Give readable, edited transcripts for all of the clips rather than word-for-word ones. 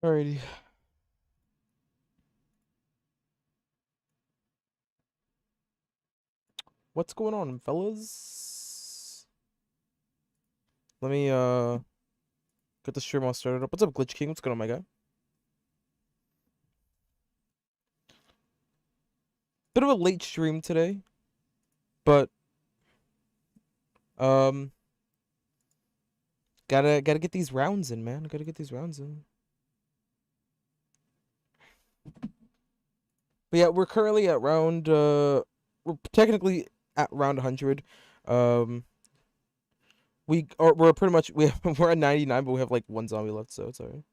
Alrighty. What's going on, fellas? Let me get the stream all started up. What's up, Glitch King? What's going on, my guy? Bit of a late stream today, but gotta get these rounds in, man. Gotta get these rounds in. But yeah, we're currently at round we're technically at round 100. We're pretty much we're at 99, but we have like one zombie left, so it's alright.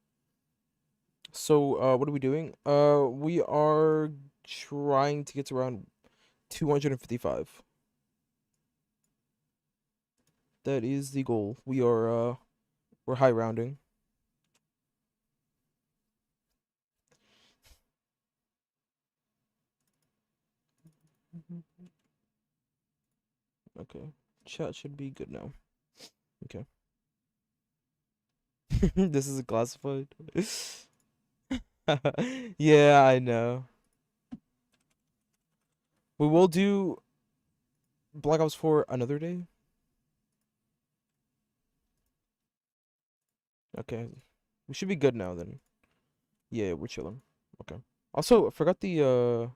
So what are we doing? We are trying to get to around 255. That is the goal. We're high rounding. Okay. Chat should be good now. Okay. This is classified. Yeah, I know. We will do Black Ops 4 another day. Okay. We should be good now then. Yeah, we're chilling. Okay. Also, I forgot the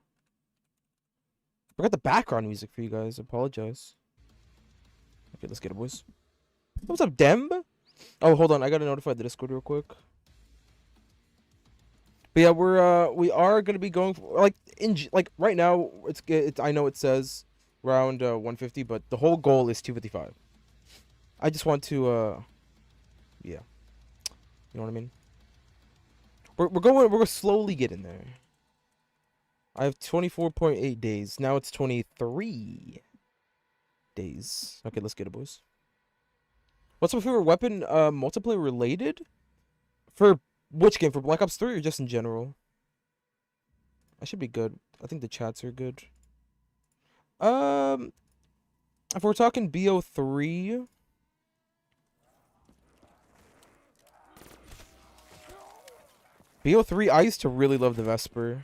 background music for you guys. Apologize. Okay, let's get it, boys. What's up, Demb? Oh, hold on. I gotta notify the Discord real quick. But yeah, we are gonna be going for, like right now. It's I know it says round 150, but the whole goal is 255. I just want to yeah, you know what I mean. We're slowly getting there. I have 24.8 days. Now it's 23 days. Okay, let's get it, boys. What's my favorite weapon? Multiplayer related? For which game? For Black Ops 3 or just in general? I should be good. I think the chats are good. If we're talking BO3, I used to really love the Vesper.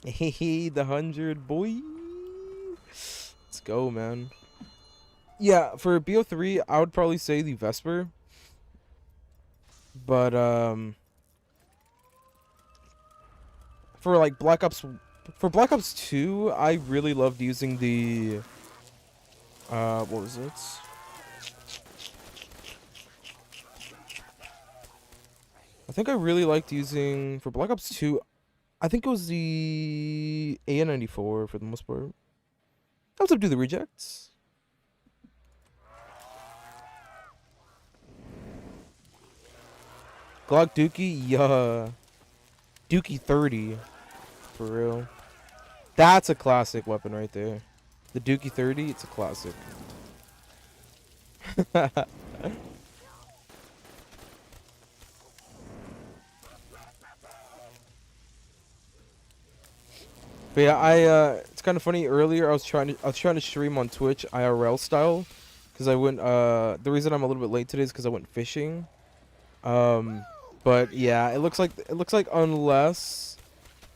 Hey, the 100, boy. Let's go, man. Yeah, for BO3, I would probably say the Vesper. But, for like Black Ops 2, I really loved using the, what was it? I think I really liked using, for Black Ops 2, I think it was the AN-94 for the most part. What's up, do the rejects? Glock Dookie, yeah. Dookie 30. For real. That's a classic weapon right there. The Dookie 30, it's a classic. But yeah, it's kind of funny. Earlier, I was trying to stream on Twitch IRL style, because I went. The reason I'm a little bit late today is because I went fishing. But yeah, it looks like unless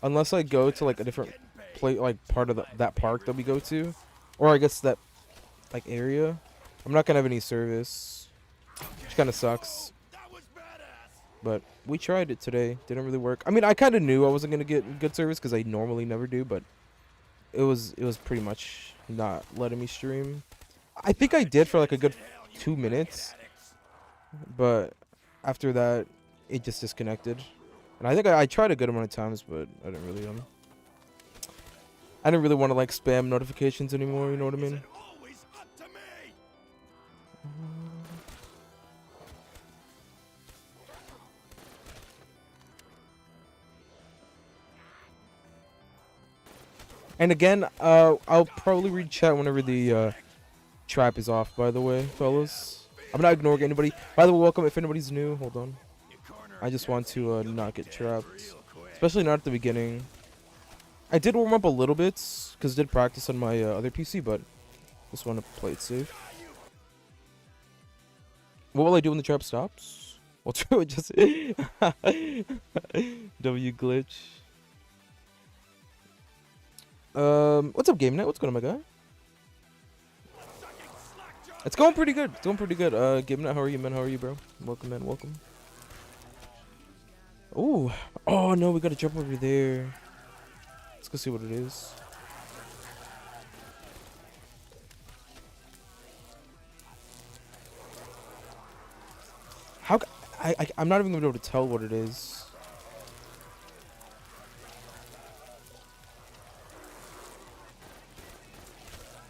I go to like a different place, like part of that park that we go to, or I guess that like area, I'm not gonna have any service, which kind of sucks. But we tried it today. Didn't really work. I mean, I kind of knew I wasn't gonna get good service because I normally never do, but it was pretty much not letting me stream. I think I did for like a good 2 minutes, but after that, it just disconnected. And I think I tried a good amount of times, but I didn't really want to like spam notifications anymore. You know what I mean? And again, I'll probably read chat whenever the trap is off, by the way, fellas. I'm not ignoring anybody. By the way, welcome if anybody's new. Hold on. I just want to not get trapped. Especially not at the beginning. I did warm up a little bit, because I did practice on my other PC, but just want to play it safe. What will I do when the trap stops? Well, true, just W glitch. What's up, Game Night? What's going on, my guy? It's going pretty good. It's going pretty good. Game Night, how are you, man? How are you, bro? Welcome, man. Welcome. Ooh. Oh no, we gotta jump over there. Let's go see what it is. How? I'm not even gonna be able to tell what it is.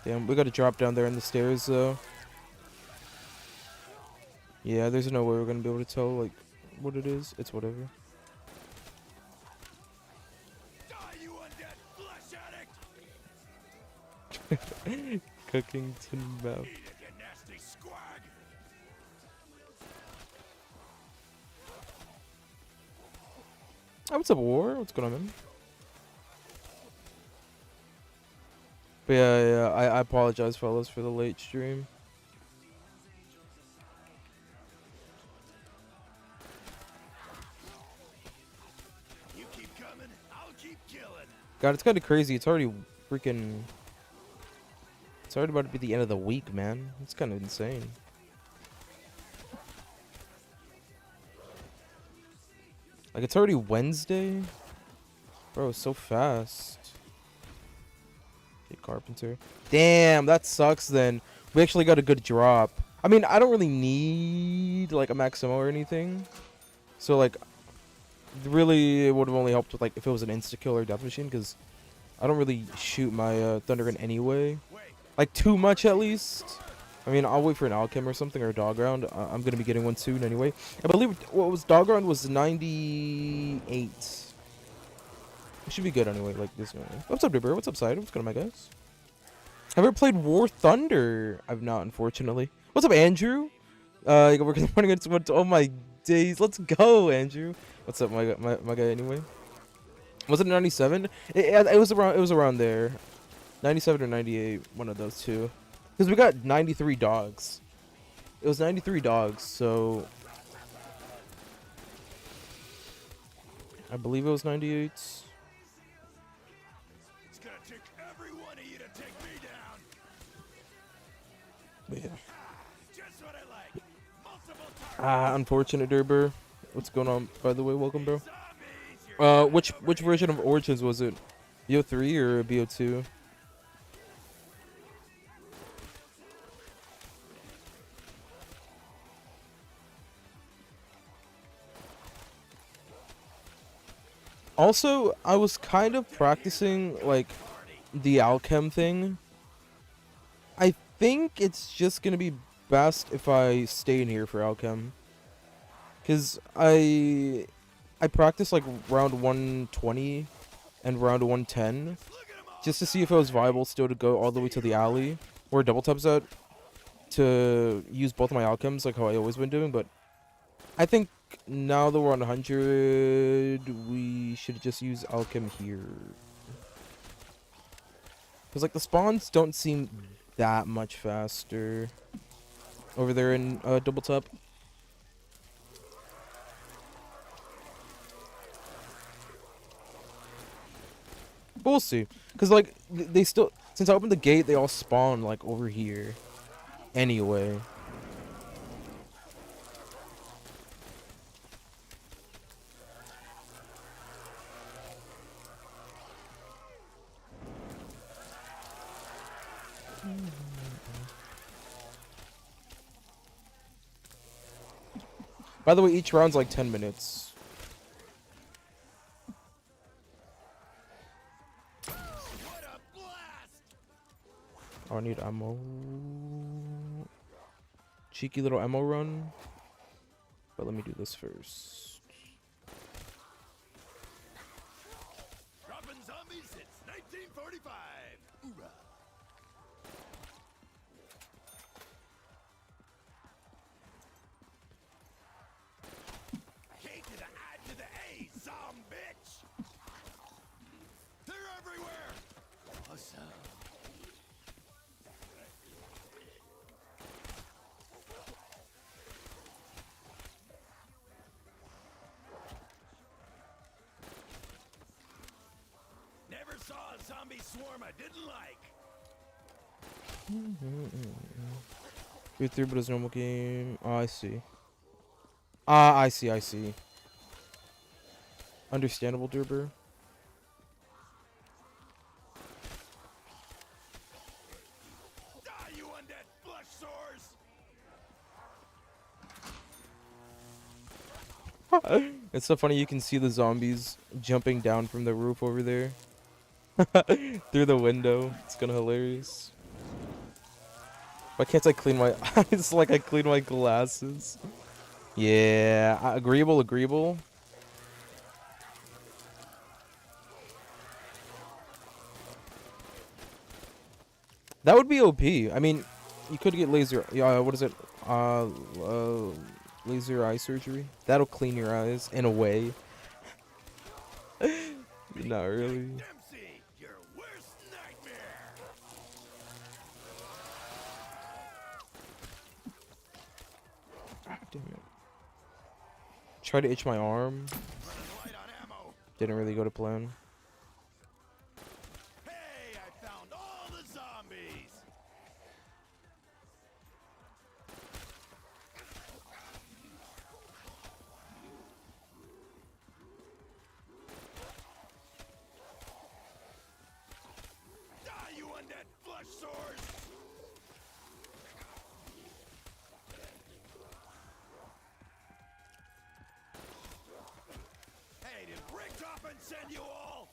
Damn, we gotta drop down there in the stairs, though. Yeah, there's no way we're gonna be able to tell, like, what it is. It's whatever. Die, you undead flesh addict! Cookington mouth. Eat it, you nasty squag! Oh, what's up, War? What's going on, man? But yeah, I apologize, fellas, for the late stream. You keep coming, I'll keep killing. God, it's kind of crazy. It's already freaking... It's already about to be the end of the week, man. It's kind of insane. Like, it's already Wednesday? Bro, it's so fast. Carpenter. Damn, that sucks then. We actually got a good drop. I mean, I don't really need, like, a Maximo or anything. So, like, really, it would have only helped with, like, if it was an insta-kill or death machine, because I don't really shoot my Thunder Gun anyway. Like, too much, at least. I mean, I'll wait for an Alchem or something, or a Dog Round. I'm going to be getting one soon anyway. I believe what was Dog Round was 98. It should be good anyway, like this one. What's up, Dibber? What's up, Side? What's going on, my guys? Have you ever played War Thunder? I've not, unfortunately. What's up, Andrew? We're running into one. Oh my days! Let's go, Andrew. What's up, my guy? Anyway, was it 97? It was around there, 97 or 98, one of those two. Because we got 93 dogs. It was 93 dogs, so I believe it was 98. Yeah. Unfortunate, Derber. What's going on, by the way? Welcome, bro. Which version of Origins was it? BO3 or BO2? Also, I was kind of practicing, like, the Alchem thing. I think it's just gonna be best if I stay in here for Alchem, cause I practiced like round 120 and round 110 just to see if it was viable still to go all the way to the alley where double taps at to use both my Alchems like how I always been doing. But I think now that we're on 100, we should just use Alchem here, cause like the spawns don't seem that much faster over there in double tap. But we'll see, because like they still, since I opened the gate, they all spawn like over here anyway. By the way, each round's like 10 minutes. Oh, I need ammo. Cheeky little ammo run. But let me do this first. Dropping zombies since 1945. Hoorah. K to the I to the A, zom bitch. They're everywhere. Awesome. saw a zombie swarm I didn't like. Read through, but it's normal game. Oh, I see. Ah, I see. I see. Understandable, Durber. Die, you undead flesh sores! It's so funny. You can see the zombies jumping down from the roof over there. Through the window. It's kind of hilarious. Why can't I clean my eyes like I clean my glasses? Yeah, agreeable, agreeable. That would be OP. I mean, you could get laser. Yeah, what is it? Laser eye surgery. That'll clean your eyes in a way. Not really. Dempsey, your worst nightmare! Damn it. Try to itch my arm. Running light on ammo. Didn't really go to plan. Hey, I found all the zombies! Die, you undead flesh sores! Hey, did Bricktop send you all?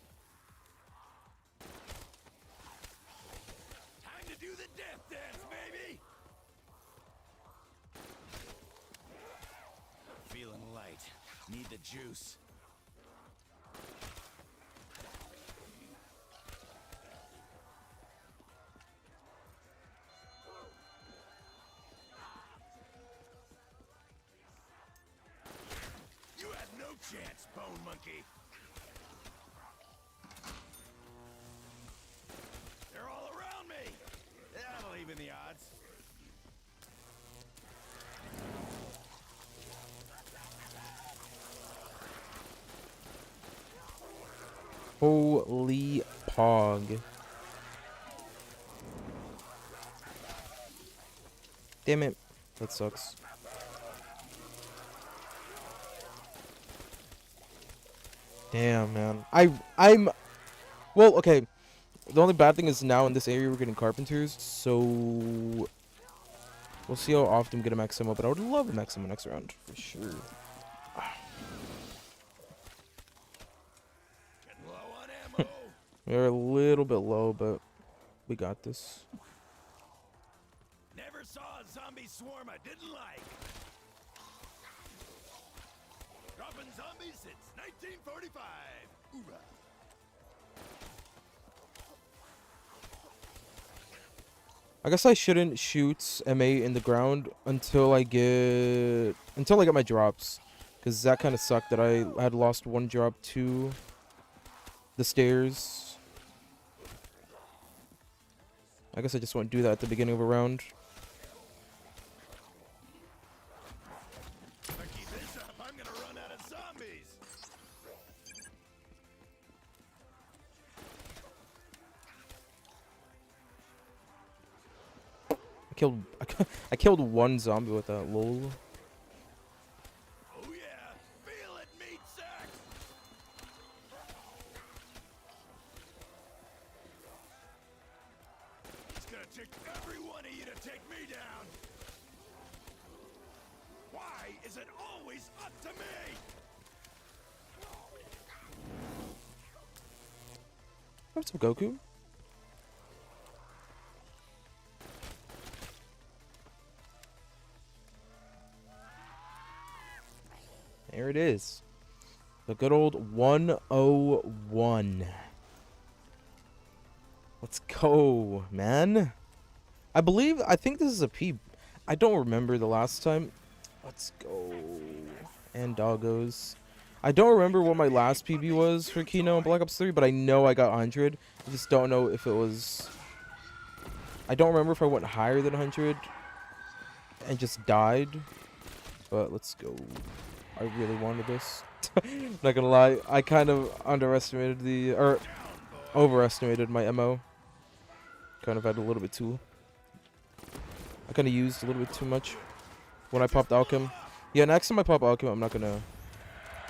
Time to do the death dance, baby! Feeling light. Need the juice. You had no chance, Bone Monkey. They're all around me. That'll even the odds. Holy pog. Damn it. That sucks. Damn, man. I'm well, okay. The only bad thing is now in this area we're getting carpenters, so we'll see how often we get a maximo, but I would love a maximo next round for sure. Getting low on ammo. We're a little bit low, but we got this. Never saw a zombie swarm I didn't like. Dropping zombies since 1945. Hoorah. I guess I shouldn't shoot MA in the ground until I get my drops, because that kind of sucked that I had lost one drop to the stairs. I guess I just won't do that at the beginning of a round. If I keep this up, I'm gonna run out of zombies. I killed one zombie with that, lol. Oh yeah, feel it, meat sack. It's gonna take every one of you to take me down. Why is it always up to me? What's up, Goku? There it is. The good old 101. Let's go, man. I think this is a P. I don't remember the last time. Let's go. And doggos. I don't remember what my last PB was for Kino and Black Ops 3, but I know I got 100. I just don't know if it was... I don't remember if I went higher than 100 and just died. But let's go. I really wanted this. Not gonna lie, I kind of underestimated the... Or overestimated my MO. Kind of had a little bit too. I kind of used a little bit too much when I popped Alchem. Yeah, next time I pop Alchem, I'm not gonna.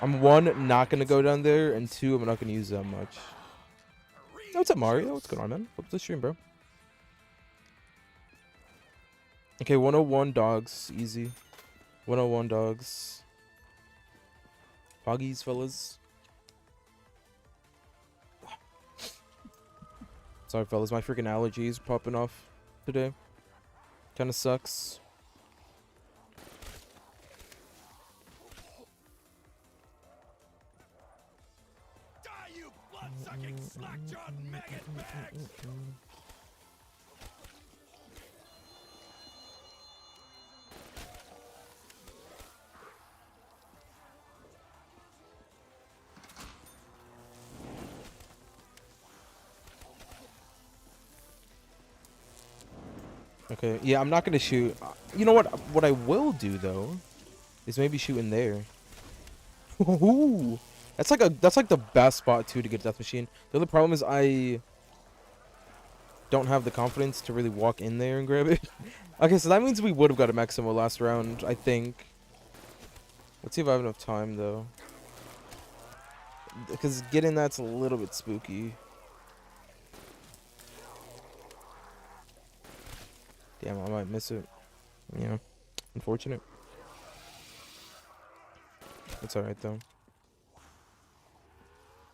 I'm one, not gonna go down there, and two, I'm not gonna use that much. Oh, what's up, Mario? What's going on, man? Welcome to the stream, bro. Okay, 101 dogs, easy. 101 dogs. Hoggies, fellas. Sorry, fellas, my freaking allergies popping off today. Kind of sucks. Die, you blood-sucking, slack-jawed maggot bags! Okay, yeah, I'm not gonna shoot. You know what? What I will do though, is maybe shoot in there. Ooh, that's like the best spot too to get death machine. The other problem is I don't have the confidence to really walk in there and grab it. Okay, so that means we would have got a Maximo last round, I think. Let's see if I have enough time though, because getting that's a little bit spooky. Damn, I might miss it. Yeah, unfortunate. It's alright though.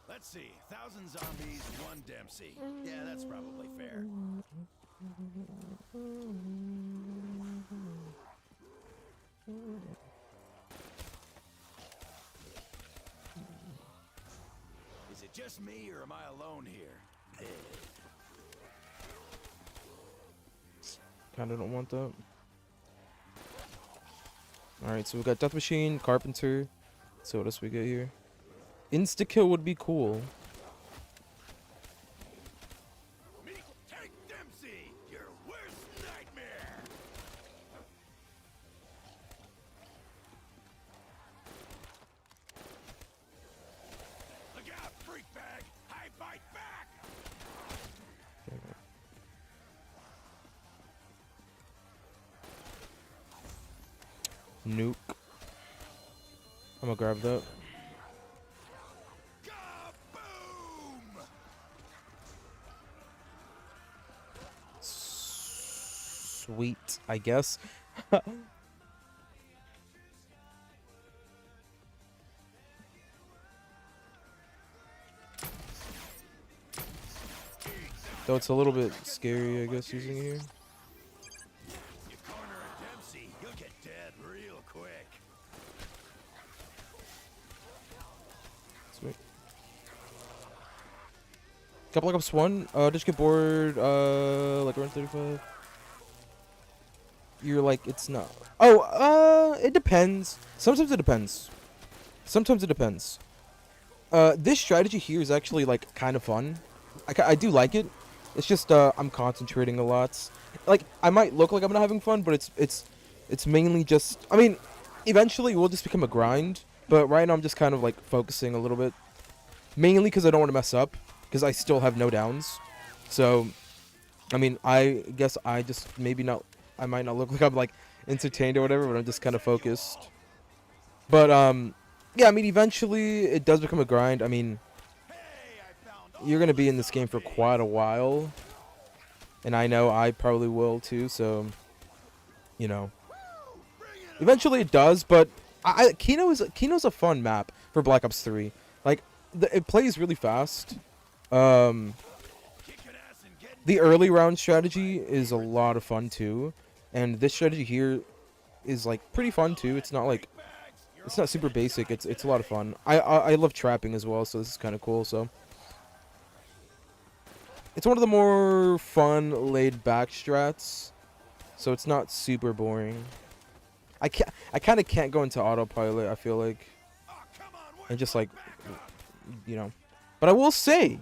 Let's see. 1,000 zombies, 1 Dempsey. Yeah, that's probably fair. Is it just me or am I alone here? Kinda don't want that. Alright, so we got Death Machine, Carpenter. So what else we get here? Insta-kill would be cool. Me take Dempsey, your worst nightmare. Look out, freak bag! I fight back. Nuke. I'm gonna grab that. Kaboom! Sweet, I guess. Though it's a little bit scary, I guess, using it here. You corner a Dempsey, you'll get dead real quick. Sweet. Couple Black Ops 1, just get bored, like around 35. You're like, it's not. Oh, it depends. Sometimes it depends. Sometimes it depends. This strategy here is actually, like, kind of fun. I do like it. It's just, I'm concentrating a lot. Like, I might look like I'm not having fun, but it's mainly just, I mean, eventually it will just become a grind. But right now I'm just kind of, like, focusing a little bit. Mainly because I don't want to mess up. Because I still have no downs. So, I mean, I guess I just maybe not, I might not look like I'm, like, entertained or whatever, but I'm just kind of focused. But, yeah, I mean, eventually it does become a grind. I mean, you're going to be in this game for quite a while. And I know I probably will too, so, you know. Eventually it does, but Kino's a fun map for Black Ops 3. Like, it plays really fast. The early round strategy is a lot of fun too. And this strategy here is, like, pretty fun too. It's not like, it's not super basic. It's a lot of fun. I love trapping as well, so this is kind of cool. So it's one of the more fun, laid back strats. So it's not super boring. I kind of can't go into autopilot, I feel like, and just, like, you know. But I will say,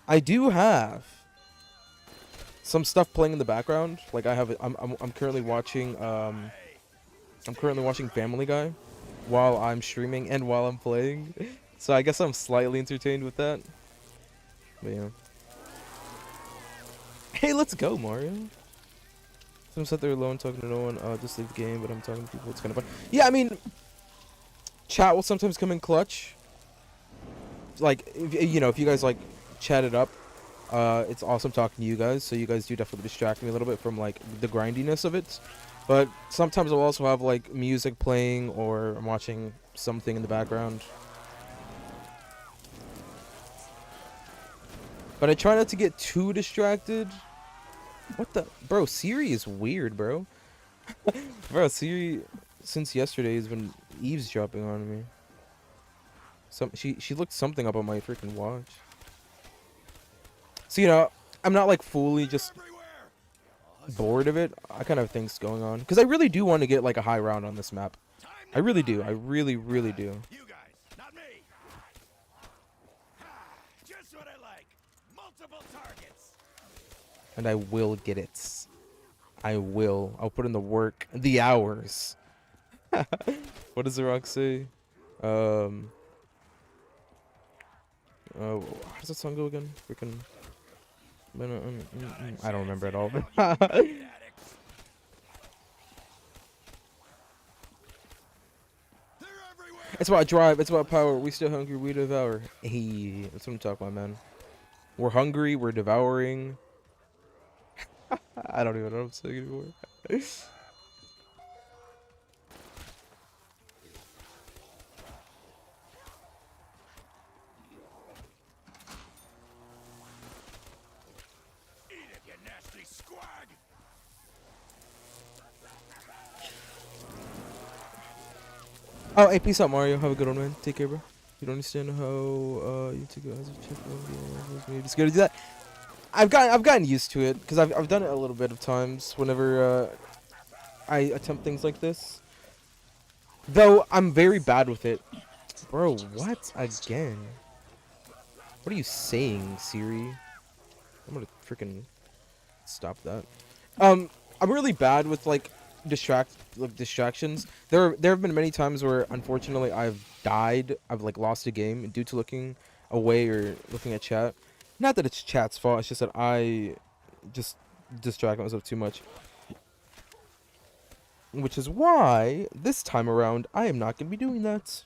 I do have some stuff playing in the background. Like, I have, I'm currently watching Family Guy while I'm streaming and while I'm playing. So I guess I'm slightly entertained with that. But yeah. Hey, let's go, Mario. So I'm sat there alone talking to no one. Just leave the game, but I'm talking to people. It's kind of fun. Yeah, I mean, chat will sometimes come in clutch. Like, if you guys like chat it up, it's awesome talking to you guys. So you guys do definitely distract me a little bit from like the grindiness of it. But sometimes I'll also have like music playing or I'm watching something in the background. But I try not to get too distracted. What the? Bro, Siri is weird, bro. Bro, Siri, since yesterday, has been eavesdropping on me. She looked something up on my freaking watch. So, I'm not, like, fully just bored of it. I kind of have things going on. Because I really do want to get, like, a high round on this map. I really do. I really, really do. You guys, not me. Just what I like. Multiple targets. And I will get it. I will. I'll put in the work. The hours. What does the rock say? How does that song go again? Freaking. I don't remember at all. It's about drive. It's about power. We still hungry. We devour. Hey, that's what I'm talking about, man. We're hungry. We're devouring. I don't even know what I'm saying anymore. Oh, hey, peace out, Mario. Have a good one, man. Take care, bro. You don't understand how you take it as a check. You're just gonna do that. I've gotten used to it because I've done it a little bit of times whenever I attempt things like this. Though I'm very bad with it. Bro, what again? What are you saying, Siri? I'm gonna freaking stop that. I'm really bad with like distractions. There have been many times where unfortunately I've died. I've like lost a game due to looking away or looking at chat. Not that it's chat's fault. It's just that I just distract myself too much. Which is why this time around I am not gonna be doing that.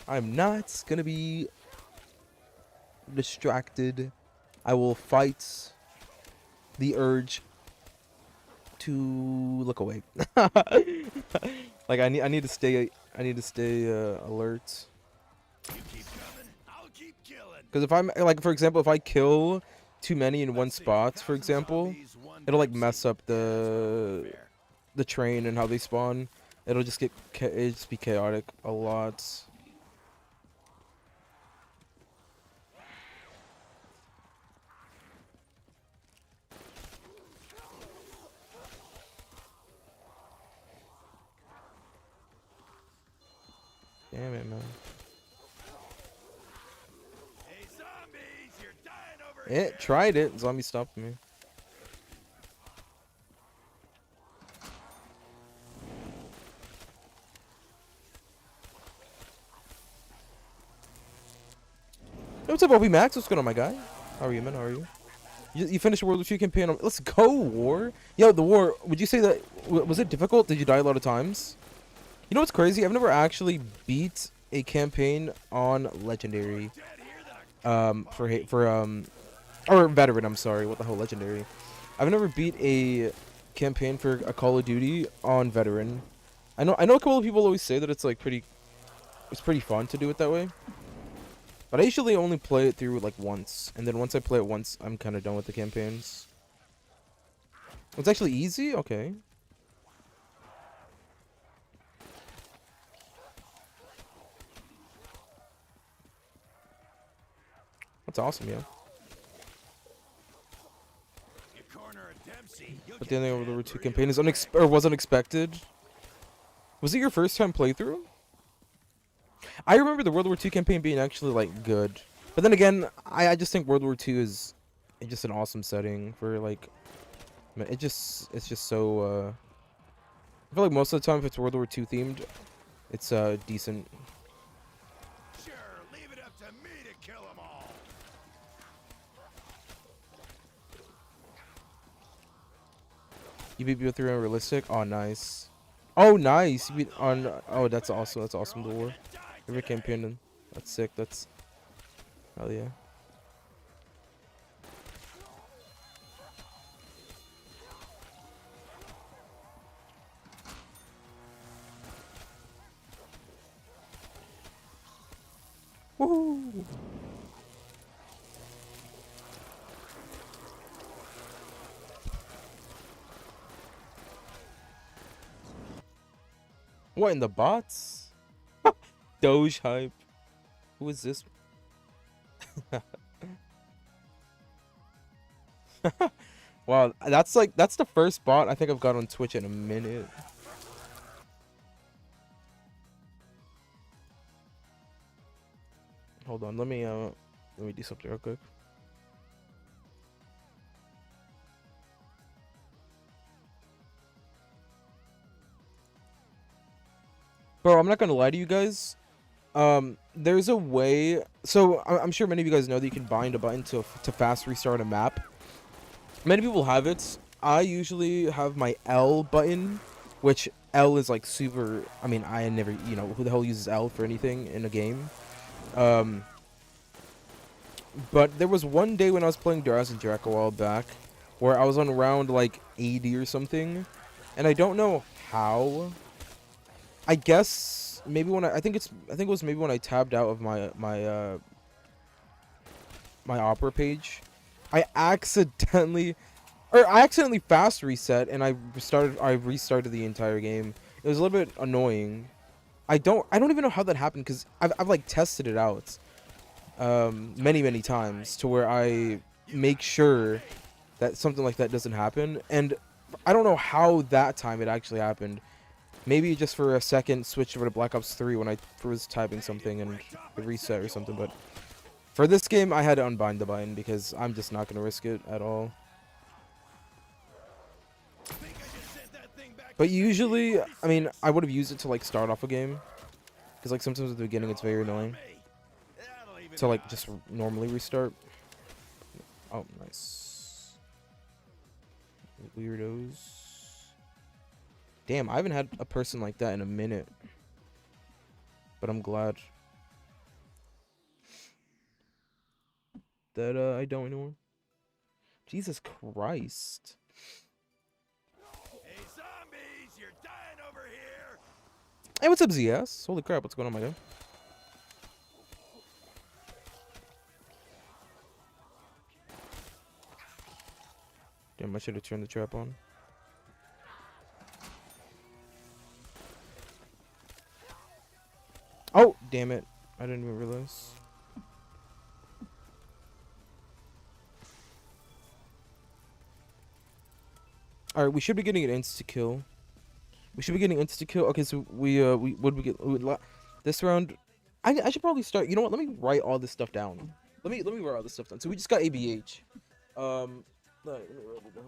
I'm not gonna be distracted. I will fight the urge to look away. Like I need to stay alert. Because if I'm like, for example, if I kill too many in one spot, for example, it'll like mess up the train and how they spawn. It'll just be chaotic a lot. Damn it, man. Hey, zombies, you're dying over It tried it. Zombie stopped me. Hey, what's up, Obi Max? What's going on, my guy? How are you, man? How are you? You finished the World War II campaign. Let's go, War. Yo, the War. Would you say that was it difficult? Did you die a lot of times? You know what's crazy? I've never actually beat a campaign on Legendary. Or Veteran, I'm sorry. What the hell, Legendary? I've never beat a campaign for a Call of Duty on Veteran. I know a couple of people always say that it's like it's pretty fun to do it that way. But I usually only play it through like once, and then once I play it once, I'm kind of done with the campaigns. It's actually easy? Okay. That's awesome, yeah. But the ending of the World War II campaign is was unexpected. Was it your first time playthrough? I remember the World War II campaign being actually like good, but then again, I just think World War II is just an awesome setting for like. It's just so. I feel like most of the time, if it's World War II themed, it's decent. Sure, leave it up to me to kill them all. You beat BO3 on realistic? Oh, nice. Oh, nice. You beat on... Oh, that's awesome. That's awesome, Lore. Favorite campaign. That's sick. That's... Hell yeah. Woo! What in the bots? Doge hype. Who is this? Wow, that's the first bot I think I've got on Twitch in a minute. Hold on, let me do something real quick. Bro, I'm not gonna lie to you guys. There's a way. So I'm sure many of you guys know that you can bind a button to fast restart a map. Many people have it. I usually have my L button, which L is like super. I mean, I never, who the hell uses L for anything in a game? But there was one day when I was playing Duras and Drac a while back, where I was on round like 80 or something, and I don't know how. I guess maybe when I think it was maybe when I tabbed out of my opera page, I accidentally fast reset and I restarted the entire game. It was a little bit annoying. I don't even know how that happened because I've like tested it out many times to where I make sure that something like that doesn't happen, and I don't know how that time it actually happened. Maybe just for a second switched over to Black Ops 3 when I was typing something and it reset or something, but for this game I had to unbind the button because I'm just not going to risk it at all. But usually, I mean, I would have used it to like start off a game, because like sometimes at the beginning it's very annoying to like just normally restart. Oh, nice. Weirdos. Damn, I haven't had a person like that in a minute. But I'm glad that I don't anymore. Jesus Christ. Hey, zombies, you're dying over here. Hey, what's up, ZS? Holy crap, what's going on, my guy? Damn, I should have turned the trap on. Oh, damn it. I didn't even realize. Alright, we should be getting an insta-kill. We should be getting insta-kill. Okay, so what we get this round. I should probably start. You know what? Let me write all this stuff down. Let me write all this stuff down. So we just got ABH. Let me write it down.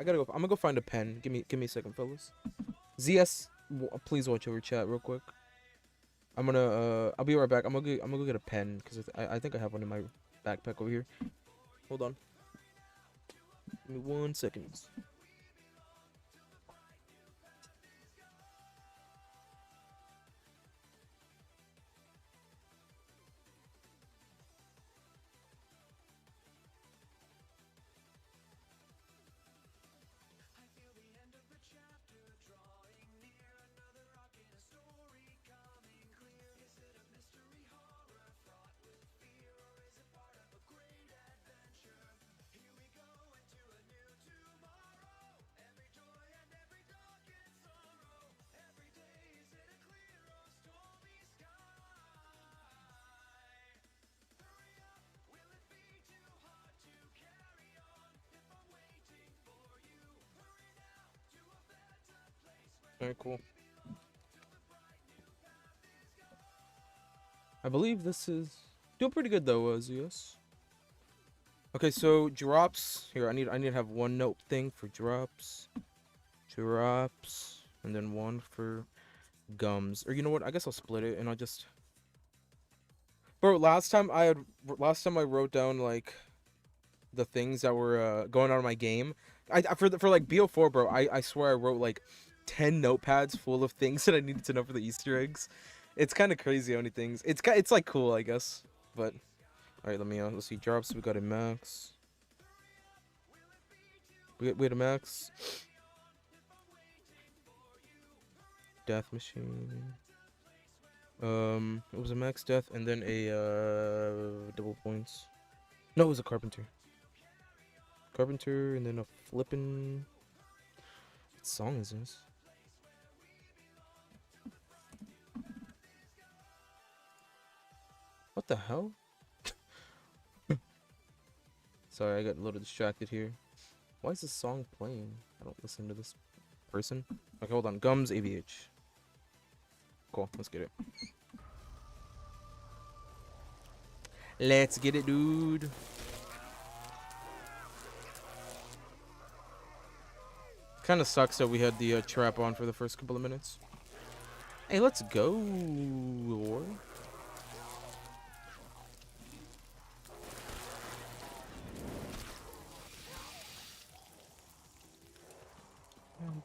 I gotta go. I'm gonna go find a pen. Give me a second, fellas. ZS, please watch over chat real quick. I'm gonna I'll be right back. I'm gonna go get a pen because I think I have one in my backpack over here. Hold on. Give me 1 second. Very cool. I believe this is doing pretty good though, ZS. Okay, so drops here. I need to have one note thing for drops, and then one for gums. Or you know what? I guess I'll split it and I'll just. Bro, last time I wrote down like the things that were going on in my game. For like BO4, bro, I swear I wrote like 10 notepads full of things that I needed to know for the Easter eggs. It's kind of crazy how many things. It's like cool, I guess. But all right, let's see drops. We got a max. We had a max. Death machine. It was a max death and then a double points. No, it was a carpenter. Carpenter and then a flippin'. What song is this? What the hell? Sorry, I got a little distracted here. Why is this song playing? I don't listen to this person. Okay, hold on. Gums AVH. Cool, let's get it. Let's get it, dude. Kind of sucks that we had the trap on for the first couple of minutes. Hey, let's go.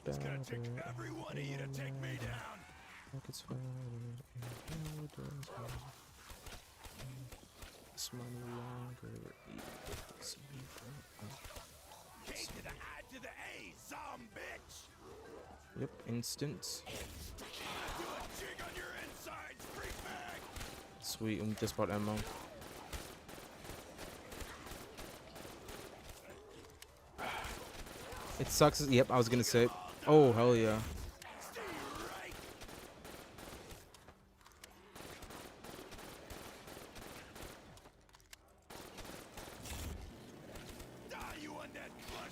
It's gonna take every one of you to take me down. K to the I to the A, some bitch. Yep, instant. Do a jig on your insides, freak bag. Sweet, and we just bought ammo. It sucks. Yep, I was gonna say. Oh, hell yeah.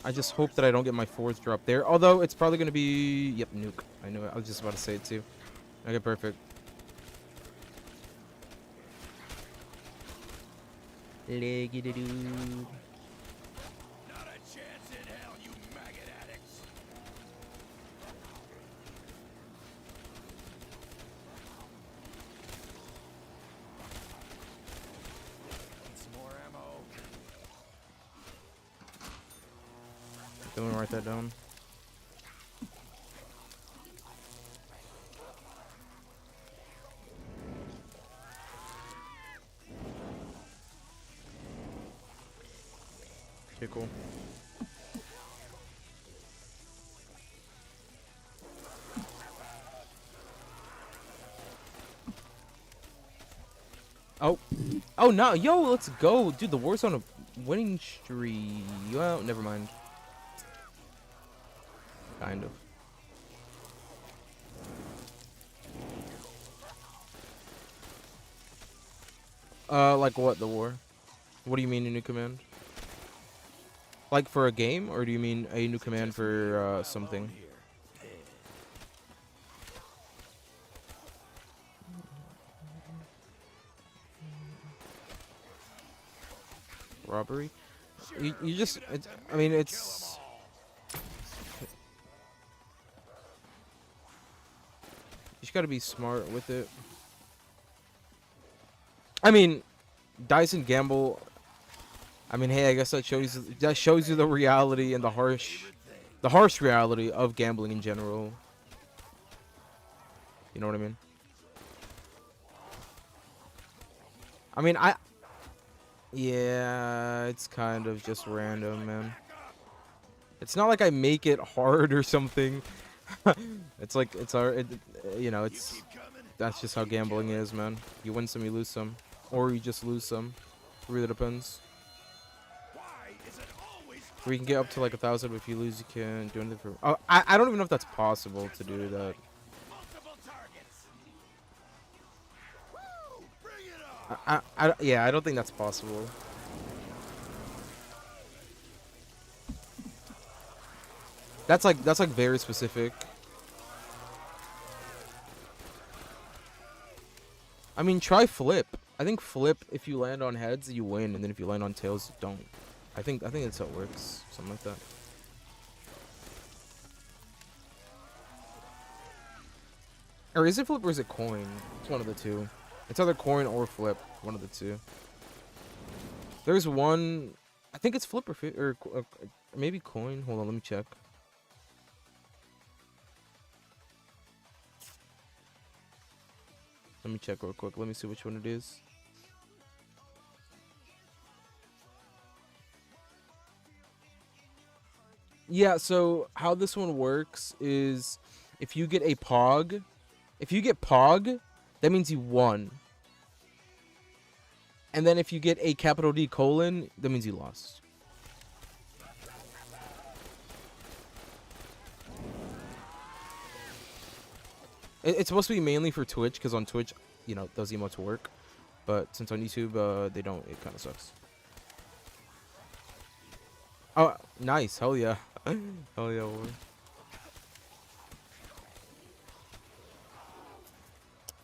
I just hope that I don't get my fourth drop there. Although it's probably gonna be. Yep, nuke. I knew it. I was just about to say it too. Okay, perfect. Leggy dude. Not a chance in hell, you maggot addicts. Need some more ammo. Don't write that down. Okay, cool. Oh. Oh, no. Yo, let's go. Dude, the war's on a winning streak. Well, never mind. Kind of. Like what, the war? What do you mean a new command? Like for a game, or do you mean a new command for something? Robbery? You just, I mean, it's... You just gotta be smart with it. I mean, dice and gamble. I mean, hey, I guess that shows you the reality and the harsh reality of gambling in general. You know what I mean? I mean, yeah, it's kind of just random, man. It's not like I make it hard or something. It's like you know, that's just how gambling is, man. You win some, you lose some, or you just lose some. It really depends. Or you can get up to like 1,000, but if you lose, you can't do anything for. Oh, I don't even know if that's possible to do that. Yeah, I don't think that's possible. That's like very specific. I mean, try flip. I think flip, if you land on heads, you win, and then if you land on tails, you don't. I think that's how it works. Something like that. Or is it flip or is it coin? It's one of the two. It's either coin or flip. One of the two. There's one. I think it's flip or maybe coin. Hold on, let me check. Let me check real quick. Let me see which one it is. Yeah, so how this one works is if you get a pog, that means you won. And then if you get a capital D colon, that means you lost. It's supposed to be mainly for Twitch, because on Twitch, you know, those emotes work. But since on YouTube, they don't, it kind of sucks. Oh, nice. Hell yeah. Hell yeah, boy.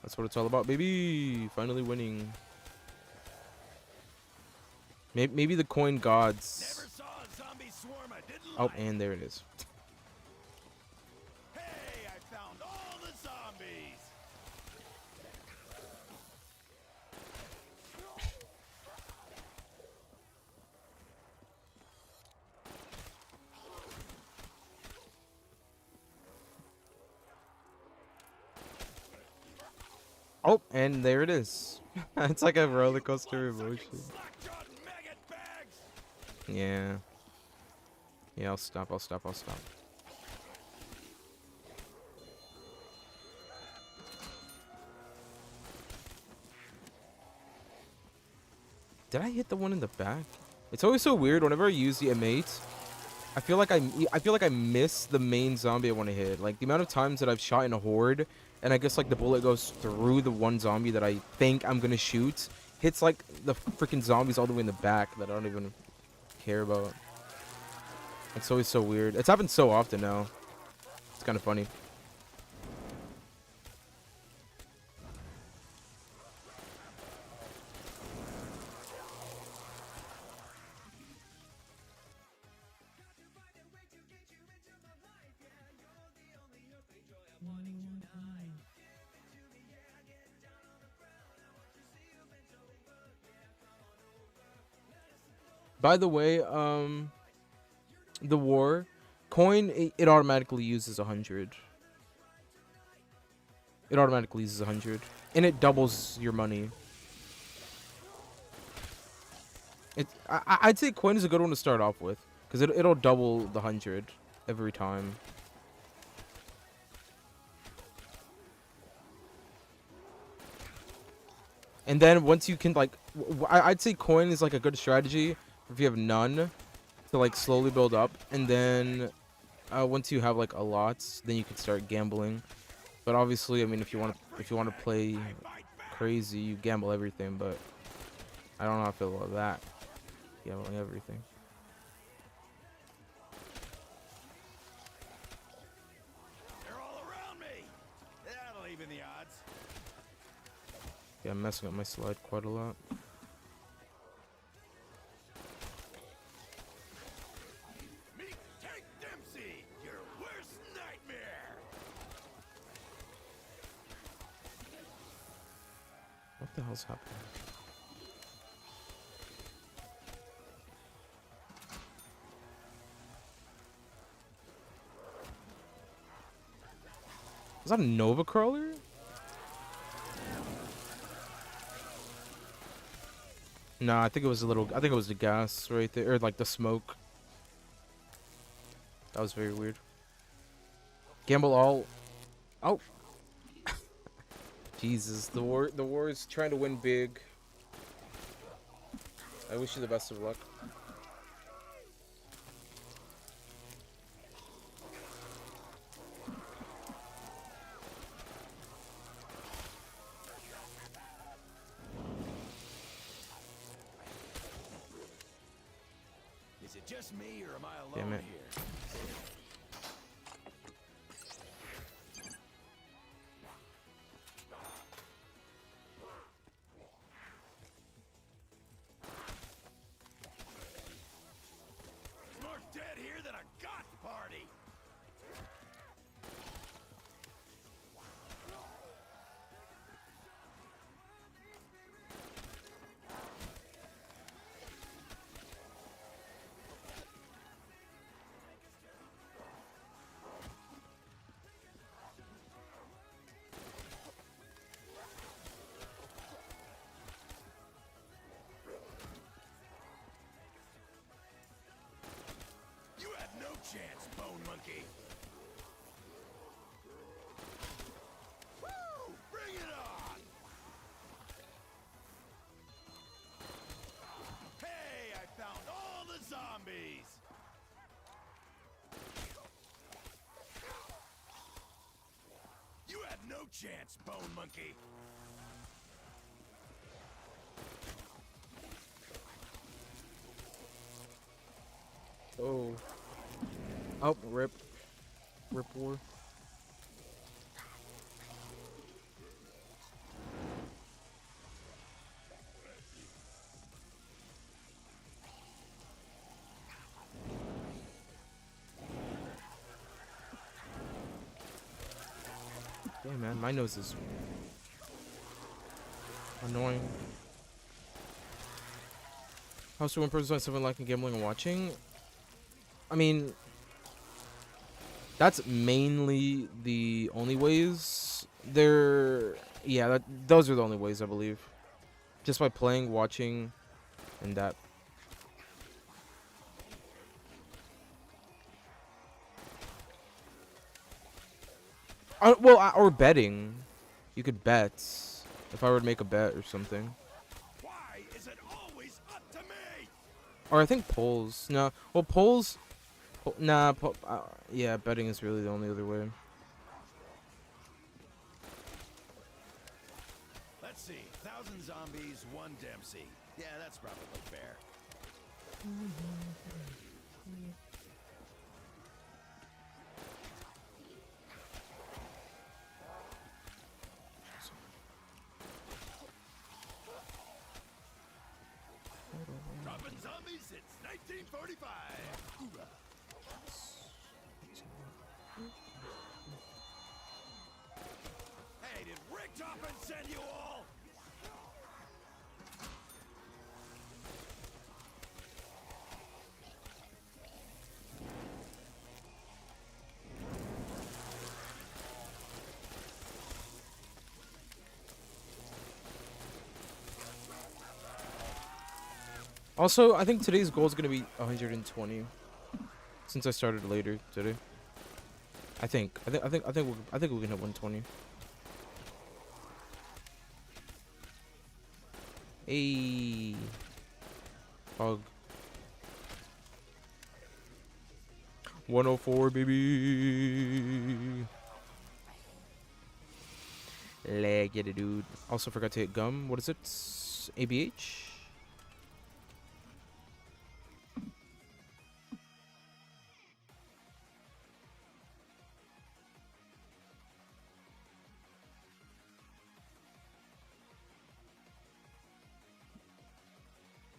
That's what it's all about, baby. Finally winning. Maybe the coin gods. Never saw a zombie swarm I didn't Oh, like. and there it is. Hey, I found all the zombies. Oh, and there it is. It's like a roller coaster emotion. Slack-jawed maggot bags. Yeah. Yeah, I'll stop. Did I hit the one in the back? It's always so weird whenever I use the M8. I feel like I miss the main zombie I want to hit. Like the amount of times that I've shot in a horde, and I guess like the bullet goes through the one zombie that I think I'm gonna shoot, hits like the freaking zombies all the way in the back that I don't even care about. It's always so weird. It's happened so often now. It's kind of funny. By the way, the war coin, it automatically uses 100. It automatically uses 100, and it doubles your money. I'd say coin is a good one to start off with, because it'll double the 100 every time. And then once you can, like, I'd say coin is like a good strategy if you have none, to like slowly build up, and then once you have like a lot, then you can start gambling. But obviously, I mean, if you want to play crazy, you gamble everything. But I don't know how I feel about that, gambling everything. They're all around me. That'll even the odds. Yeah, I'm messing up my slide quite a lot. Meet Tank Dempsey, your worst nightmare. What the hell's happening? Is that a Nova Crawler? No, I think it was a little. I think it was the gas right there, or like the smoke. That was very weird. Gamble all. Oh. Jesus, the war is trying to win big. I wish you the best of luck. Is it just me or am I alone Damn it. here? There's more dead here than a goth party. chance, bone monkey. Oh. Oh, rip. Rip war. Yeah, man, my nose is annoying. How's to one person on something like gambling and watching? I mean, that's mainly the only ways. Yeah, those are the only ways, I believe. Just by playing, watching, and that. Well, or betting. You could bet. If I were to make a bet or something. Why is it always up to me? Or I think polls. No. Well, polls. Nah. Yeah, betting is really the only other way. Let's see. 1,000 zombies, 1 Dempsey. Yeah, that's probably fair. Dropping zombies since 1945. Hoorah. Hey, did Rick Toppin send you all? Also, I think today's goal is gonna be 120. Since I started later today. I think we can hit 120. Hey, hug. 104, baby. Leg it, dude. Also forgot to hit gum. What is it? ABH.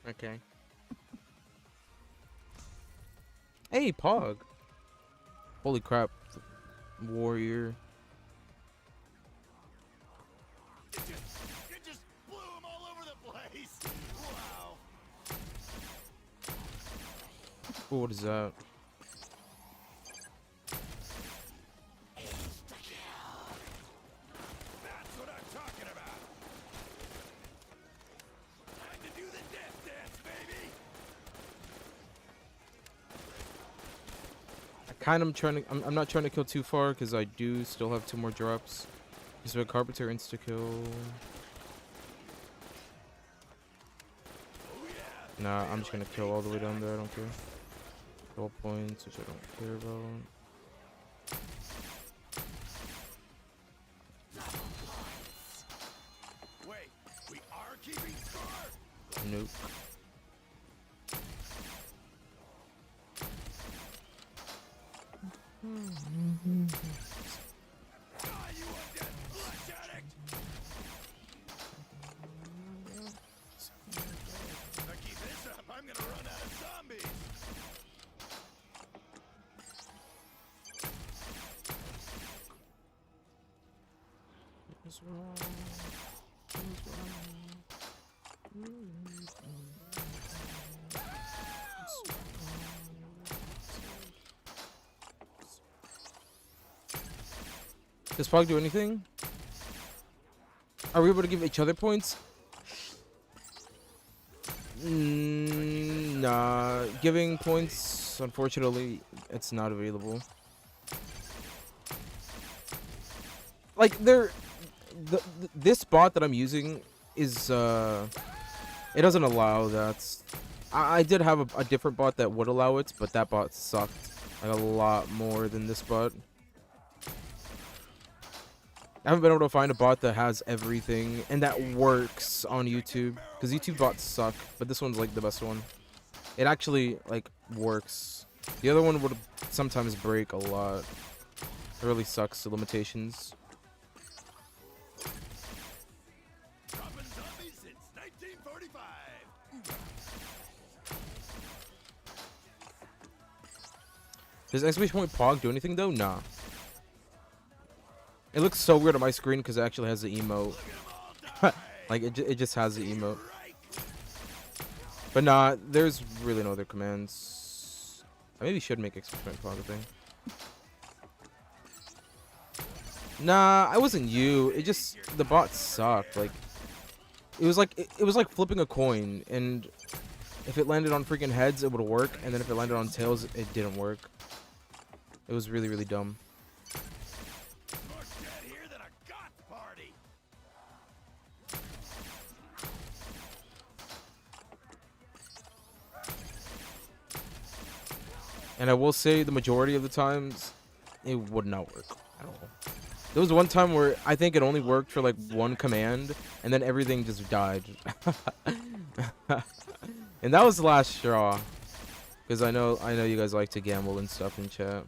Okay. Hey, Pog. Holy crap. Warrior. You just blew them all over the place. Wow. Oh, what is that? That's what I'm talking about. Time to do the death dance, baby. I'm not trying to kill too far because I do still have 2 more drops. Just a carpenter insta kill. Nah, I'm just gonna kill all the way down there. I don't care. 12 points, which I don't care about. Wait, we are keeping score. Nope. Ah, you undead flesh addict! If I keep this up, I'm gonna run out of zombies. What's wrong? Does Fog do anything? Are we able to give each other points? Nah. Giving points, unfortunately, it's not available. Like, this bot that I'm using is, it doesn't allow that. I did have a different bot that would allow it, but that bot sucked like a lot more than this bot. I haven't been able to find a bot that has everything and that works on YouTube, because YouTube bots suck, but this one's like the best one. It actually like works. The other one would sometimes break a lot. It really sucks, the limitations. Dropping zombies since 1945. Does exclamation point Pog do anything though? Nah. It looks so weird on my screen because it actually has the emote. Like it just has the emote. But nah, there's really no other commands. I maybe should make exclamation point Pog a thing. Nah, I wasn't you. It just the bot sucked. Like it was like flipping a coin, and if it landed on freaking heads, it would work, and then if it landed on tails, it didn't work. It was really, really dumb. More dead here than a goth party. And I will say the majority of the times, it would not work at all. There was one time where I think it only worked for like one command, and then everything just died. And that was the last straw. Because I know you guys like to gamble and stuff in chat.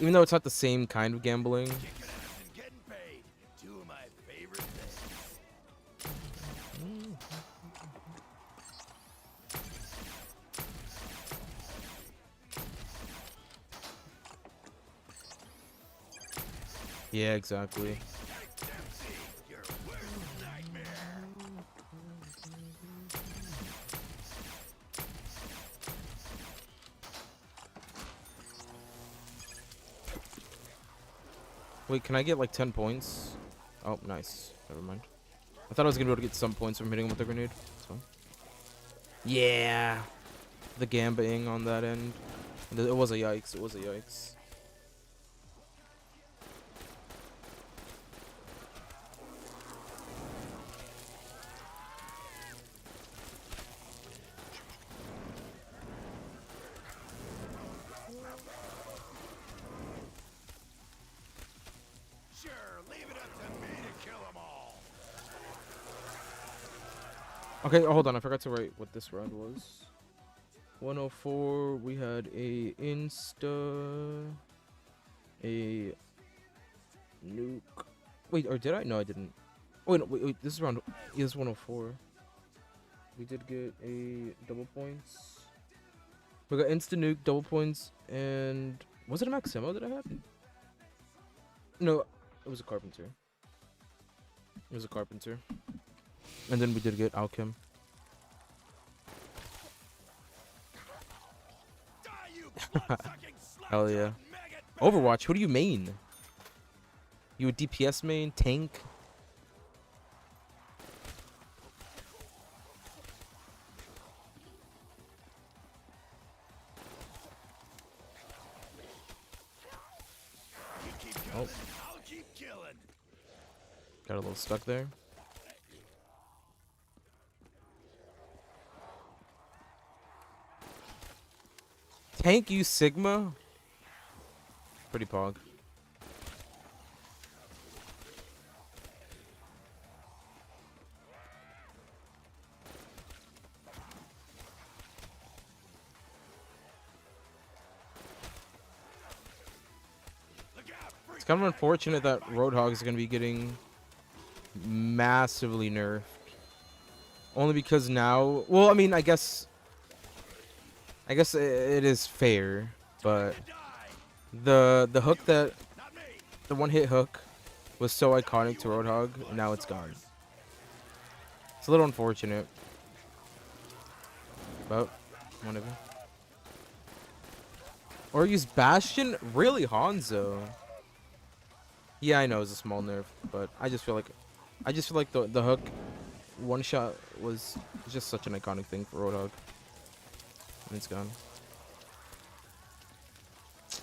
Even though it's not the same kind of gambling. Kicking ass and getting paid. Two of my favorite things. Yeah, exactly. Eggsthetic, your worst nightmare. Wait, can I get like 10 points? Oh, nice. Never mind. I thought I was gonna be able to get some points from hitting him with the grenade. That's fine. Yeah. The gambaing on that end. It was a yikes. It was a yikes. Sure, leave it up to me to kill them all. Okay, hold on. I forgot to write what this round was. 104. We had a insta, a nuke. Wait, or did I? No, I didn't. Oh, wait, no, wait. This is round. Yeah, this is 104. We did get a double points. We got insta nuke, double points, and was it a Maximo that I had? No, it was a carpenter. It was a carpenter. And then we did get Alchem. Die, you blood-sucking Hell slugs yeah. of maggot Overwatch, who do you main? You a DPS main? Tank? You keep coming, I'll keep killing. Got a little stuck there. Tank you Sigma? Pretty pog. Look out, freak. It's kind of unfortunate that Roadhog is going to be getting massively nerfed. Only because now... Well, I mean, I guess it is fair, but the hook that... Not me. The one-hit hook was so iconic to Roadhog, and now it's gone. It's a little unfortunate. But, whatever. Or use Bastion? Really, Hanzo? Yeah, I know it's a small nerf, but I just feel like the hook one shot was just such an iconic thing for Roadhog. And it's gone.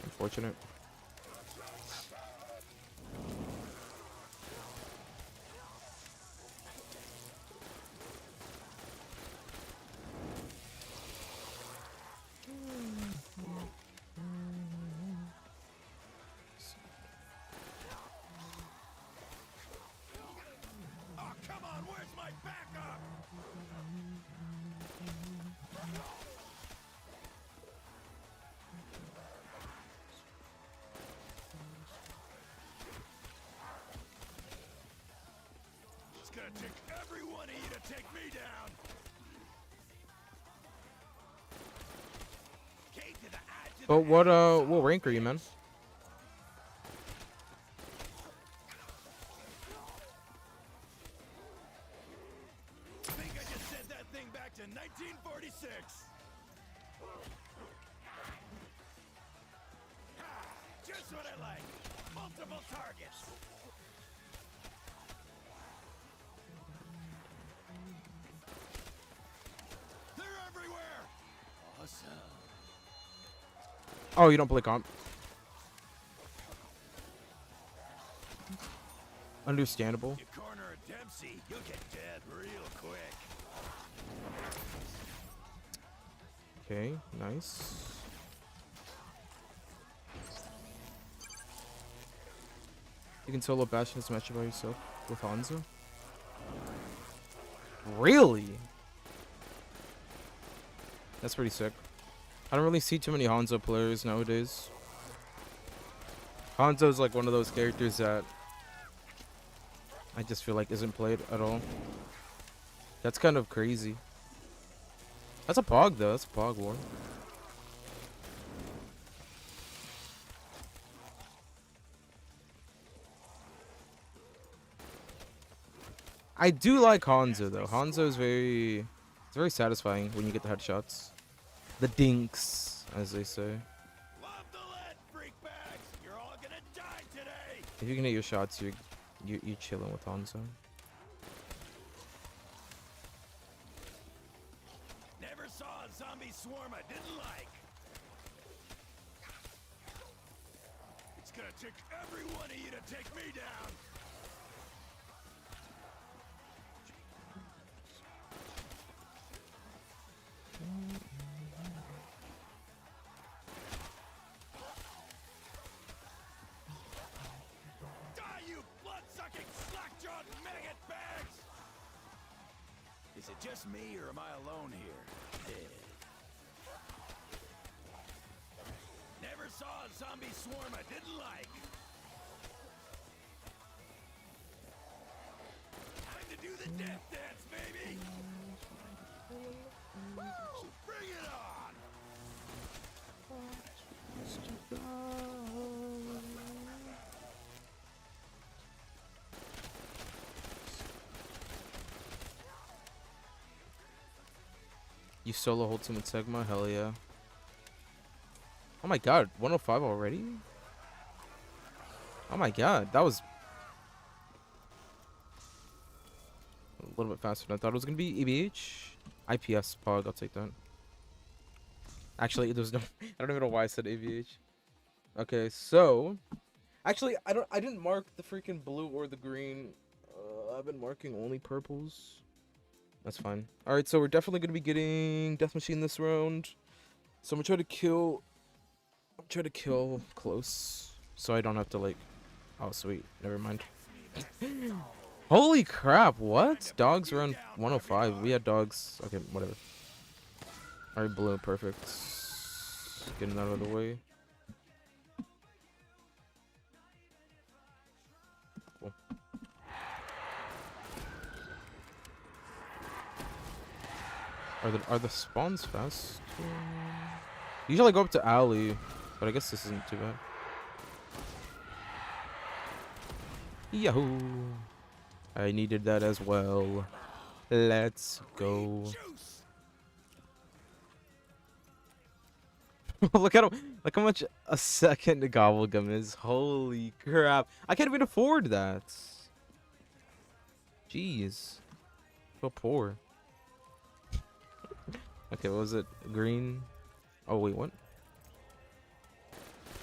Unfortunate. gonna take every one of you to take me down. K to the I to But the what rank are you, man? I think I just sent that thing back to 1946. Ha! Just what I like. Multiple targets. They're everywhere. Awesome. Oh, you don't play comp. Understandable. You corner a Dempsey, you'll get dead real quick. Okay, nice. You can solo bash this match by yourself with Hanzo. Really? That's pretty sick. I don't really see too many Hanzo players nowadays. Hanzo's like one of those characters that I just feel like isn't played at all. That's kind of crazy. That's a Pog though. That's a Pog war. I do like Hanzo though. Hanzo is it's very satisfying when you get the headshots. The dinks, as they say. Love the lead, freak bags. You're all gonna die today. If you can hit your shots, you're chilling with Hanzo. Never saw a zombie swarm I didn't like. It's gonna take every one of you to take me down. Die, you blood-sucking, slack-jawed maggot bags! Is it just me, or am I alone here? Never saw a zombie swarm I didn't like. Time to do the death dance, baby! Woo! Bring it on! You solo hold team with Sigma? Hell yeah. Oh my god, 105 already? Oh my god, that was a little bit faster than I thought it was gonna be. EBH? IPS Pog, I'll take that. Actually, there's no I don't even know why I said AVH. Okay, so actually I didn't mark the freaking blue or the green. I've been marking only purples. That's fine. Alright, so we're definitely gonna be getting Death Machine this round. So I'm gonna try to kill close. So I don't have to like oh sweet, never mind. Holy crap, what? Dogs were on 105. We had dogs. Okay, whatever. Alright, blue, perfect. Getting that out of the way. Cool. Are the spawns fast? Usually I go up to alley, but I guess this isn't too bad. Yahoo! I needed that as well. Let's go. Look at him! Look how much a second gobblegum is. Holy crap! I can't even afford that. Jeez, so poor. Okay, what was it? Green. Oh wait, what?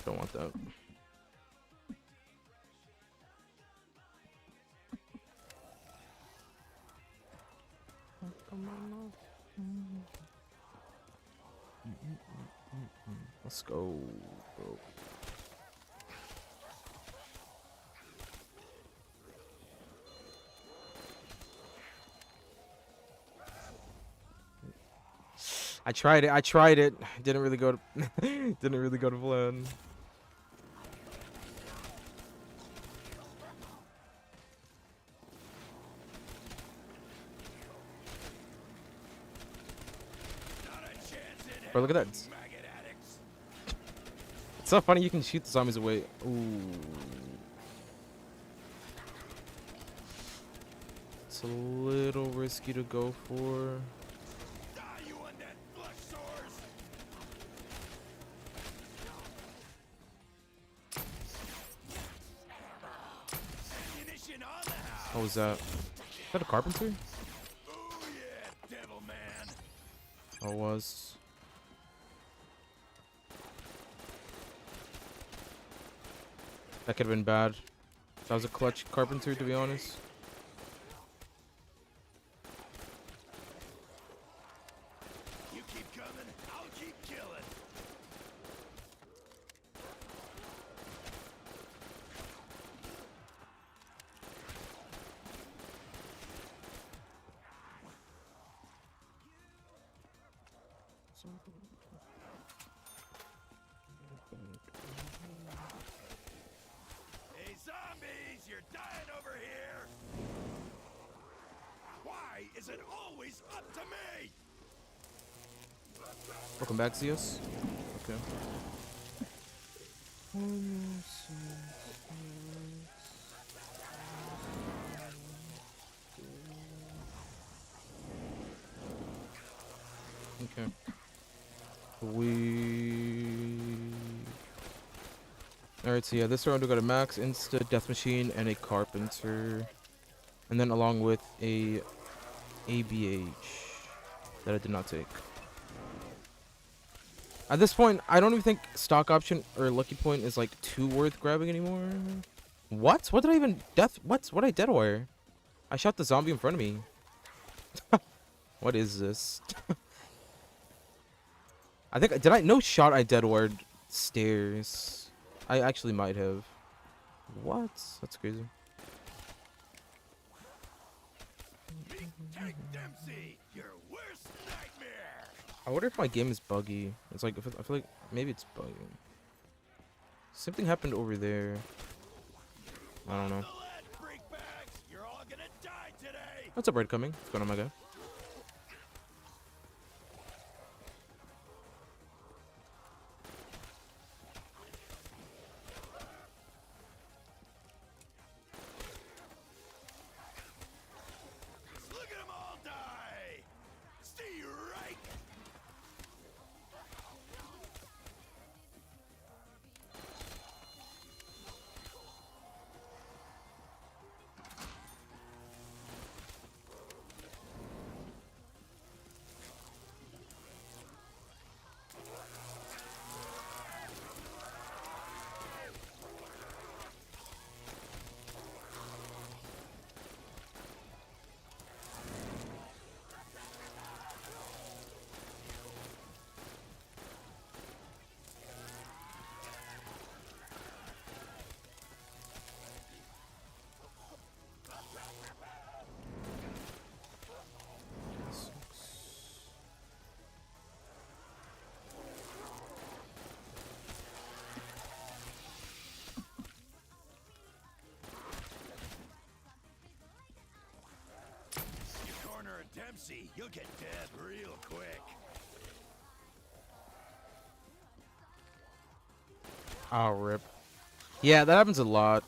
Don't want that. Let's go. I tried it. Didn't really go to didn't really go to plan. Bro, look at that. maggot addicts. It's so funny you can shoot the zombies away. Ooh. It's a little risky to go for. Die, you undead flesh sores. Ammunition on the house. What was that? Is that a carpenter? Oh yeah, devil man. Oh, it was. That could have been bad. That was a clutch carpenter, to be honest. You keep coming, I'll keep killing. Hey zombies, you're dying over here. Why is it always up to me? Welcome back, Xhis. Okay. Okay. Alright, so yeah, this round we got a max, insta, death machine, and a carpenter. And then along with a ABH that I did not take. At this point, I don't even think stock option or lucky point is like too worth grabbing anymore. What? What did I even what did I dead wire? I shot the zombie in front of me. What is this? I think no shot I dead wired stairs. I actually might have. What? That's crazy. Meet Tank Dempsey, your worst nightmare. I wonder if my game is buggy. It's like I feel like maybe it's buggy. Something happened over there. I don't know. You're all gonna die today. What's up, Red coming? What's going on, my guy? Look at them all die. Stay right. You corner a Dempsey, you'll get dead real quick. Oh, rip. Yeah, that happens a lot.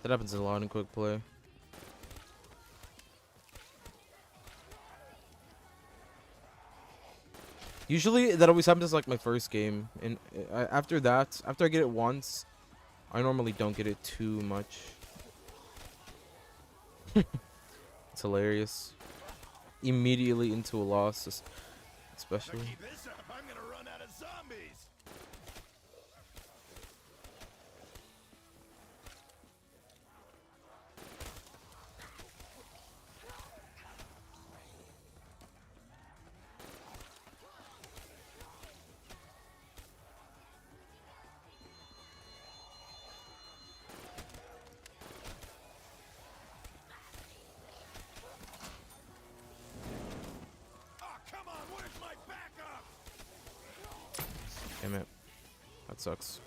That happens a lot in quick play. Usually, that always happens like my first game, and after that, after I get it once, I normally don't get it too much. It's hilarious. Immediately into a loss, especially. Keep this up, I'm gonna run out of zombies. Damn it. That sucks.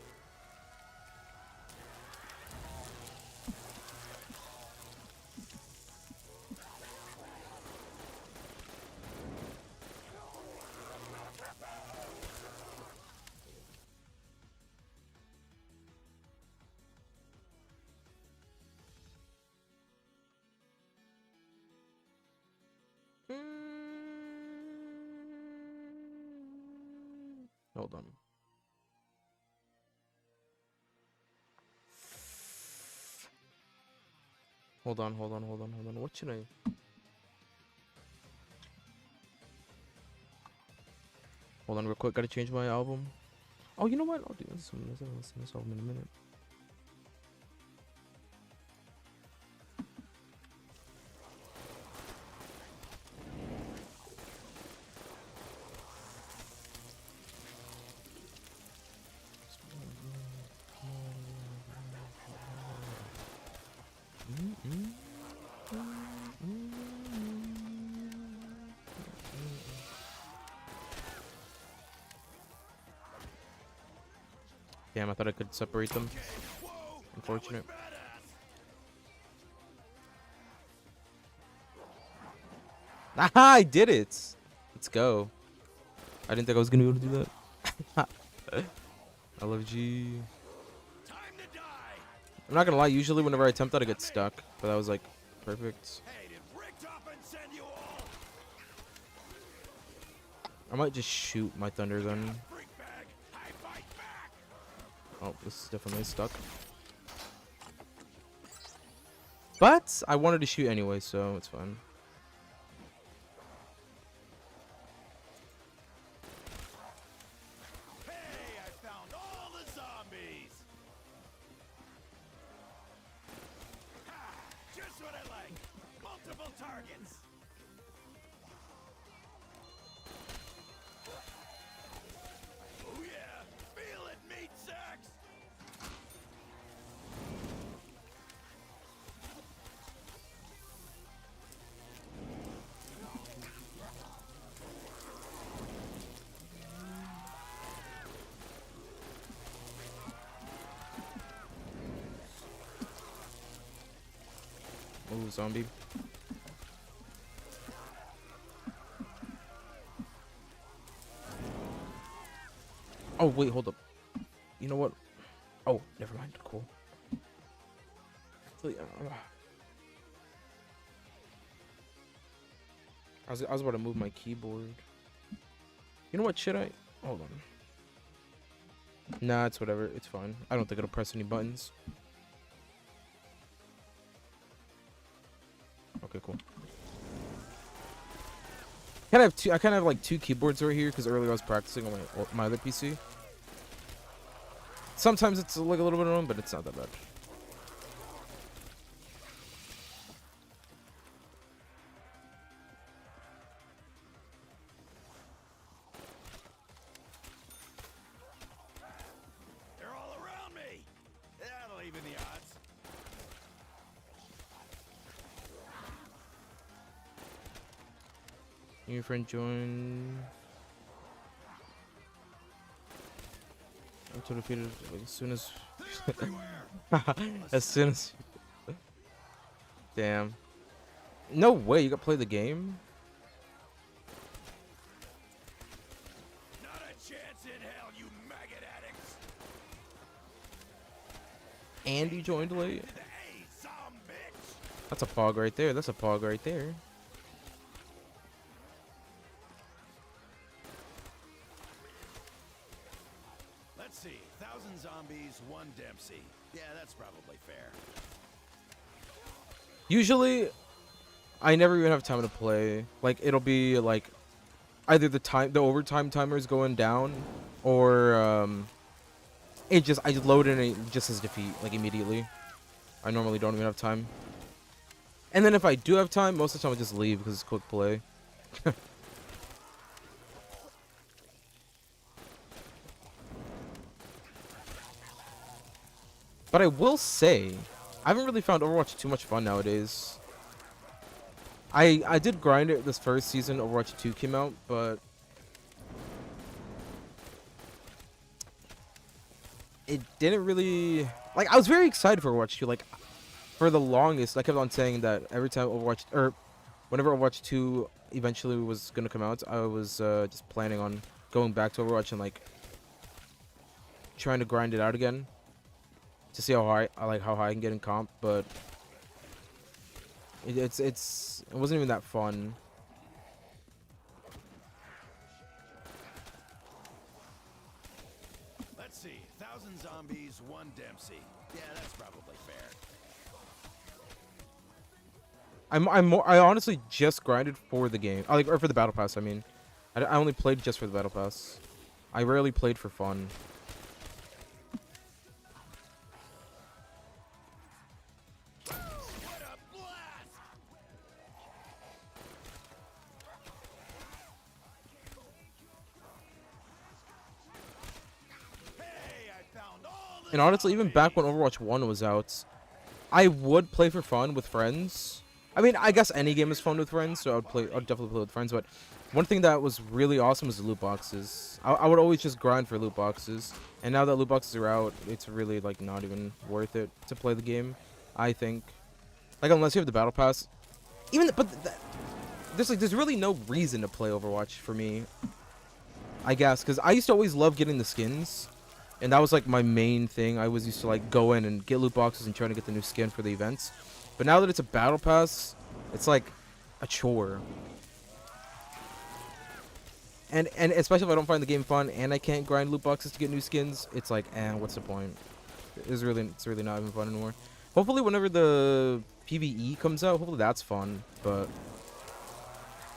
Hold on. Hold on. What should I? Hold on real quick. Gotta change my album. Oh, you know what? I'll do this. I'm gonna listen to this album in a minute. Damn, I thought I could separate them. Unfortunate. Aha, I did it! Let's go. I didn't think I was gonna be able to do that. I love G. I'm not gonna lie, usually whenever I attempt that I get stuck. But that was like perfect. I might just shoot my thunder gun. Oh, this is definitely stuck. But I wanted to shoot anyway, so it's fine. Hey, I found all the zombies. Ha! Just what I like. Multiple targets. Oh yeah, feel it, meat sacks. Oh, zombie. Oh, wait, hold up. You know what? Oh, never mind. Cool. I was about to move my keyboard. You know what? Should I? Hold on. Nah, it's whatever. It's fine. I don't think it'll press any buttons. Okay, cool. I kind of have like two keyboards right here because earlier I was practicing on my other PC. Sometimes it's like a little bit annoying, but it's not that bad. They're all around me. That'll even the odds. Your friend join. I'm defeated like, as soon as. As soon as. Damn. No way, you got to play the game? Not a chance in hell, you maggot addicts. And you joined late? Hey, some bitch. That's a pog right there. That's a pog right there. Let's see. 1,000 zombies, 1 Dempsey. Yeah, that's probably fair. Usually, I never even have time to play. Like, it'll be like either the overtime timer is going down, or I just load in and it just says defeat like immediately. I normally don't even have time. And then if I do have time, most of the time I just leave because it's quick play. But I will say, I haven't really found Overwatch too much fun nowadays. I did grind it this first season Overwatch 2 came out, but it didn't really... Like, I was very excited for Overwatch 2. Like, for the longest, I kept on saying that every time Overwatch... Or, whenever Overwatch 2 eventually was going to come out, I was just planning on going back to Overwatch and, like, trying to grind it out again. To see how high I can get in comp, but it wasn't even that fun. 1,000 zombies, 1 Dempsey. Yeah, that's probably fair. I honestly just grinded for the game, or for the battle pass. I mean, I only played just for the battle pass. I rarely played for fun. What a blast! Hey, I found all the And honestly, even back when Overwatch 1 was out, I would play for fun with friends. I mean, I guess any game is fun with friends, so I'd definitely play with friends. But one thing that was really awesome was the loot boxes. I would always just grind for loot boxes, and now that loot boxes are out, it's really like not even worth it to play the game. I think, like, unless you have the battle pass, there's really no reason to play Overwatch for me. I guess because I used to always love getting the skins. And that was like my main thing. I was used to like go in and get loot boxes and trying to get the new skin for the events. But now that it's a battle pass, it's like a chore. And especially if I don't find the game fun and I can't grind loot boxes to get new skins, it's like, what's the point? It's really not even fun anymore. Hopefully whenever the PvE comes out, hopefully that's fun. But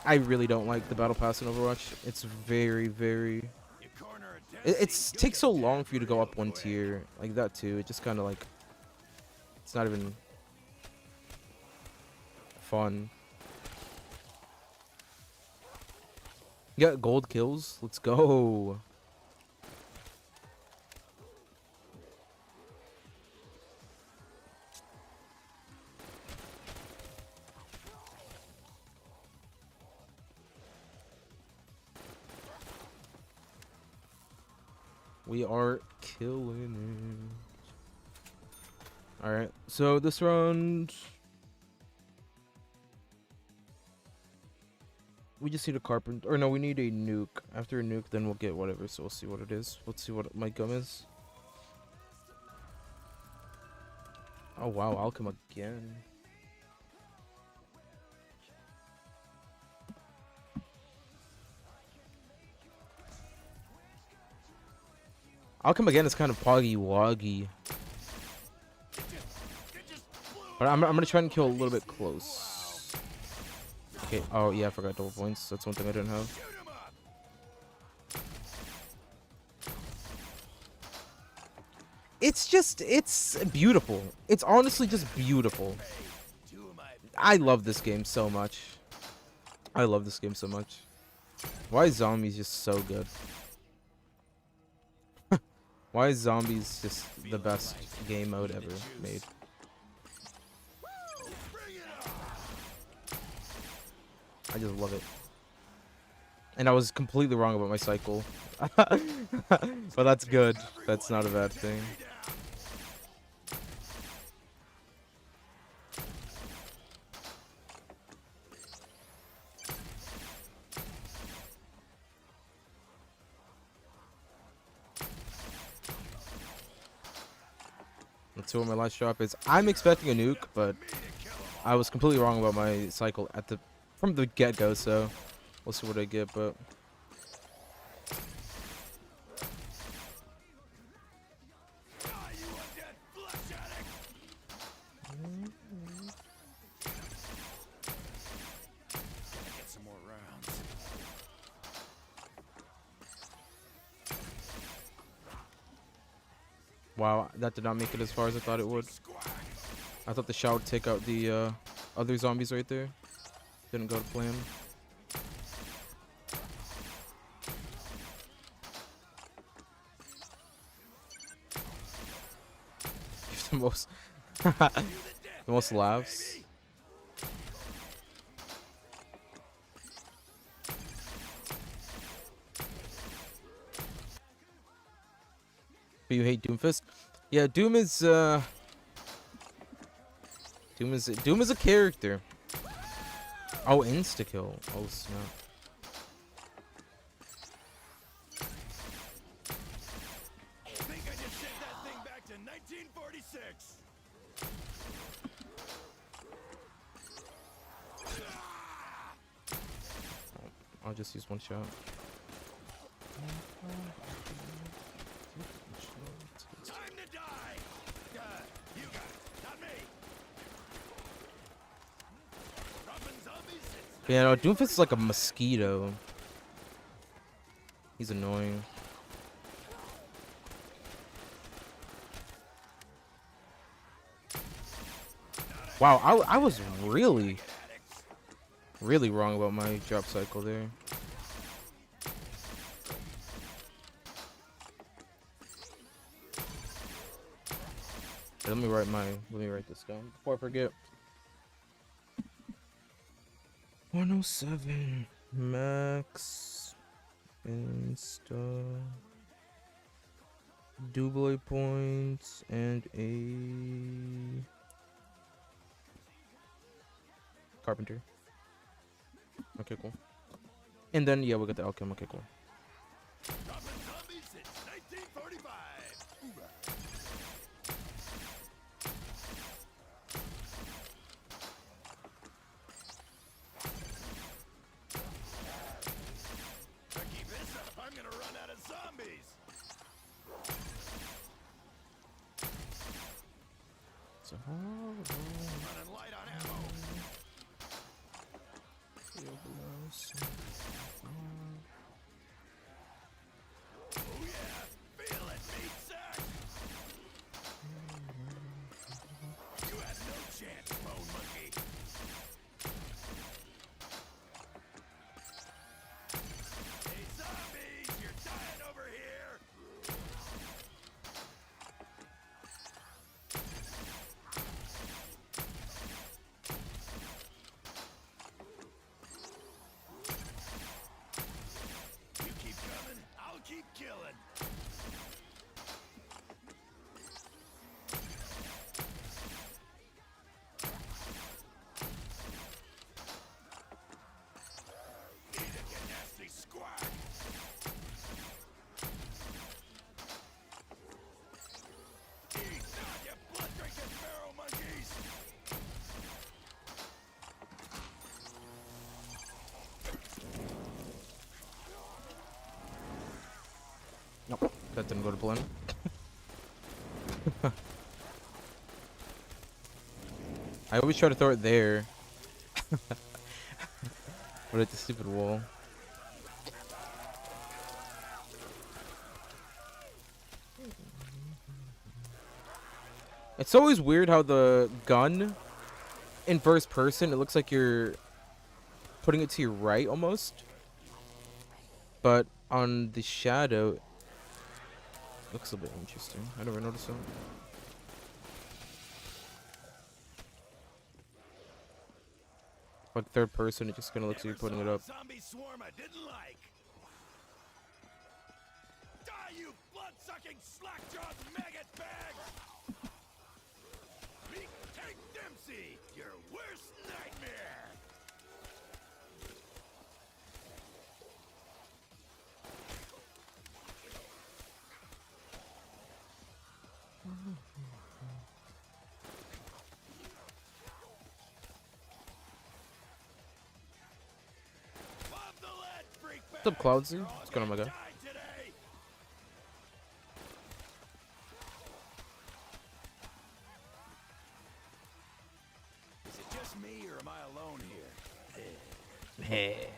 I really don't like the battle pass in Overwatch. It's very, very... It takes so long for you to go up one tier, like that too. It just kind of like, it's not even fun. You got gold kills. Let's go. We are killing it. Alright, so this round... We just need a carpenter. Or no, we need a nuke. After a nuke, then we'll get whatever, so we'll see what it is. Let's see what my gum is. Oh wow, Alchem again. Alchem again is kind of poggy woggy. But I'm gonna try and kill a little bit close. Okay, oh yeah, I forgot double points. That's one thing I didn't have. It's beautiful. It's honestly just beautiful. I love this game so much. I love this game so much. Why is zombies just so good? Why is zombies just the best game mode ever made? I just love it. And I was completely wrong about my cycle. But that's good. That's not a bad thing. Let's see what my last drop is. I'm expecting a nuke, but I was completely wrong about my cycle from the get-go, so we'll see what I get, but... Wow, that did not make it as far as I thought it would. I thought the shot would take out the other zombies right there. Didn't go to plan. The most, the most laughs. But you hate Doomfist? Yeah, Doom is Doom is a character. Oh, insta kill. Oh snap. I think I just sent that thing back to 1946. I'll just use one shot. Yeah, no, Doomfist is like a mosquito. He's annoying. Wow, I was really wrong about my drop cycle there. Let me write this down before I forget. 107 max insta double points and a carpenter. Okay, cool. And then yeah, we'll get the alchem. Okay, cool. So Running light on ammo. Oh yeah, feel it, meat sack. You had no chance, bone monkey. Hey zombies, you're dying over here. Keep killing. Eat it, you nasty squack. Eat not, you blood-drinking barrel monkeys. nope, that didn't go to plan. I always try to throw it there. But at the stupid wall. It's always weird how the gun in first person, it looks like you're putting it to your right almost. But on the shadow, it looks a bit interesting. I never noticed that. Like third person, it just kind of looks like you're putting it up. Zombie swarm I didn't like. Die, you blood-sucking slack-jawed maggot bag! Meet Tank Dempsey, your worst nightmare. What's up, Cloudsy? What's going on, my guy? Is it just me or am I alone here? Hey.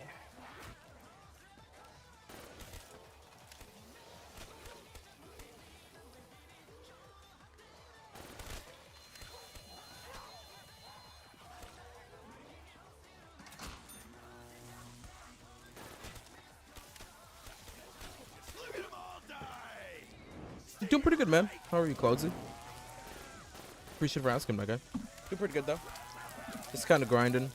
You're doing pretty good, man. How are you, Cloudsy? Appreciate for asking, my guy. Doing pretty good, though. Just kind of grinding.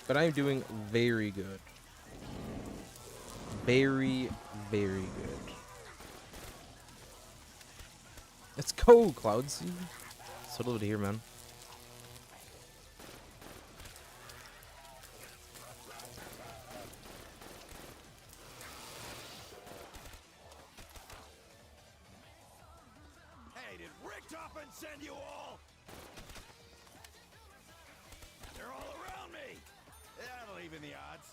But I am doing very good. Very, very good. Let's go, Cloudsy. So over here, man. Send you all! They're all around me! That'll even the odds.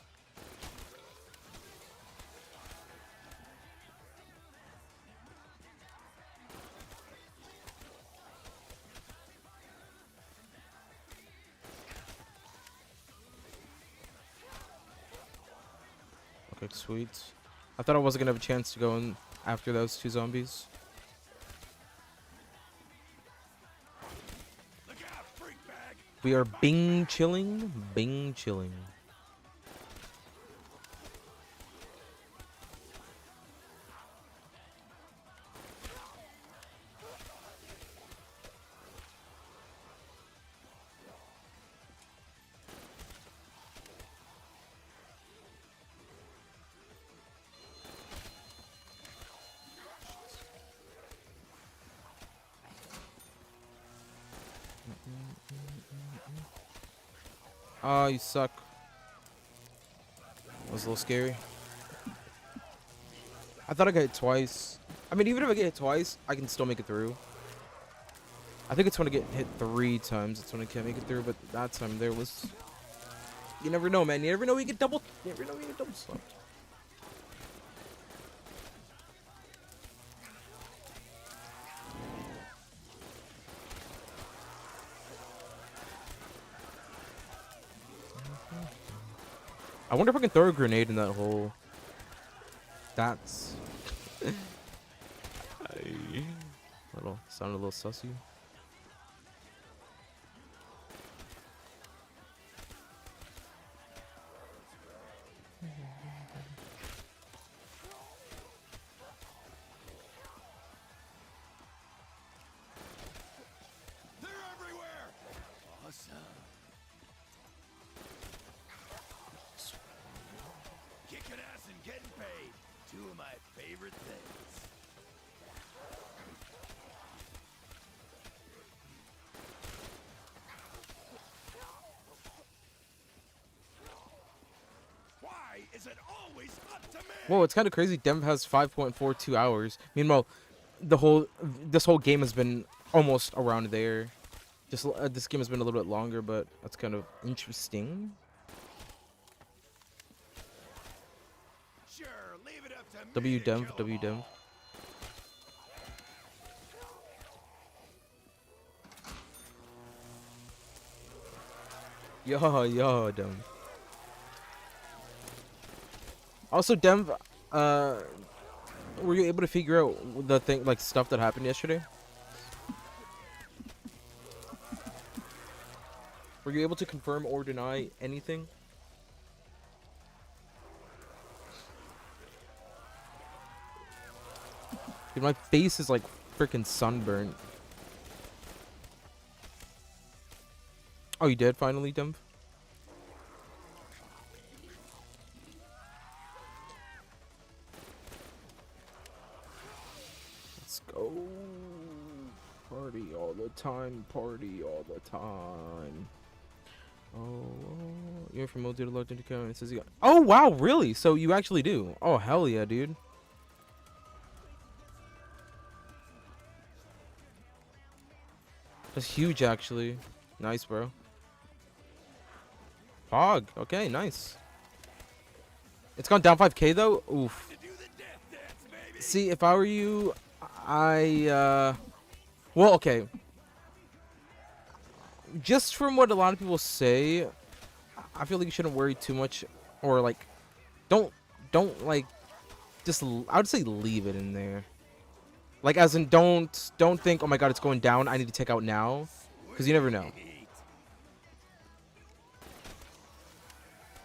Alright, sweet. I thought I wasn't gonna have a chance to go in after those 2 zombies. Look out, freak bag. We are Bing chilling. Bing chilling. Oh, you suck. That was a little scary. I thought I got hit twice. I mean, even if I get hit twice, I can still make it through. I think it's when I get hit 3 times. It's when I can't make it through. But that time there was. You never know, man. You never know. You get double. You never know. You get double slapped. I wonder if I can throw a grenade in that hole. That's sounded a little sussy. They're everywhere. Awesome. Kicking ass and getting paid. 2 of my favorite things. Why is it always up to me? Whoa, it's kind of crazy. Dev has 5.42 hours. Meanwhile, this whole game has been almost around there. Just this game has been a little bit longer, but that's kind of interesting. Sure, leave it up to me. W to Dev, kill W them Dev. all. Yo, Dev. Also, Dev, were you able to figure out the thing, like stuff that happened yesterday? Were you able to confirm or deny anything? Dude, my face is like freaking sunburnt. Oh, you did finally, Dump? Let's go. Party all the time, party all the time. Oh, you're from Mode to logged into account. It says you got. Oh wow, really? So you actually do? Oh hell yeah, dude. That's huge, actually. Nice, bro. Pog. Okay, nice. It's gone down 5K though. Oof. To do the death dance, baby. See, if I were you, well, okay. Just from what a lot of people say, I feel like you shouldn't worry too much, or like, don't like, just I would say leave it in there. Like, as in, don't think, oh my god, it's going down, I need to take out now, because you never know.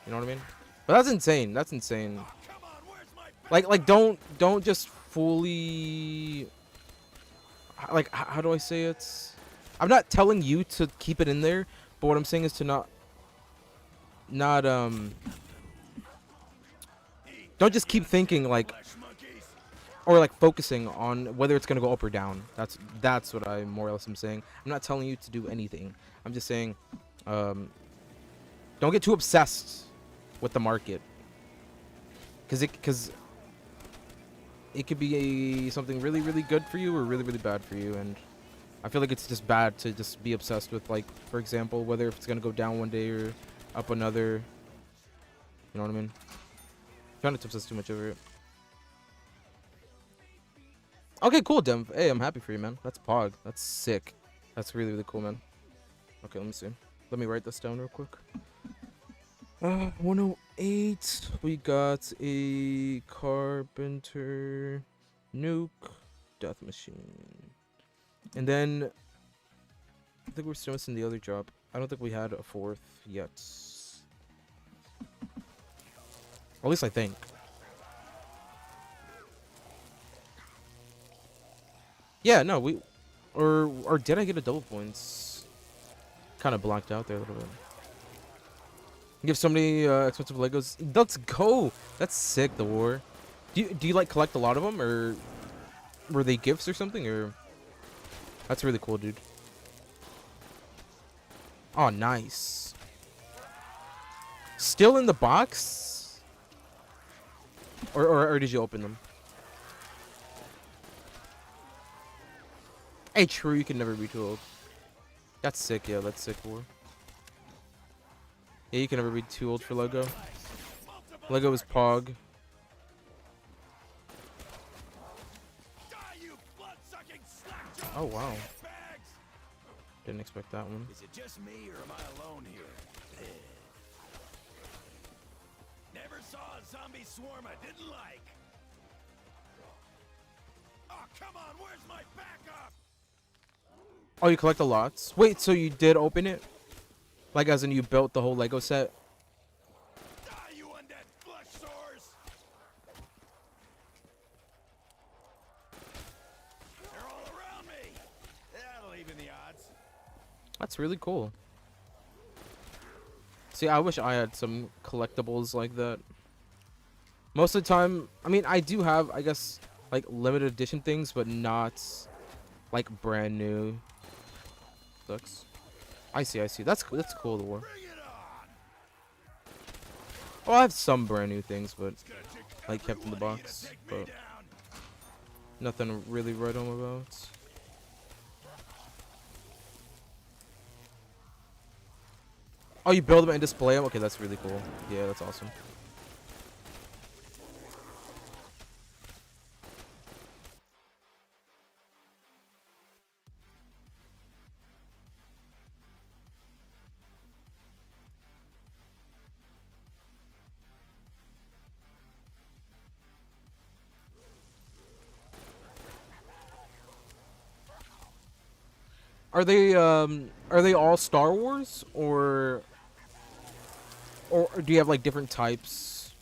You know what I mean? But that's insane. That's insane. Oh, come on, where's my Like, don't just fully. Like, how do I say it? I'm not telling you to keep it in there, but what I'm saying is to not don't just keep thinking like, flesh monkeys? or like focusing on whether it's gonna go up or down. That's what I more or less am saying. I'm not telling you to do anything. I'm just saying, don't get too obsessed with the market, because it could be something really, really good for you or really, really bad for you. And I feel like it's just bad to just be obsessed with, like, for example, whether if it's gonna go down one day or up another. You know what I mean? Trying not to obsess too much over it. Okay, cool, Dem. Hey, I'm happy for you, man. That's Pog. That's sick. That's really, really cool, man. Okay, let me see. Let me write this down real quick. 8, we got a carpenter, nuke, death machine, and then I think we're still missing the other job. I don't think we had a 4th yet. Or at least I think. Yeah, no, we, or did I get a double points? Kind of blanked out there a little bit. Give somebody expensive Legos. Let's go. That's sick. The war. Do you like collect a lot of them, or were they gifts or something? Or that's really cool, dude. Oh, nice. Still in the box, or did you open them? Hey, true. You can never be too old. That's sick. Yeah, that's sick. War. Yeah, you can never be too old for Lego. Lego is Pog. Oh wow. Didn't expect that one. Is it just me or am I alone here? Never saw a zombie swarm I didn't like. Oh, come on, where's my backup? Oh, you collect a lot. Wait, so you did open it? Like, as in you built the whole Lego set? Die, you undead flesh sores! They're all around me. That'll even the odds. That's really cool. See, I wish I had some collectibles like that. Most of the time, I mean, I do have, I guess, like, limited edition things, but not, like, brand new. Sucks. I see. That's cool, the war. Well, I have some brand new things, but like kept in the box, but nothing really write home about. Oh, you build them and display them? Okay, that's really cool. Yeah, that's awesome. Are they all Star Wars, or do you have like different types,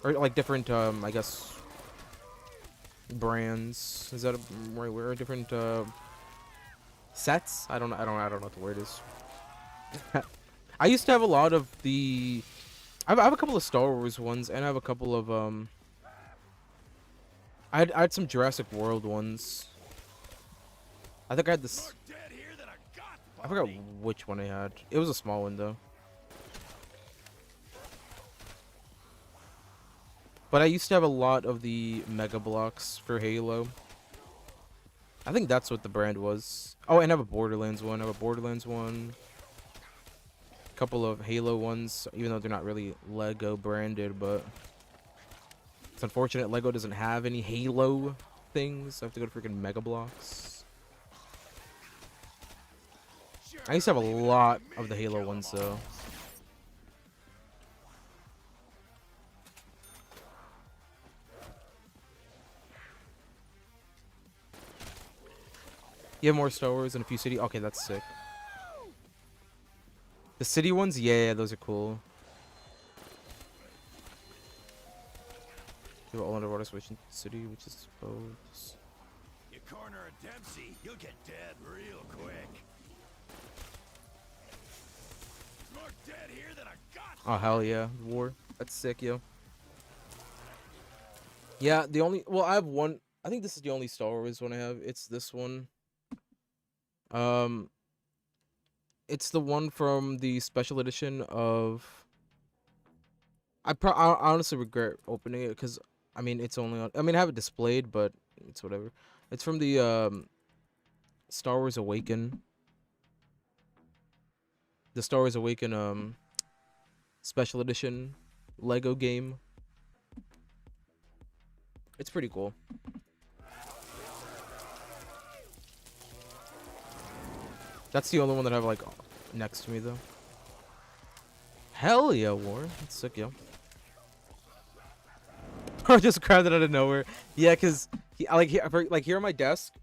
or like different I guess brands? Is that a right word? Different sets? I don't know what the word is. I used to have a lot of the I have a couple of Star Wars ones, and I have a couple of I had some Jurassic World ones. I think I had this. I forgot which one I had. It was a small one though. But I used to have a lot of the Mega Blocks for Halo. I think that's what the brand was. Oh, and I have a Borderlands one. I have a Borderlands one. A couple of Halo ones, even though they're not really Lego branded, but it's unfortunate Lego doesn't have any Halo things. I have to go to freaking Mega Blocks. I used to have a lot of the Halo ones, though. You have more Star Wars and a few city. Okay, that's sick. The city ones, yeah, those are cool. You have all underwater switching city, which is suppose. You corner a Dempsey, you'll get dead real quick. There's more dead here than I got. Oh hell yeah, war. That's sick, yo. Yeah, the only I have one. I think this is the only Star Wars one I have. It's this one. It's the one from the special edition of. I honestly regret opening it because I mean it's only on. I mean I have it displayed, but it's whatever. It's from the Star Wars Awaken. The Star Wars Awaken special edition Lego game. It's pretty cool. That's the only one that I have like next to me though. Hell yeah, war. That's sick, yo. Bro just grabbed it out of nowhere. Yeah, cause here on my desk,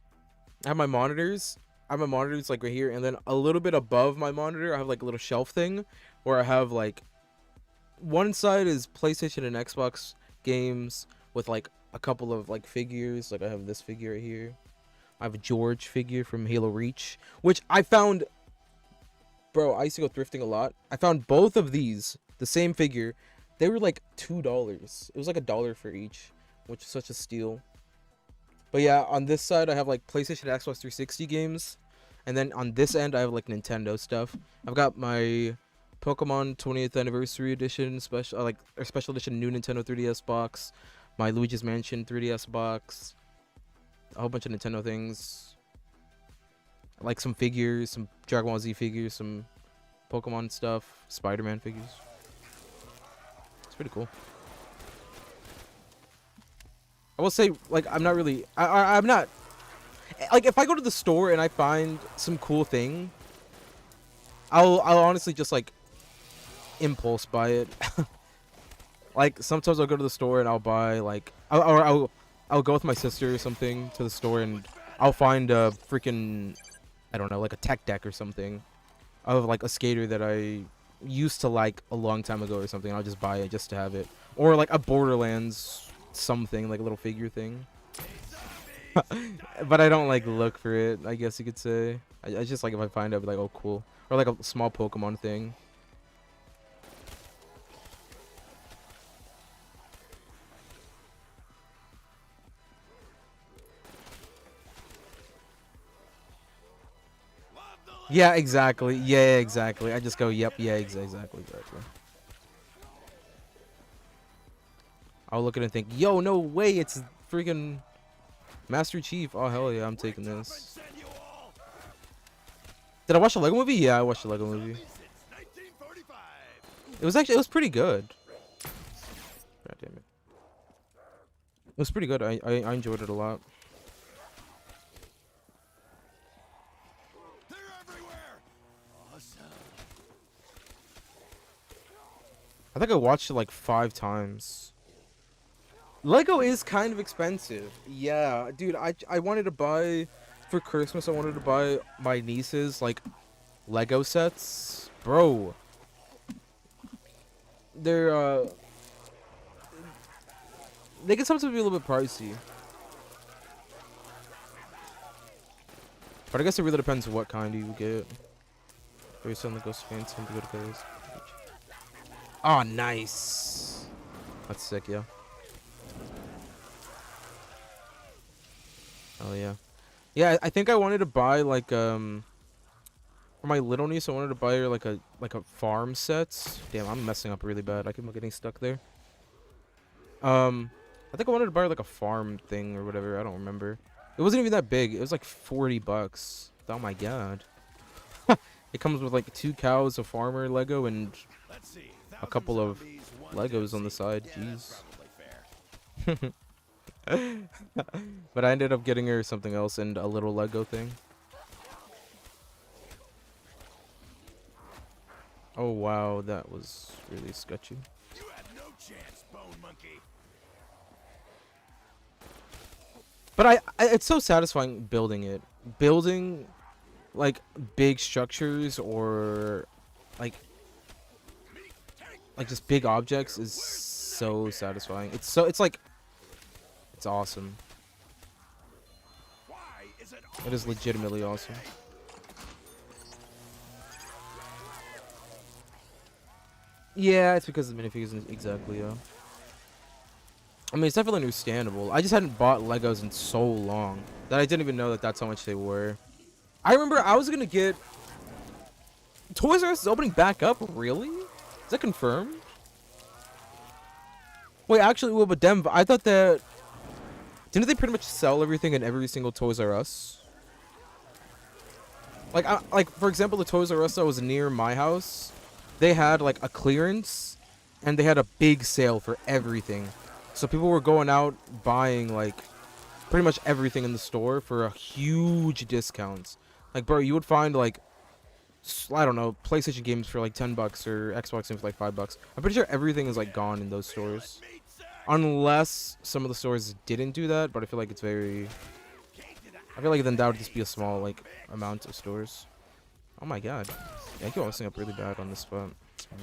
I have my monitors. I have my monitors like right here, and then a little bit above my monitor, I have like a little shelf thing where I have like one side is PlayStation and Xbox games with like a couple of like figures. Like I have this figure right here. I have a George figure from Halo Reach, which I found. Bro, I used to go thrifting a lot. I found both of these, the same figure. They were like $2. It was like $1 for each, which is such a steal. But yeah, on this side I have like PlayStation and Xbox 360 games, and then on this end I have like Nintendo stuff. I've got my Pokemon 20th Anniversary Edition special, special edition new Nintendo 3DS box, my Luigi's Mansion 3DS box, a whole bunch of Nintendo things, like some figures, some Dragon Ball Z figures, some Pokemon stuff, Spider-Man figures. It's pretty cool. I will say, like, I'm not really, I'm not, like, if I go to the store and I find some cool thing, I'll honestly just, like, impulse buy it. Like, sometimes I'll go to the store and I'll buy, like, I'll go with my sister or something to the store, and I'll find a freaking, I don't know, like a tech deck or something of, like, a skater that I used to like a long time ago or something. I'll just buy it just to have it. Or, like, a Borderlands something, like a little figure thing. But I don't like look for it, I guess you could say. I just like, if I find it, I'll be like, oh cool. Or like a small Pokemon thing. Yeah, exactly. Yeah, exactly. I just go, yep, yeah, exactly. I'll look at it and think, yo, no way, it's freaking Master Chief. Oh, hell yeah, I'm taking this. Did I watch the Lego movie? Yeah, I watched the Lego movie. It was pretty good. God damn it. It was pretty good. I enjoyed it a lot. I think I watched it like 5 times. Lego is kind of expensive. Yeah, dude, I wanted to buy, for Christmas, I wanted to buy my nieces, like, Lego sets. Bro. They're, they can sometimes be a little bit pricey. But I guess it really depends on what kind you get. Based on the Ghost fans, some good players. Oh, nice. That's sick, yeah. Oh yeah. Yeah, I think I wanted to buy like for my little niece, I wanted to buy her like a farm set. Damn, I'm messing up really bad. I keep getting stuck there. I think I wanted to buy her like a farm thing or whatever. I don't remember. It wasn't even that big. It was like $40. Oh my god. It comes with like 2 cows, a farmer Lego, and a couple of Legos on the side. Jeez. But I ended up getting her something else and a little Lego thing. Oh wow, that was really sketchy. You had no chance, Bone Monkey. But it's so satisfying building it. Building like big structures or like just big objects is so satisfying. It's awesome. It is legitimately awesome. Yeah, it's because of the minifigures, exactly, yeah. I mean, it's definitely understandable. I just hadn't bought Legos in so long that I didn't even know that that's how much they were. I remember I was gonna get Toys R Us is opening back up. Really? Is that confirmed? Wait, actually, well, but them, I thought that didn't they pretty much sell everything in every single Toys R Us? Like for example, the Toys R Us that was near my house, they had like a clearance, and they had a big sale for everything. So people were going out buying like pretty much everything in the store for a huge discounts. Like, bro, you would find like, I don't know, PlayStation games for like $10 or Xbox games for like $5. I'm pretty sure everything is like gone in those stores. Unless some of the stores didn't do that, but I feel like it's very... I feel like then that would just be a small, like, amount of stores. Oh my god. Yeah, I keep messing up really bad on this spot.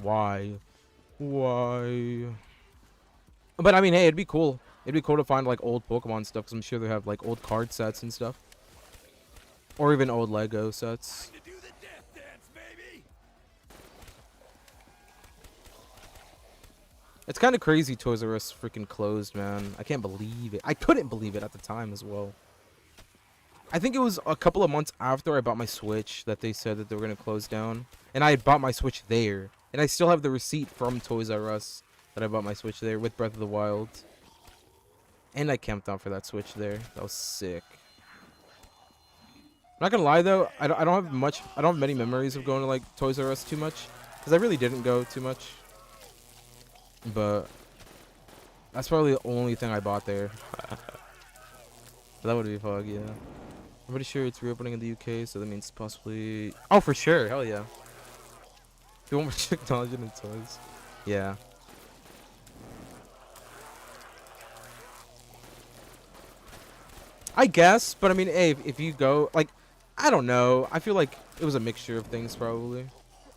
Why? Why? But I mean, hey, it'd be cool. It'd be cool to find, like, old Pokemon stuff, because I'm sure they have, like, old card sets and stuff. Or even old Lego sets. It's kind of crazy Toys R Us freaking closed, man. I can't believe it. I couldn't believe it at the time as well. I think it was a couple of months after I bought my Switch that they said that they were going to close down. And I had bought my Switch there. And I still have the receipt from Toys R Us that I bought my Switch there with Breath of the Wild. And I camped out for that Switch there. That was sick. I'm not gonna lie though, I don't have many memories of going to like Toys R Us too much. Because I really didn't go too much. But that's probably the only thing I bought there. That would be fun, yeah. I'm pretty sure it's reopening in the UK, so that means possibly... Oh, for sure, hell yeah. Do you want more technology than toys? Yeah. I guess, but I mean, hey, if you go, like, I don't know. I feel like it was a mixture of things, probably.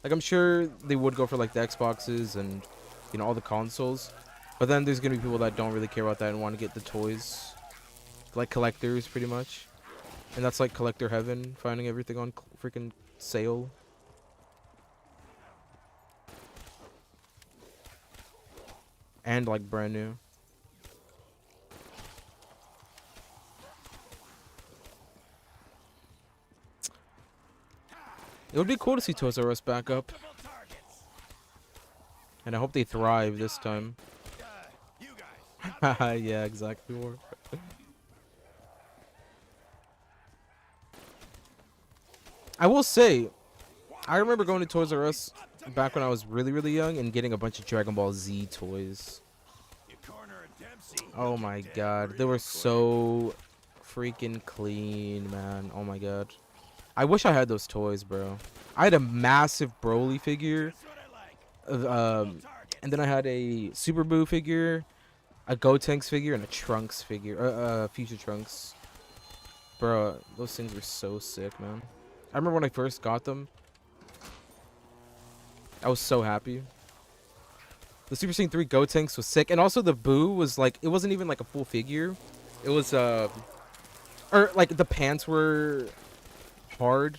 Like, I'm sure they would go for, like, the Xboxes and, you know, all the consoles. But then there's going to be people that don't really care about that and want to get the toys. Like, collectors, pretty much. And that's, like, collector heaven, finding everything on freaking sale. And, like, brand new. It would be cool to see Toys R Us back up. And I hope they thrive this time. Yeah, exactly. I will say, I remember going to Toys R Us back when I was really, really young and getting a bunch of Dragon Ball Z toys. Oh my god. They were so freaking clean, man. Oh my god. I wish I had those toys, bro. I had a massive Broly figure. And then I had a Super Boo figure, a Gotenks figure, and a Trunks figure. Future Trunks. Bro, those things were so sick, man. I remember when I first got them. I was so happy. The Super Saiyan 3 Gotenks was sick. And also the Boo was like, it wasn't even like a full figure. It was, or like the pants were hard.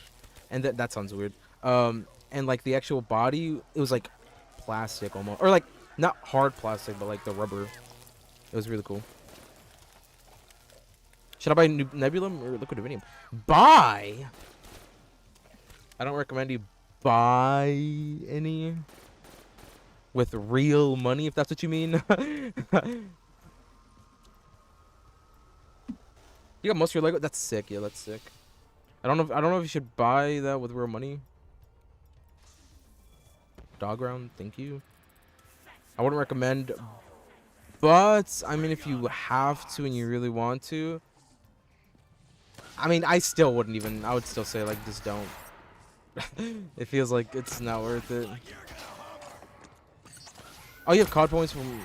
And that sounds weird. And like the actual body, it was like plastic almost. Or like, not hard plastic, but like the rubber. It was really cool. Should I buy Nebulum or Liquid Divinium? Buy? I don't recommend you buy any with real money, if that's what you mean. You got most of your Lego? That's sick. Yeah, that's sick. I don't know if you should buy that with real money. Dog round, thank you. I wouldn't recommend, but I mean, if you have to and you really want to, I mean, I still wouldn't even. I would still say like just don't. It feels like it's not worth it. Oh, you have COD points from...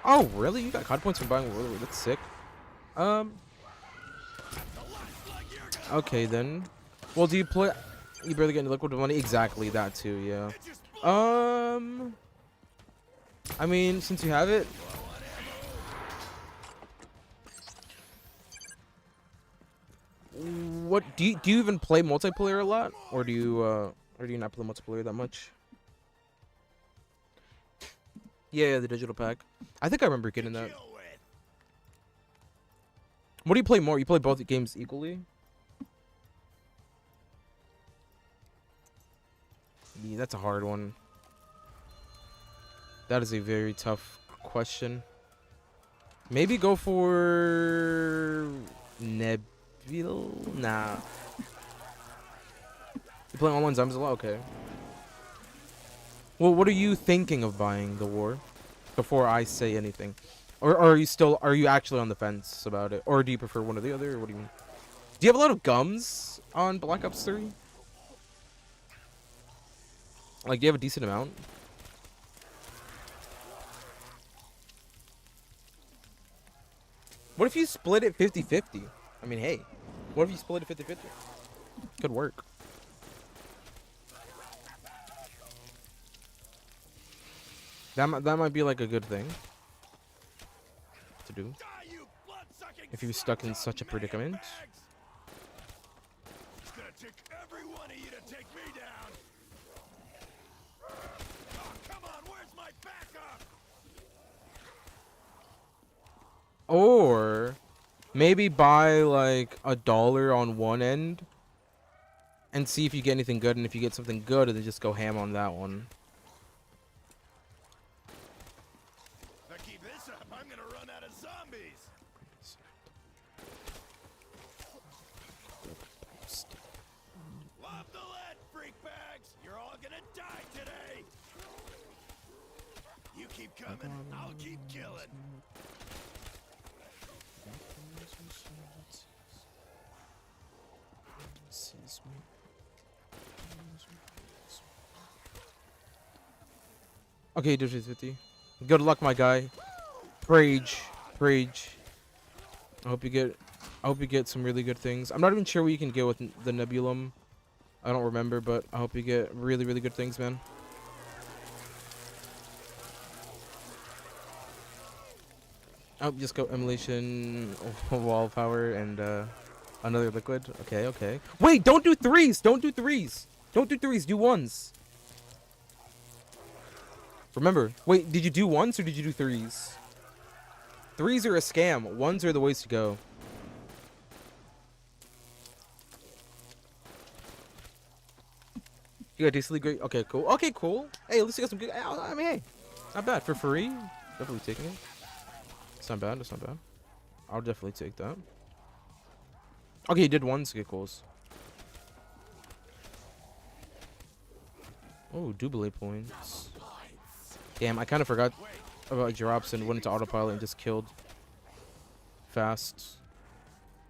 Oh, really? You got COD points from buying World War? That's sick. Okay, then. Well, do you play... You barely get any liquid money? Exactly, that too, yeah. I mean, since you have it... What do you even play multiplayer a lot, or do you not play multiplayer that much? Yeah, the digital pack. I think I remember getting that. What do you play more? You play both games equally? Yeah, that's a hard one. That is a very tough question. Maybe go for Nah. You playing online zombies a lot? Okay. Well, what are you thinking of buying the war before I say anything? Or are you actually on the fence about it? Or do you prefer one or the other? Or what do you mean? Do you have a lot of gums on Black Ops 3? Like, do you have a decent amount? What if you split it 50-50? I mean, hey. What if you split it 50-50? Could work. That might be like a good thing to do. If you were stuck in such a predicament. It's gonna take every one of you to take me down. Oh, come on, where's my backup? Or maybe buy like $1 on one end and see if you get anything good, and if you get something good, then just go ham on that one. If I keep this up, I'm gonna run out of zombies. Lob the lead, freak bags. You're all gonna die today. You keep coming, I'll keep killing. Okay, you did 50. Good luck, my guy. Rage. I hope you get some really good things. I'm not even sure what you can get with the Nebulum. I don't remember, but I hope you get really, really good things, man. Oh, just go emulation, wall power, and another liquid. Okay. Wait, don't do threes. Don't do threes. Do ones. Remember. Wait, did you do ones or did you do threes? Threes are a scam. Ones are the ways to go. You got decently great. Okay, cool. Hey, at least you got some good. I mean, hey, not bad for free. Definitely taking it. It's not bad. I'll definitely take that. Okay, you did ones. Okay, cool. Oh, Jubilee points. Damn, I kind of forgot about drops and went into autopilot and just killed fast.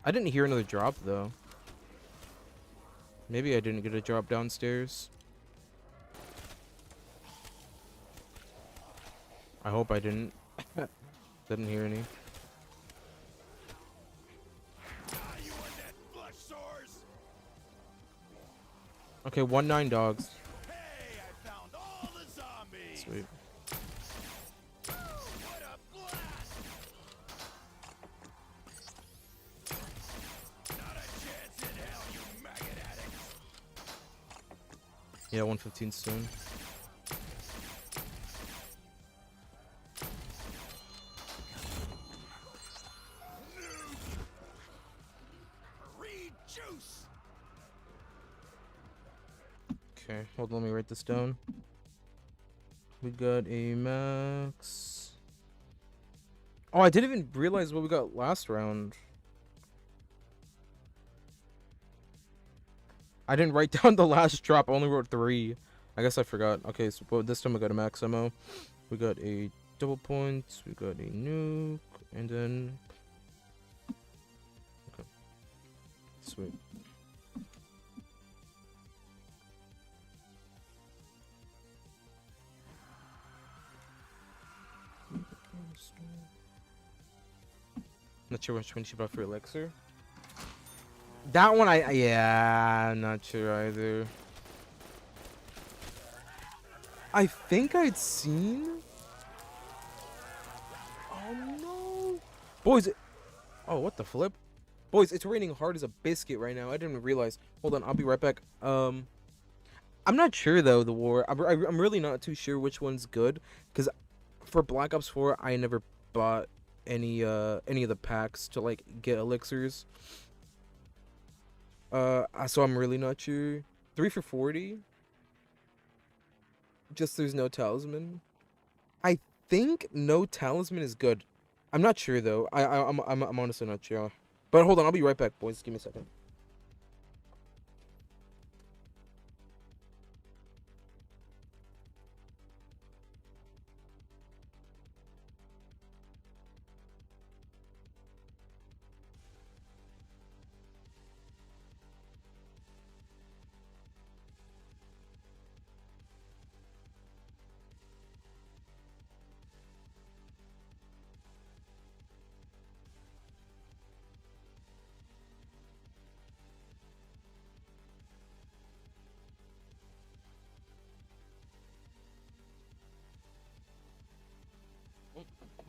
I didn't hear another drop though. Maybe I didn't get a drop downstairs. I hope I didn't. Didn't hear any. Okay, 1-9 dogs. Hey, I found all the zombies. Sweet. What a blast! Not a chance in hell, you maggot addicts. Yeah, 115 soon. Juice. Okay, hold on, let me write this down. We got a max. Oh, I didn't even realize what we got last round. I didn't write down the last drop. I only wrote 3. I guess I forgot. Okay, so but this time we got a max ammo. We got a double points. We got a nuke, and then. Okay. Sweet. Not sure which one she bought for elixir. That one, yeah, I'm not sure either. I think I'd seen. Oh no, boys! Oh, what the flip, boys! It's raining hard as a biscuit right now. I didn't even realize. Hold on, I'll be right back. I'm not sure though. The war. I'm really not too sure which one's good, because for Black Ops 4, I never bought any of the packs to like get elixirs. So I'm really not sure. 3 for 40. Just there's no talisman. I think no talisman is good. I'm not sure though. I'm honestly not sure. But hold on, I'll be right back, boys. Give me a second.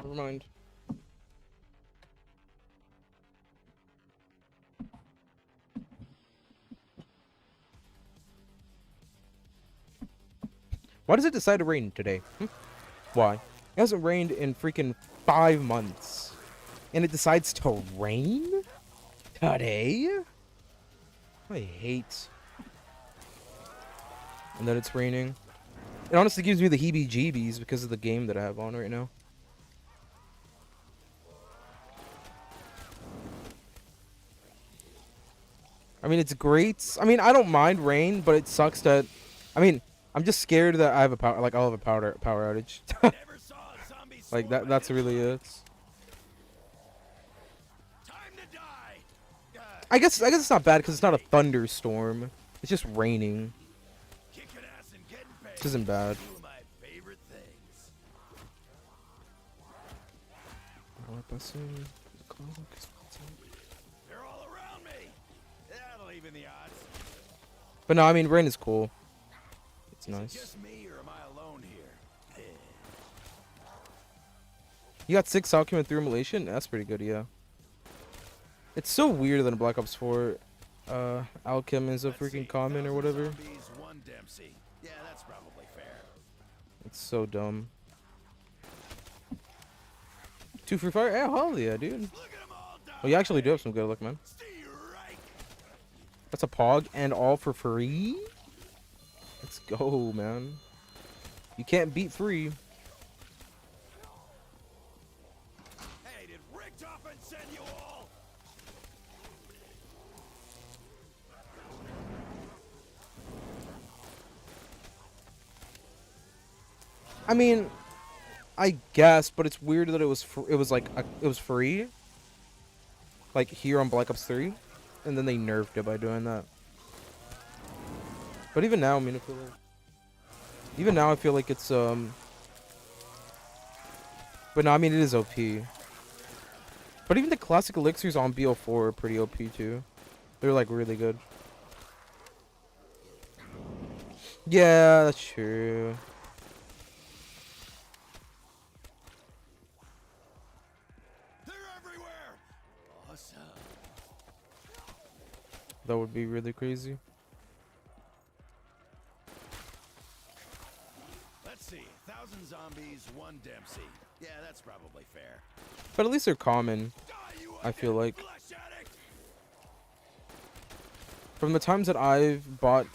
Never mind. Why does it decide to rain today? Why? It hasn't rained in freaking 5 months. And it decides to rain? Today? I hate. And then it's raining. It honestly gives me the heebie-jeebies because of the game that I have on right now. I mean, it's great. I mean, I don't mind rain, but it sucks that... I mean, I'm just scared that I have a power... Like, I'll have a power outage. Like, that's really it. I guess it's not bad because it's not a thunderstorm. It's just raining. Which isn't bad. They're all around me. That'll even the odds. But no, I mean, rain is cool. It's nice. Just me, or am I alone here? You got 6 Alchemy through immolation? That's pretty good, yeah. It's so weird that in Black Ops 4, Alchem is a freaking common or whatever. Yeah, that's probably fair. It's so dumb. 2 free fire? Yeah, hell yeah, dude. Well, you actually do have some good luck, man. That's a pog and all for free? Let's go, man. You can't beat free. Hey, did Richtofen send you all? I mean, I guess, but it's weird that it was free. Like here on Black Ops 3, and then they nerfed it by doing that. But even now, I mean, I feel like it's but no, I mean it is OP. But even the classic elixirs on BO4 are pretty OP too. They're like really good. Yeah, that's true. That would be really crazy. Let's see. 1,000 zombies, 1 Dempsey. Yeah, that's probably fair. But at least they're common, I feel like. From the times that I've bought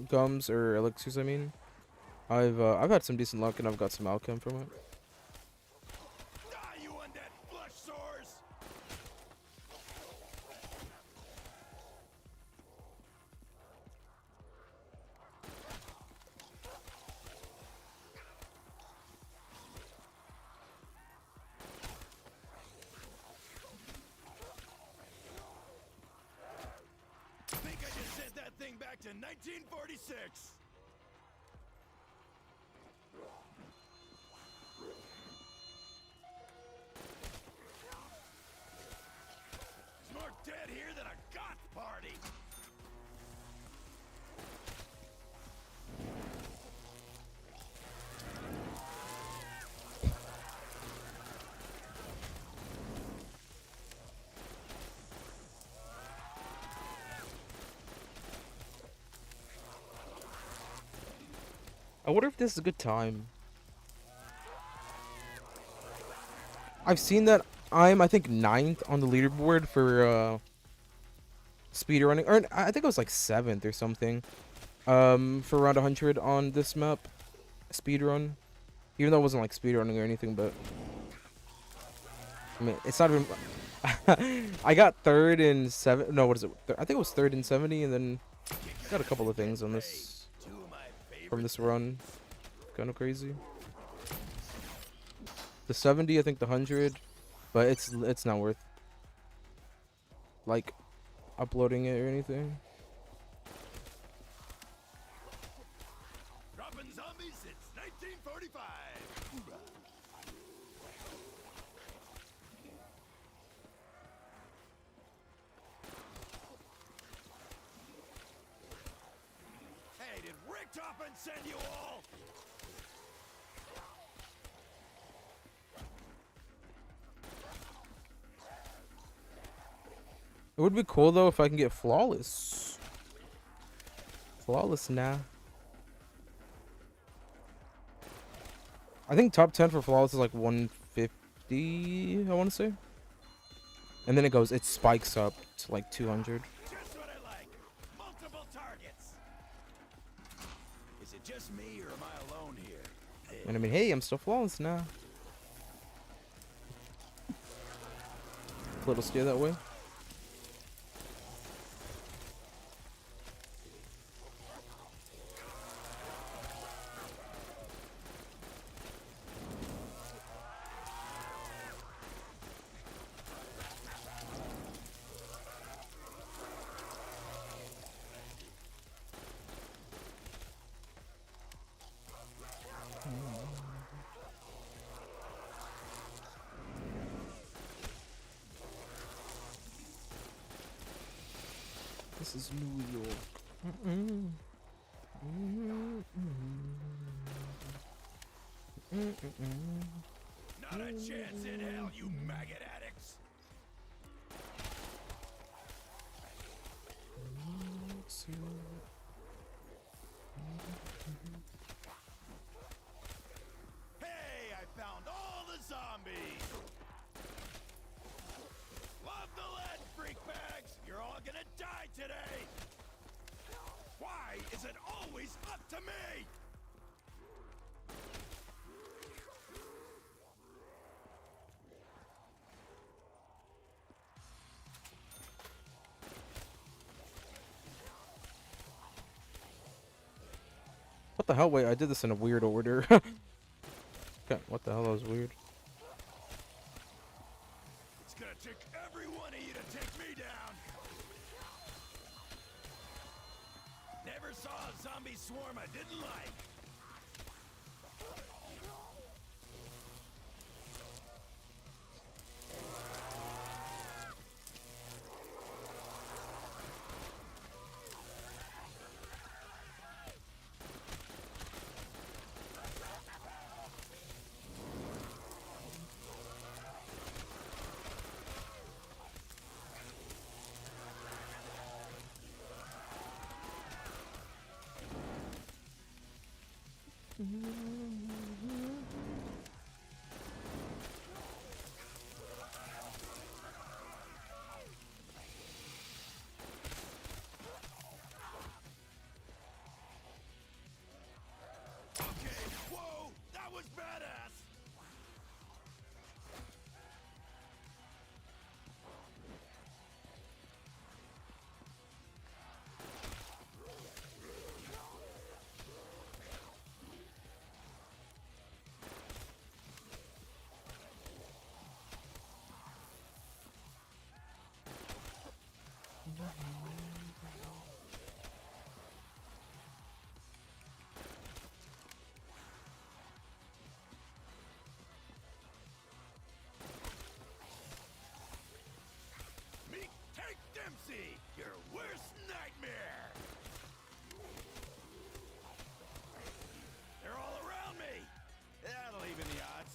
gums or elixirs, I mean, I've had some decent luck and I've got some alchem from it. Back to 1946. There's more dead here than a goth party. I wonder if this is a good time. I've seen that I think 9th on the leaderboard for speedrunning, or I think it was like 7th or something. For around 100 on this map, speedrun. Even though it wasn't like speedrunning or anything, but I mean, it's not even. I got 3rd in 7. No, what is it? I think it was 3rd in 70, and then got a couple of things on this. From this run, kind of crazy. The 70, I think the 100, but it's not worth like uploading it or anything. Dropping zombies since 1945. Hey, did Richtofen send you all? It would be cool though if I can get flawless. Flawless now. I think top 10 for flawless is like 150, I want to say. And then it spikes up to like 200. Just what I like. Multiple targets. Is it just me or am I alone here? And I mean, hey, I'm still flawless now. Little steer that way. This is New York. Not a chance in hell, you maggot addicts. Hey, I found all the zombies. Love the lead, freak bags. You're all gonna die today. Why is it always up to me? What the hell? Wait, I did this in a weird order. Okay, what the hell? That was weird. It's gonna take every one of you to take me down. Never saw a zombie swarm I didn't like. Okay, whoa, that was badass. Meet Tank Dempsey, your worst nightmare. They're all around me. That'll even the odds.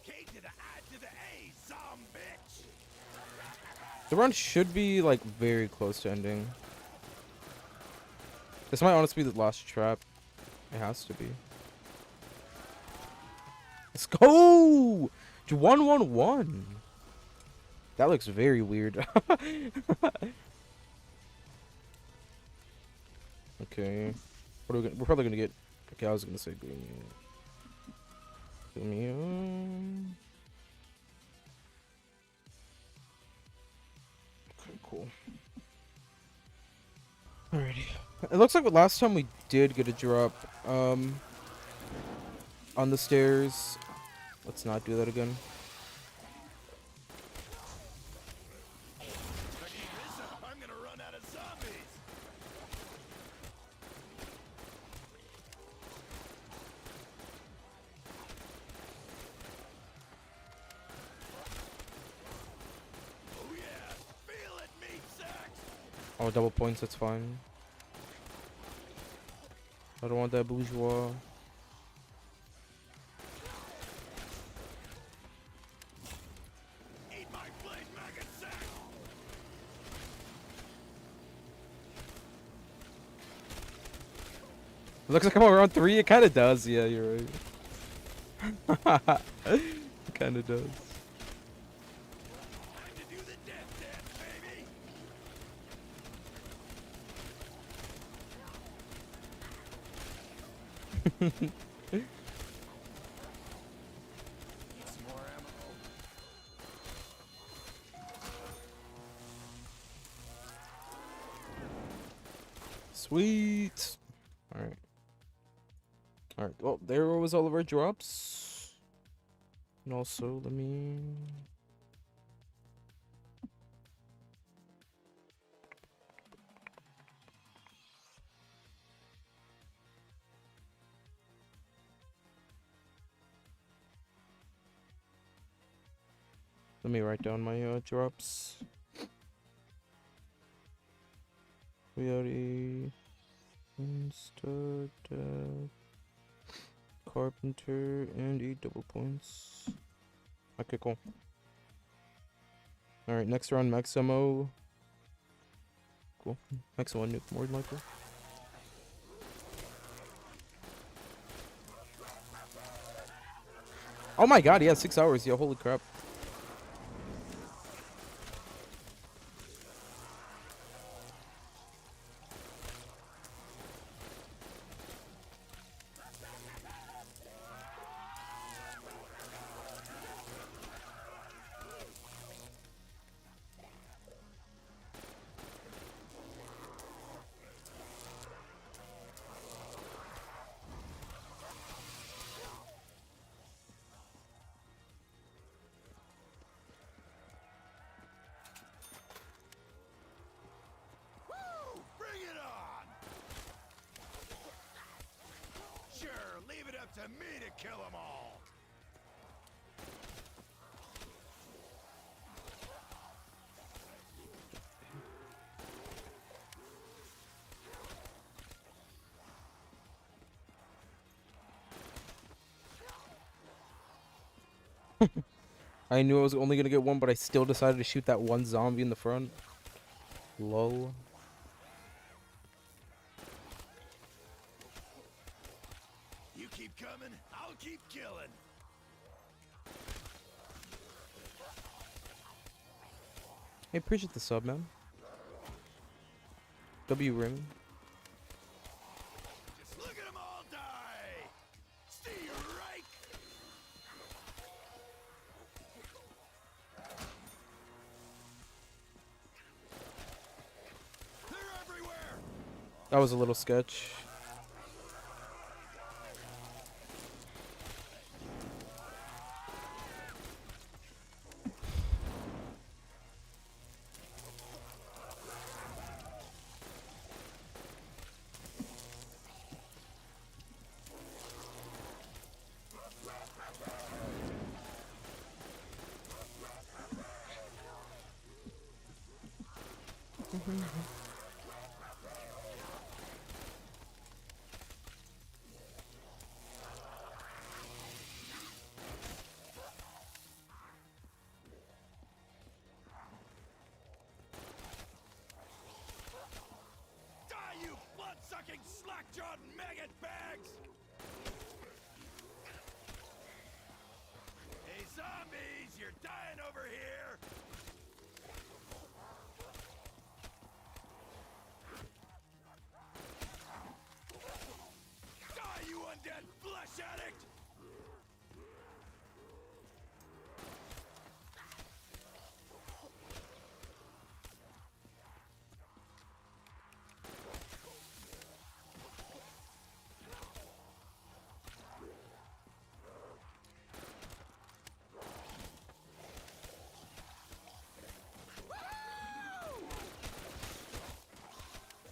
K to the I to the A, zombitch. The run should be like very close to ending. This might honestly be the last trap. It has to be. Let's go! 1-1-1. That looks very weird. Okay. What are we gonna, we're probably gonna get. Okay, I was gonna say green. Okay, cool. Alrighty. It looks like last time we did get a drop on the stairs. Let's not do that again. If I keep this up, I'm gonna run out of zombies. Oh, double points, that's fine. I don't want that bourgeois. Eat my blade, maggot sack! It looks like I'm around 3. It kind of does. Yeah, you're right. It kind of does. Time to do the death dance, baby! Need some more ammo? Sweet. All right. All right. Well, there was all of our drops. And also, let me. Let me write down my drops. We already started carpenter and 8 double points. Okay, cool. All right, next round Maximo. Cool. Maximo nuke more than likely. Oh my god, yeah, 6 hours. Yo, holy crap. Bring it on! Sure, leave it up to me to kill them all! I knew I was only gonna get one, but I still decided to shoot that one zombie in the front. Lol. You keep coming, I'll keep killing. Hey, appreciate the sub, man. W ring. Just look at them all die! Steer right! They're everywhere! That was a little sketch. Die, you blood-sucking, slack-jawed maggot bags! Hey, zombies, you're dying over here! Die, you undead flesh addict!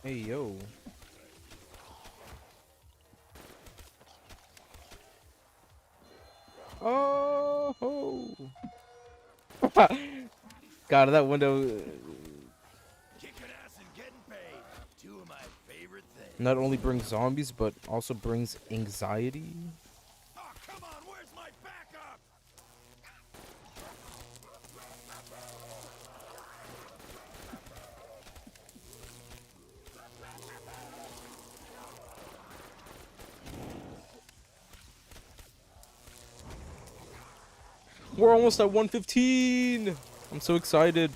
Hey, yo. Oh, ho. God, that window. Kicking ass and getting not only brings zombies, but also brings anxiety. Oh, come on, where's my backup? We're almost at 115. I'm so excited.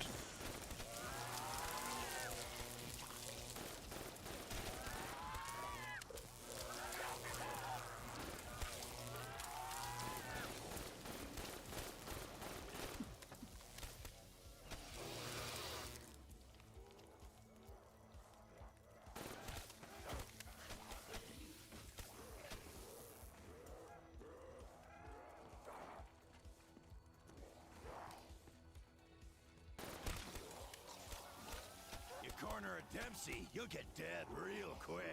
You corner a Dempsey, you'll get dead real quick.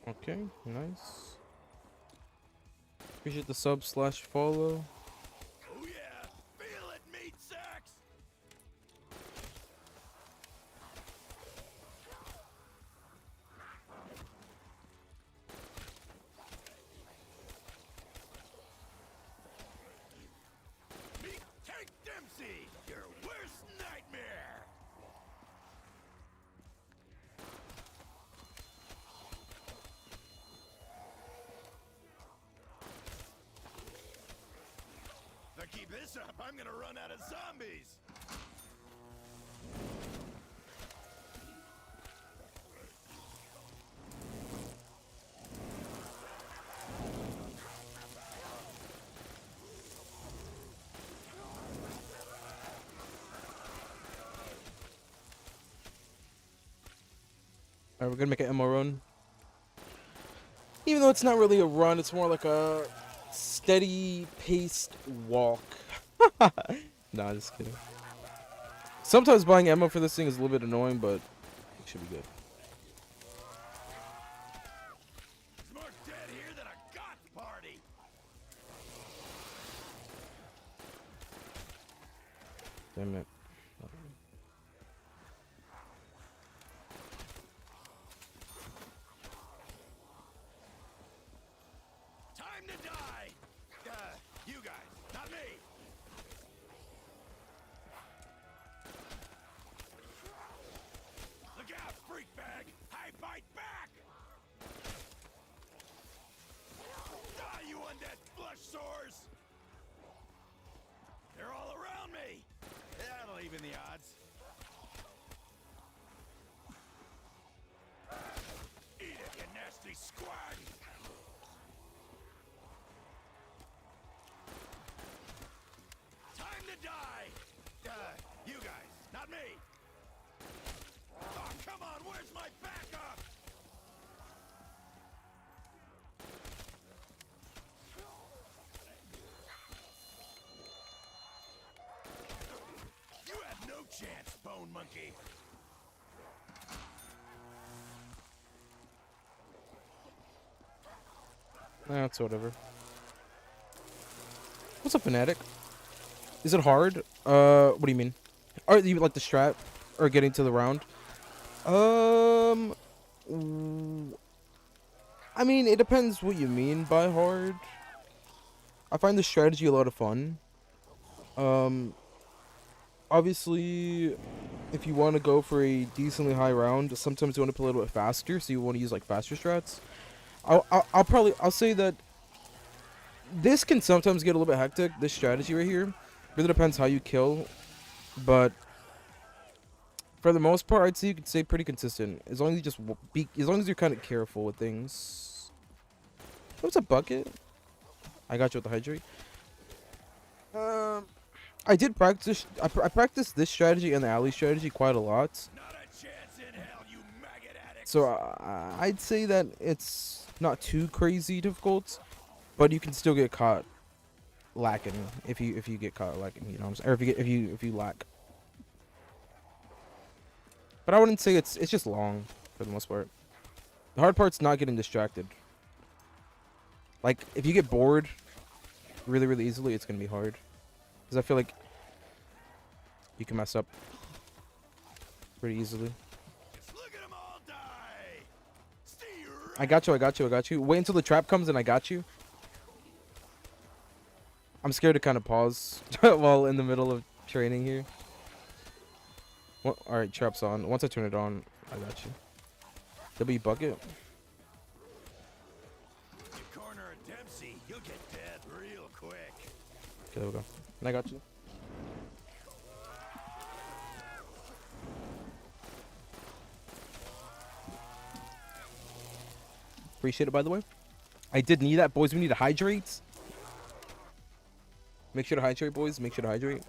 Okay, nice. Appreciate the sub/follow. Oh yeah, feel it, meat sacks. Meat tank Dempsey, your worst nightmare. If I keep this up, I'm gonna run out of zombies. Alright, we're gonna make an MO run. Even though it's not really a run, it's more like a steady paced walk. Nah, just kidding. Sometimes buying ammo for this thing is a little bit annoying, but it should be good. There's more dead here than a goth party. Damn it. Time to die. You guys, not me. Look out, freak bag! I bite back! Die, you undead flesh sores! They're all around me! That'll even the odds. Eat it, you nasty squag! Time to die! You guys, not me! Oh, come on, where's my backup? You have no chance, Bone Monkey. That's whatever. What's up, Fanatic? Is it hard? What do you mean? Or you like the strat or getting to the round? I mean, it depends what you mean by hard. I find the strategy a lot of fun. Obviously, if you want to go for a decently high round, sometimes you want to play a little bit faster, so you want to use like faster strats. I'll say that this can sometimes get a little bit hectic. This strategy right here, really depends how you kill, but for the most part, I'd say you could stay pretty consistent as long as you just as long as you're kind of careful with things. What's a bucket? I got you with the hydrate. I did practice. I practiced this strategy and the alley strategy quite a lot. Not a chance in hell, you maggot addict. So I'd say that it's not too crazy difficult, but you can still get caught lacking if you get caught lacking. You know what I'm saying? Or if you lack. But I wouldn't say it's just long for the most part. The hard part's not getting distracted. Like if you get bored really, really easily, it's gonna be hard. Because I feel like you can mess up pretty easily. Look at 'em all die. Stay right. I got you, I got you, I got you. Wait until the trap comes and I got you. I'm scared to kind of pause while in the middle of training here. Alright, trap's on. Once I turn it on, I got you. W bucket. You corner a Dempsey, you'll get dead real quick. Okay, there we go. And I got you. Appreciate it, by the way. I did need that, boys. We need to hydrate. Make sure to hydrate, boys. Make sure to hydrate.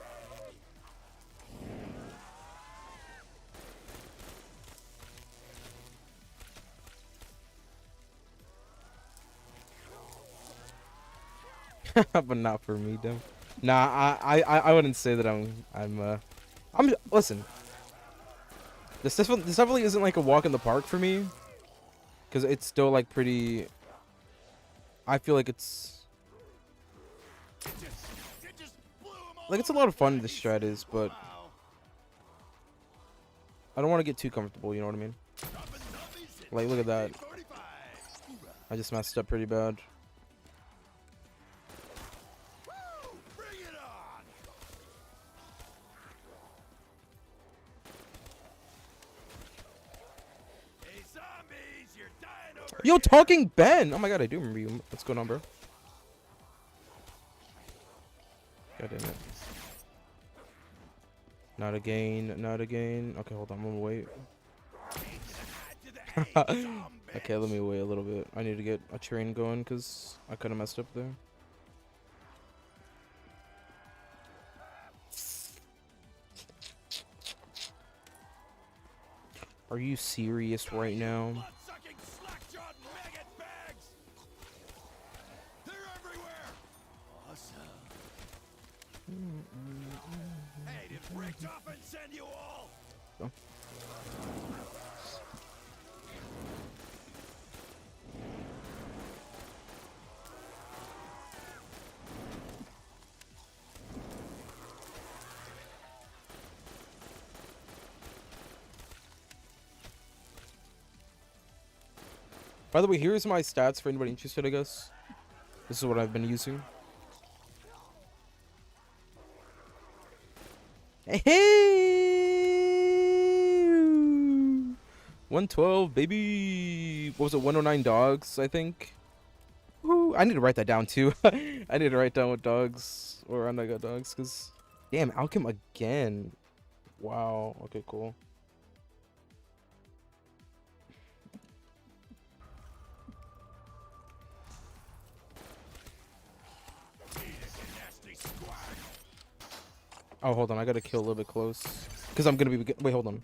But not for me, though. Nah, I wouldn't say that I'm listen. This definitely isn't like a walk in the park for me, because it's still like pretty. I feel like it's like it's a lot of fun. This strat is, but I don't want to get too comfortable. You know what I mean? Like, look at that. I just messed up pretty bad. Yo, Talking Ben! Oh my god, I do remember you. What's going on, bro? God damn it. Not again, not again. Okay, hold on, I'm gonna wait. Okay, let me wait a little bit. I need to get a train going because I could have messed up there. Are you serious right now? Hey, did Richtofen send you all? Oh. By the way, here's my stats for anybody interested, I guess. This is what I've been using. Hey, 112, baby. What was it? 109 dogs, I think. Woo. I need to write that down too. I need to write down what dogs or I got dogs, cause damn, Alchem again. Wow. Okay, cool. Oh, hold on. I gotta kill a little bit close. Because I'm gonna be... Wait, hold on.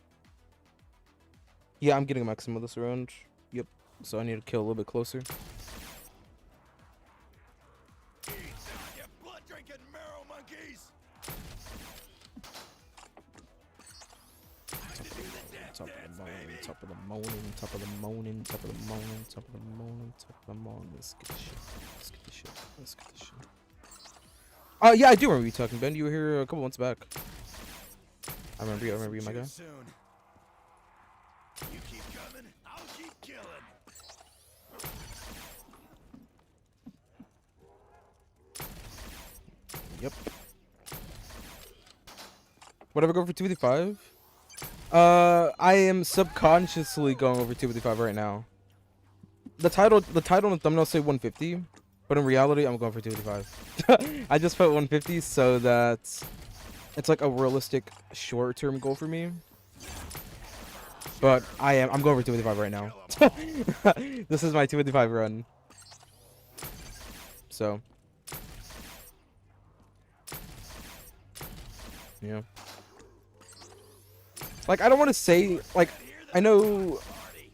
Yeah, I'm getting a maximum this round. Yep. So I need to kill a little bit closer. Top of the moaning, top of the moaning, top of the moaning, top of the moaning, top of the moaning. Let's get this shit. Let's get this shit. Let's get this shit. Yeah, I do remember you talking, Ben. You were here a couple months back. I remember you, my guy. You keep coming, I'll keep killing. Yep. Whatever, go for 255? I am subconsciously going over 255 right now. The title and the thumbnail say 150. But in reality, I'm going for 255. I just put 150 so that it's like a realistic short-term goal for me. But I'm going for 255 right now. This is my 255 run. So. Yeah. Like, I don't want to say, like, I know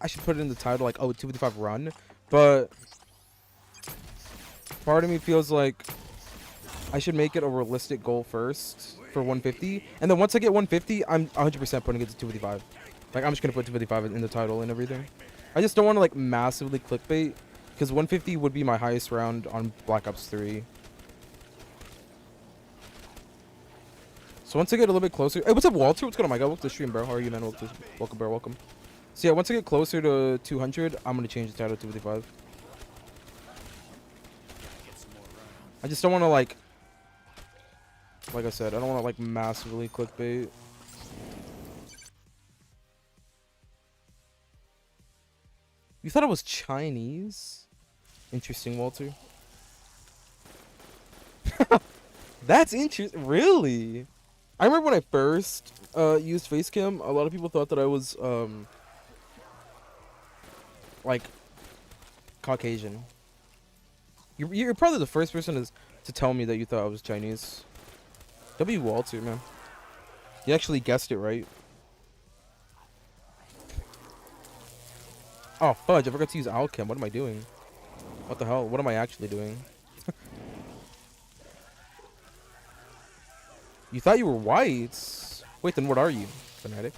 I should put it in the title, like, oh, 255 run. But part of me feels like I should make it a realistic goal first for 150, and then once I get 150, I'm 100% putting it to 255. Like, I'm just gonna put 255 in the title and everything. I just don't want to like massively clickbait, because 150 would be my highest round on Black Ops 3. So once I get a little bit closer, hey, what's up, Walter? What's going on, my guy? Welcome to the stream, bro. How are you, man? Welcome, bro. Welcome. So yeah, once I get closer to 200, I'm gonna change the title to 255. I just don't want to like I said, I don't want to like massively clickbait. You thought it was Chinese? Interesting, Walter. That's interesting. Really? I remember when I first used Facecam, a lot of people thought that I was like Caucasian. You're probably the first person to tell me that you thought I was Chinese. W. Walter, man. You actually guessed it right. Oh, fudge. I forgot to use Alchem. What am I doing? What the hell? What am I actually doing? You thought you were white? Wait, then what are you? Fanatic?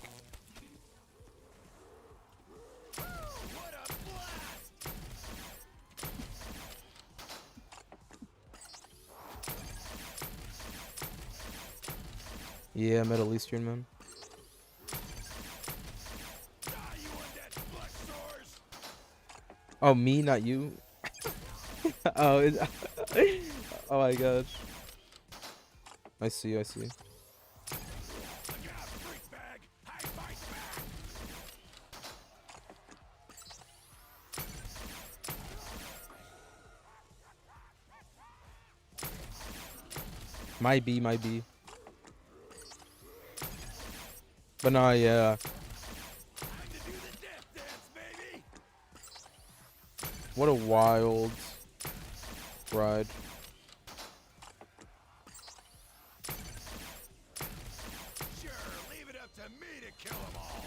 Yeah, Middle Eastern, man. Oh, me, not you? Oh, oh my gosh. I see, I see. Might be, might be. But nah, yeah. What a wild ride. Sure, leave it up to me to kill them all.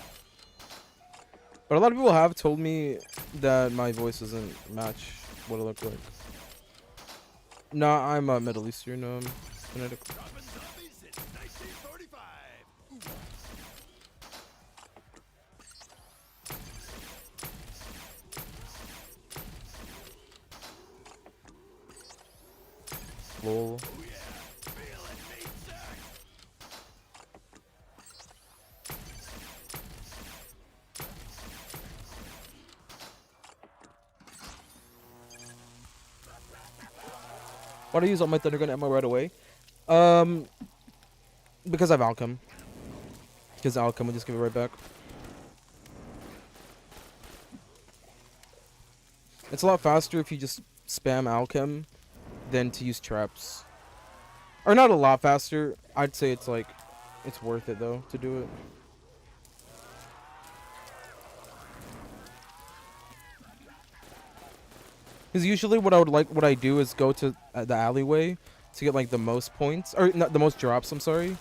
But a lot of people have told me that my voice doesn't match what I look like. Nah, I'm a Middle Eastern fanatic. Dropping zombies since 1945. Lol. Oh yeah, feel it, meat sack. Why do I use all my Thundergun ammo right away? Because I have Alchem. Because Alchem will just give it right back. It's a lot faster if you just spam Alchem than to use traps. Or not a lot faster. I'd say it's like, it's worth it though to do it. Because usually what I do is go to the alleyway to get like the most points, or not the most drops. I'm sorry,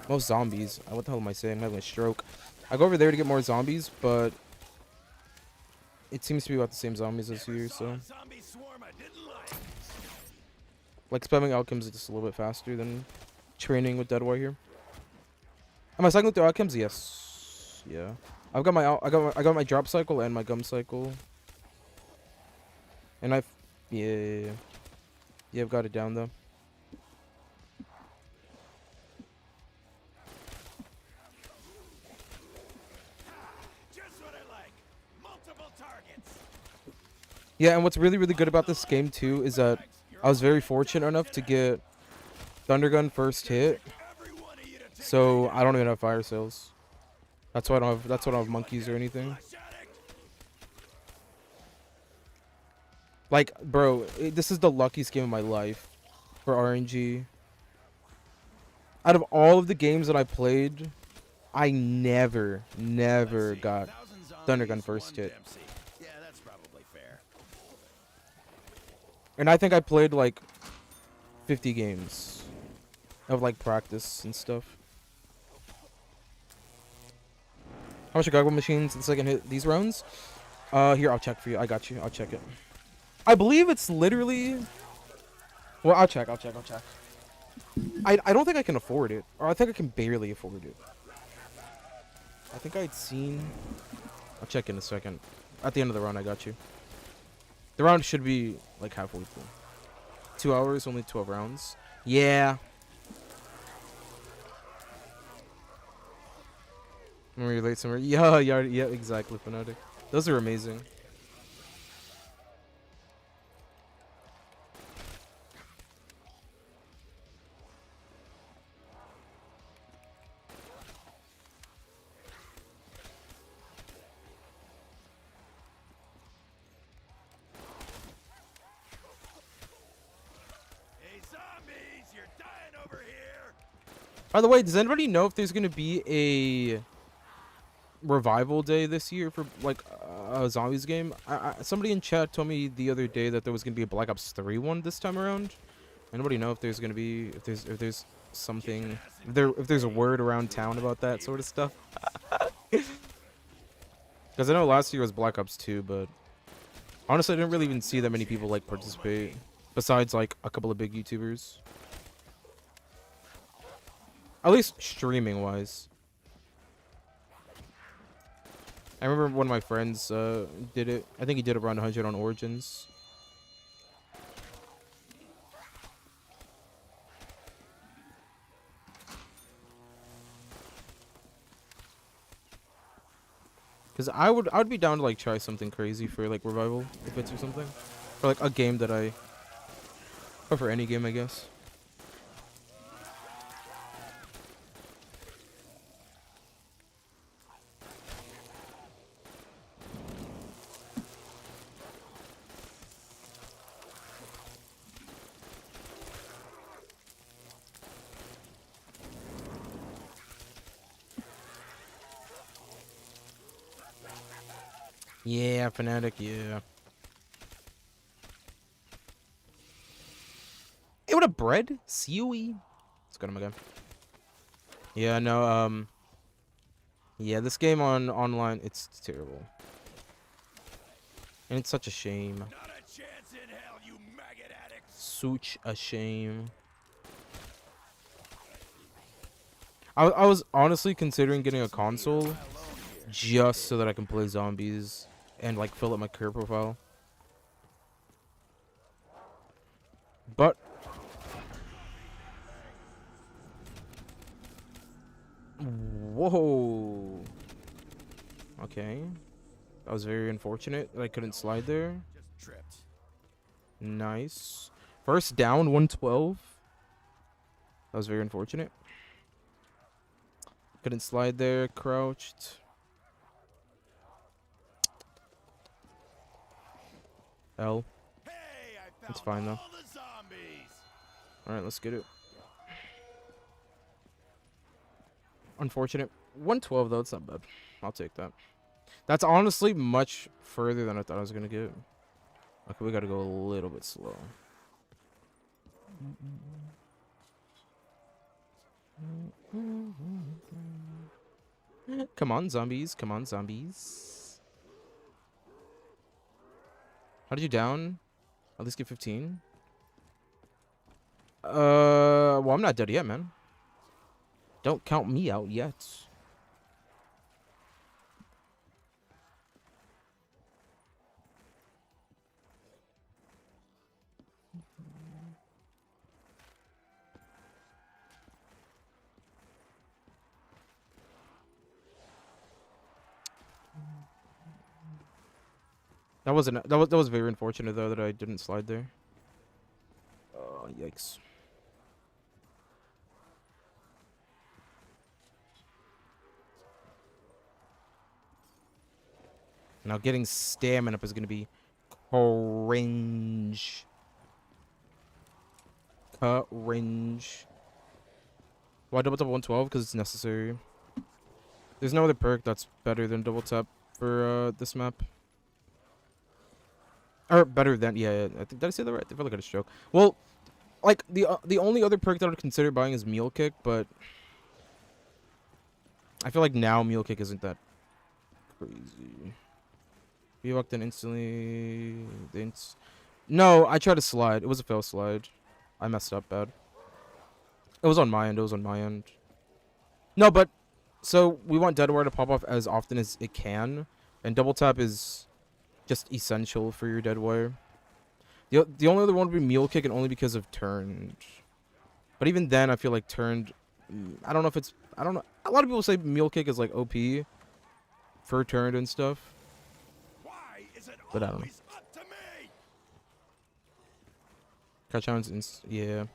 most zombies. What the hell am I saying? I'm having a stroke. I go over there to get more zombies, but it seems to be about the same zombies as here. So like spamming Alchems is just a little bit faster than training with Dead Warrior. Am I cycling through Alchems? Yes. Yeah. I got my drop cycle and my gum cycle. And yeah, I've got it down though. Just what I like. Multiple targets. Yeah, and what's really, really good about this game too is that I was very fortunate enough to get Thundergun first hit, so I don't even have fire sales. That's why I don't have monkeys or anything. Like, bro, this is the luckiest game of my life for RNG. Out of all of the games that I played, I never got Thundergun first hit. Yeah, that's probably fair. And I think I played like 50 games of like practice and stuff. How much are goggle machines in the second hit these rounds? Here, I'll check for you. I got you. I'll check it. I believe it's literally... Well, I'll check. I don't think I can afford it. Or I think I can barely afford it. I think I'd seen... I'll check in a second. At the end of the round, I got you. The round should be like halfway through. 2 hours, only 12 rounds. Yeah. When we relate somewhere. Yeah, yeah, yeah, exactly, Fanatic. Those are amazing. Hey, zombies, you're dying over here. By the way, does anybody know if there's gonna be a revival day this year for like a zombies game? Somebody in chat told me the other day that there was gonna be a Black Ops 3 one this time around. Anybody know if there's gonna be if there's something if there's a word around town about that sort of stuff? Because I know last year was Black Ops 2, but honestly, I didn't really even see that many people like participate besides like a couple of big YouTubers. At least streaming wise. I remember one of my friends did it. I think he did around 100 on Origins. Cause I would be down to like try something crazy for like revival events or something, for like a game that or for any game I guess. Yeah, Fanatic, yeah. Hey, what a bread? Seaweed? Let's go to my guy. Yeah, no, yeah, this game on online, it's terrible. And it's such a shame. Not a chance in hell, you maggot addicts. Such a shame. I was honestly considering getting a console just so that I can play zombies and like fill up my career profile. But whoa. Okay. That was very unfortunate that I couldn't slide there. Just tripped. Nice. First down, 112. That was very unfortunate. Couldn't slide there, crouched. L. Hey, I found It's fine though. all the zombies. Alright, let's get it. Unfortunate. 112 though, it's not bad. I'll take that. That's honestly much further than I thought I was gonna get. Okay, we gotta go a little bit slow. Come on, zombies. Come on, zombies. How did you down? At least get 15. Well, I'm not dead yet, man. Don't count me out yet. That was very unfortunate though that I didn't slide there. Oh, yikes. Now getting stamina up is gonna be cringe. Cringe. Why double tap 112? Because it's necessary. There's no other perk that's better than double tap for this map. Or better than, yeah, I think, did I say that right? I feel like I just joke. Well, like the only other perk that I would consider buying is Meal Kick, but I feel like now Meal Kick isn't that crazy. You walked in instantly. No, I tried to slide. It was a fail slide. I messed up bad. It was on my end. It was on my end. No, but so we want Deadwire to pop off as often as it can, and double tap is just essential for your Deadwire. The only other one would be Meal Kick, and only because of turned. But even then, I feel like turned. I don't know if it's I don't know. A lot of people say mule kick is like OP for turn and stuff. Why is it But I don't know. always up to me? Catch hounds, yeah.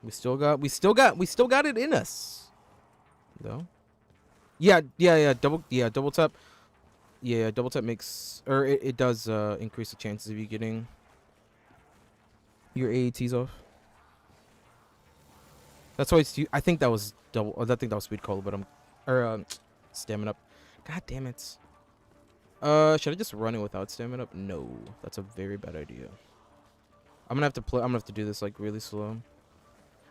We still got it in us. Though. Yeah, double tap. Yeah, double tap makes, or it does increase the chances of you getting your AATs off. That's why I think that was double. I think that was speed call, but stamina up. God damn it. Should I just run it without stamina up? No, that's a very bad idea. I'm gonna have to do this like really slow.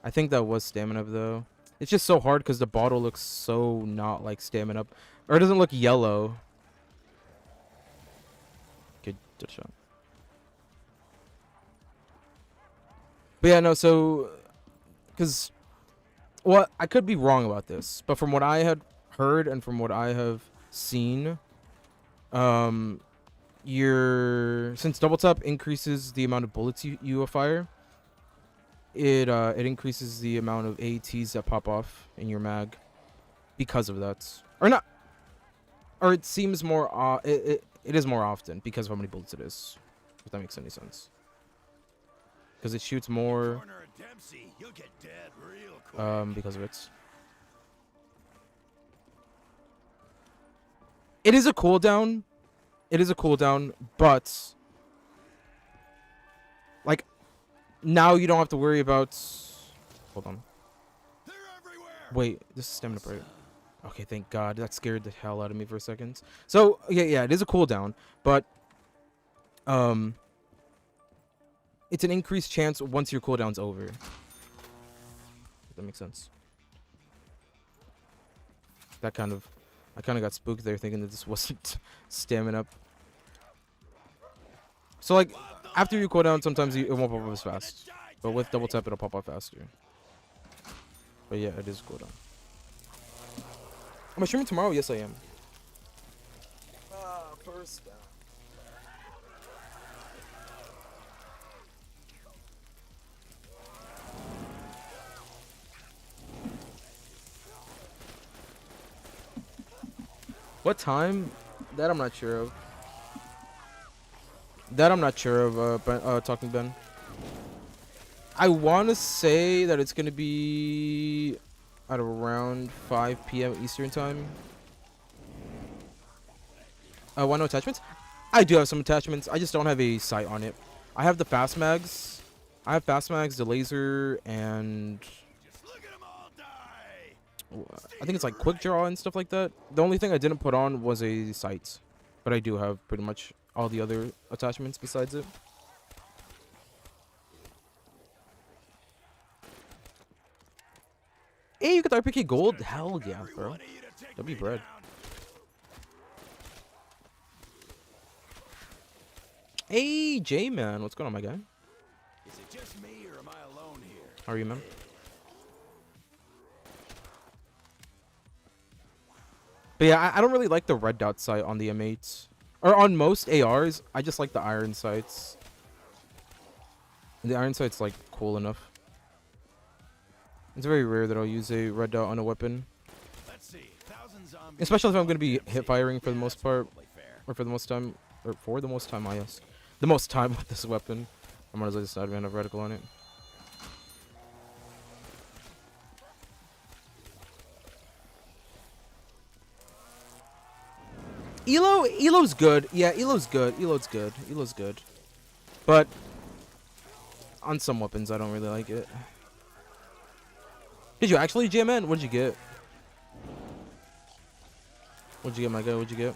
I think that was stamina up though. It's just so hard because the bottle looks so not like stamina up, or it doesn't look yellow. Good shot. But yeah, no. So, because, well, I could be wrong about this, but from what I had heard and from what I have seen, since double tap increases the amount of bullets you fire, it increases the amount of ATs that pop off in your mag because of that, or not, or it seems more it is more often because of how many bullets it is, if that makes any sense, because it shoots more because of it. It is a cooldown. It is a cooldown, but like now you don't have to worry about. Hold on. Wait, this is stamina break. Okay, thank God. That scared the hell out of me for a second. So yeah, it is a cooldown, but it's an increased chance once your cooldown's over. If that makes sense. I kind of got spooked there thinking that this wasn't stamina up. So like after you cooldown, sometimes it won't pop up as fast, but with double tap it'll pop up faster. But yeah, it is cooldown. Am I streaming tomorrow? Yes, I am. First down. What time? That I'm not sure of. Talking Ben. I want to say that it's going to be at around 5 p.m. Eastern time. Why no attachments? I do have some attachments. I just don't have a sight on it. I have the fast mags. I have fast mags, the laser, and I think it's like quick draw and stuff like that. The only thing I didn't put on was a sight, but I do have pretty much all the other attachments besides it. Hey, you got the RPK gold? Hell yeah, bro. That'd be bread. Hey, J-Man. What's going on, my guy? Is it just me or am I alone here? How are you, man? But yeah, I don't really like the red dot sight on the M8. Or on most ARs, I just like the iron sights. And the iron sight's like cool enough. It's very rare that I'll use a red dot on a weapon. Let's see. Especially if I'm going to be hip firing for the most part. Or for the most time. Or for the most time, yes. The most time with this weapon. I might as well just not even have reticle on it. Elo's good. Yeah, Elo's good. Elo's good. But on some weapons, I don't really like it. Did you actually, GMN? What'd you get? What'd you get, my guy? What'd you get?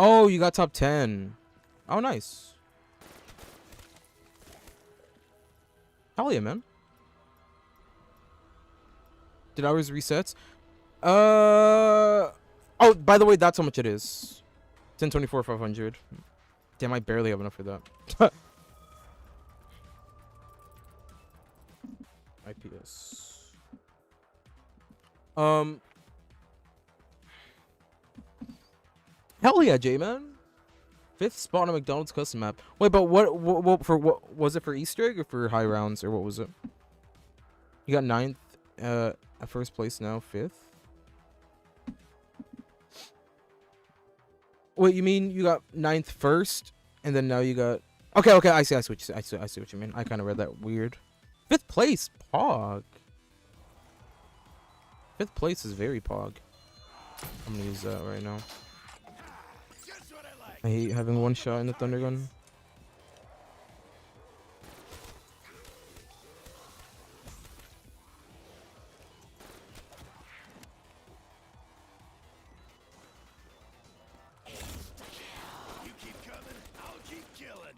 Oh, you got top 10. Oh, nice. Hell yeah, man. Did ours resets? Oh, by the way, that's how much it is. 1024 500. Damn, I barely have enough for that. IPS. Hell yeah, J-Man. 5th spot on a McDonald's custom map. Wait, but what was it, for Easter egg or for high rounds, or what was it? You got 9th at first place now, 5th. Wait, you mean you got 9th first, and then now you got... Okay, I see what you mean. I kind of read that weird. 5th place, Pog. 5th place is very Pog. I'm gonna use that right now. I hate having one shot in the Thunder Gun. You keep coming, I'll keep killing.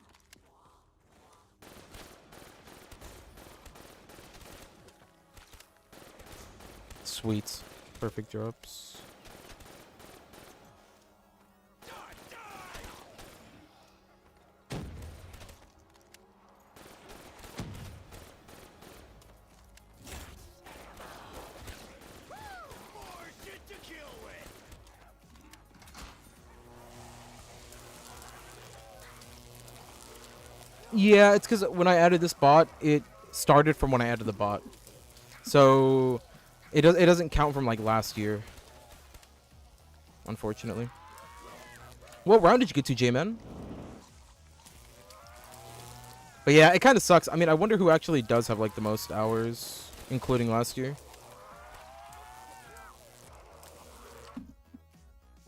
Sweet. Perfect drops. Yeah, it's because when I added this bot, it started from when I added the bot, so it doesn't count from like last year, unfortunately. What round did you get to, J-Man? But yeah, it kind of sucks. I mean, I wonder who actually does have like the most hours, including last year.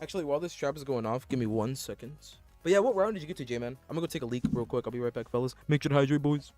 Actually, while this trap is going off, give me 1 second. But yeah, what round did you get to, J-Man? I'm gonna go take a leak real quick. I'll be right back, fellas. Make sure to hydrate, boys.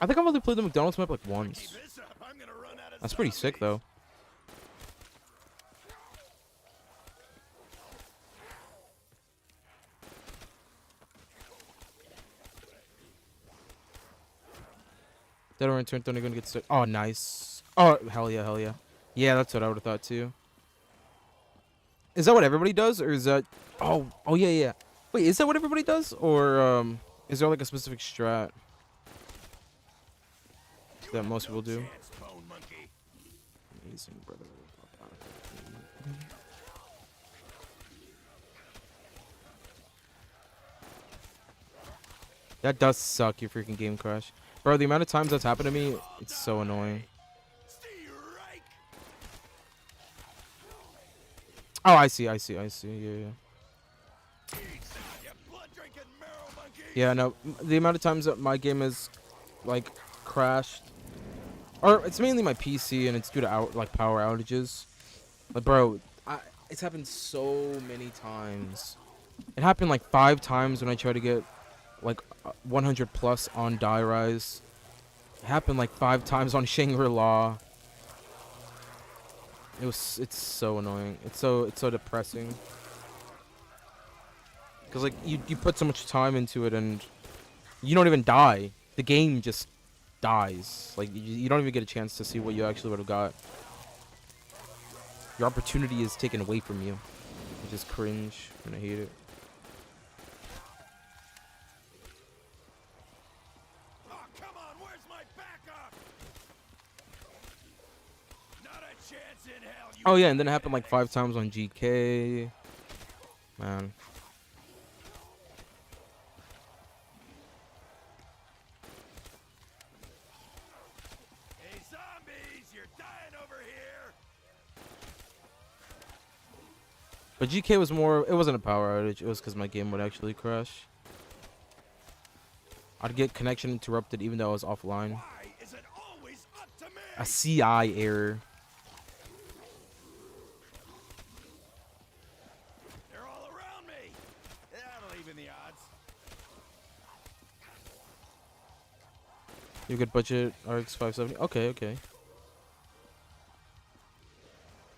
I think I've only played the McDonald's map like once. That's pretty sick, though. Dead or turn Thunder gonna get stuck. Oh, nice. Oh, hell yeah, hell yeah. Yeah, that's what I would have thought too. Is that what everybody does, or is that? Oh, yeah. Wait, is that what everybody does, or is there like a specific strat that most people do? Amazing, brother. That does suck, your freaking game crash. Bro, the amount of times that's happened to me, it's so annoying. Oh, I see. Yeah, yeah. Yeah, no, the amount of times that my game has, like, crashed, or it's mainly my PC, and it's due to like power outages. But bro, it's happened so many times. It happened like 5 times when I tried to get like 100 plus on Die Rise. It happened like 5 times on Shangri-La. It's so annoying. It's so depressing. Cause like you put so much time into it and you don't even die. The game just dies. Like you don't even get a chance to see what you actually would have got. Your opportunity is taken away from you. Which is cringe and I hate it. Oh, come on, where's my backup? Not a chance in hell. Oh yeah, and then it happened like 5 times on GK. Man. Hey zombies, you're dying over here. But GK was more, it wasn't a power outage, it was because my game would actually crash. I'd get connection interrupted even though I was offline. Why is it always up to me? A CI error. They're all around me. That'll even the odds. You good budget RX 570? Okay.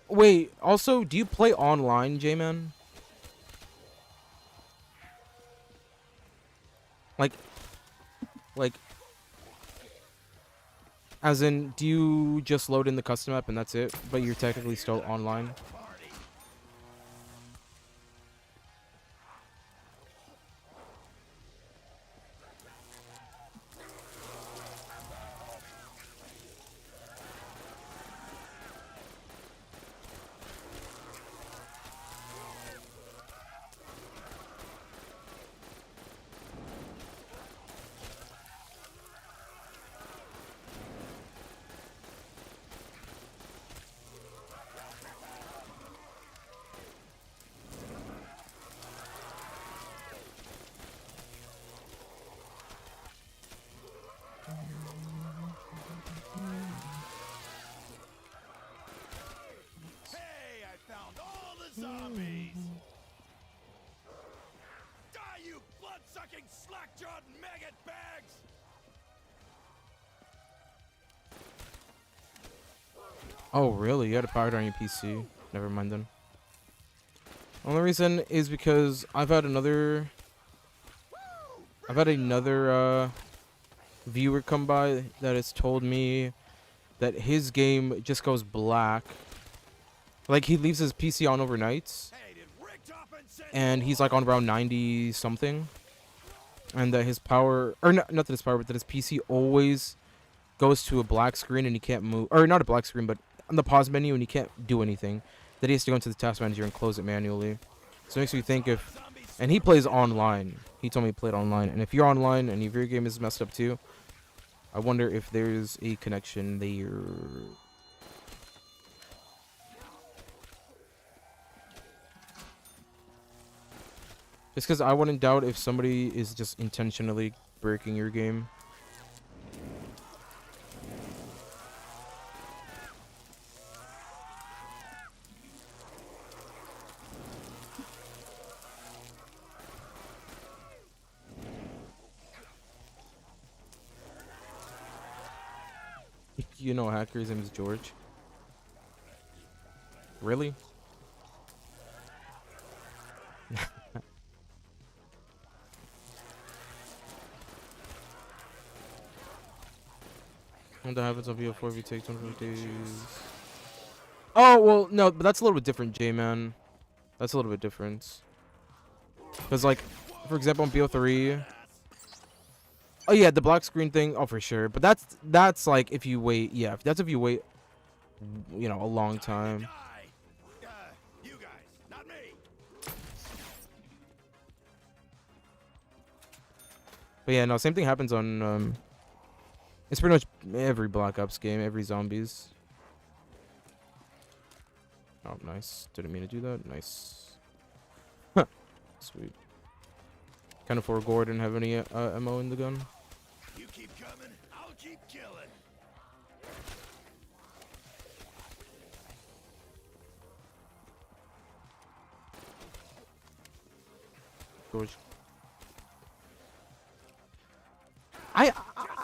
Wait, also, do you play online, J-Man? Like, as in, do you just load in the custom app and that's it? But you're technically still online? Hey, I found all the zombies. Die, you blood-sucking, slack-jawed maggot bags! Oh, really? You had it powered on your PC? Never mind then. Only reason is because I've had another viewer come by that has told me that his game just goes black. Like, he leaves his PC on overnights, Hey, did Rick Toppin send and he's like on around 90 something, and that his power, or not that his power, but that his PC always goes to a black screen and he can't move, or not a black screen, but on the pause menu and he can't do anything. That he has to go into the task manager and close it manually. So it makes me think if, and he plays online. He told me he played online, and if you're online and if your game is messed up too, I wonder if there's a connection there. Just because I wouldn't doubt if somebody is just intentionally breaking your game. You know a hacker, his name is George. Really? What happens on VO4 if you take 25 days? Oh, well, no, but that's a little bit different, J-Man. That's a little bit different. Because, like, for example, on BO3... Oh, yeah, the black screen thing, oh, for sure. But that's like, if you wait, yeah, that's if you wait, you know, a long time. But yeah, no, same thing happens on it's pretty much every Black Ops game, every zombies. Oh, nice. Didn't mean to do that. Nice. Huh. Sweet. Kind of for Gordon have any ammo in the gun. You keep coming, I'll keep killing. George.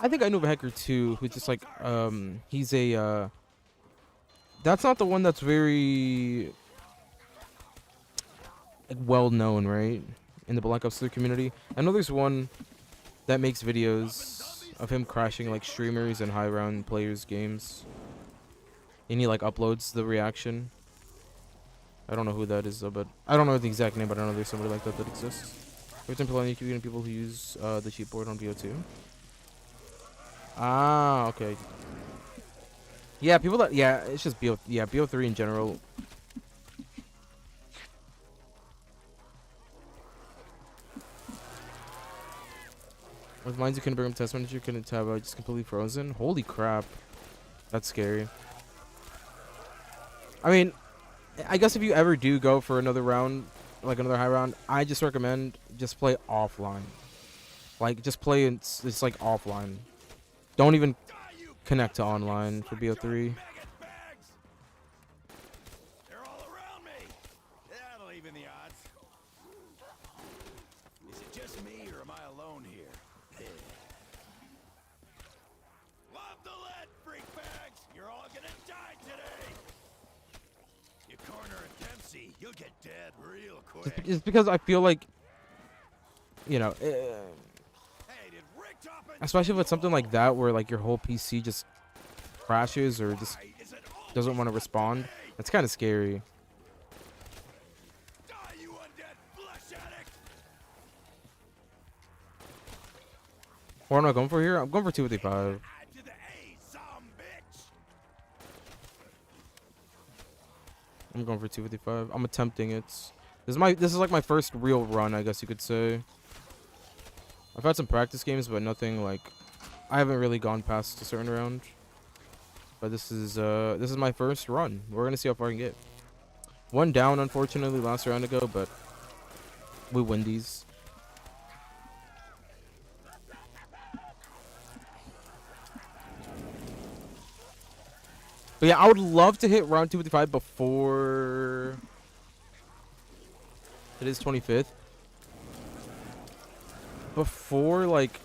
I think I know of a hacker too who's just like he's a that's not the one that's very like well known, right? In the Black Ops 3 community. I know there's one that makes videos of him crashing like streamers and high round players games. And he like uploads the reaction. I don't know who that is though, but I don't know the exact name, but I know there's somebody like that that exists. For example, on YouTube, people who use the cheat board on BO2. Ah, okay. Yeah, people that it's just BO3 in general. With mines you couldn't bring up test manager, couldn't tab out, just completely frozen. Holy crap. That's scary. I mean, I guess if you ever do go for another round, like another high round, I just recommend just play offline. Like, just play it's like offline. Don't even connect to online for BO3. They're all around me. That'll even the odds. Is it just me or am I alone here? Love the lead, freak bags. You're all gonna die today. You corner a Dempsey, you'll get dead real quick. Just because I feel like, you know, especially if it's something like that where like your whole PC just crashes or just doesn't want to respond, that's kind of scary. What am I going for here? I'm going for 255. I'm going for 255. I'm attempting it. This is like my first real run, I guess you could say. I've had some practice games, but nothing like I haven't really gone past a certain round. But this is my first run. We're gonna see how far I can get. One down, unfortunately, last round ago, but we win these. But yeah, I would love to hit round 255 before it is 25th. Before like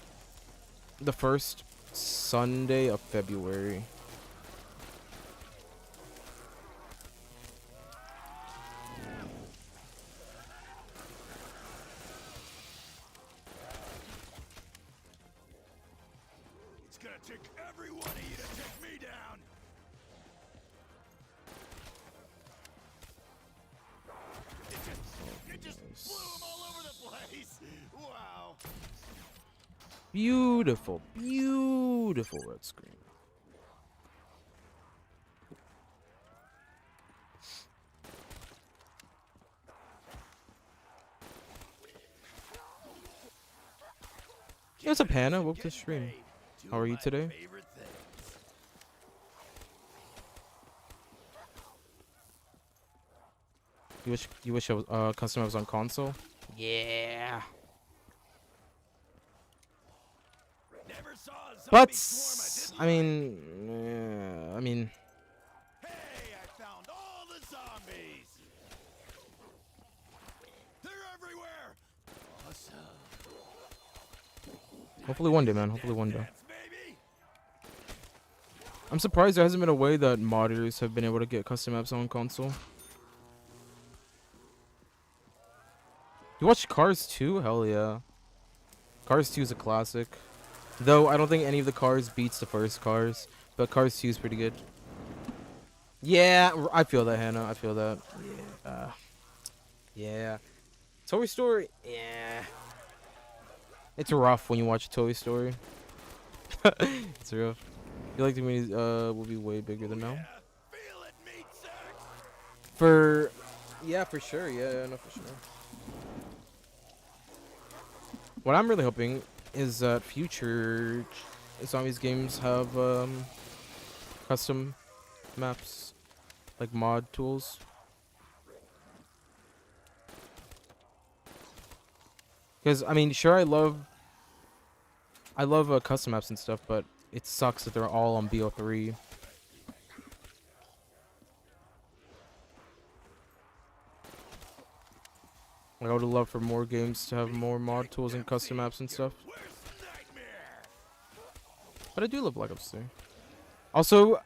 the first Sunday of February. It's gonna take every one of you to take me down. It just blew them all over the place. Wow. Beautiful, beautiful red screen. What's up, Hannah? Welcome to the stream. How are you today? You wish I was custom was on console? Yeah. But I mean, Hey, I found all the zombies. They're everywhere. Awesome. hopefully one day, man. Hopefully one day. I'm surprised there hasn't been a way that modders have been able to get custom maps on console. You watched Cars 2? Hell yeah. Cars 2 is a classic. Though I don't think any of the Cars beats the first Cars, but Cars 2 is pretty good. Yeah, I feel that, Hannah. I feel that. Yeah. Yeah. Toy Story? Yeah. It's rough when you watch Toy Story. It's rough. I feel like the movies will be way bigger than now. Yeah, for sure. Yeah, no, for sure. What I'm really hoping is that future zombies games have custom maps, like mod tools. Because I mean, sure, I love custom maps and stuff, but it sucks that they're all on BO3. Like, I would love for more games to have more mod tools and custom maps and stuff. But I do love Black Ops 3. Also,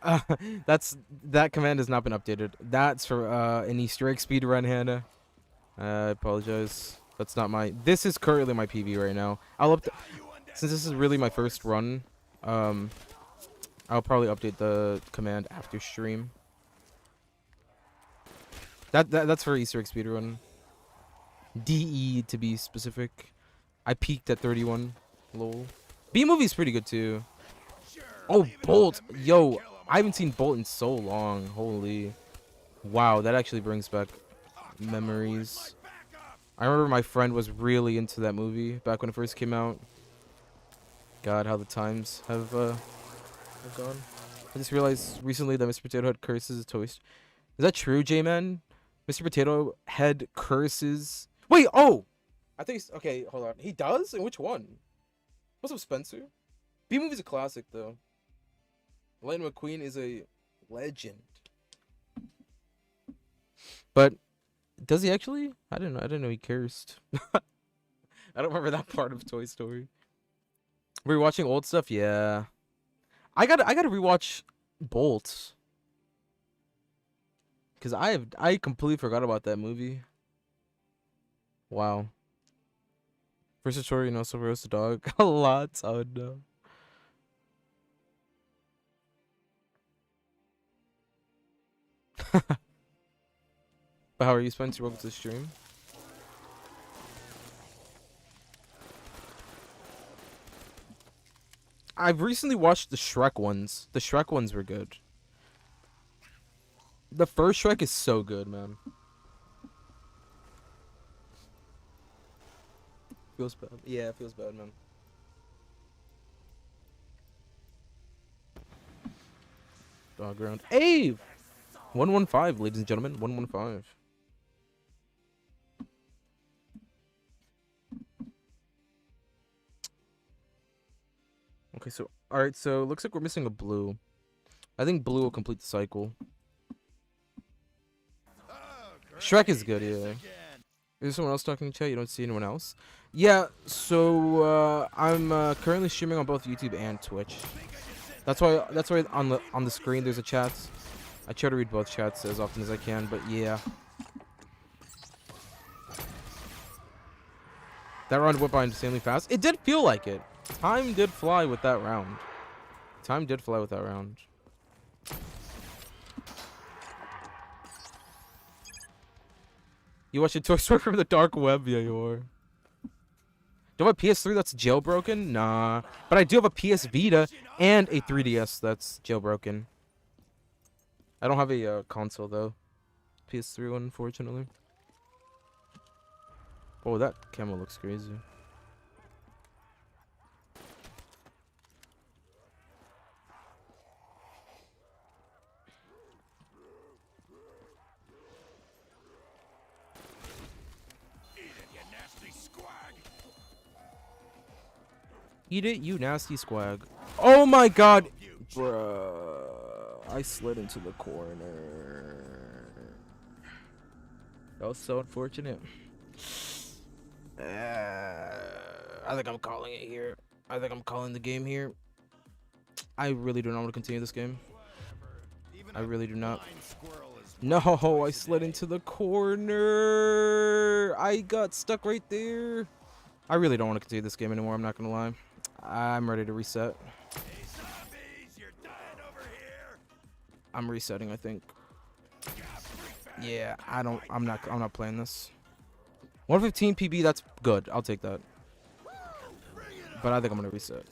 that command has not been updated. That's for an Easter egg speedrun, Hannah. I apologize. That's not my. This is currently my PV right now. Since this is really my first run. I'll probably update the command after stream. That's for Easter egg speedrun. DE to be specific. I peaked at 31. Lol. B movie's pretty good too. Oh, Bolt. Yo, I haven't seen Bolt in so long. Holy. Wow, that actually brings back memories. I remember my friend was really into that movie back when it first came out. God, how the times have gone. I just realized recently that Mr. Potato Head curses toast. Is that true, J-Man? Mr. Potato Head curses. Wait, oh! I think he's... Okay, hold on. He does? In which one? What's up, Spencer? B-Movie's a classic, though. Lightning McQueen is a legend. But does he actually? I didn't know he cursed. I don't remember that part of Toy Story. Were you watching old stuff? Yeah. I gotta rewatch Bolt. Cause I completely forgot about that movie. Wow. First story, so roast a dog. A lot. Oh no. But how are you, Spencer? Welcome to the stream. I've recently watched the Shrek ones. The Shrek ones were good. The first Shrek is so good, man. Feels bad. Yeah, it feels bad, man. Dog round. Hey! 115, ladies and gentlemen. 115. Okay, so alright, so looks like we're missing a blue. I think blue will complete the cycle. Shrek is good, yeah. Is there someone else talking in chat? You don't see anyone else? Yeah, so I'm currently streaming on both YouTube and Twitch. That's why on the screen there's a chat. I try to read both chats as often as I can, but yeah. That round went by insanely fast. It did feel like it. Time did fly with that round. Time did fly with that round. You watched a Toy Story from the dark web? Yeah, you are. Do I have a PS3 that's jailbroken? Nah. But I do have a PS Vita and a 3DS that's jailbroken. I don't have a console, though. PS3 one, unfortunately. Oh, that camo looks crazy. Eat it, you nasty squag. Oh my god! Bruh. I slid into the corner. That was so unfortunate. I think I'm calling it here. I think I'm calling the game here. I really do not want to continue this game. I really do not. No, I slid into the corner. I got stuck right there. I really don't want to continue this game anymore, I'm not going to lie. I'm ready to reset. I'm resetting, I think. Yeah, I'm not playing this. 115 PB, that's good. I'll take that. But I think I'm gonna reset.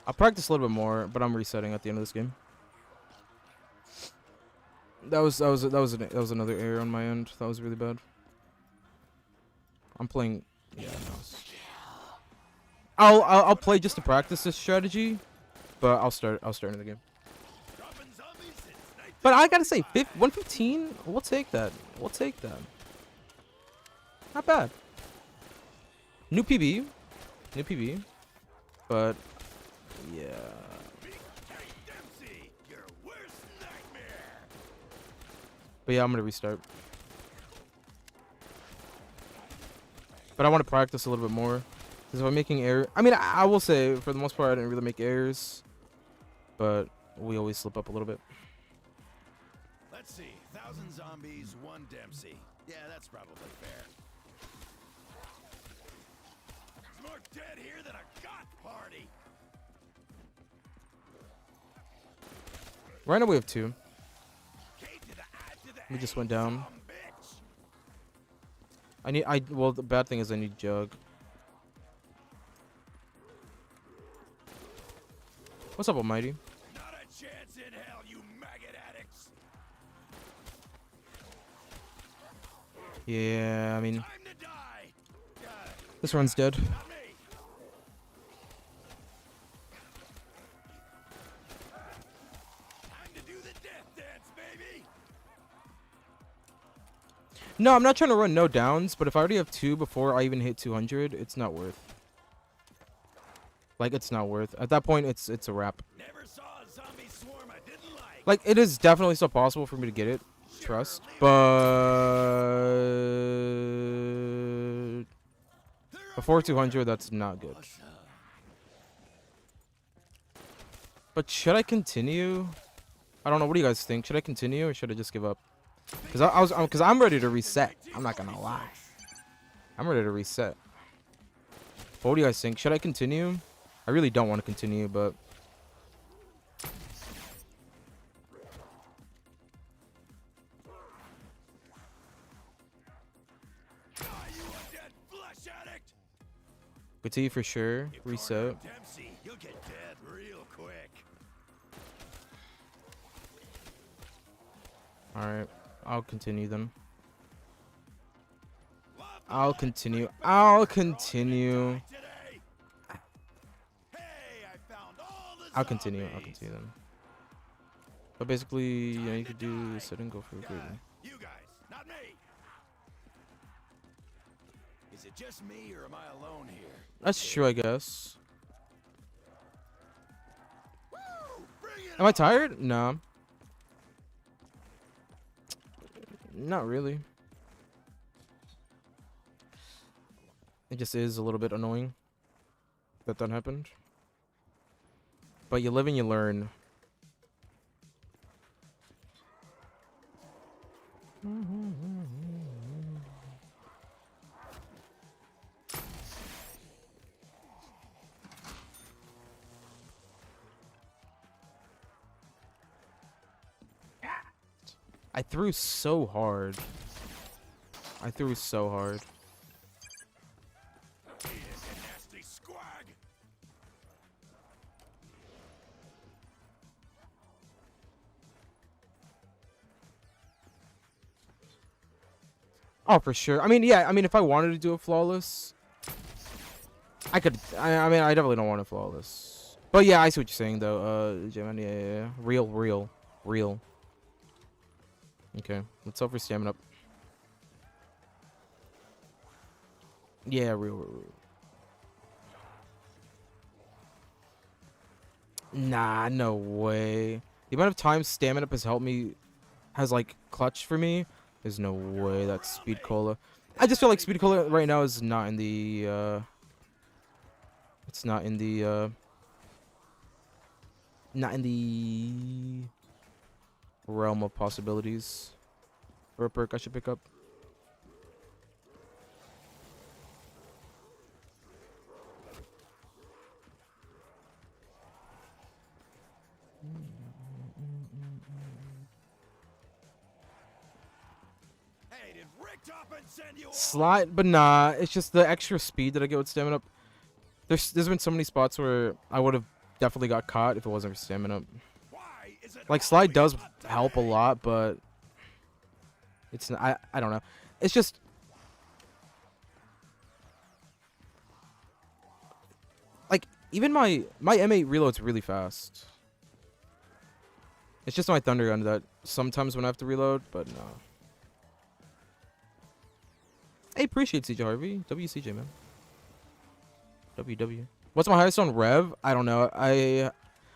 I'll practice a little bit more, but I'm resetting at the end of this game. That was another error on my end. That was really bad. I'm playing. Yeah, no. I'll play just to practice this strategy, but I'll start in the game. But I gotta say, 115. We'll take that. We'll take that. Not bad. New PB. But yeah. But yeah, I'm gonna restart. But I want to practice a little bit more. Because if I'm making errors, I mean, I will say, for the most part, I didn't really make errors. But we always slip up a little bit. Let's see. 1,000 zombies, 1 Dempsey. Yeah, that's probably fair. There's more dead here than a goth party. Right now we have 2. We just went down. Well, the bad thing is I need Jug. What's up, Almighty? Not a chance in hell, you maggot addicts. Yeah, I mean, Time to die. this run's dead. Not me. Time to do the death dance, baby. No, I'm not trying to run no downs, but if I already have 2 before I even hit 200, it's not worth. Like, it's not worth. At that point, it's a wrap. Never saw a zombie swarm I didn't like. Like, it is definitely still possible for me to get it. Trust. But before 200, that's not good. But should I continue? I don't know. What do you guys think? Should I continue or should I just give up? Because I'm ready to reset. I'm not gonna lie. I'm ready to reset. But what do you guys think? Should I continue? I really don't want to continue, but continue for sure. Reset. Dempsey, you'll get dead real quick. All right, I'll continue then. I'll continue. I'll continue then. But basically, you know, you could do sit and go for a great one. You guys, not me. Is it just me or am I alone here? That's true, I guess. Am I tired? No. Not really. It just is a little bit annoying that happened. But you live and you learn. I threw so hard. Nasty squag. Oh, for sure. I mean, yeah. I mean, if I wanted to do a flawless, I could. I mean, I definitely don't want a flawless. But yeah, I see what you're saying, though. J-Man, yeah. Real. Okay, let's hope for stamina up. Yeah, real. Nah, no way. The amount of time stamina up has helped me, has like clutched for me. There's no way that's speed cola. I just feel like speed cola right now is not in the. It's not in the. Not in the realm of possibilities. Or a perk I should pick up. Hey, did Rick Toppin send you Slide, but nah. It's just the extra speed that I get with stamina up. There's been so many spots where I would have definitely got caught if it wasn't for stamina up. Why is it Like slide always does hot help a today? lot, but It's not, I don't know. It's just like even my M8 reloads really fast. It's just my thunder gun that sometimes when I have to reload, but no. I appreciate CJ Harvey. WCJ, man. WW. What's my highest on Rev? I don't know.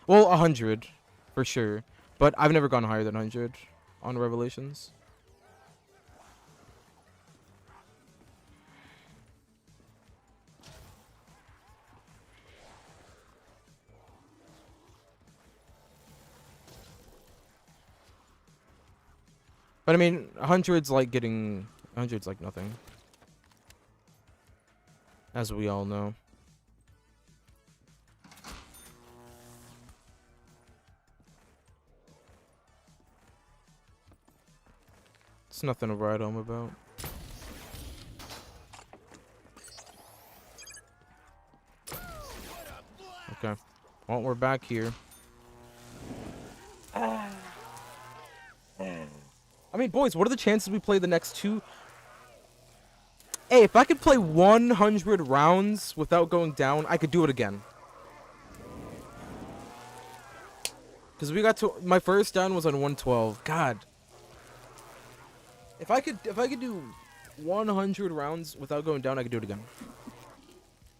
Well, 100 for sure, but I've never gone higher than 100 on Revelations. But I mean, 100's like getting 100's like nothing, as we all know. It's nothing to write home about. Okay. Well, we're back here. I mean, boys, what are the chances we play the next 2? Hey, if I could play 100 rounds without going down, I could do it again. Because we got to... My first down was on 112. God. If I could do 100 rounds without going down, I could do it again.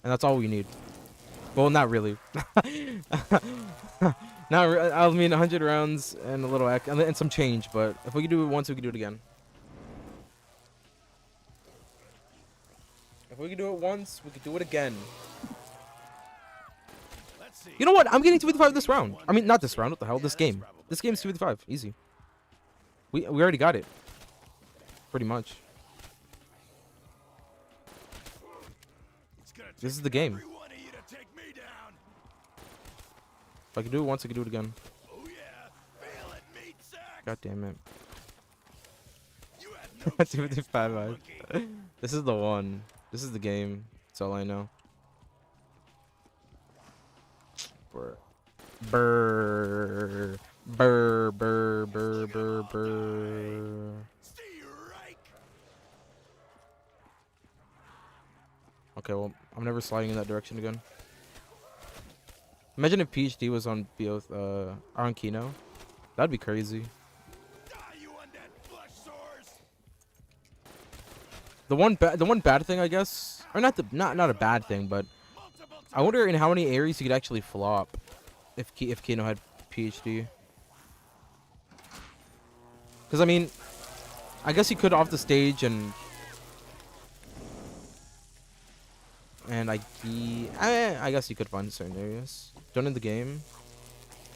And that's all we need. Well, not really. I mean 100 rounds and a little and some change, but if we could do it once, we could do it again. If we could do it once, we could do it again. You know what? I'm getting 255 this round. I mean, not this round. What the hell? This game. This game's 255. Easy. We already got it. Pretty much. This is the game. If I can do it once, I can do it again. God damn it. 255. This is the one. This is the game. That's all I know. Brr. Brr. Brr. Brr. Brr. Brr. Brr. Okay, well, I'm never sliding in that direction again. Imagine if PhD was on both, on Kino. That'd be crazy. The one bad thing, I guess, or not a bad thing, but I wonder in how many areas he could actually flop if Kino had PhD. Because I mean, I guess he could off the stage and I guess he could find certain areas. Don't end the game.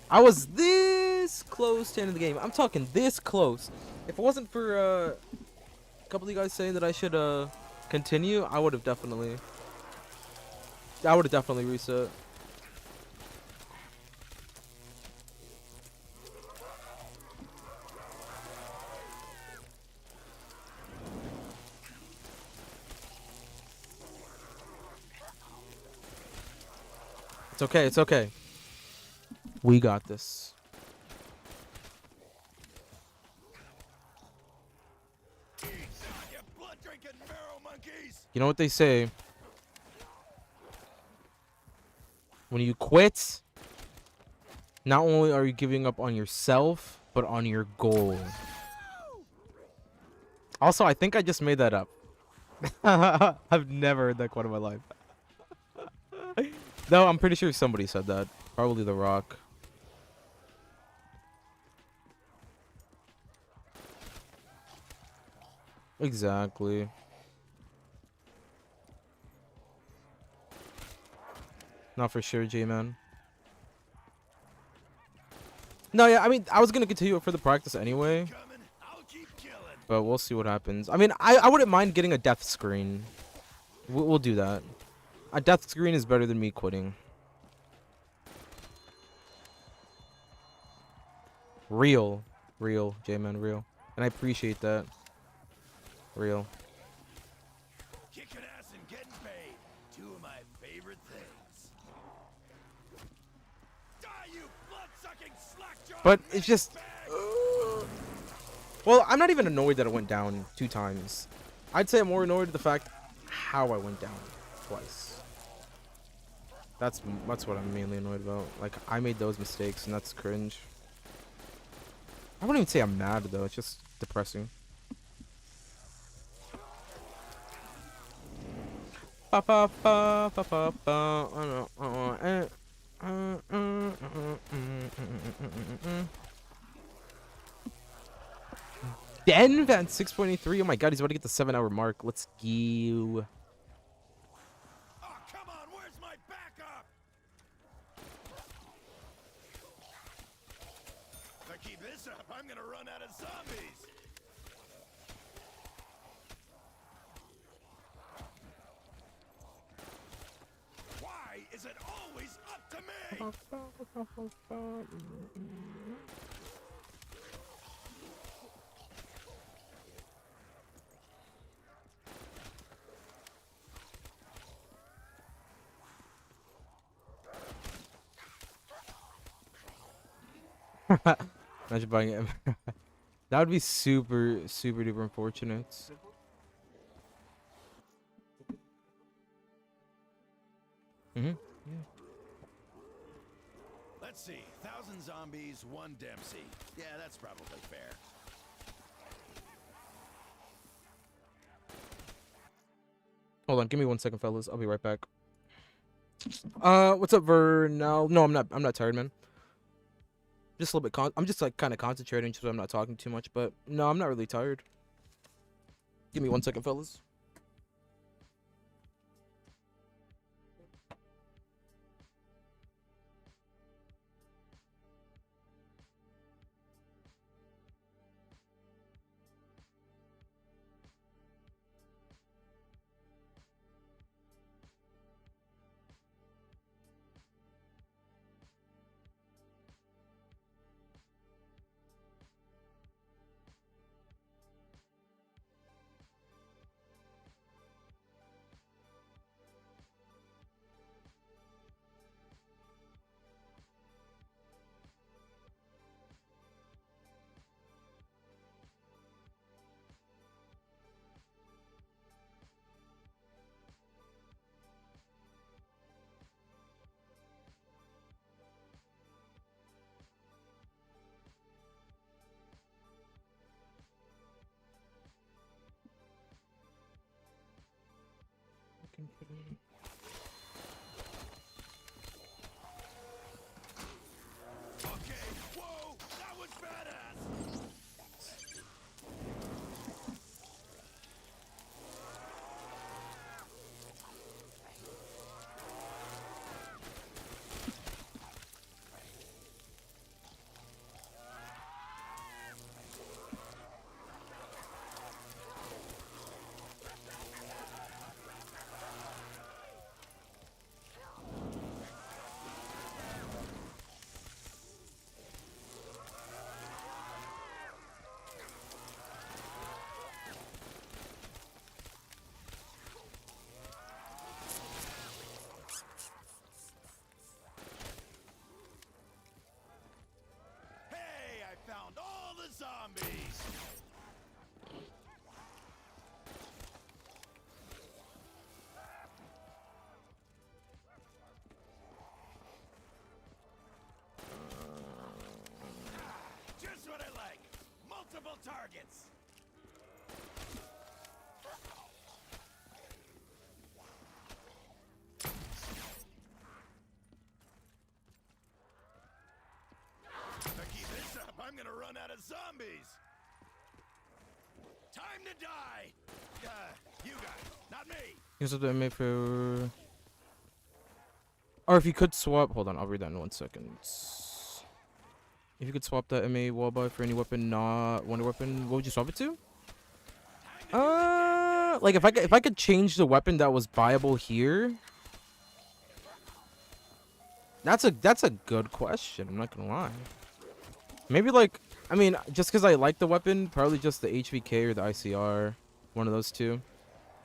I was this close to ending the game. I'm talking this close. If it wasn't for a couple of you guys saying that I should continue, I would have definitely reset. It's okay, it's okay. We got this. You know what they say? When you quit, not only are you giving up on yourself, but on your goal. Also, I think I just made that up. I've never heard that quote in my life. No, I'm pretty sure somebody said that. Probably The Rock. Exactly. Not for sure, J-Man. No, yeah, I mean, I was going to continue it for the practice anyway. But we'll see what happens. I mean, I wouldn't mind getting a death screen. We'll do that. A death screen is better than me quitting. Real, J-Man, real. And I appreciate that. Real. Kicking ass and getting paid. Two of my favorite things. Die, you blood-sucking slack-jawed But it's just... Well, I'm not even annoyed that it went down 2 times. I'd say I'm more annoyed at the fact how I went down twice. That's what I'm mainly annoyed about. Like, I made those mistakes, and that's cringe. I wouldn't even say I'm mad, though. It's just depressing. Ba ba ba ba ba ba. Den Van 6.83. Oh my god, he's about to get the 7-hour mark. Let's go. Oh, come on, where's my backup? If I keep this up, I'm gonna run out of zombies. Why is it always up to me? Imagine buying it. That would be super duper unfortunate. Yeah. Let's see, 1,000 zombies, 1 Dempsey. Yeah, that's probably fair. Hold on, give me 1 second, fellas. I'll be right back. What's up, Vernal? No, I'm not tired, man. Just a little bit. I'm just like kind of concentrating, so I'm not talking too much. But no, I'm not really tired. Give me 1 second, fellas. Okay, whoa, that was badass. Found all the zombies. Just what I like. Multiple targets. I'm gonna run out of zombies. Time to die. You guys, not me. Here's what I made for. Or if you could swap. Hold on, I'll read that in 1 second. If you could swap that MA wall buy for any weapon, not wonder weapon, what would you swap it to? Like if I could change the weapon that was buyable here. That's a good question. I'm not gonna lie. Maybe like, I mean, just because I like the weapon, probably just the HVK or the ICR, one of those two.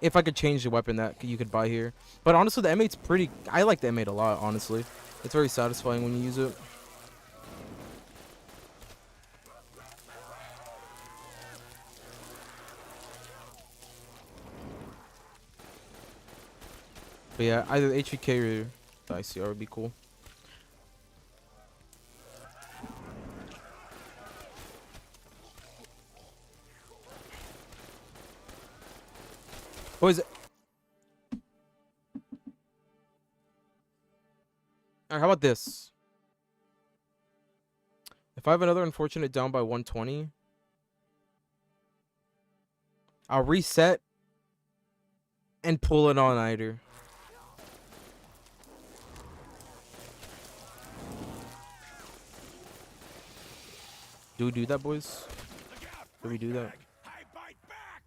If I could change the weapon that you could buy here. But honestly, the M8's pretty, I like the M8 a lot, honestly. It's very satisfying when you use it. But yeah, either HVK or the ICR would be cool. Boys. Alright, how about this? If I have another unfortunate down by 120, I'll reset and pull an all-nighter. Do we do that, boys? Do we do that? I bite back.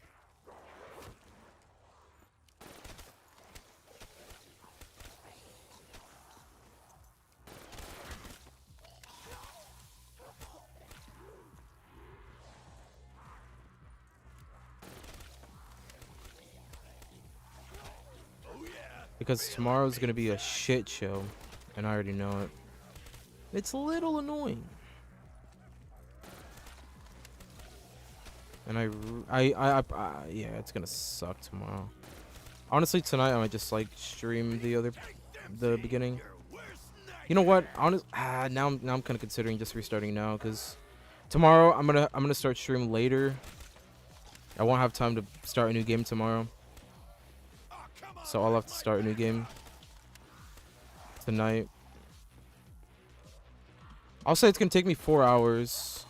Oh yeah. Because tomorrow's gonna be a shit show, and I already know it. It's a little annoying. And yeah, it's gonna suck tomorrow. Honestly, tonight I might just like stream the beginning. You know what? Now I'm kind of considering just restarting now, because tomorrow I'm gonna start stream later. I won't have time to start a new game tomorrow, so I'll have to start a new game tonight. I'll say it's gonna take me 4 hours.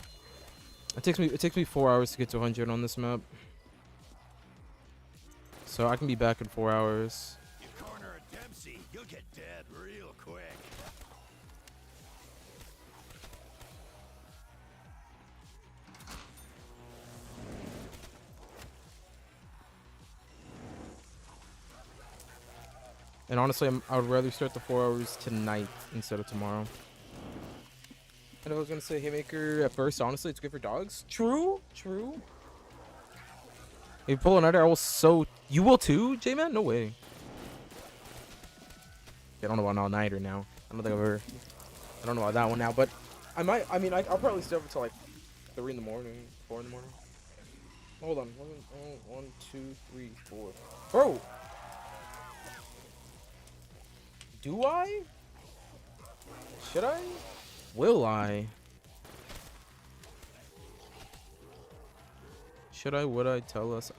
It takes me 4 hours to get to 100 on this map, so I can be back in 4 hours. You corner a Dempsey, you'll get dead real quick. And honestly, I would rather start the 4 hours tonight instead of tomorrow. And I was gonna say haymaker at first. Honestly, it's good for dogs. True, true. If you pull another, I will so. You will too, J-Man? No way. I don't know about all-nighter now. I don't think I've ever. I don't know about that one now, but I might. I mean, I'll probably stay up until like 3 in the morning, 4 in the morning. Hold on. 1, 2, 3, 4. Bro. Do I? Should I? Will I? Should I? Would I? Tell us?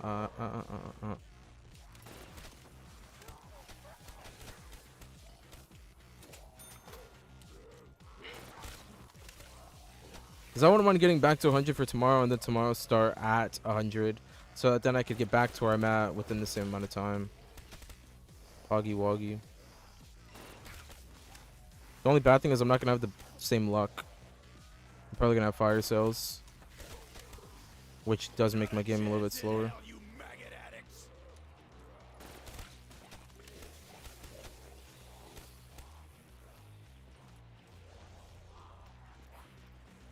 Because I wouldn't mind getting back to 100 for tomorrow, and then tomorrow start at 100, so that then I could get back to where I'm at within the same amount of time. Woggy woggy. The only bad thing is I'm not gonna have the same luck. I'm probably gonna have fire sales, which does make my game a little bit slower. You maggot addicts.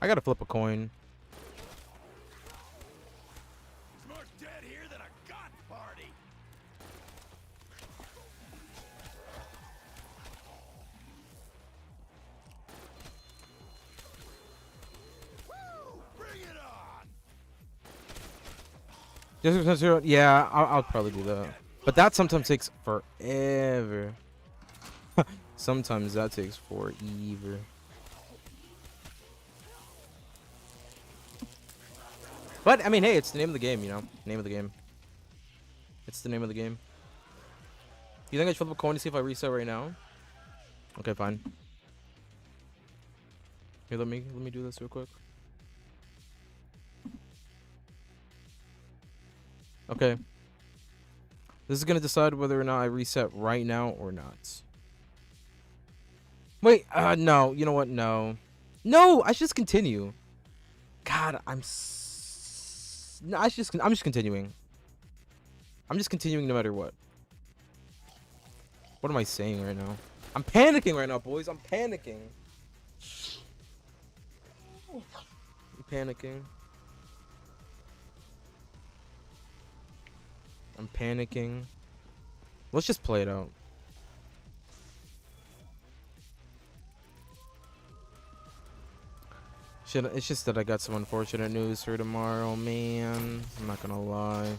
I gotta flip a coin. It's more dead here than a god party. Woo! Bring it on. Yeah, I'll probably do that. But that sometimes takes forever. Sometimes that takes forever. But, I mean, hey, it's the name of the game, you know? Name of the game. It's the name of the game. You think I should flip a coin to see if I reset right now? Okay, fine. Here, let me do this real quick. Okay. This is gonna decide whether or not I reset right now or not. Wait, no. You know what? No. No, I should just continue. God, no, I'm just continuing. I'm just continuing no matter what. What am I saying right now? I'm panicking right now, boys. I'm panicking. I'm panicking. I'm panicking. Let's just play it out. It's just that I got some unfortunate news for tomorrow, man. I'm not gonna lie.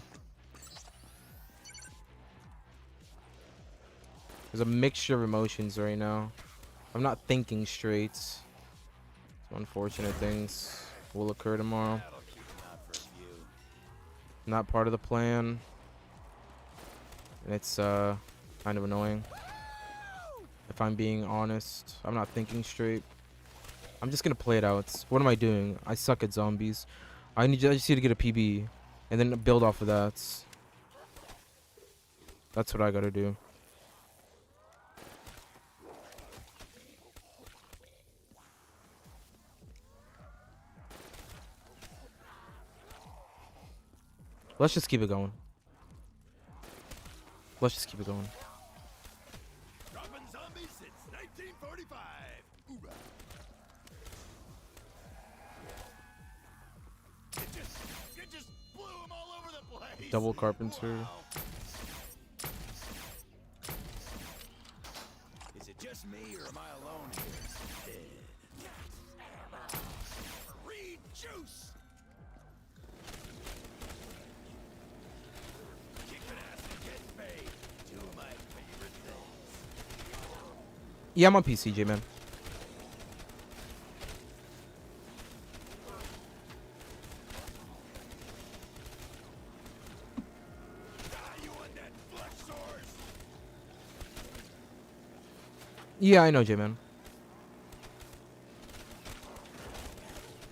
There's a mixture of emotions right now. I'm not thinking straight. Some unfortunate things will occur tomorrow. That'll keep him out for a few. Not part of the plan. And it's kind of annoying. If I'm being honest, I'm not thinking straight. I'm just gonna play it out. What am I doing? I suck at zombies. I just need to get a PB and then build off of that. That's what I gotta do. Let's just keep it going. Let's just keep it going. Dropping zombies since 1945. Hoorah. You just blew them all over the place. Double carpenter. Wow. Is it just me or am I alone here? Reed juice. Kicking ass and getting paid. Two of my favorite things. Yeah, I'm on PC, J-Man. You want that flesh sores? Yeah, I know, J-Man.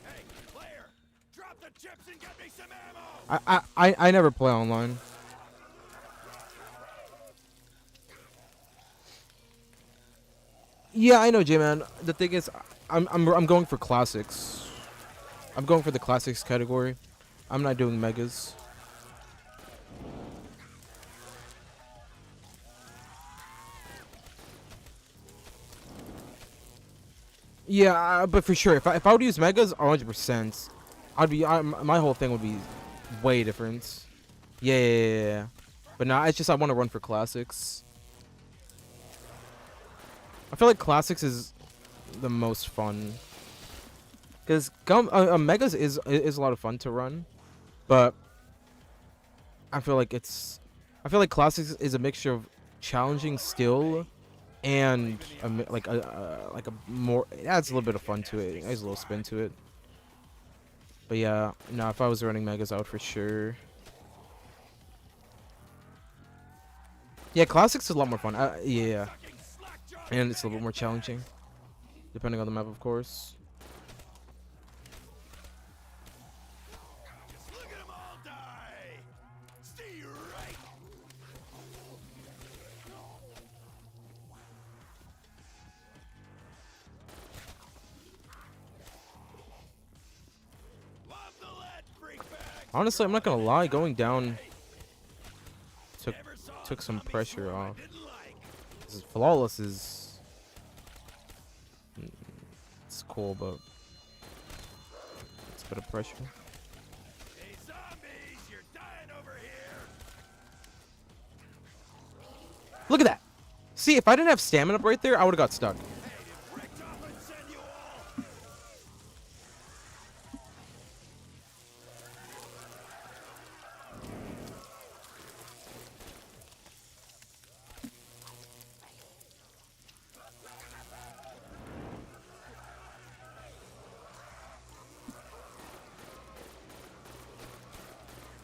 Hey, player, drop the chips and get me some ammo. I never play online. Yeah, I know, J-Man. The thing is, I'm going for classics. I'm going for the classics category. I'm not doing megas. Yeah, but for sure, if I would use megas, 100%, my whole thing would be way different. Yeah. But nah, it's just I want to run for classics. I feel like classics is the most fun. Because megas is a lot of fun to run, but I feel like classics is a mixture of challenging still and like a more, it adds a little bit of fun to it. It adds a little spin to it. But yeah, no, if I was running megas out for sure. Yeah, classics is a lot more fun. Yeah, and it's a little bit more challenging, depending on the map, of course. Look at them all die. Stay right. Love the lead, freak bags. Honestly, I'm not gonna lie, going down Never saw took some zombies pressure swarm I off. didn't like. This is flawless is it's cool, but it's a bit of pressure. Hey zombies, you're dying over here. Look at that. See, if I didn't have stamina up right there, I would have got stuck. Hey, did Brick Toppin send you all?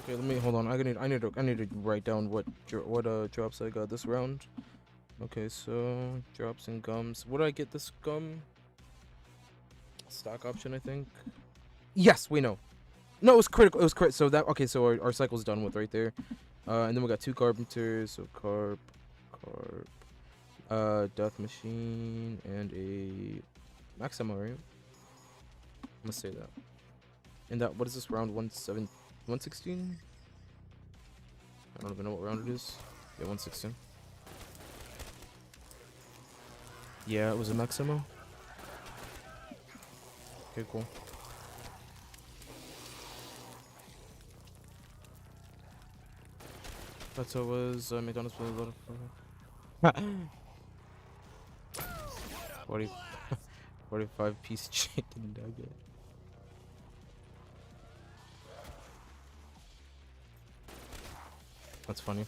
Okay, let me hold on. I need to write down what drops I got this round. Okay, so drops and gums. What did I get this gum? Stock option, I think. Yes, we know. No, it was critical. It was crit. So that okay. So our cycle's done with right there. And then we got 2 carpenters. So carp, death machine, and a max ammo, right? I'm gonna say that. And that, what is this round? 116? I don't even know what round it is. Yeah, 116. Yeah, it was a max ammo. Okay, cool. That's what it was. McDonald's with a lot of 40, 45 piece chicken nugget. That's funny.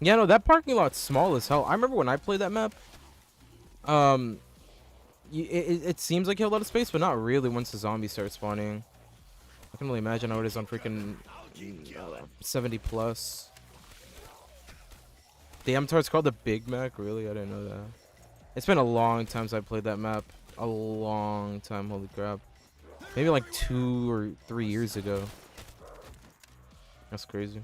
Yeah, no, that parking lot's small as hell. I remember when I played that map. It seems like you have a lot of space, but not really once the zombies start spawning. I can only imagine how it is on freaking 70 plus. Damn, it's called the Big Mac. Really, I didn't know that. It's been a long time since I played that map. A long time. Holy crap. Maybe like 2 or 3 years ago. That's crazy.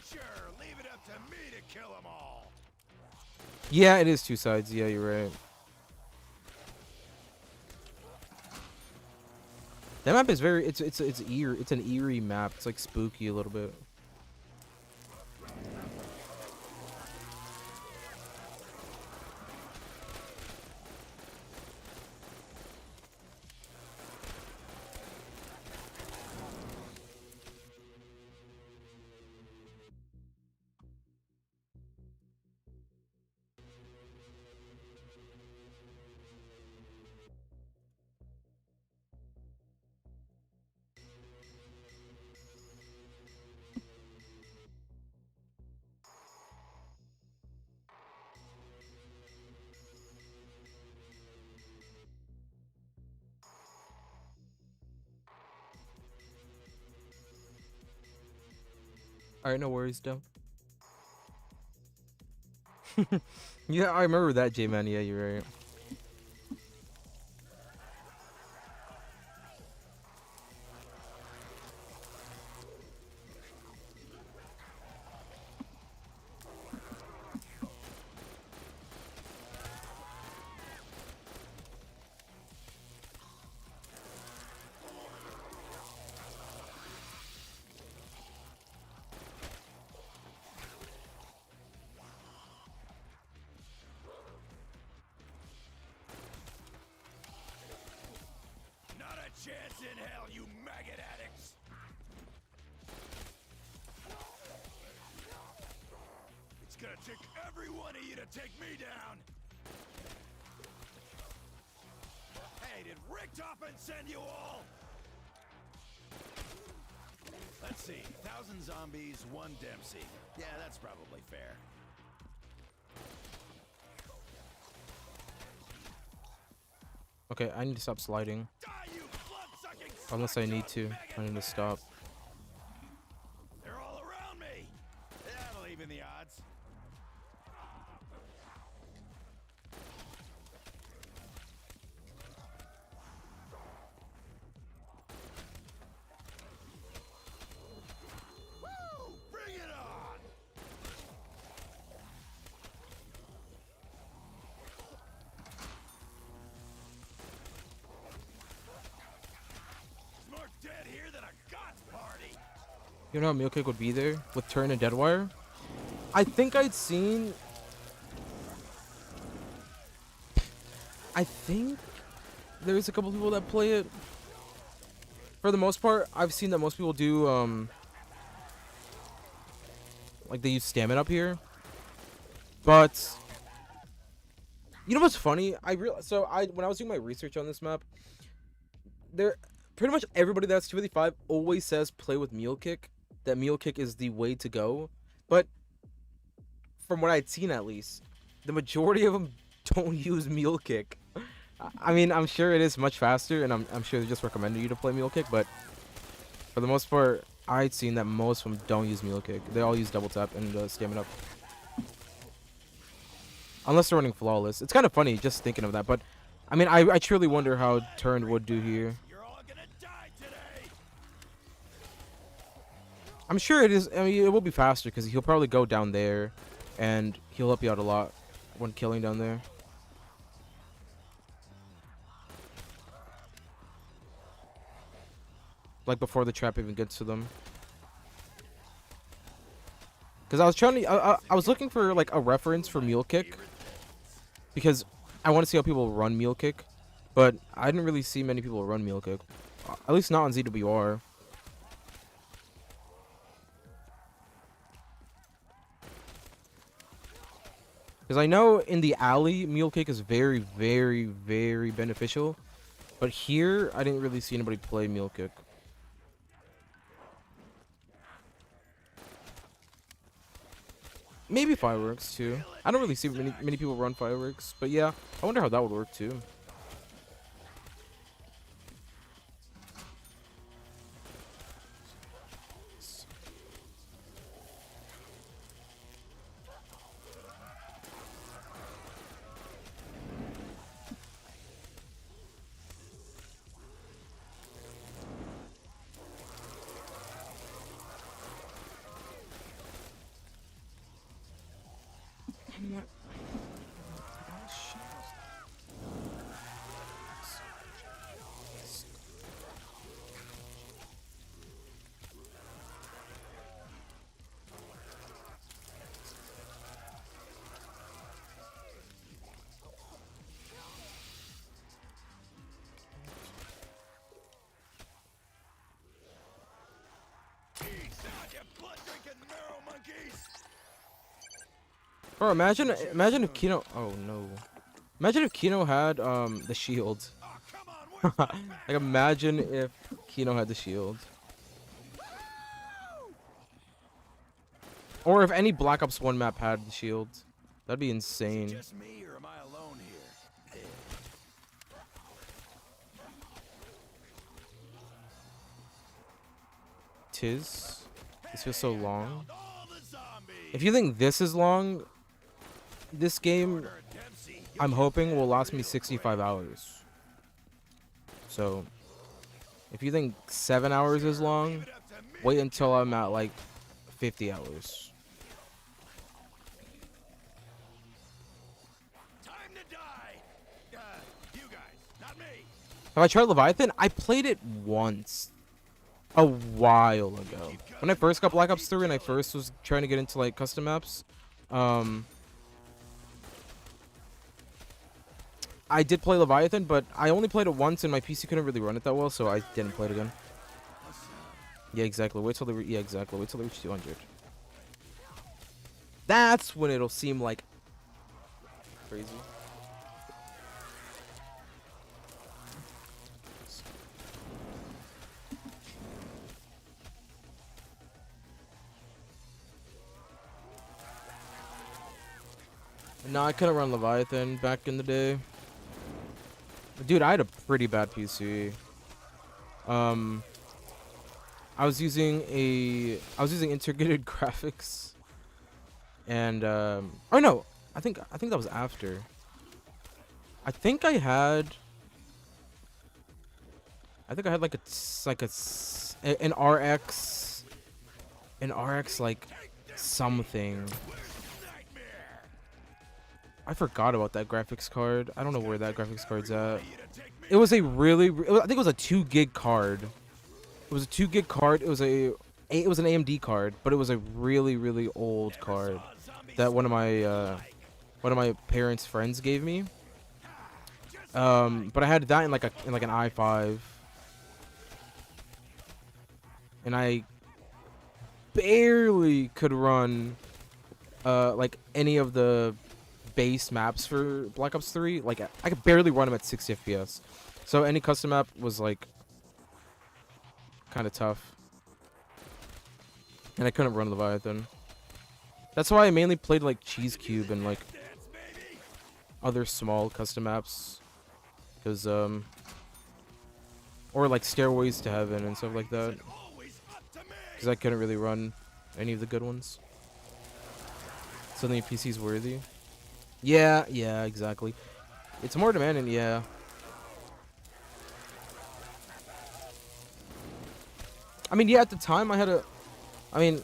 Sure, leave it up to me to kill them all. Yeah, it is 2 sides. Yeah, you're right. That map is very. It's eerie. It's an eerie map. It's like spooky a little bit. Alright, no worries, though. Yeah, I remember that, J-Man. Yeah, you're right. Not a chance in hell, you maggot addicts. It's gonna take every one of you to take me down. Hey, did Richtofen send you all? Let's see, 1,000 zombies, 1 Dempsey. Yeah, that's probably fair. Okay, I need to stop sliding. Die, you blood-sucking Unless I need to. maggot I need to stop. They're all around me. That'll even the odds. Woo! Bring it on! There's more dead here than a God's party. You know how Meal Kick would be there with Turn and Deadwire? I think I'd seen. I think there's a couple people that play it. For the most part, I've seen that most people do. Like they use stamina up here. But you know what's funny? When I was doing my research on this map, pretty much everybody that's 255 always says play with Meal Kick. That Meal Kick is the way to go. But from what I'd seen, at least, the majority of them don't use Meal Kick. I mean, I'm sure it is much faster, and I'm sure they just recommended you to play Meal Kick. But for the most part, I'd seen that most of them don't use Meal Kick. They all use double tap and stamina up. Unless they're running flawless. It's kind of funny just thinking of that. But I mean, I truly wonder how Turned would do here. You're all gonna die today. I'm sure it is. I mean, it will be faster because he'll probably go down there, and he'll help you out a lot when killing down there. Like before the trap even gets to them. Because I was trying to, I was looking for like a reference for Mule Kick, because I want to see how people run Mule Kick, but I didn't really see many people run Mule Kick, at least not on ZWR. Because I know in the alley, Mule Kick is very, very, very beneficial, but here I didn't really see anybody play Mule Kick. Maybe fireworks too. I don't really see many people run fireworks, but yeah, I wonder how that would work too. Bro, imagine if Kino. Oh no. Imagine if Kino had the shield. Like imagine if Kino had the shield. Or if any Black Ops 1 map had the shield. That'd be insane. Just me, or am I alone here? This feels so long. If you think this is long, this game, I'm hoping will last me 65 hours. So, if you think 7 hours is long, wait until I'm at like 50 hours. Time to die. You guys, not me. Have I tried Leviathan? I played it once. A while ago. When I first got Black Ops 3 and I first was trying to get into like custom maps, I did play Leviathan, but I only played it once and my PC couldn't really run it that well, so I didn't play it again. Yeah, exactly. Wait till they reach 200. That's when it'll seem like crazy. No, I couldn't run Leviathan back in the day. Dude, I had a pretty bad PC. I was using integrated graphics. And oh no, I think that was after. I think I had like an RX like something. I forgot about that graphics card. I don't know where that graphics card's at. It was a I think it was a 2 gig card. It was a 2 gig card. It was an AMD card, but it was a really old card that one of my parents' friends gave me. But I had that in like an i5, and I barely could run like any of the base maps for Black Ops 3. Like I could barely run them at 60 FPS. So any custom map was like kind of tough. And I couldn't run Leviathan. That's why I mainly played like Cheese Cube and like other small custom maps. Cuz or like Stairways to Heaven and stuff like that. Cuz I couldn't really run any of the good ones. So then your PC's worthy. Yeah, exactly. It's more demanding, yeah. I mean, yeah, at the time I had a I'm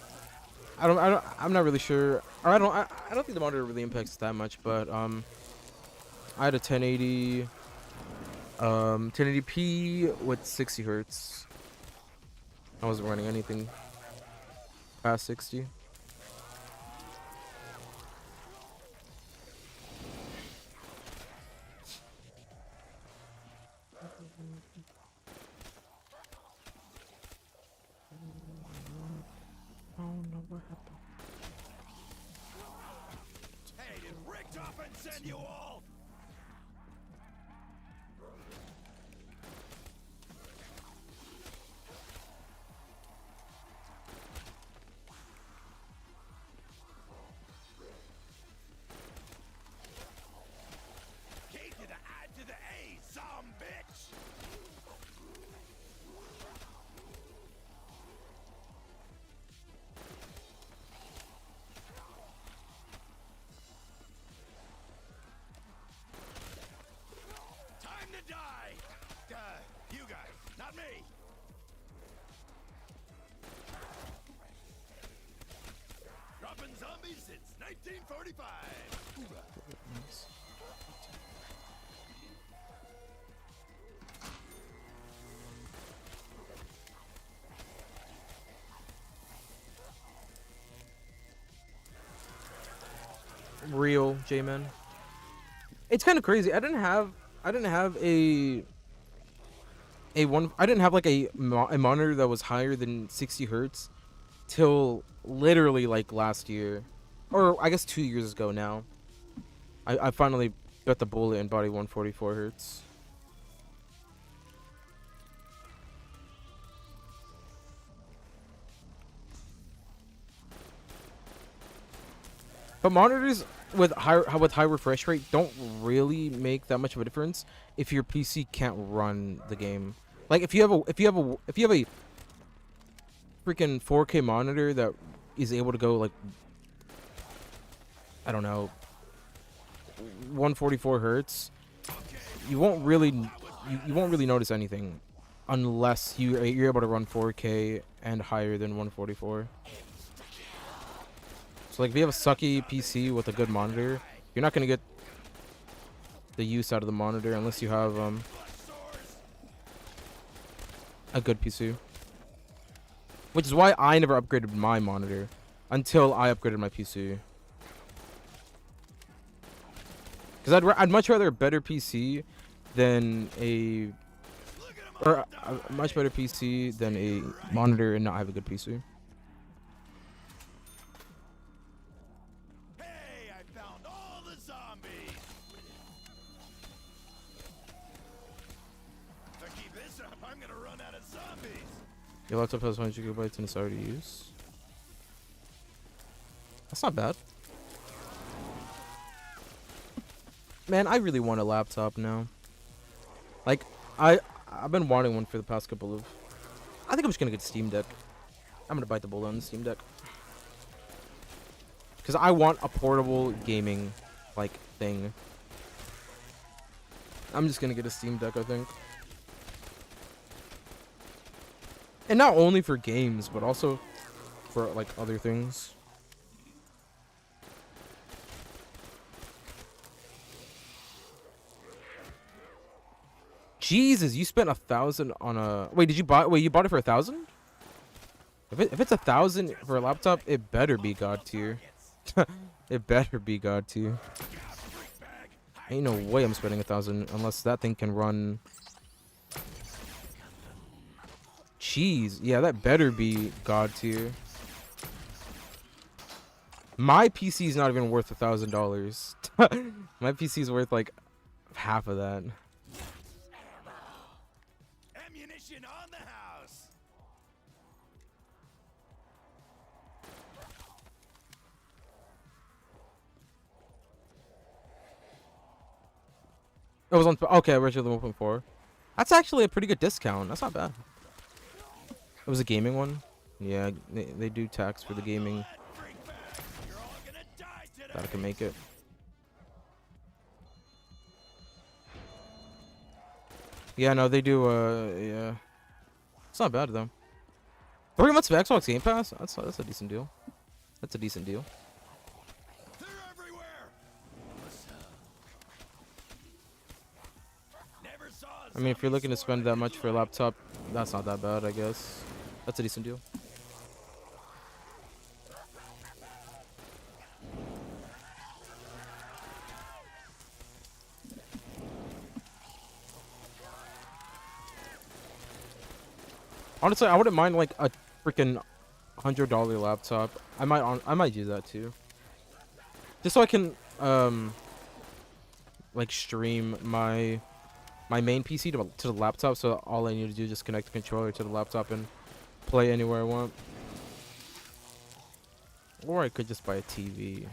not really sure. Or I don't think the monitor really impacts that much, but I had a 1080p with 60 hertz. I wasn't running anything past 60. Hey, did Richtofen send you all? 45. Real J-Man. It's kind of crazy. I didn't have a one. I didn't have like a monitor that was higher than 60 hertz till literally like last year, or I guess 2 years ago now. I finally bit the bullet and bought a 144 hertz. But monitors with high refresh rate don't really make that much of a difference if your PC can't run the game. Like if you have a freaking 4K monitor that is able to go like, I don't know, 144 hertz, you won't really notice anything unless you're able to run 4K and higher than 144. So like if you have a sucky PC with a good monitor, you're not gonna get the use out of the monitor unless you have a good PC. Which is why I never upgraded my monitor until I upgraded my PC. Because I'd much rather a better PC than a much better PC than a monitor and not have a good PC. Your laptop has 100 gigabytes and it's already used. That's not bad. Man, I really want a laptop now. Like, I've been wanting one for the past couple of... I think I'm just gonna get a Steam Deck. I'm gonna bite the bullet on the Steam Deck. Because I want a portable gaming, like, thing. I'm just gonna get a Steam Deck, I think. And not only for games, but also for, like, other things. Jesus, you spent 1,000 on a... Wait, did you buy... Wait, you bought it for 1,000? If it's 1,000 for a laptop, it better be God tier. It better be God tier. Ain't no way I'm spending 1,000 unless that thing can run... Jeez, yeah, that better be God tier. My PC is not even worth $1,000. My PC is worth like half of that. Ammunition on the house. It was on. Okay, originally 1.4. That's actually a pretty good discount. That's not bad. It was a gaming one. Yeah, they do tax for the gaming. That I can make it. Yeah, no, they do. Yeah, it's not bad though. 3 months of Xbox Game Pass. That's a decent deal. That's a decent deal. They're everywhere. Never saw I mean, if you're looking to spend that much for a laptop, that's not that bad, I guess. That's a decent deal. Honestly, I wouldn't mind like a freaking $100 laptop. I might use that too. Just so I can like stream my main PC to the laptop, so all I need to do is just connect the controller to the laptop and play anywhere I want. Or I could just buy a TV.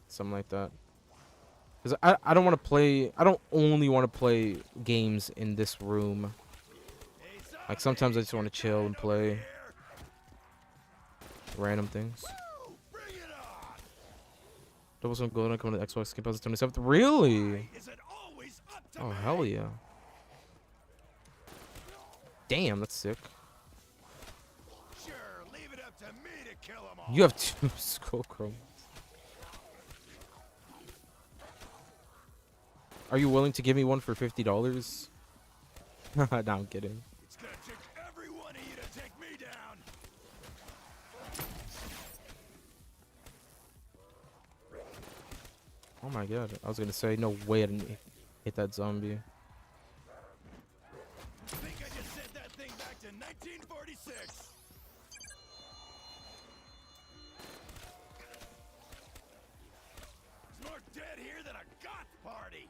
Something like that. Because I don't want to play... I don't only want to play games in this room. Like, sometimes I just want to chill and play random things. Double some gold and come to the Xbox Game Pass 27th. Really? Oh, hell yeah. Damn, that's sick. Sure, leave it up to me to kill them all. You have 2 skull chromes. Are you willing to give me one for $50? No, I'm kidding. It's gonna take every one of you to take me down. Oh my god. I was gonna say, no way I didn't hit that zombie. I think I just sent that thing back to 1946. There's more dead here than a goth party.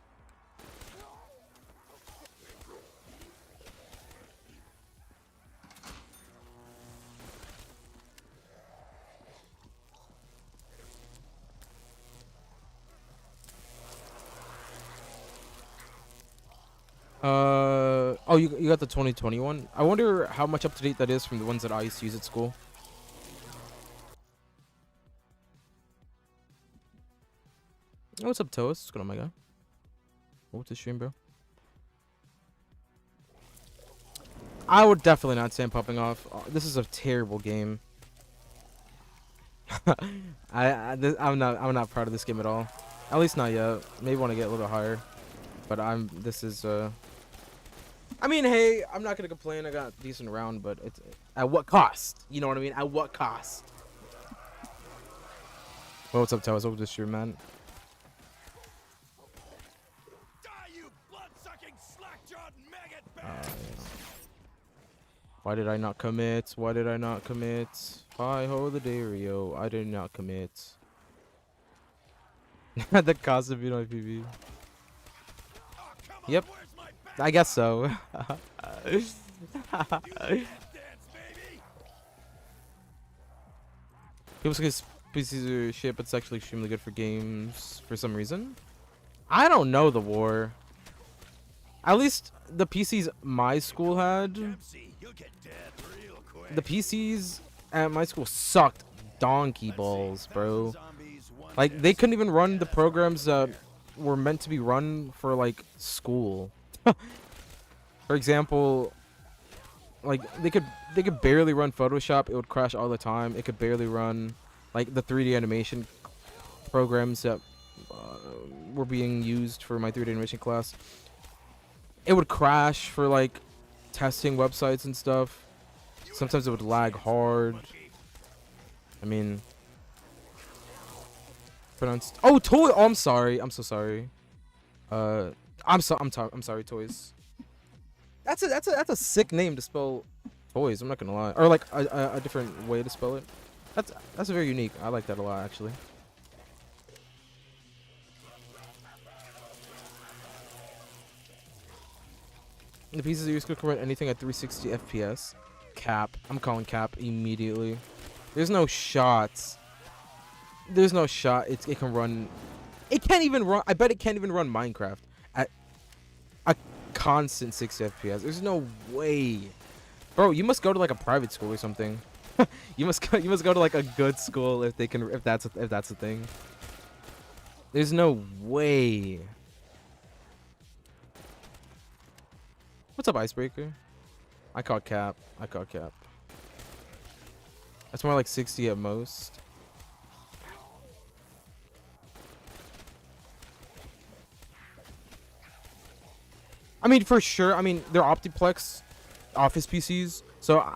Oh, you got the 2021. I wonder how much up to date that is from the ones that I used to use at school. Oh, what's up, Toast? What's going on, my guy? What's the stream, bro? I would definitely not say I'm popping off. This is a terrible game. I'm not proud of this game at all. At least not yet. Maybe want to get a little bit higher. But this is I mean, hey, I'm not gonna complain. I got a decent round, but it's at what cost? You know what I mean? At what cost? Well, what's up, Toast? Welcome to the stream, man. Die, you blood-sucking, slack-jawed maggot Yeah. bag! Why did I not commit? Why did I not commit? Hi ho the Dario. I did not commit. The cost of being on PV. Oh, come on, Yep. where's my bag? I guess so. Do the dance, baby! People say PCs are shit, but it's actually extremely good for games for some reason. I don't know the war. At least the PCs my school had. Dempsey, you'll get dead real quick. The PCs at my school sucked donkey balls, bro. Like, they couldn't even run the programs that were meant to be run for, like, school. For example, like, they could barely run Photoshop. It would crash all the time. It could barely run, like, the 3D animation programs that were being used for my 3D animation class. It would crash for, like, testing websites and stuff. Sometimes it would lag hard. I mean, pronounced. Oh, toy. Oh, I'm sorry. I'm so sorry. I'm sorry, toys. That's a sick name to spell toys. I'm not gonna lie. Or like a different way to spell it. That's very unique. I like that a lot, actually. The pieces of your skill can run anything at 360 FPS. Cap. I'm calling cap immediately. There's no shots. There's no shot. It can run. It can't even run. I bet it can't even run Minecraft at a constant 60 FPS. There's no way, bro. You must go to like a private school or something. You must go to like a good school if they can. If that's a thing. There's no way. What's up, Icebreaker? I caught cap. That's more like 60 at most. I mean, for sure. I mean, they're Optiplex office PCs. So,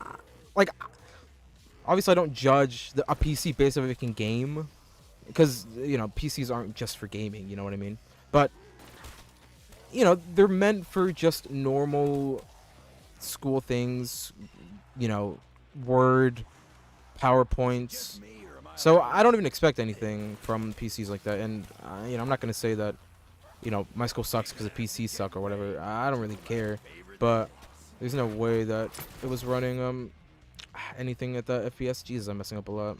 like, obviously I don't judge a PC based on if it can game. Because, you know, PCs aren't just for gaming, you know what I mean? But, you know, they're meant for just normal school things, you know, Word, PowerPoints. So I don't even expect anything from PCs like that. And, you know, I'm not going to say that, you know, my school sucks because the PCs suck or whatever. I don't really care. But there's no way that it was running anything at the FPS. Jesus, I'm messing up a lot.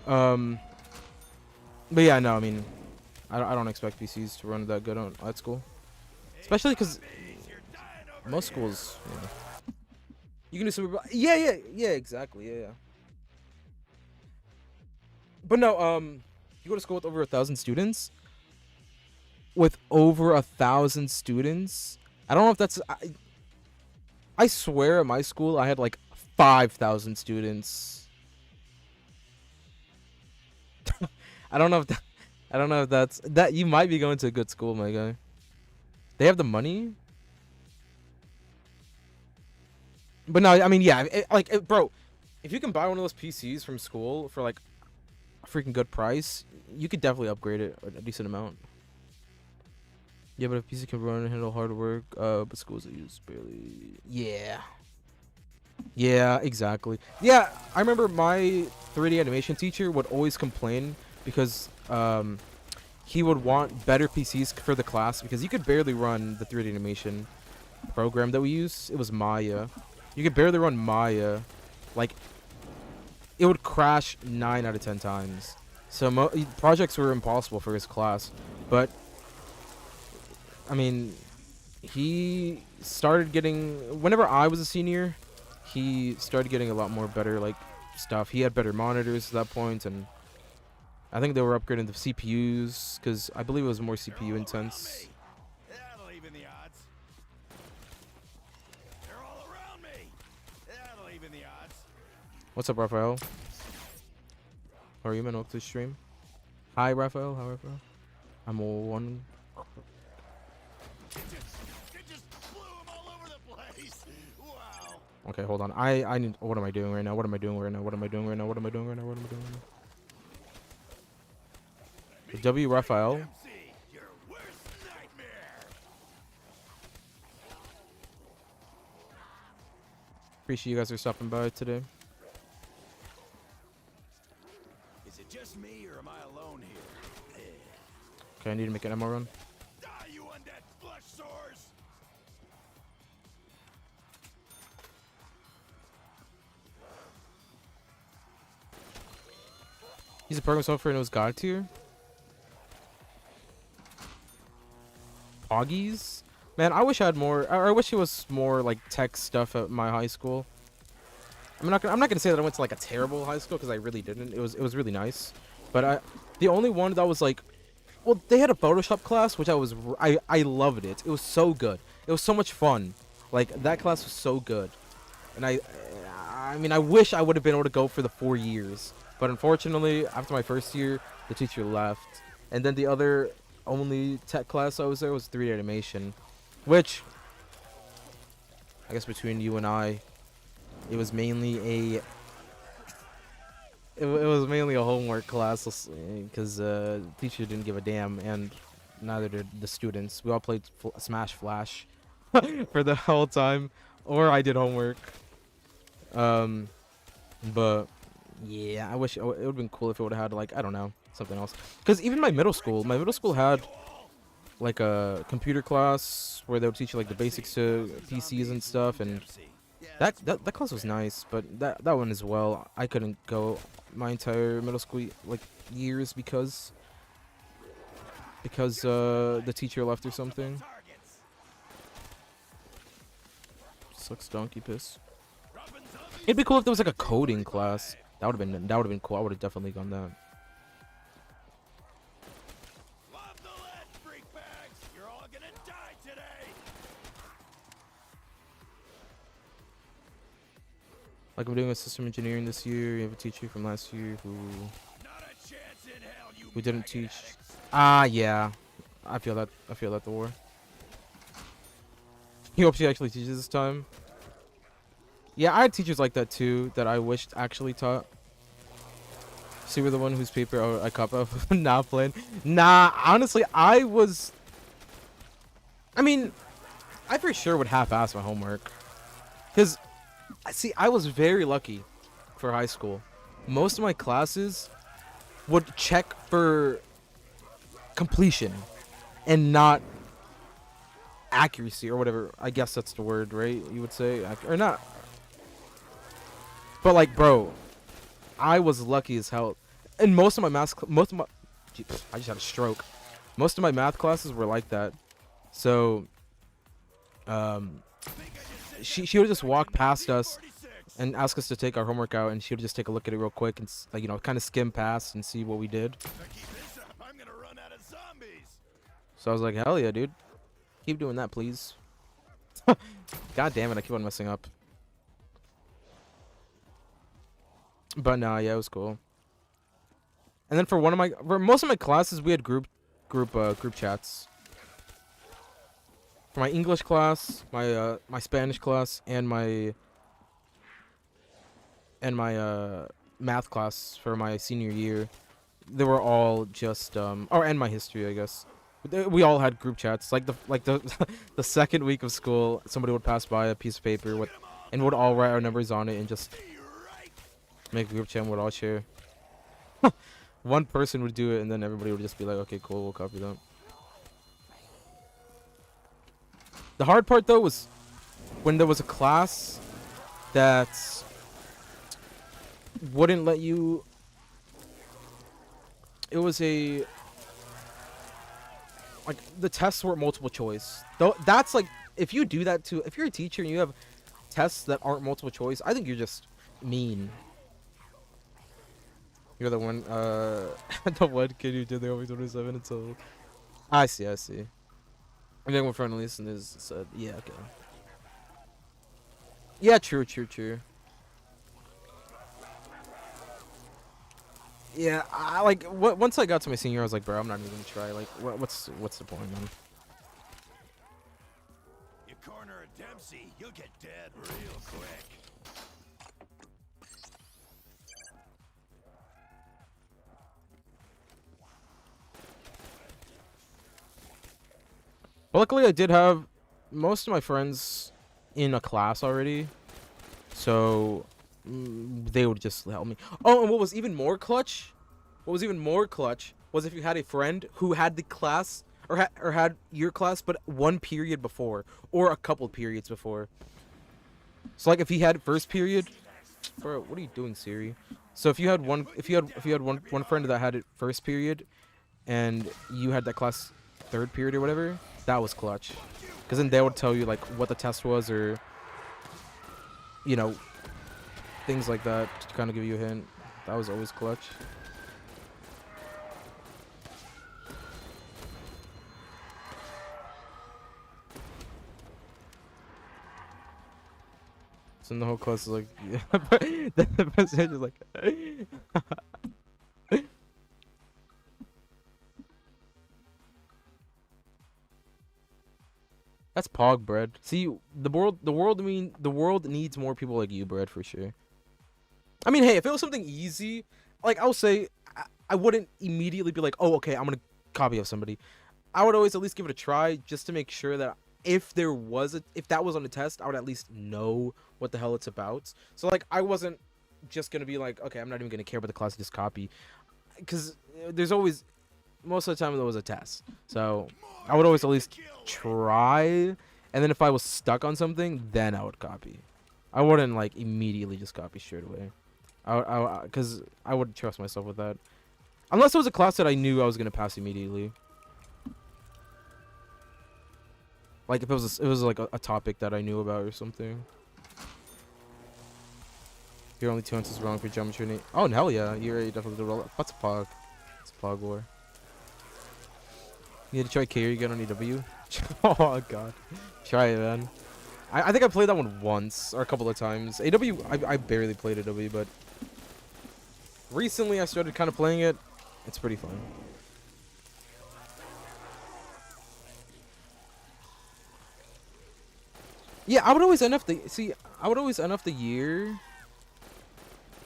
But yeah, no, I mean, I don't expect PCs to run that good at school. Especially because most schools, you know, you can do some. Yeah, exactly. Yeah. But no, you go to school with over 1,000 students. With over 1,000 students, I don't know if that's. I swear at my school I had like 5,000 students. I don't know I don't know if that's that. You might be going to a good school, my guy. They have the money. But no, I mean, yeah, bro, if you can buy one of those PCs from school for like a freaking good price, you could definitely upgrade it a decent amount. Yeah, but if PC can run and handle hard work, but schools that use barely. Yeah. Yeah, exactly. Yeah, I remember my 3D animation teacher would always complain because he would want better PCs for the class because you could barely run the 3D animation program that we use. It was Maya. You could barely run Maya. Like, it would crash 9 out of 10 times. So projects were impossible for his class. But, I mean, he started getting... Whenever I was a senior, he started getting a lot more better, like, stuff. He had better monitors at that point, and I think they were upgrading the CPUs, because I believe it was more CPU intense. That'll even the odds. They're all around me. That'll even the odds. What's up, Raphael? How are you, man? Welcome to the stream. Hi, Raphael. How, Raphael? I'm all one. It just blew him all over the place. Wow. Okay, hold on. I need. What am I doing right now? What am I doing right now? What am I doing right now? What am I doing right now? What am I doing right now? W Raphael. Your worst nightmare. Appreciate you guys are stopping by today. Is it just me or am I alone here? Okay, I need to make an ammo run. Die, you undead flesh sores. He's a program software and it was God tier. Poggies? Man, I wish I had more. I wish it was more like tech stuff at my high school. I'm not gonna say that I went to like a terrible high school because I really didn't. It was really nice, but the only one that was like, well, they had a Photoshop class which I loved it. It was so good. It was so much fun. Like that class was so good, and I mean I wish I would have been able to go for the 4 years, but unfortunately after my first year the teacher left, and then the other only tech class I was there was 3D animation, which I guess between you and I, it was mainly a homework class because the teacher didn't give a damn, and neither did the students. We all played Smash Flash for the whole time, or I did homework. But yeah, I wish it would have been cool if it would have had like, I don't know, something else. Because even my middle school had like a computer class where they would teach you like the basics to PCs and stuff, and that class was nice. But that one as well, I couldn't go my entire middle school like years because the teacher left or something. Sucks donkey piss. It'd be cool if there was like a coding class. That would have been cool. I would have definitely gone that. Love the lead, freak bags. You're all gonna die today. Like I'm doing a system engineering this year. You have a teacher from last year who Not a chance in hell, you we didn't maggot teach. addicts. Yeah. I feel that the war. He hopes he actually teaches this time. Yeah, I had teachers like that too that I wished actually taught. See, we're the one whose paper I cop up. Not playing. Nah, honestly, I mean, I for sure would half-ass my homework. Because, see, I was very lucky for high school. Most of my classes would check for completion and not accuracy or whatever. I guess that's the word, right? You would say, or not. But like, bro, I was lucky as hell. And most of my I just had a stroke. Most of my math classes were like that. So, she would just walk past us and ask us to take our homework out, and she would just take a look at it real quick and like, you know, kind of skim past and see what we did. If I keep this up, I'm gonna run out of zombies. So I was like, hell yeah, dude. Keep doing that, please. God damn it, I keep on messing up. But nah, yeah, it was cool. And then for most of my classes, we had group chats. For my English class, my Spanish class, and my math class for my senior year, they were all just and my history, I guess. We all had group chats. Like the the second week of school, somebody would pass by a piece of paper and would all write our numbers on it and just make a group chat and would all share. One person would do it and then everybody would just be like, okay, cool, we'll copy that. The hard part though was when there was a class that wouldn't let you. It was the tests weren't multiple choice. Though that's like, if you do that if you're a teacher and you have tests that aren't multiple choice, I think you're just mean. You're the one the one kid who did the over 27 until I see. And then one friend listened said, yeah, okay. Yeah, true. Yeah, once I got to my senior, I was like, bro, I'm not even gonna try. Like, what's the point, man? You corner a Dempsey, you'll get dead real quick. But luckily, I did have most of my friends in a class already, so they would just help me. Oh, and what was even more clutch? Was if you had a friend who had the class or had your class, but one period before or a couple periods before. So like if he had first period, bro, what are you doing, Siri? So if you had one friend that had it first period, and you had that class third period or whatever, that was clutch, because then they would tell you like what the test was, or you know, things like that to kind of give you a hint. That was always clutch. So the whole class is like, yeah. The president is like, that's pog bread. See, the world needs more people like you, bread, for sure. I mean, hey, if it was something easy, like I'll say, I wouldn't immediately be like, oh, okay, I'm gonna copy of somebody. I would always at least give it a try, just to make sure that if that was on the test, I would at least know what the hell it's about. So like, I wasn't just gonna be like, okay, I'm not even gonna care about the class, just copy, because there's always, most of the time there was a test, so I would always at least try, and then if I was stuck on something, then I would copy. I wouldn't like immediately just copy straight away, because I wouldn't trust myself with that, unless it was a class that I knew I was gonna pass immediately. Like if it was like a topic that I knew about or something. You're only 2 answers wrong for geometry. Oh, hell yeah, you're definitely the roll. What's a pog? It's a pog war. You need to try carry again on EW. Oh god, try it, man. I think I played that one once or a couple of times. AW, I barely played AW, but recently I started kind of playing it. It's pretty fun. Yeah, I would always end up the year.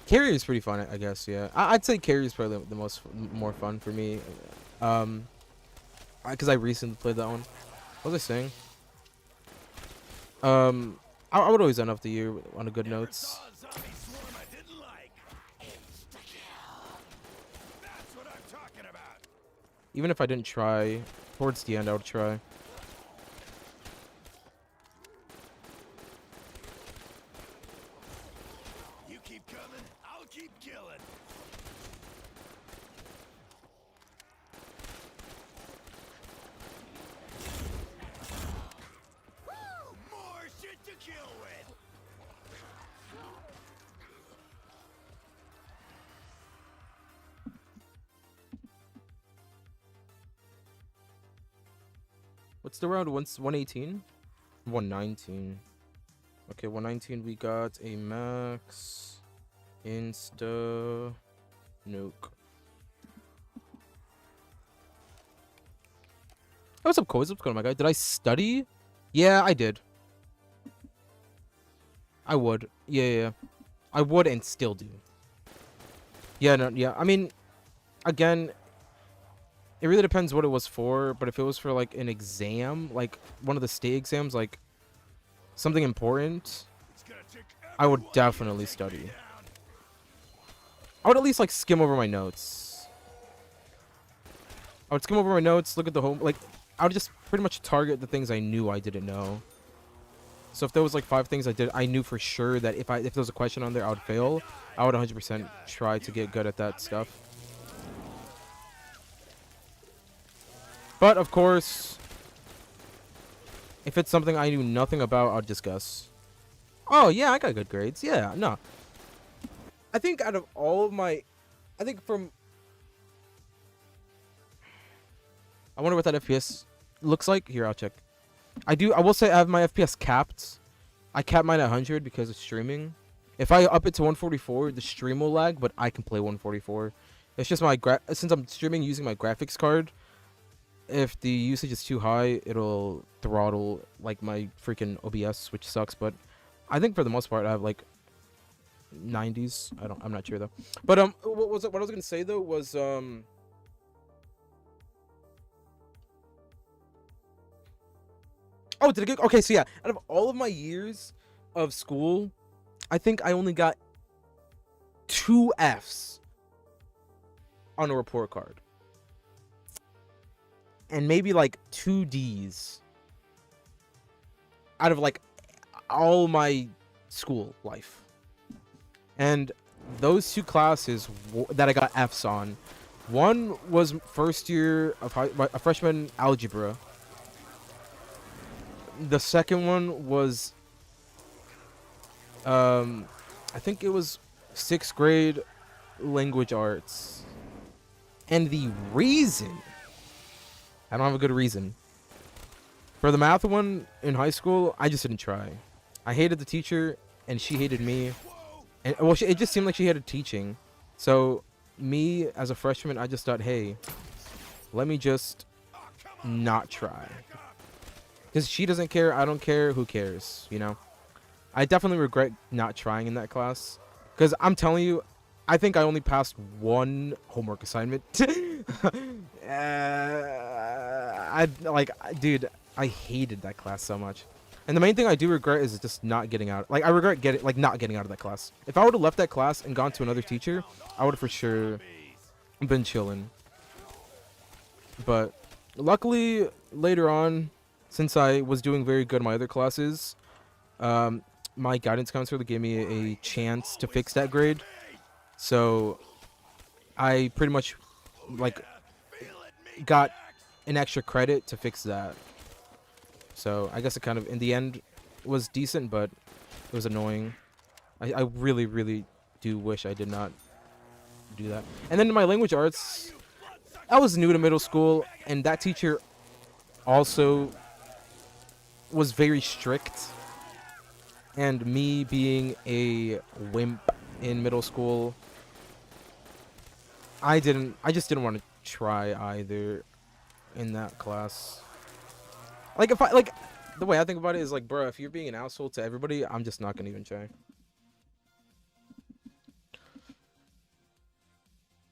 Carrier is pretty fun, I guess. Yeah, I'd say carrier is probably the more fun for me. Because I recently played that one. What was I saying? I would always end up the year on a good notes. Even if I didn't try, towards the end I would try. You keep coming, I'll keep killing. Woo! More shit to kill with. What's the round? 118? 119. Okay, 119 we got a max insta nuke. what's up, Coys? What's going on, my guy? Did I study? Yeah, I did. I would. Yeah. I would and still do. Yeah, no, yeah. I mean, again, it really depends what it was for, but if it was for, like, an exam, like, one of the state exams, like, something important, I would definitely study. I would at least, like, skim over my notes. I would skim over my notes, look at the home, like, I would just pretty much target the things I knew I didn't know. So if there was, like, 5 things I knew for sure that if there was a question on there, I would fail, I would 100% try to get good at that stuff. But, of course, if it's something I knew nothing about, I'd discuss. Oh, yeah, I got good grades. Yeah, no. I think out of all of my... I think from... I wonder what that FPS looks like. Here, I'll check. I will say I have my FPS capped. I cap mine at 100 because of streaming. If I up it to 144, the stream will lag, but I can play 144. It's just my... Since I'm streaming using my graphics card... If the usage is too high, it'll throttle like my freaking OBS, which sucks. But I think for the most part, I have like 90s. I'm not sure though. But what I was gonna say though was oh, did it get okay? So yeah, out of all of my years of school, I think I only got 2 Fs on a report card. And maybe like 2 Ds out of like all my school life. And those 2 classes that I got Fs on, one was first year of a freshman algebra. The second one was, I think it was 6th grade language arts. And the reason... I don't have a good reason. For the math one in high school, I just didn't try. I hated the teacher, and she hated me. And well, it just seemed like she hated teaching. So, me, as a freshman, I just thought, hey, let me just not try. Because she doesn't care, I don't care, who cares, you know? I definitely regret not trying in that class. Because I'm telling you, I think I only passed 1 homework assignment. Dude, I hated that class so much. And the main thing I do regret is just not getting out. Like, I regret not getting out of that class. If I would have left that class and gone to another teacher, I would have for sure been chilling. But luckily, later on, since I was doing very good in my other classes, my guidance counselor gave me a chance to fix that grade. So I pretty much like got an extra credit to fix that. So I guess it kind of in the end was decent, but it was annoying. I really, really do wish I did not do that. And then in my language arts, I was new to middle school, and that teacher also was very strict. And me being a wimp in middle school, I just didn't want to try either in that class. Like, if I, like, the way I think about it is like, bro, if you're being an asshole to everybody, I'm just not gonna even try.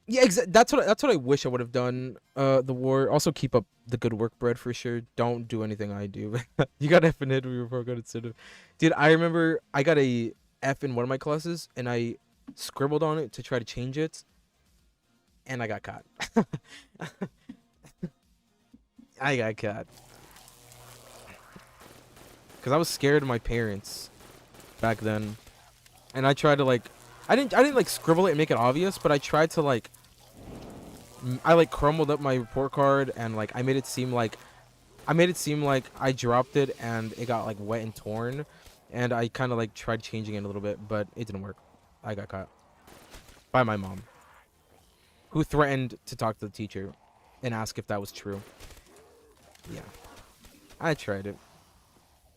Yeah, that's what I wish I would have done. The war. Also, keep up the good work, bread, for sure. Don't do anything I do. You got F in it before going to Dude, I remember I got a F in one of my classes, and I scribbled on it to try to change it, and I got caught. I got caught because I was scared of my parents back then, and I tried to like. I didn't like scribble it and make it obvious, but I tried to like. I like crumbled up my report card and like I made it seem like I dropped it and it got like wet and torn, and I kind of like tried changing it a little bit, but it didn't work. I got caught by my mom, who threatened to talk to the teacher and ask if that was true. Yeah, I tried it.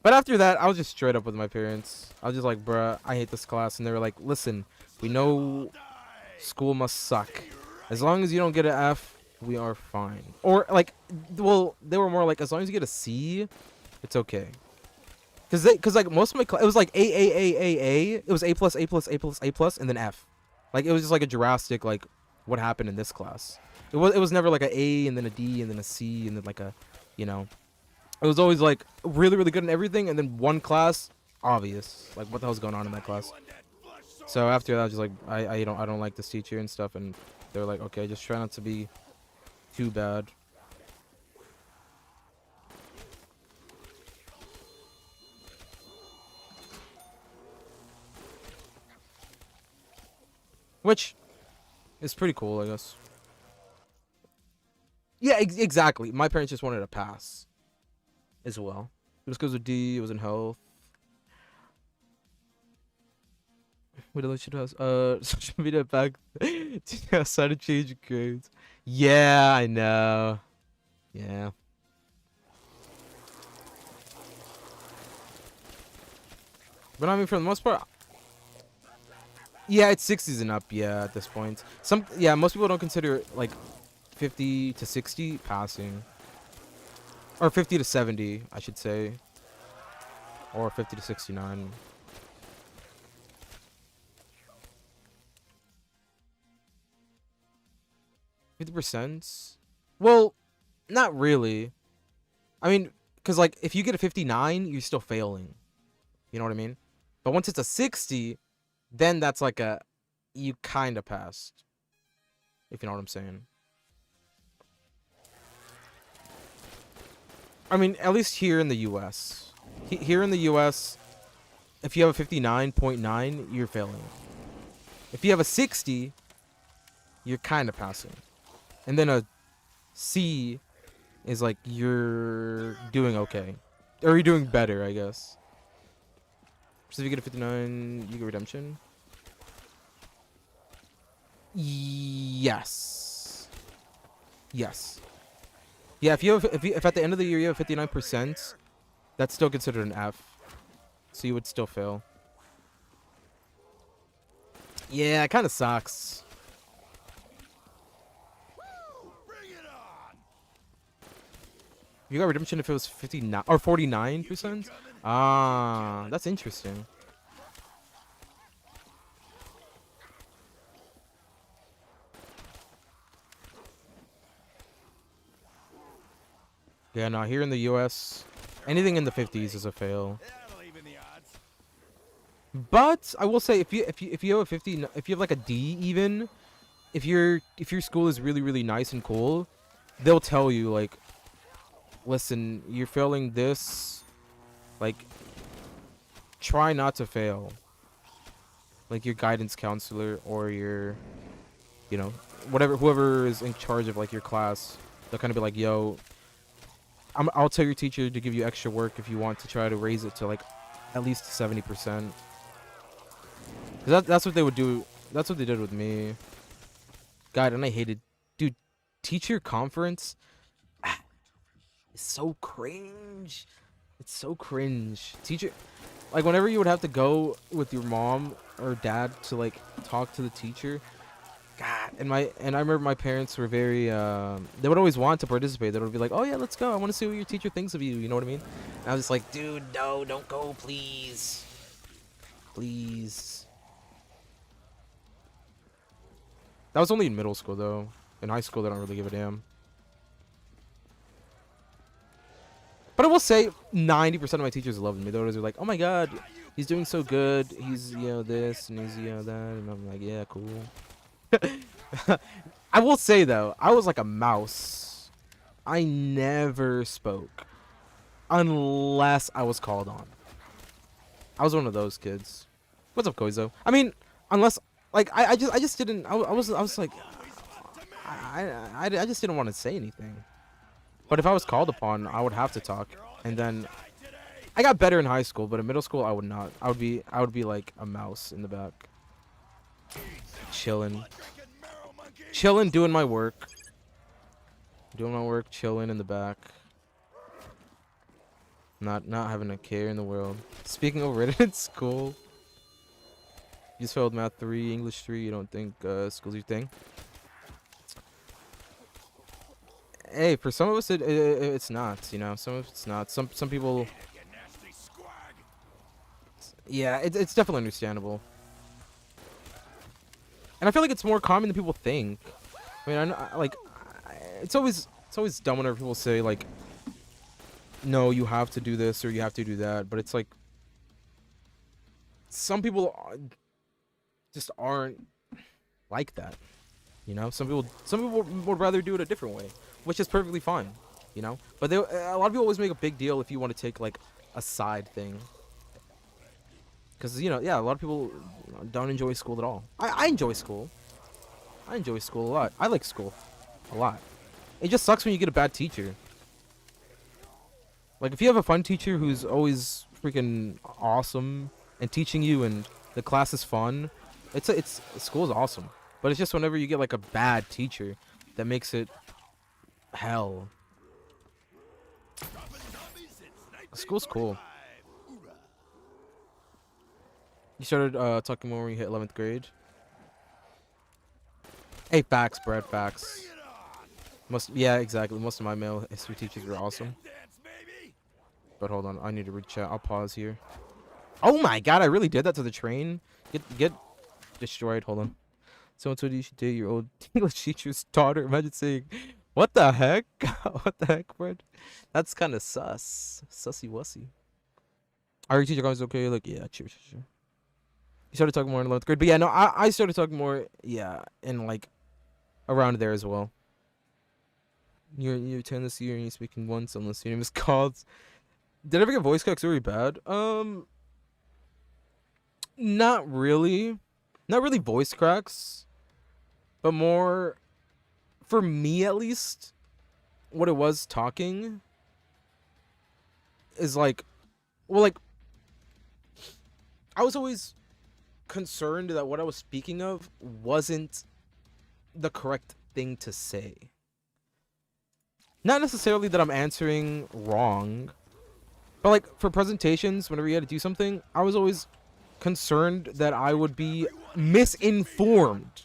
But after that, I was just straight up with my parents. I was just like, bruh, I hate this class. And they were like, listen, we know school must suck. As long as you don't get an F, we are fine. Or like, well, they were more like, as long as you get a C, it's okay. Cause like most of my class, it was like A. It was A plus, A plus, A plus, A plus, and then F. Like it was just like a drastic like what happened in this class. It was never like a A and then a D and then a C and then like a, you know, it was always like really really good in everything and then one class obvious like what the hell's going on in that class. So after that I was just like I don't like this teacher and stuff, and they were like, okay, just try not to be too bad. Which is pretty cool, I guess. Yeah, exactly. My parents just wanted a pass as well. It was because of D, it was in health. What else should have? Social media back outside to change grades. Yeah, I know. Yeah. But I mean, for the most part, yeah, it's 60s and up. Yeah, at this point, most people don't consider it like 50 to 60 passing, or 50 to 70, I should say, or 50 to 69. %? Well, not really. I mean, because like if you get a 59, you're still failing. You know what I mean? But once it's a 60, then that's like a you kind of passed. If you know what I'm saying. I mean, at least here in the US. Here in the US, if you have a 59.9, you're failing. If you have a 60, you're kind of passing. And then a C is like you're doing okay. Or you're doing better, I guess. So if you get a 59, you get redemption. Yes. Yes. Yeah, if at the end of the year you have 59%, that's still considered an F. So you would still fail. Yeah, it kind of sucks. You got redemption if it was 59 or 49%? Ah, that's interesting. Yeah, no, here in the US, anything in the 50s is a fail. But I will say if you have a 50, if you have like a D even, if your school is really really nice and cool, they'll tell you like, listen, you're failing this, like try not to fail. Like your guidance counselor or your, you know, whoever is in charge of like your class, they'll kind of be like, yo, I'll tell your teacher to give you extra work if you want to try to raise it to like at least 70%. That's what they would do. That's what they did with me. God, and I hated, dude, teacher conference. It's so cringe. It's so cringe. Teacher, like whenever you would have to go with your mom or dad to like talk to the teacher. God, and I remember my parents were very they would always want to participate. They would be like, "Oh yeah, let's go. I want to see what your teacher thinks of you." You know what I mean? And I was just like, "Dude, no, don't go, please. Please." That was only in middle school though. In high school, they don't really give a damn. But I will say 90% of my teachers loved me. They always were like, "Oh my god, he's doing so good. He's, you know, this and he's, you know, that." And I'm like, "Yeah, cool." I will say though, I was like a mouse. I never spoke unless I was called on. I was one of those kids. What's up, Koizo? I mean, unless like I just didn't. I was like, I just didn't want to say anything. But if I was called upon, I would have to talk. And then I got better in high school, but in middle school I would not. I would be like a mouse in the back. Chilling, doing my work, chilling in the back, not having a care in the world. Speaking of Reddit at school, you just failed math 3, English 3. You don't think school's your thing? Hey, for some of us, it's not. You know, some of it's not. Some people. You nasty squag. Yeah, it's definitely understandable. And I feel like it's more common than people think. I mean, it's always dumb whenever people say like, no, you have to do this or you have to do that. But it's like, some people just aren't like that. You know, some people would rather do it a different way, which is perfectly fine. You know, but a lot of people always make a big deal if you want to take like a side thing. Because, you know, yeah, a lot of people don't enjoy school at all. I enjoy school. I enjoy school a lot. I like school a lot. It just sucks when you get a bad teacher. Like, if you have a fun teacher who's always freaking awesome and teaching you and the class is fun, school is awesome. But it's just whenever you get, like, a bad teacher that makes it hell. School's cool. You started talking more when you hit 11th grade. Hey, facts, Brad, facts. Yeah, exactly. Most of my male history teachers were awesome. But hold on, I need to read chat. I'll pause here. Oh my god, I really did that to the train. Get destroyed. Hold on. Someone told you should date your old English teacher's daughter. Imagine saying, "What the heck? What the heck, Brad?" That's kind of sus. Sussy wussy. Are your teacher comments okay? Like, yeah, cheers. You started talking more in 11th grade. But yeah, no, I started talking more, yeah, in like around there as well. You're 10 this year and you're speaking once unless your name is called. Did I ever get voice cracks really bad? Not really. Not really voice cracks. But more, for me at least, what it was talking is like, well, like, I was always concerned that what I was speaking of wasn't the correct thing to say. Not necessarily that I'm answering wrong, but like for presentations, whenever you had to do something, I was always concerned that I would be misinformed.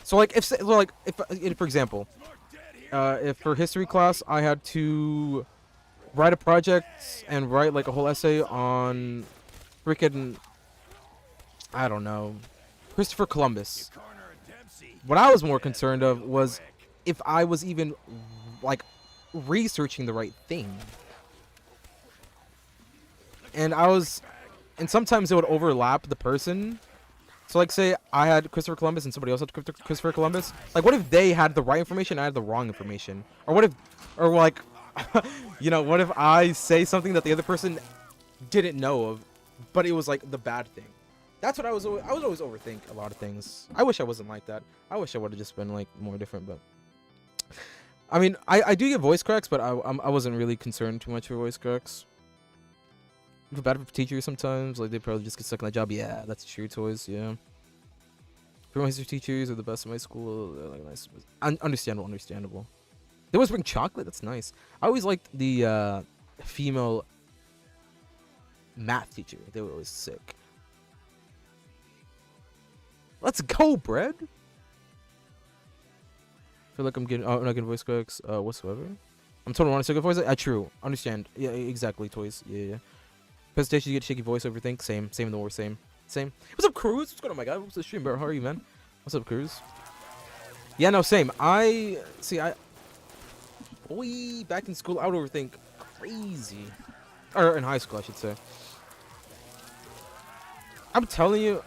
So like if for example, if for history class I had to write a project and write like a whole essay on freaking, I don't know, Christopher Columbus. What I was more concerned of was if I was even like researching the right thing. And sometimes it would overlap the person. So like say I had Christopher Columbus and somebody else had Christopher Columbus. Like what if they had the right information and I had the wrong information? Or what if, or like, you know, what if I say something that the other person didn't know of, but it was like the bad thing? That's what I was always overthink a lot of things. I wish I wasn't like that. I wish I would have just been like more different, but I mean, I do get voice cracks, but I wasn't really concerned too much for voice cracks. I feel bad for teachers sometimes, like they probably just get stuck in that job. Yeah, that's true, toys. Yeah. For my history teachers are the best in my school. They're like nice, understandable. They always bring chocolate. That's nice. I always liked the female math teacher. They were always sick. Let's go, bread. I feel like I'm not getting voice cracks whatsoever. I'm totally honest. I get voice. True. Understand. Yeah, exactly. Toys. Yeah. Presentation, you get shaky voice overthink. Same in the war. Same. What's up, Cruz? What's going on, my guy? What's the stream, bro? How are you, man? What's up, Cruz? Yeah, no, same. Boy, back in school, I would overthink crazy. Or in high school, I should say. I'm telling you,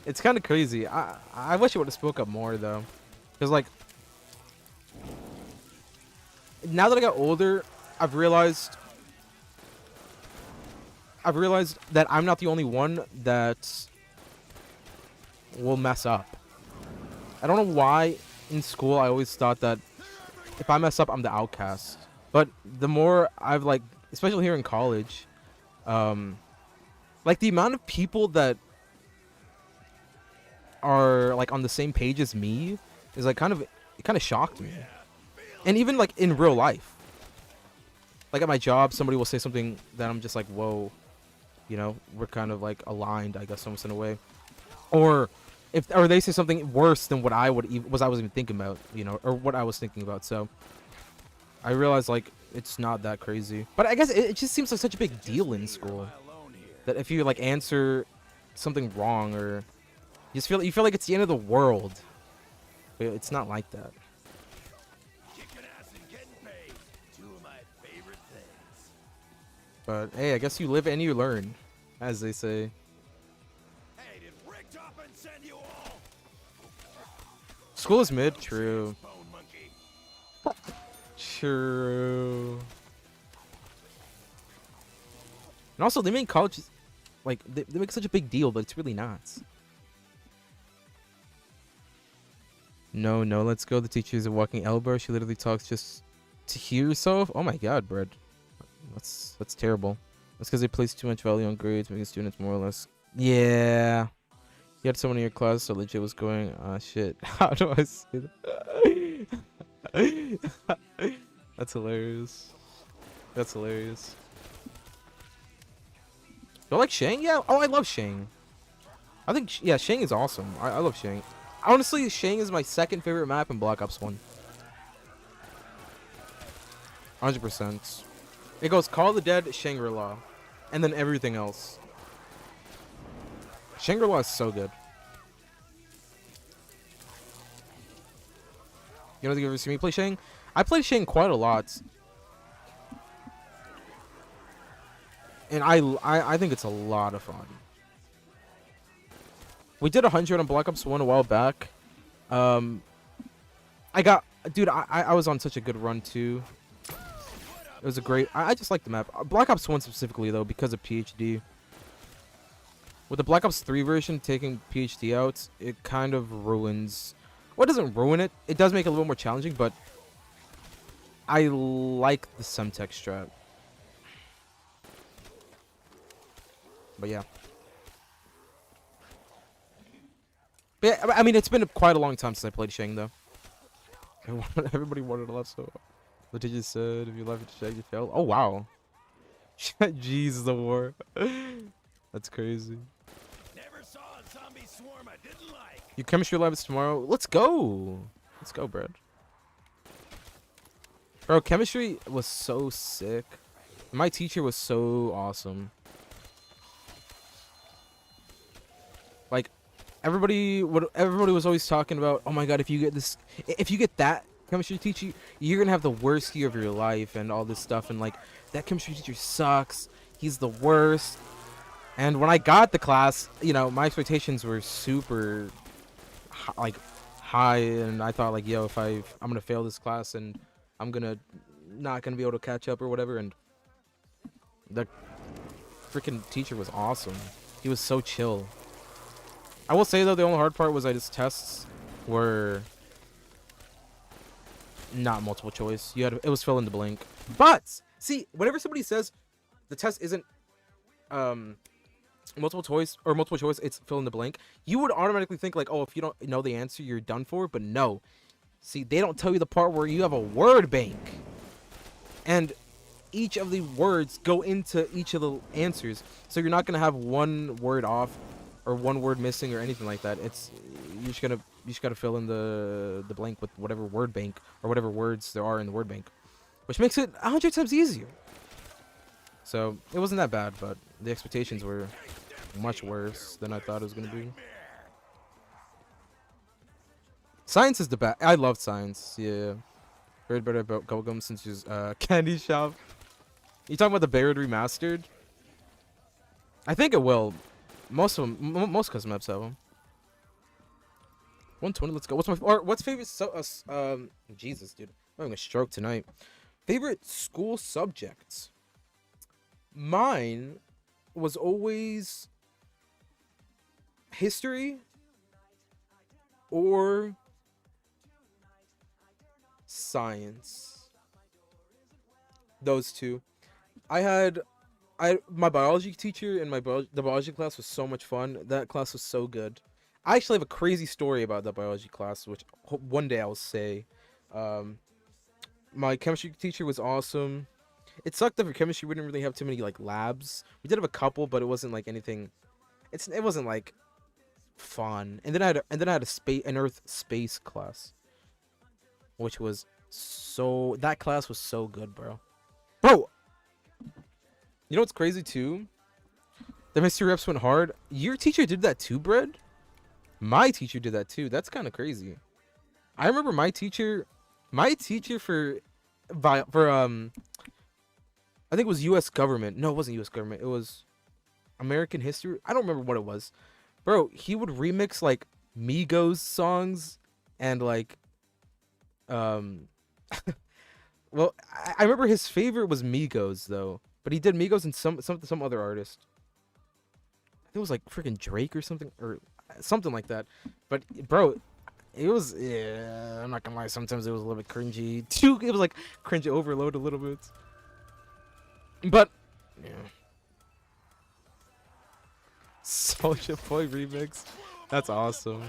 it's kind of crazy. I wish I would have spoke up more, though. Because, like, now that I got older, I've realized that I'm not the only one that will mess up. I don't know why in school I always thought that if I mess up, I'm the outcast. But the more I've, like, especially here in college, like, the amount of people that are, like, on the same page as me is, like, it kind of shocked me. And even, like, in real life. Like, at my job, somebody will say something that I'm just like, whoa. You know, we're kind of, like, aligned, I guess, almost in a way. Or if or they say something worse than what I was even thinking about, you know, or what I was thinking about. So I realized like it's not that crazy. But I guess it just seems like such a big deal in school that if you like answer something wrong or you feel like it's the end of the world. But it's not like that. Kicking ass and getting paid. Two of my favorite things. But hey, I guess you live and you learn, as they say. Hey, did Rick Toppin send you all? School is mid. True. Bone monkey. True. And also, they make college like they make such a big deal, but it's really not. No, let's go. The teacher is a walking elbow. She literally talks just to hear herself. Oh my god, Brad. That's terrible. That's because they place too much value on grades, making students more or less. Yeah. You had someone in your class that legit was going, shit. How do I say that? That's hilarious. That's hilarious. Do I like Shang? Yeah. Oh, I love Shang. I think, yeah, Shang is awesome. I love Shang. Honestly, Shang is my second favorite map in Black Ops 1. 100%. It goes Call of the Dead, Shangri-La, and then everything else. Shangri-La is so good. You don't think you've ever seen me play Shang? I played Shang quite a lot. And I think it's a lot of fun. We did 100 on Black Ops 1 a while back. I was on such a good run too. It was a great, I just like the map. Black Ops 1 specifically though, because of PhD. With the Black Ops 3 version taking PhD out, it kind of ruins, well, it doesn't ruin it. It does make it a little more challenging, but I like the Semtex strat. But yeah. But yeah, I mean, it's been quite a long time since I played Shang, though. Everybody wanted to left, so the teacher said, if you left it to Shang, you failed. Oh, wow. Jeez, the war. That's crazy. Never saw a zombie swarm I didn't like. Your chemistry lab is tomorrow. Let's go. Let's go, Brad. Bro, chemistry was so sick. My teacher was so awesome. Like, everybody was always talking about, oh my god, if you get that chemistry teacher, you're gonna have the worst year of your life and all this stuff, and like, that chemistry teacher sucks, he's the worst. And when I got the class, you know, my expectations were super high, and I thought like, yo, if I'm gonna fail this class and I'm not gonna be able to catch up or whatever. And the freaking teacher was awesome. He was so chill. I will say though, the only hard part was his tests were not multiple choice. It was fill in the blank. But see, whenever somebody says the test isn't multiple choice, it's fill in the blank, you would automatically think like, oh, if you don't know the answer, you're done for. But no. See, they don't tell you the part where you have a word bank. And each of the words go into each of the answers. So you're not going to have one word off or one word missing or anything like that. You just gotta fill in the blank with whatever word bank or whatever words there are in the word bank, which makes it 100 times easier. So it wasn't that bad, but the expectations were much worse than I thought it was gonna be. Science is the best. I love science. Yeah, heard better about Bubblegum since his candy shop. You talking about the Barrett remastered? I think it will. Most of them, most custom maps have them. 120. Let's go. What's favorite? Jesus, dude, I'm having a stroke tonight. Favorite school subjects. Mine was always history or science. Those two. My biology teacher and the biology class was so much fun. That class was so good. I actually have a crazy story about that biology class, which one day I will say. My chemistry teacher was awesome. It sucked that for chemistry we didn't really have too many like labs. We did have a couple, but it wasn't like anything. It wasn't like fun. And then I had an Earth space class, which was that class was so good, bro. Bro, you know what's crazy too? The mystery reps went hard. Your teacher did that too, Bread? My teacher did that too. That's kind of crazy. I remember my teacher for I think it was U.S. government. No, it wasn't U.S. government. It was American history. I don't remember what it was. Bro, he would remix like Migos songs and like well, I remember his favorite was Migos though, but he did Migos and some other artist. I think it was like freaking Drake or something like that. But bro, it was, yeah, I'm not gonna lie, sometimes it was a little bit cringy. It was like cringe overload a little bit. But yeah. Soulja Boy remix. That's awesome.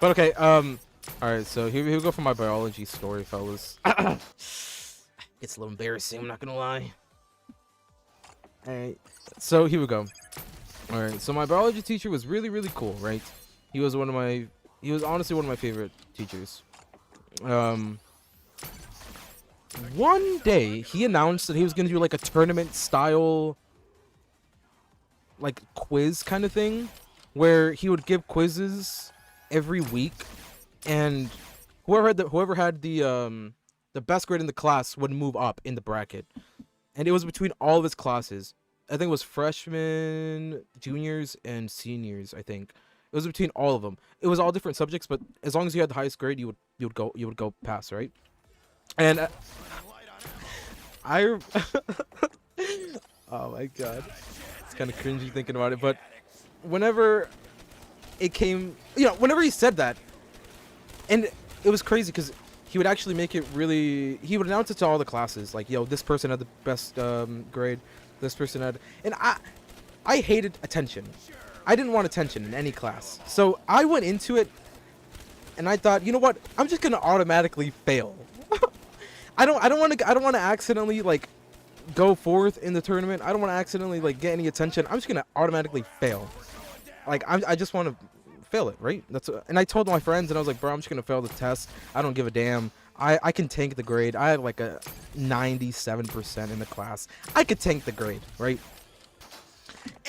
But okay, alright, so here we go for my biology story, fellas. It's a little embarrassing, I'm not gonna lie. Alright, so here we go. Alright, so my biology teacher was really, really cool, right? He was honestly one of my favorite teachers. One day, he announced that he was gonna do like a tournament style like quiz kind of thing, where he would give quizzes every week, and whoever had the best grade in the class would move up in the bracket, and it was between all of his classes. I think it was freshmen, juniors, and seniors. I think it was between all of them. It was all different subjects, but as long as you had the highest grade, you would go pass, right? And oh my god, it's kind of cringy thinking about it, but whenever it came, whenever he said that, and it was crazy because he would actually make it really, he would announce it to all the classes, like, yo, this person had the best grade, this person had, and I hated attention. I didn't want attention in any class, so I went into it and I thought, you know what, I'm just gonna automatically fail. I don't want to accidentally like go forth in the tournament. I don't want to accidentally like get any attention. I'm just gonna automatically fail. Like I just want to fail it, right? And I told my friends, and I was like, bro, I'm just gonna fail the test. I don't give a damn. I can tank the grade. I had like a 97% in the class. I could tank the grade, right?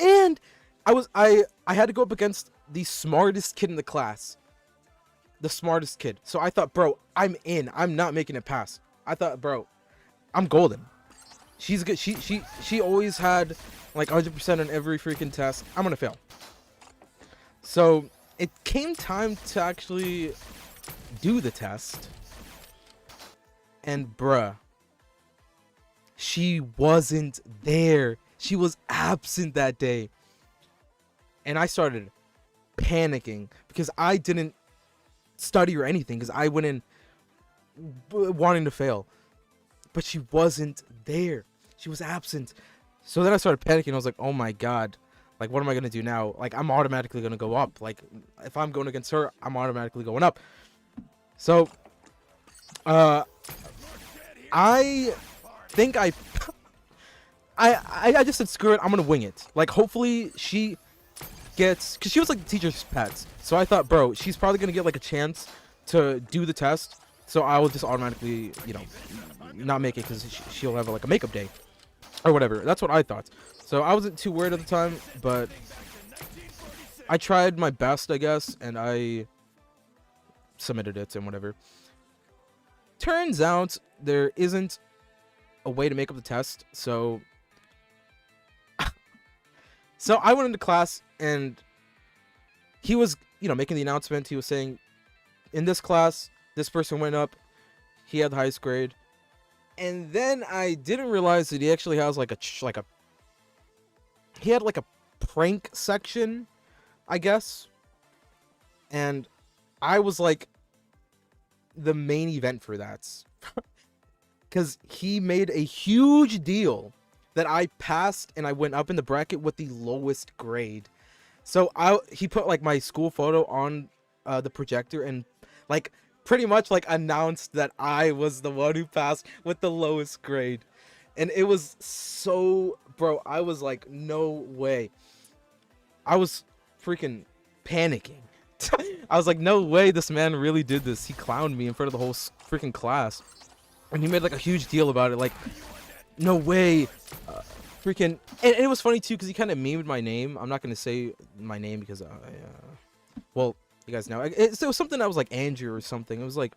And I had to go up against the smartest kid in the class. The smartest kid. So I thought, bro, I'm in. I'm not making it past. I thought, bro, I'm golden. She's good. She always had like 100% on every freaking test. I'm gonna fail. So it came time to actually do the test. And bruh, she wasn't there. She was absent that day. And I started panicking because I didn't study or anything, because I went in wanting to fail. But she wasn't there. She was absent. So then I started panicking. I was like, oh my god. Like, what am I going to do now? Like, I'm automatically going to go up. Like, if I'm going against her, I'm automatically going up. So, I think I just said, screw it. I'm going to wing it. Like, hopefully she gets... Because she was, like, the teacher's pets. So I thought, bro, she's probably going to get, like, a chance to do the test. So I will just automatically, not make it because she'll have, like, a makeup day. Or whatever. That's what I thought. So I wasn't too worried at the time, but I tried my best, I guess, and I submitted it and whatever. Turns out there isn't a way to make up the test, so I went into class, and he was, making the announcement. He was saying, in this class, this person went up, he had the highest grade. And then I didn't realize that he actually has he had like a prank section, I guess. And I was like the main event for that. Because he made a huge deal that I passed and I went up in the bracket with the lowest grade. So he put like my school photo on the projector and like pretty much like announced that I was the one who passed with the lowest grade. And it was so, bro, I was like, no way. I was freaking panicking. I was like, no way this man really did this. He clowned me in front of the whole freaking class. And he made like a huge deal about it. Like, no way. Freaking. And it was funny too because he kind of memed my name. I'm not going to say my name because, well, you guys know. It was something that was like Andrew or something. It was like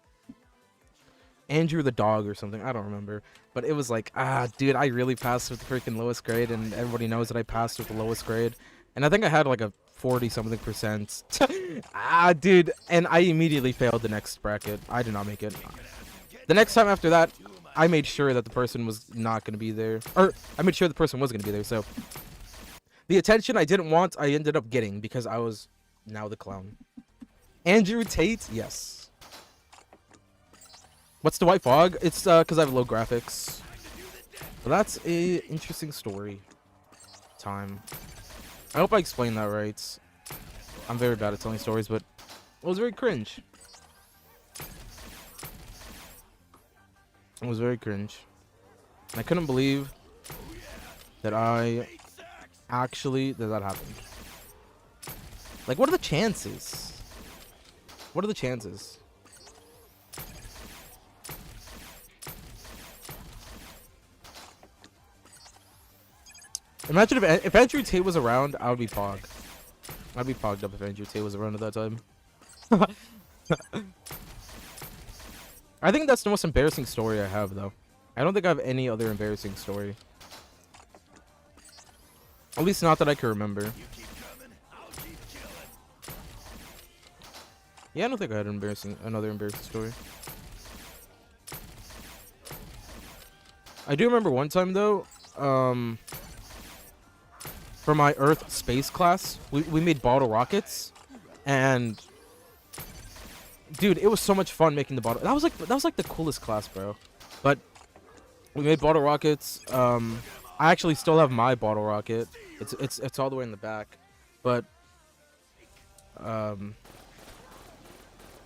Andrew the dog or something. I don't remember. But it was like, dude, I really passed with the freaking lowest grade. And everybody knows that I passed with the lowest grade. And I think I had like a 40-something%. Dude. And I immediately failed the next bracket. I did not make it. The next time after that, I made sure that the person was not going to be there. Or, I made sure the person was going to be there. So, the attention I didn't want, I ended up getting because I was now the clown. Andrew Tate? Yes. What's the white fog? It's because I have low graphics. But that's a interesting story. Time. I hope I explained that right. I'm very bad at telling stories, but it was very cringe. It was very cringe. I couldn't believe that I actually that happened. Like, what are the chances? What are the chances? Imagine if Andrew Tate was around, I would be pogged. I'd be pogged up if Andrew Tate was around at that time. I think that's the most embarrassing story I have, though. I don't think I have any other embarrassing story. At least not that I can remember. Yeah, I don't think I had another embarrassing story. I do remember one time, though, for my Earth space class, we made bottle rockets, and dude, it was so much fun making the bottle. That was like the coolest class, bro. But we made bottle rockets. I actually still have my bottle rocket. It's all the way in the back, but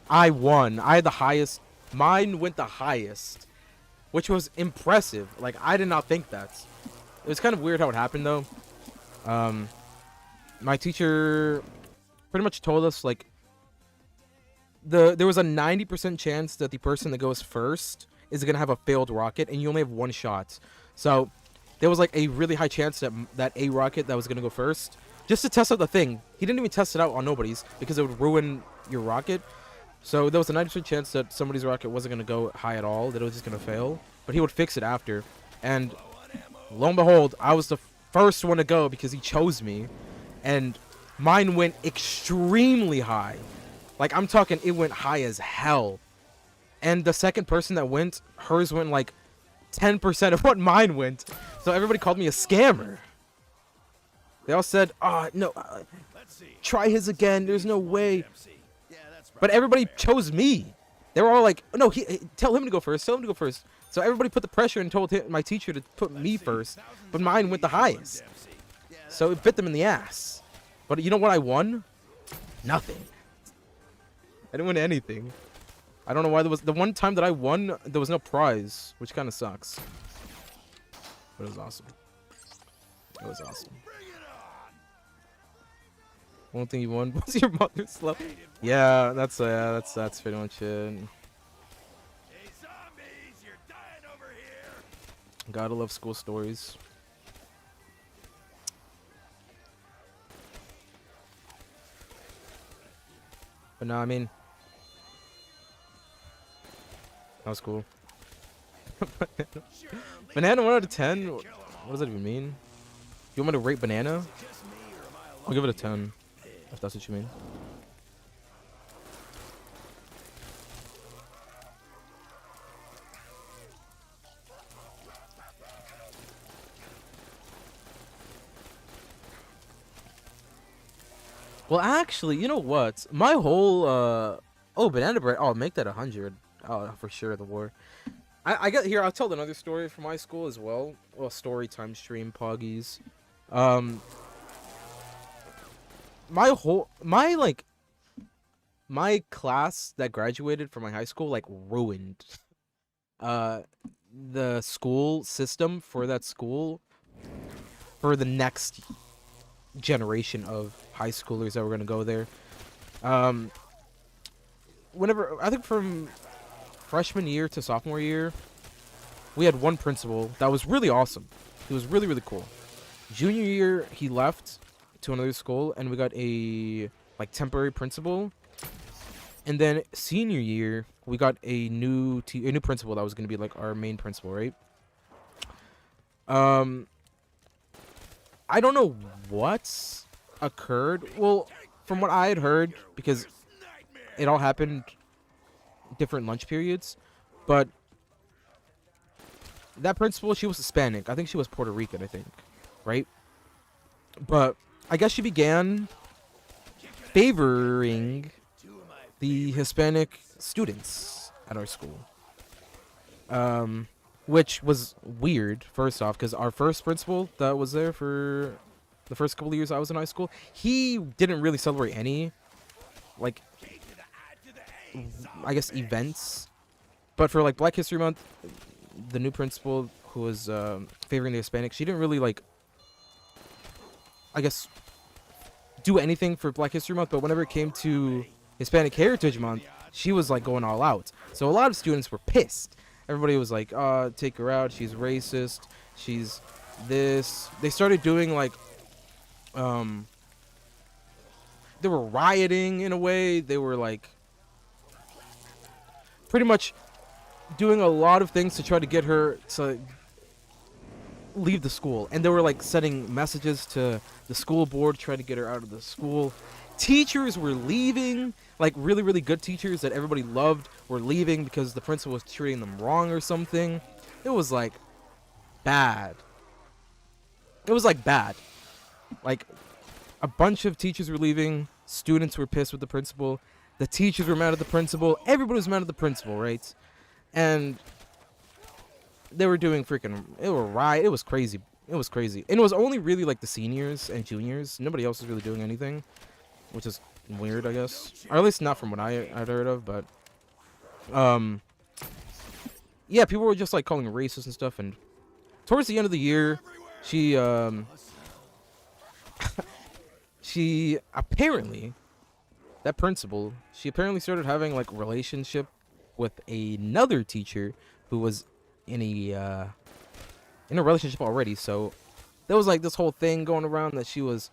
I won. I had the highest. Mine went the highest, which was impressive. Like, I did not think that. It was kind of weird how it happened, though. My teacher pretty much told us, like, there was a 90% chance that the person that goes first is gonna have a failed rocket, and you only have one shot. So there was like a really high chance that a rocket that was gonna go first, just to test out the thing. He didn't even test it out on nobody's because it would ruin your rocket. So there was a 90% chance that somebody's rocket wasn't gonna go high at all, that it was just gonna fail. But he would fix it after. And lo and behold, I was the first one to go because he chose me, and mine went extremely high. Like, I'm talking, it went high as hell. And the second person that went, hers went like 10% of what mine went. So everybody called me a scammer. They all said, no, try his again, there's no way. But everybody chose me. They were all like, no, tell him to go first, tell him to go first. So everybody put the pressure and told my teacher to put me first. But mine went the highest. So it bit them in the ass. But you know what I won? Nothing. I didn't win anything. I don't know why there was... The one time that I won, there was no prize, which kind of sucks. But it was awesome. It was awesome. One thing you won was your mother's slow. Yeah, that's pretty much it. Gotta love school stories. But no, I mean, that was cool. Banana 1 out of 10? What does that even mean? You want me to rate banana? I'll give it a 10, if that's what you mean. Well, actually, you know what? My whole, oh, banana bread. I'll make that 100. Oh, for sure, the war. I got here. I'll tell another story from my school as well. Well, story time stream, poggies. My class that graduated from my high school, like, ruined, the school system for that school for the next generation of high schoolers that were going to go there. Whenever, I think from freshman year to sophomore year, we had one principal that was really awesome. He was really, really cool. Junior year, he left to another school, and we got a like temporary principal. And then senior year, we got a new principal that was going to be like our main principal, right? I don't know what occurred. Well, from what I had heard, because it all happened different lunch periods, but that principal, she was Hispanic. I think she was Puerto Rican, I think, right? But I guess she began favoring the Hispanic students at our school, which was weird, first off, because our first principal that was there for the first couple of years I was in high school, he didn't really celebrate any, like, I guess, events. But for, like, Black History Month, the new principal who was favoring the Hispanic, she didn't really, like, I guess, do anything for Black History Month, but whenever it came to Hispanic Heritage Month, she was, like, going all out. So a lot of students were pissed. Everybody was like, take her out, she's racist, she's this. They started doing, like, they were rioting in a way. They were, like, pretty much doing a lot of things to try to get her to leave the school. And they were, like, sending messages to the school board trying to get her out of the school. Teachers were leaving, like, really, really good teachers that everybody loved were leaving because the principal was treating them wrong or something. It was, like, bad. It was, like, bad. Like, a bunch of teachers were leaving. Students were pissed with the principal. The teachers were mad at the principal. Everybody was mad at the principal, right? And they were doing freaking... It was riot. It was crazy. It was crazy. And it was only really, like, the seniors and juniors. Nobody else was really doing anything, which is weird, I guess. Or at least not from what I'd heard of, but... yeah, people were just, like, calling her racist and stuff, and towards the end of the year, she, she apparently... That principal, she apparently started having, like, relationship with another teacher who was in a relationship already. So there was, like, this whole thing going around that she was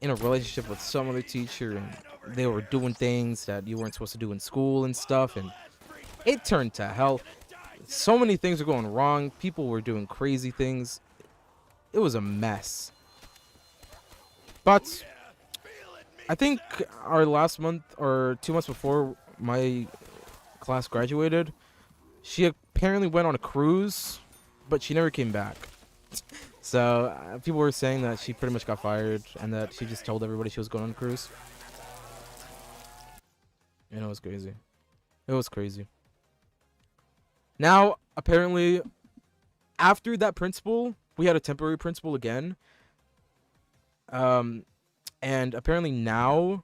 in a relationship with some other teacher, and they were doing things that you weren't supposed to do in school and stuff, and it turned to hell. So many things were going wrong. People were doing crazy things. It was a mess. But I think our last month or 2 months before my class graduated, she apparently went on a cruise, but she never came back. So people were saying that she pretty much got fired and that she just told everybody she was going on a cruise. And it was crazy. It was crazy. Now, apparently, after that principal, we had a temporary principal again. And apparently now,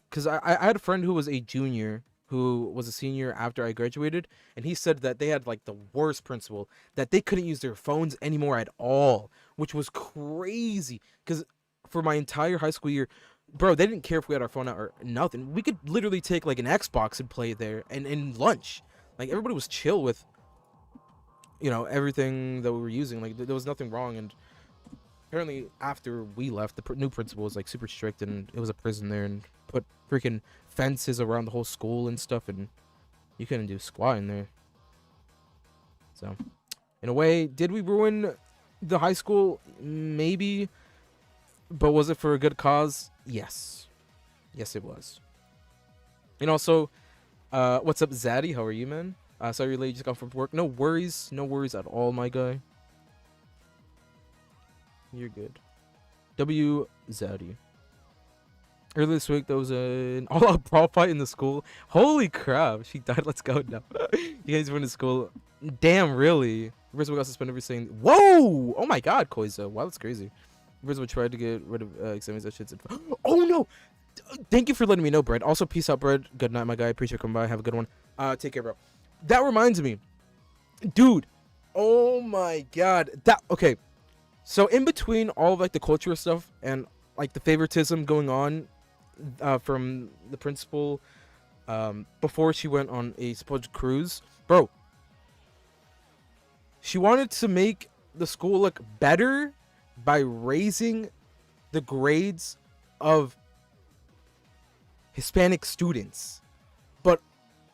because I had a friend who was a junior who was a senior after I graduated, and he said that they had, like, the worst principal, that they couldn't use their phones anymore at all, which was crazy, because for my entire high school year, bro, they didn't care if we had our phone out or nothing. We could literally take, like, an Xbox and play there, and in lunch, like, everybody was chill with, you know, everything that we were using. Like, there was nothing wrong. And apparently after we left, the new principal was, like, super strict, and it was a prison there, and put freaking fences around the whole school and stuff, and you couldn't do squat in there. So, in a way, did we ruin the high school? Maybe. But was it for a good cause? Yes. Yes, it was. And also, what's up, Zaddy? How are you, man? Sorry you're late, just got from work. No worries. No worries at all, my guy. You're good. W. Zaddy. Earlier this week, there was an all-out brawl fight in the school. Holy crap. She died. Let's go now. You guys went to school. Damn, really? Rizzo got suspended for saying... Whoa! Oh my god, Koiza. Wow, that's crazy. Rizzo tried to get rid of examining that shit. Oh, no! Thank you for letting me know, Brad. Also, peace out, Brad. Good night, my guy. Appreciate you coming by. Have a good one. Take care, bro. That reminds me. Dude. Oh my god. Okay. So, in between all of, like, the cultural stuff and, like, the favoritism going on from the principal before she went on a supposed cruise. Bro, she wanted to make the school look better by raising the grades of Hispanic students, but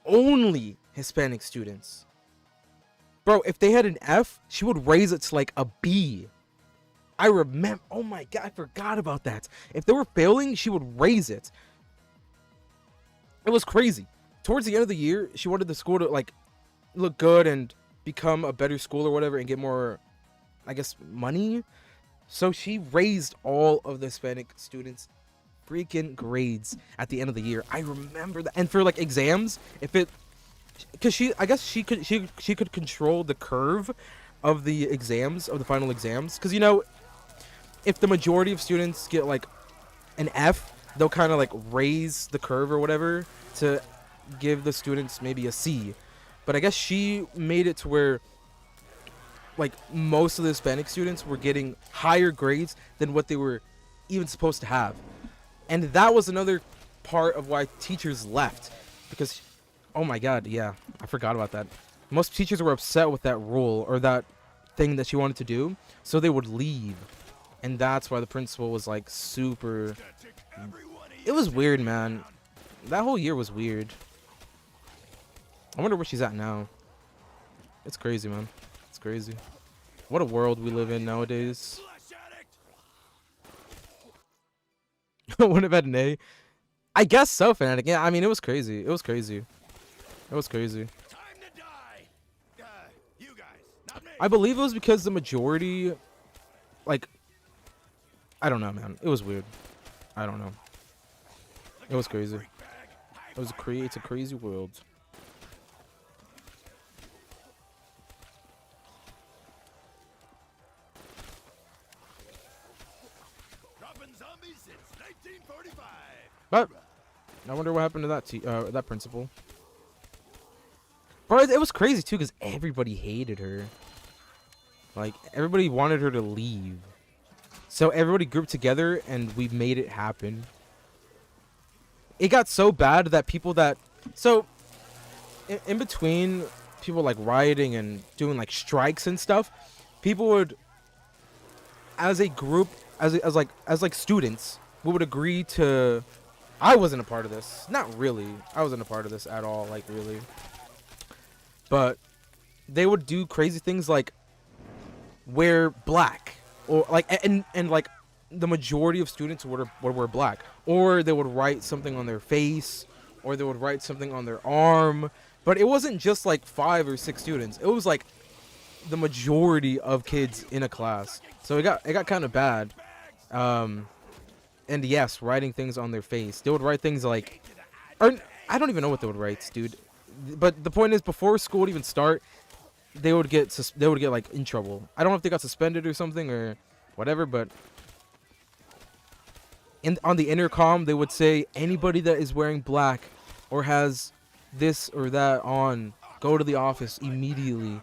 only Hispanic students. Bro, if they had an F, she would raise it to like a B. I remember. Oh my god, I forgot about that. If they were failing, she would raise it. It was crazy. Towards the end of the year, she wanted the school to like look good and become a better school or whatever and get more, I guess, money. So she raised all of the Hispanic students' freaking grades at the end of the year. I remember that. And for like exams, if it, because I guess she could control the curve of the exams, of the final exams, because you know, if the majority of students get like an F, they'll kind of like raise the curve or whatever to give the students maybe a C. But I guess she made it to where like most of the Hispanic students were getting higher grades than what they were even supposed to have. And that was another part of why teachers left, because oh my god, yeah, I forgot about that. Most teachers were upset with that rule or that thing that she wanted to do, so they would leave. And that's why the principal was like super, it was weird, man. That whole year was weird. I wonder where she's at now. It's crazy, man. It's crazy. What a world we live in nowadays. Wouldn't have had an A. I guess so, Fanatic. Yeah, I mean, it was crazy. It was crazy. It was crazy. Time to die. You guys, not me. I believe it was because the majority, like, I don't know, man. It was weird. I don't know. It was crazy. It was it's a crazy world. Dropping zombies since 1945. But I wonder what happened to that principal. But it was crazy too, because everybody hated her. Like, everybody wanted her to leave. So everybody grouped together and we made it happen. It got so bad that people that... So, in between people like rioting and doing like strikes and stuff, people would, as a group, as like students, we would agree to... I wasn't a part of this. Not really. I wasn't a part of this at all, like, really. But they would do crazy things like wear black, or like, and like the majority of students would wear black, or they would write something on their face, or they would write something on their arm. But it wasn't just like 5 or 6 students. It was like the majority of kids in a class. So it got kind of bad. And yes, writing things on their face. They would write things like, or I don't even know what they would write, dude. But the point is, before school would even start, they would get like in trouble. I don't know if they got suspended or something or whatever, but on the intercom they would say, anybody that is wearing black or has this or that on, go to the office immediately.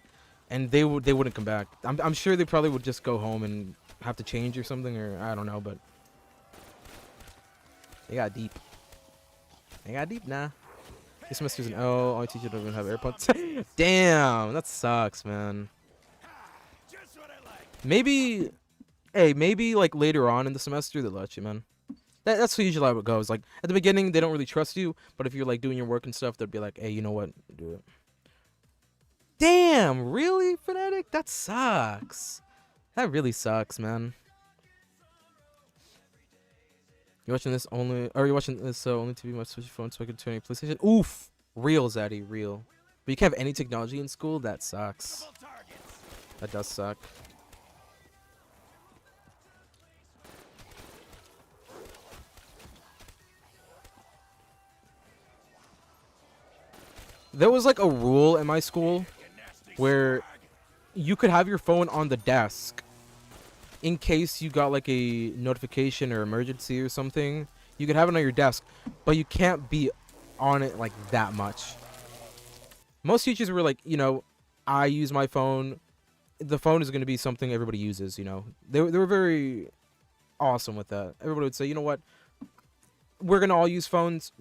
And they wouldn't come back. I'm sure they probably would just go home and have to change or something, or I don't know, but they got deep. They got deep now. This semester's an L. All my teachers don't even have AirPods. Damn, that sucks, man. Just what I like. Maybe, hey, maybe like later on in the semester they'll let you, man. That's usually how it goes. Like at the beginning they don't really trust you, but if you're like doing your work and stuff, they'll be like, hey, you know what, do it. Damn, really, Fanatic? That sucks. That really sucks, man. You watching this only? Or you watching this only TV? My Switch phone so I can turn your PlayStation. Oof, real, Zaddy, real. But you can't have any technology in school. That sucks. That does suck. There was like a rule in my school where you could have your phone on the desk in case you got like a notification or emergency or something. You could have it on your desk, but you can't be on it like that much. Most teachers were like, you know, I use my phone. The phone is going to be something everybody uses, you know. They were very awesome with that. Everybody would say, you know what? we're gonna all use phones.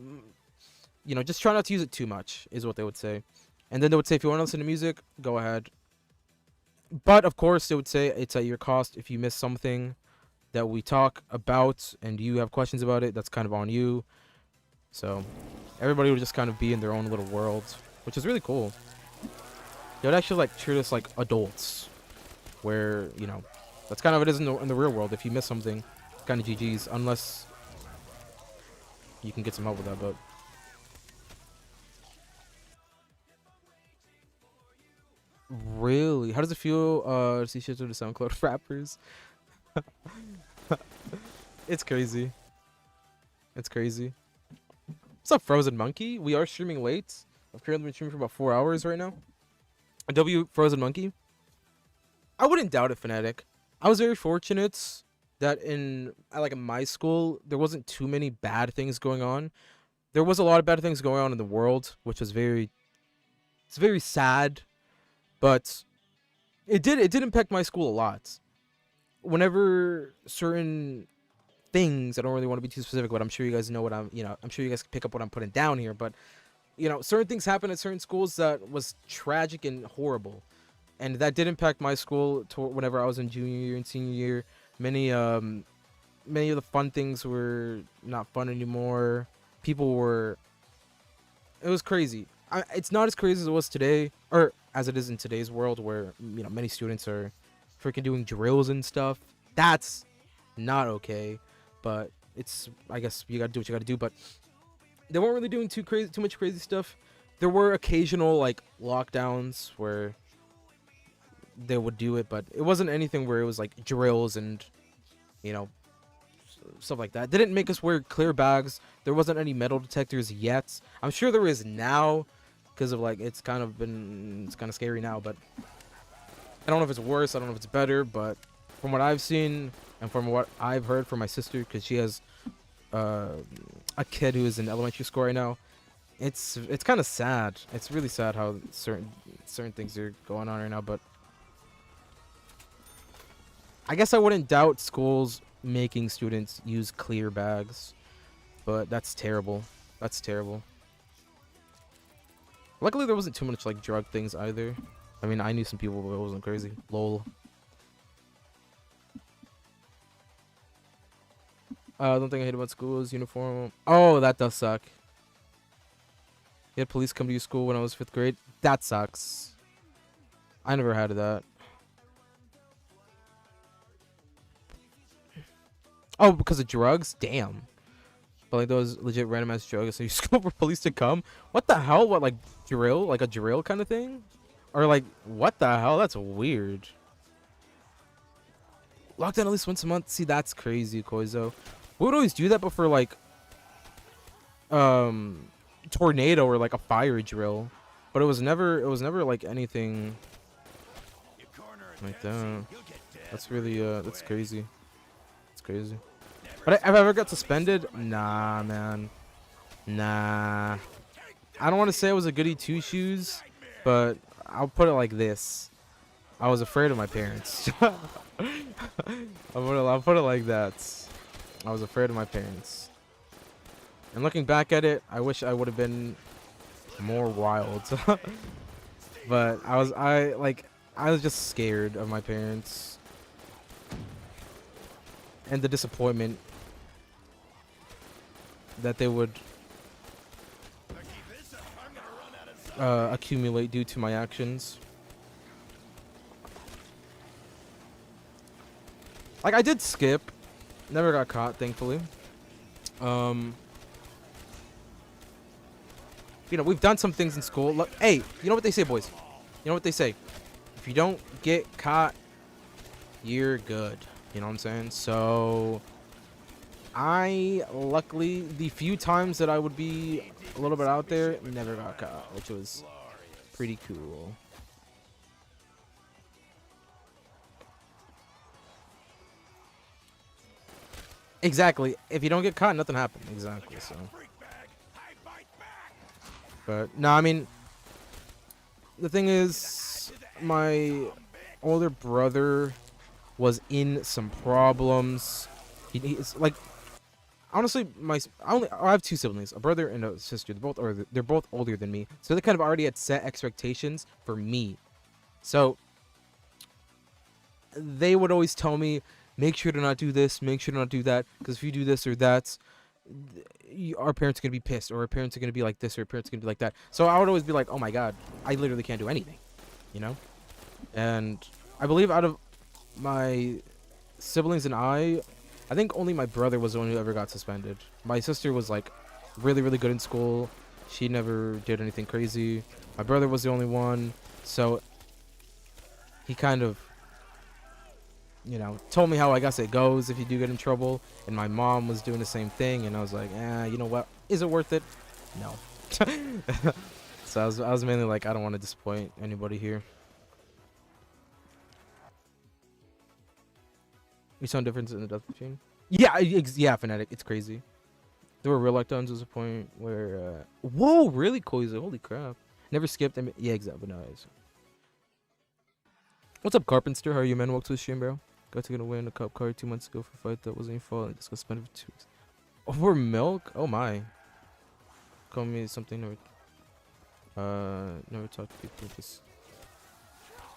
You know, just try not to use it too much, is what they would say. And then they would say, if you want to listen to music, go ahead. But of course, they would say it's at your cost. If you miss something that we talk about and you have questions about it, that's kind of on you. So everybody would just kind of be in their own little world, which is really cool. They would actually like treat us like adults, where, you know, that's kind of what it is in the real world. If you miss something, it's kind of GG's, unless you can get some help with that. But really, how does it feel to see shit to the SoundCloud rappers? It's crazy. It's crazy. What's up, Frozen Monkey? We are streaming late. I've currently been streaming for about 4 hours right now. W Frozen Monkey. I wouldn't doubt it, Fnatic. I was very fortunate that in my school there wasn't too many bad things going on. There was a lot of bad things going on in the world, which was very sad, but it did impact my school a lot. Whenever certain things, I don't really want to be too specific, but I'm sure you guys know what I'm sure you guys can pick up what I'm putting down here, but certain things happen at certain schools that was tragic and horrible, and that did impact my school whenever I was in junior year and senior year. Many of the fun things were not fun anymore. It was crazy. It's not as crazy as it was today, or as it is in today's world, where many students are freaking doing drills and stuff. That's not okay, but I guess you gotta do what you gotta do. But they weren't really doing too much crazy stuff. There were occasional like lockdowns where they would do it, but it wasn't anything where it was like drills and stuff like that. They didn't make us wear clear bags. There wasn't any metal detectors yet. I'm sure there is now, because of it's kind of scary now, but I don't know if it's worse, I don't know if it's better, but from what I've seen and from what I've heard from my sister, because she has a kid who is in elementary school right now, it's kind of sad. It's really sad how certain things are going on right now. But I guess I wouldn't doubt schools making students use clear bags, but that's terrible. That's terrible. Luckily, there wasn't too much drug things either. I mean, I knew some people, but it wasn't crazy. Lol. Don't think I hate about schools uniform. Oh, that does suck. You had police come to your school when I was 5th grade. That sucks. I never had that. Oh, because of drugs? Damn. But those legit random ass drugs. So you school for police to come? What the hell? What, drill? Like a drill kind of thing? Or what the hell? That's weird. Lockdown at least once a month. See, that's crazy, Koizo. We would always do that, but for tornado or a fire drill. But it was never anything like that. That's really that's crazy. It's crazy. But have I ever got suspended? Nah, man. Nah. I don't want to say I was a goody two shoes, but I'll put it like this. I was afraid of my parents. I'll put it like that. I was afraid of my parents. And looking back at it, I wish I would have been more wild. But I was just scared of my parents. And the disappointment that they would accumulate due to my actions. I did skip. Never got caught, thankfully. We've done some things in school. Look, hey, you know what they say, boys? You know what they say? If you don't get caught, you're good. You know what I'm saying? So luckily, the few times that I would be a little bit out there, never got caught, which was pretty cool. Exactly. If you don't get caught, nothing happened. Exactly. So. But no, I mean, the thing is, my older brother was in some problems. He's honestly, I have two siblings, a brother and a sister. They're both older than me, so they kind of already had set expectations for me. So they would always tell me, make sure to not do this, make sure to not do that, because if you do this or that, our parents are gonna be pissed, or our parents are gonna be like this, or our parents are gonna be like that. So I would always be like, oh my god, I literally can't do anything, you know. And I believe out of my siblings and I think only my brother was the one who ever got suspended. My sister was like really, really good in school. She never did anything crazy. My brother was the only one. So he kind of, you know, told me how I guess it goes if you do get in trouble. And my mom was doing the same thing. And I was like, you know what? Is it worth it? No. So I was mainly like, I don't want to disappoint anybody here. You saw a difference in the death machine? Yeah, yeah, Fnatic. It's crazy. There were real lockdowns. Was a point where, whoa, really cozy. Holy crap. Never skipped. Yeah, exactly. Nice. What's up, Carpenter? How are you, man? Welcome to the stream, bro. Got to get a win a cup card 2 months ago for a fight that wasn't your fault. I just got suspended for 2 weeks. Over milk? Oh my. Call me something. Never talk to people. Just.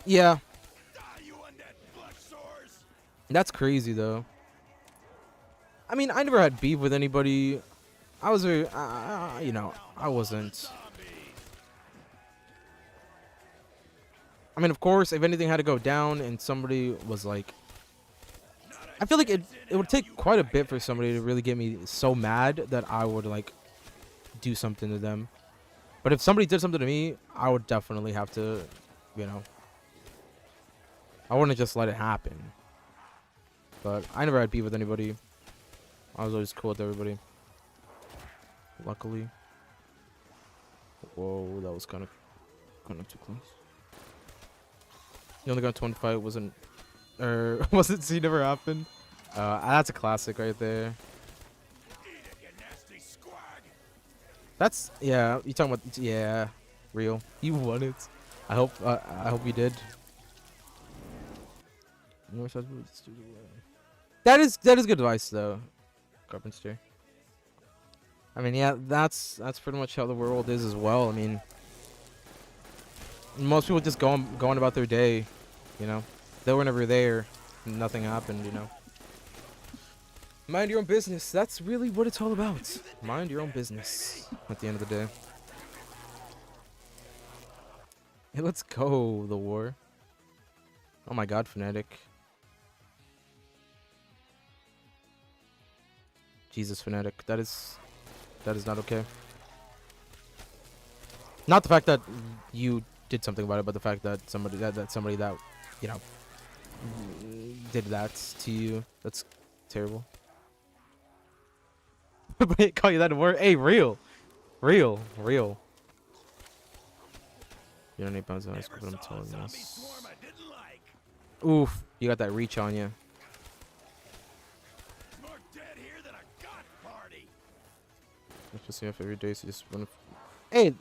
Yeah. That's crazy, though. I mean, I never had beef with anybody. I was very, you know, I wasn't. I mean, of course, if anything had to go down and somebody was like, I feel like it would take quite a bit for somebody to really get me so mad that I would like do something to them. But if somebody did something to me, I would definitely have to, you know, I wouldn't just let it happen. But I never had beef with anybody. I was always cool with everybody. Luckily. Whoa, that was kind of too close. You only got 25. Wasn't see never happened. That's a classic right there. That's yeah. You talking about yeah, real. You won it. I hope you did. That is good advice though, Carpenter. I mean, yeah, that's pretty much how the world is as well. I mean, most people just going about their day, you know. They were never there, nothing happened, you know. Mind your own business. That's really what it's all about. Mind your own business at the end of the day. Hey, let's go, the war. Oh my god, Fnatic. Jesus, Fnatic. That is not okay. Not the fact that you did something about it, but the fact that somebody that you know did that to you. That's terrible. But I call you that a word? Hey, real. You don't need pounds in high school, but I'm telling you this. Oof, you got that reach on you. Just see if every day so just run. Hey,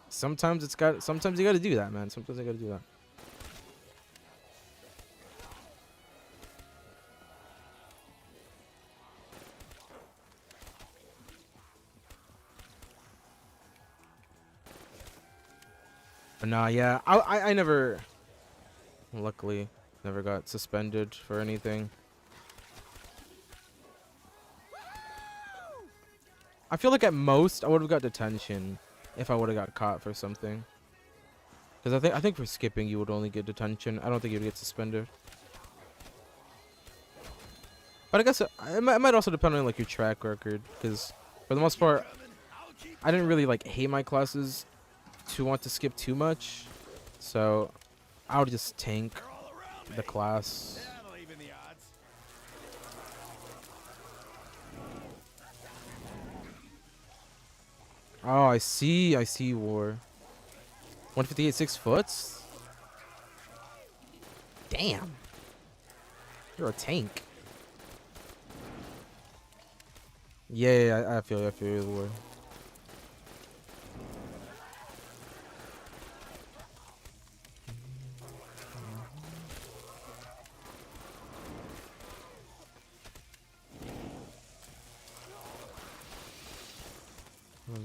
sometimes you gotta do that, man. Sometimes you gotta do that. But nah, yeah, I never, luckily, never got suspended for anything. I feel like at most I would have got detention if I would have got caught for something. Because I think for skipping you would only get detention. I don't think you'd get suspended. But I guess it might also depend on like your track record. Because for the most part, I didn't really like hate my classes to want to skip too much. So I would just tank the class. Oh, I see war. 158 6 foots? Damn. You're a tank. Yeah, I feel you, war.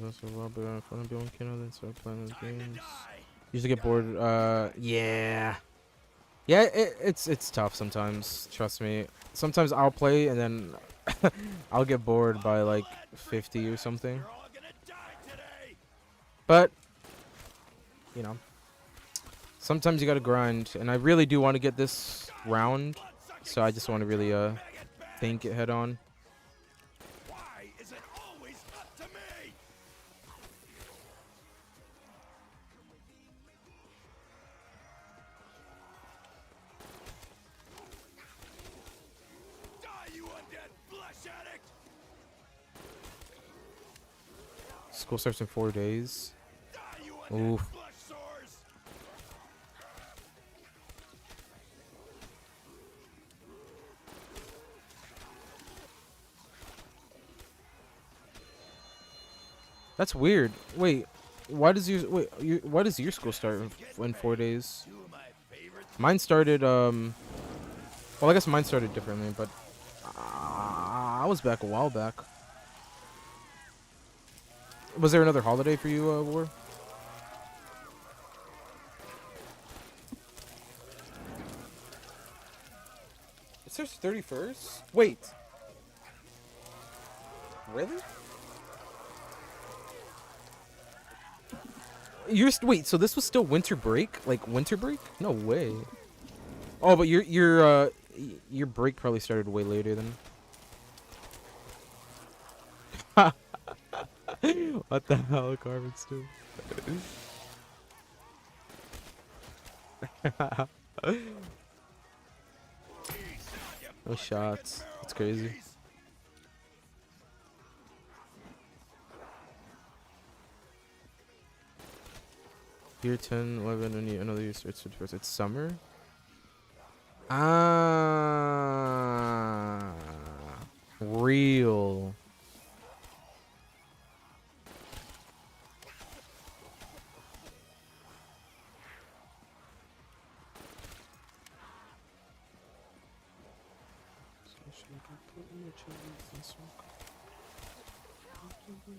that's a lot, but fun to be on Kino, then start playing those games. Usually get bored. Yeah. Yeah, it's tough sometimes. Trust me. Sometimes I'll play and then I'll get bored by like 50 or something. But you know, sometimes you gotta grind, and I really do want to get this round, so I just want to really bank it head on. Why is it always up to me? Die, you undead flesh addict! School starts in 4 days. Die, you undead Oof. flesh sores! That's weird. Wait, why does your school start in 4 days? Two of my favorite Mine started well, I guess mine started differently, but I was back a while back. Was there another holiday for you, War? It starts 31st? Wait. Really? Wait, so this was still winter break? Like winter break? No way. Oh, but your break probably started way later then. What the hell, Carmen Stu? No shots. That's crazy. Year 10, 11, and another year starts with first. It's summer? Ah. Real.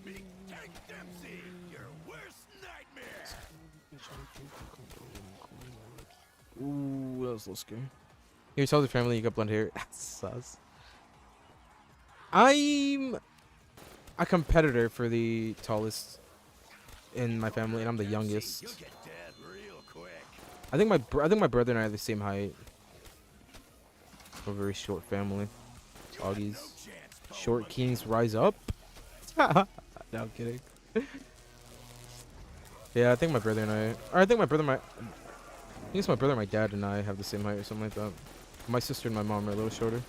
Big Tank Dempsey, your worst nightmare! Ooh, that was a little scary. Here, tell the family you got blonde hair. Sus. I'm a competitor for the tallest in my family, and I'm the youngest. You'll get dead real quick. I think my brother and I are the same height. We're a very short family. Doggies. Short kings rise up. No, I'm kidding. Yeah, I think my brother and I think my brother and my dad and I have the same height or something like that. My sister and my mom are a little shorter.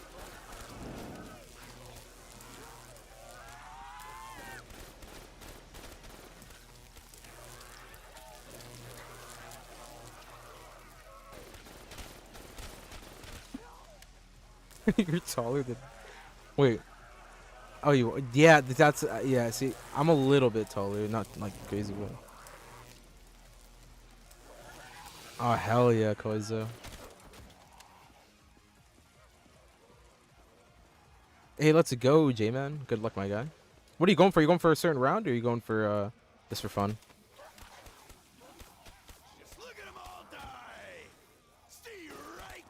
You're taller than. Wait. Oh, yeah. That's yeah. See, I'm a little bit taller, not like crazy, but. Oh hell yeah, Koizo. Hey, let's go, J-Man. Good luck, my guy. What are you going for? Are you going for a certain round, or are you going for just for fun? Just look at them all die! Stay right!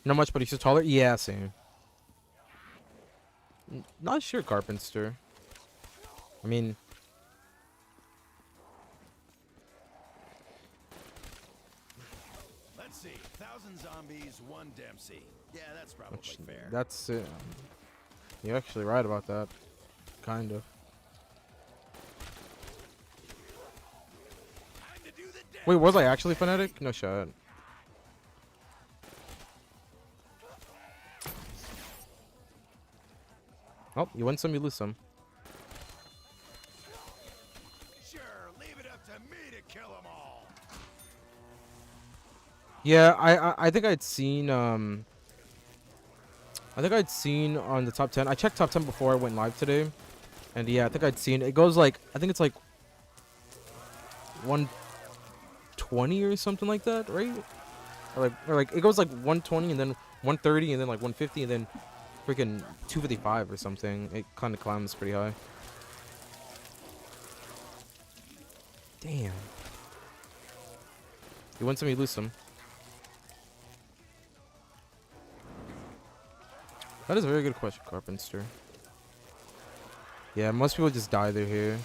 Not much, but he's just taller. Yeah, same. Not sure, Carpenter. I mean, Let's see. 1,000 zombies, 1 Dempsey. Yeah, that's probably fair. that's you're actually right about that. Kind of. Time to do the dance. Wait, was I actually Finessedx? No shot. Oh, you win some, you lose some. Sure, leave it up to me to kill them all. Yeah, I think I'd seen on the top 10. I checked top 10 before I went live today. And yeah, I think I'd seen it goes like I think it's like 120 or something like that, right? Or like it goes like 120 and then 130 and then like 150 and then freaking 255 or something. It kind of climbs pretty high. Damn. You win some, you lose some. That is a very good question, Carpenter. Yeah, most people just die their here.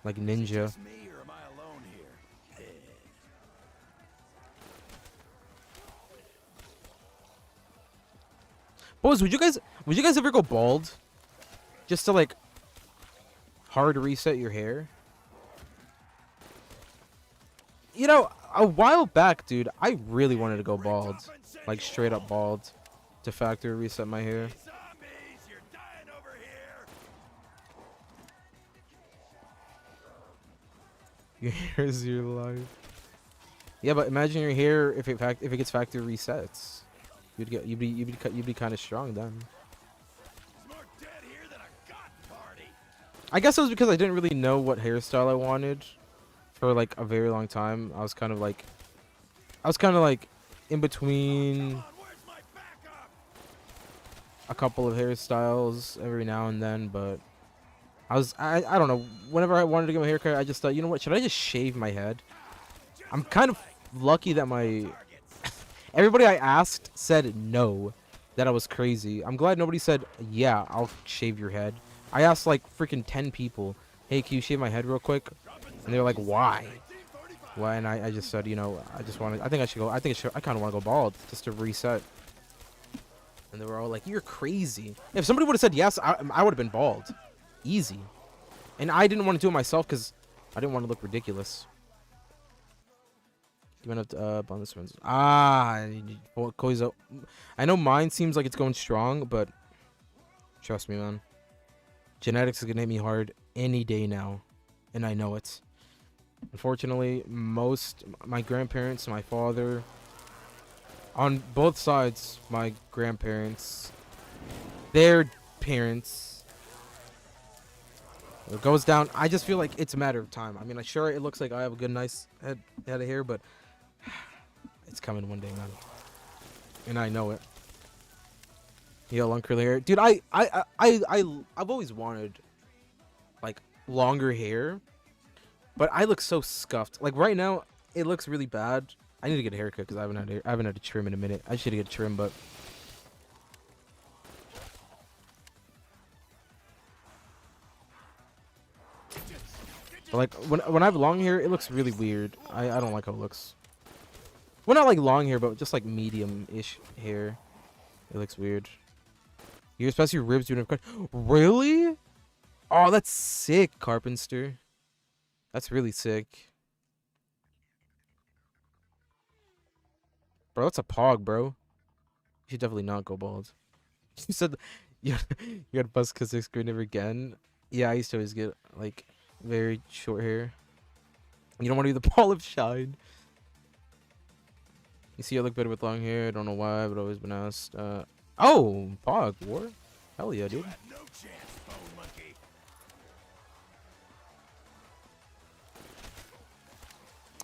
Like ninja. Just me, or am I alone here? Boys, would you guys ever go bald? Just to like hard reset your hair? You know, a while back, dude, I really wanted to go bald. Like straight up bald. To factory reset my hair. Zombies, you're dying over here. Your hair is your life. Yeah, but imagine your hair if it gets factory resets. You'd be kind of strong then. There's more dead here than a garden party. I guess it was because I didn't really know what hairstyle I wanted for like a very long time. I was kind of like in between Come on, where's my backup? a couple of hairstyles every now and then, but I don't know. Whenever I wanted to get my hair cut, I just thought, you know what? Should I just shave my head? I'm kind of lucky that my everybody I asked said no, that I was crazy. I'm glad nobody said, yeah, I'll shave your head. I asked like freaking 10 people, hey, can you shave my head real quick? And they were like, why? Why? And I just said, you know, I think I kind of want to go bald just to reset. And they were all like, you're crazy. If somebody would have said yes, I would have been bald. Easy. And I didn't want to do it myself because I didn't want to look ridiculous. Giving up to on this one. Koizo. I know mine seems like it's going strong, but trust me, man. Genetics is gonna hit me hard any day now, and I know it. Unfortunately, my grandparents, my father, on both sides, my grandparents, their parents, it goes down. I just feel like it's a matter of time. I mean, sure, it looks like I have a good, nice head of hair, but it's coming one day, man. And I know it. Yeah, long curly hair, dude. I've always wanted like longer hair, but I look so scuffed. Like right now, it looks really bad. I need to get a haircut because I haven't had a trim in a minute. I should get a trim, but like when I have long hair, it looks really weird. I don't like how it looks. Well, not like long hair, but just like medium-ish hair. It looks weird. You especially your ribs doing a cut. Really? Oh, that's sick, Carpenter. That's really sick. Bro, that's a pog, bro. You should definitely not go bald. You said you got bust because 6th grade never again. Yeah, I used to always get like very short hair. You don't want to be the ball of shine. You see, I look better with long hair. I don't know why, but I've always been asked. Oh, pog war. Hell yeah, dude. No chance, bone monkey.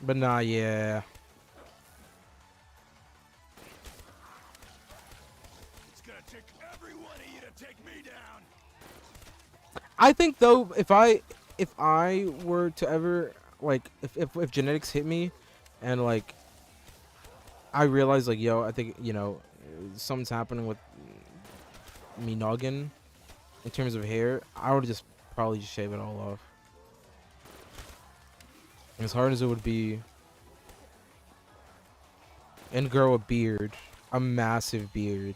But nah, yeah. It's gonna take every one of you to take me down. I think though, if I were to ever like, if genetics hit me, and like, I realized like, yo, I think, you know, something's happening with me noggin in terms of hair, I would just probably just shave it all off. As hard as it would be, and grow a beard, a massive beard.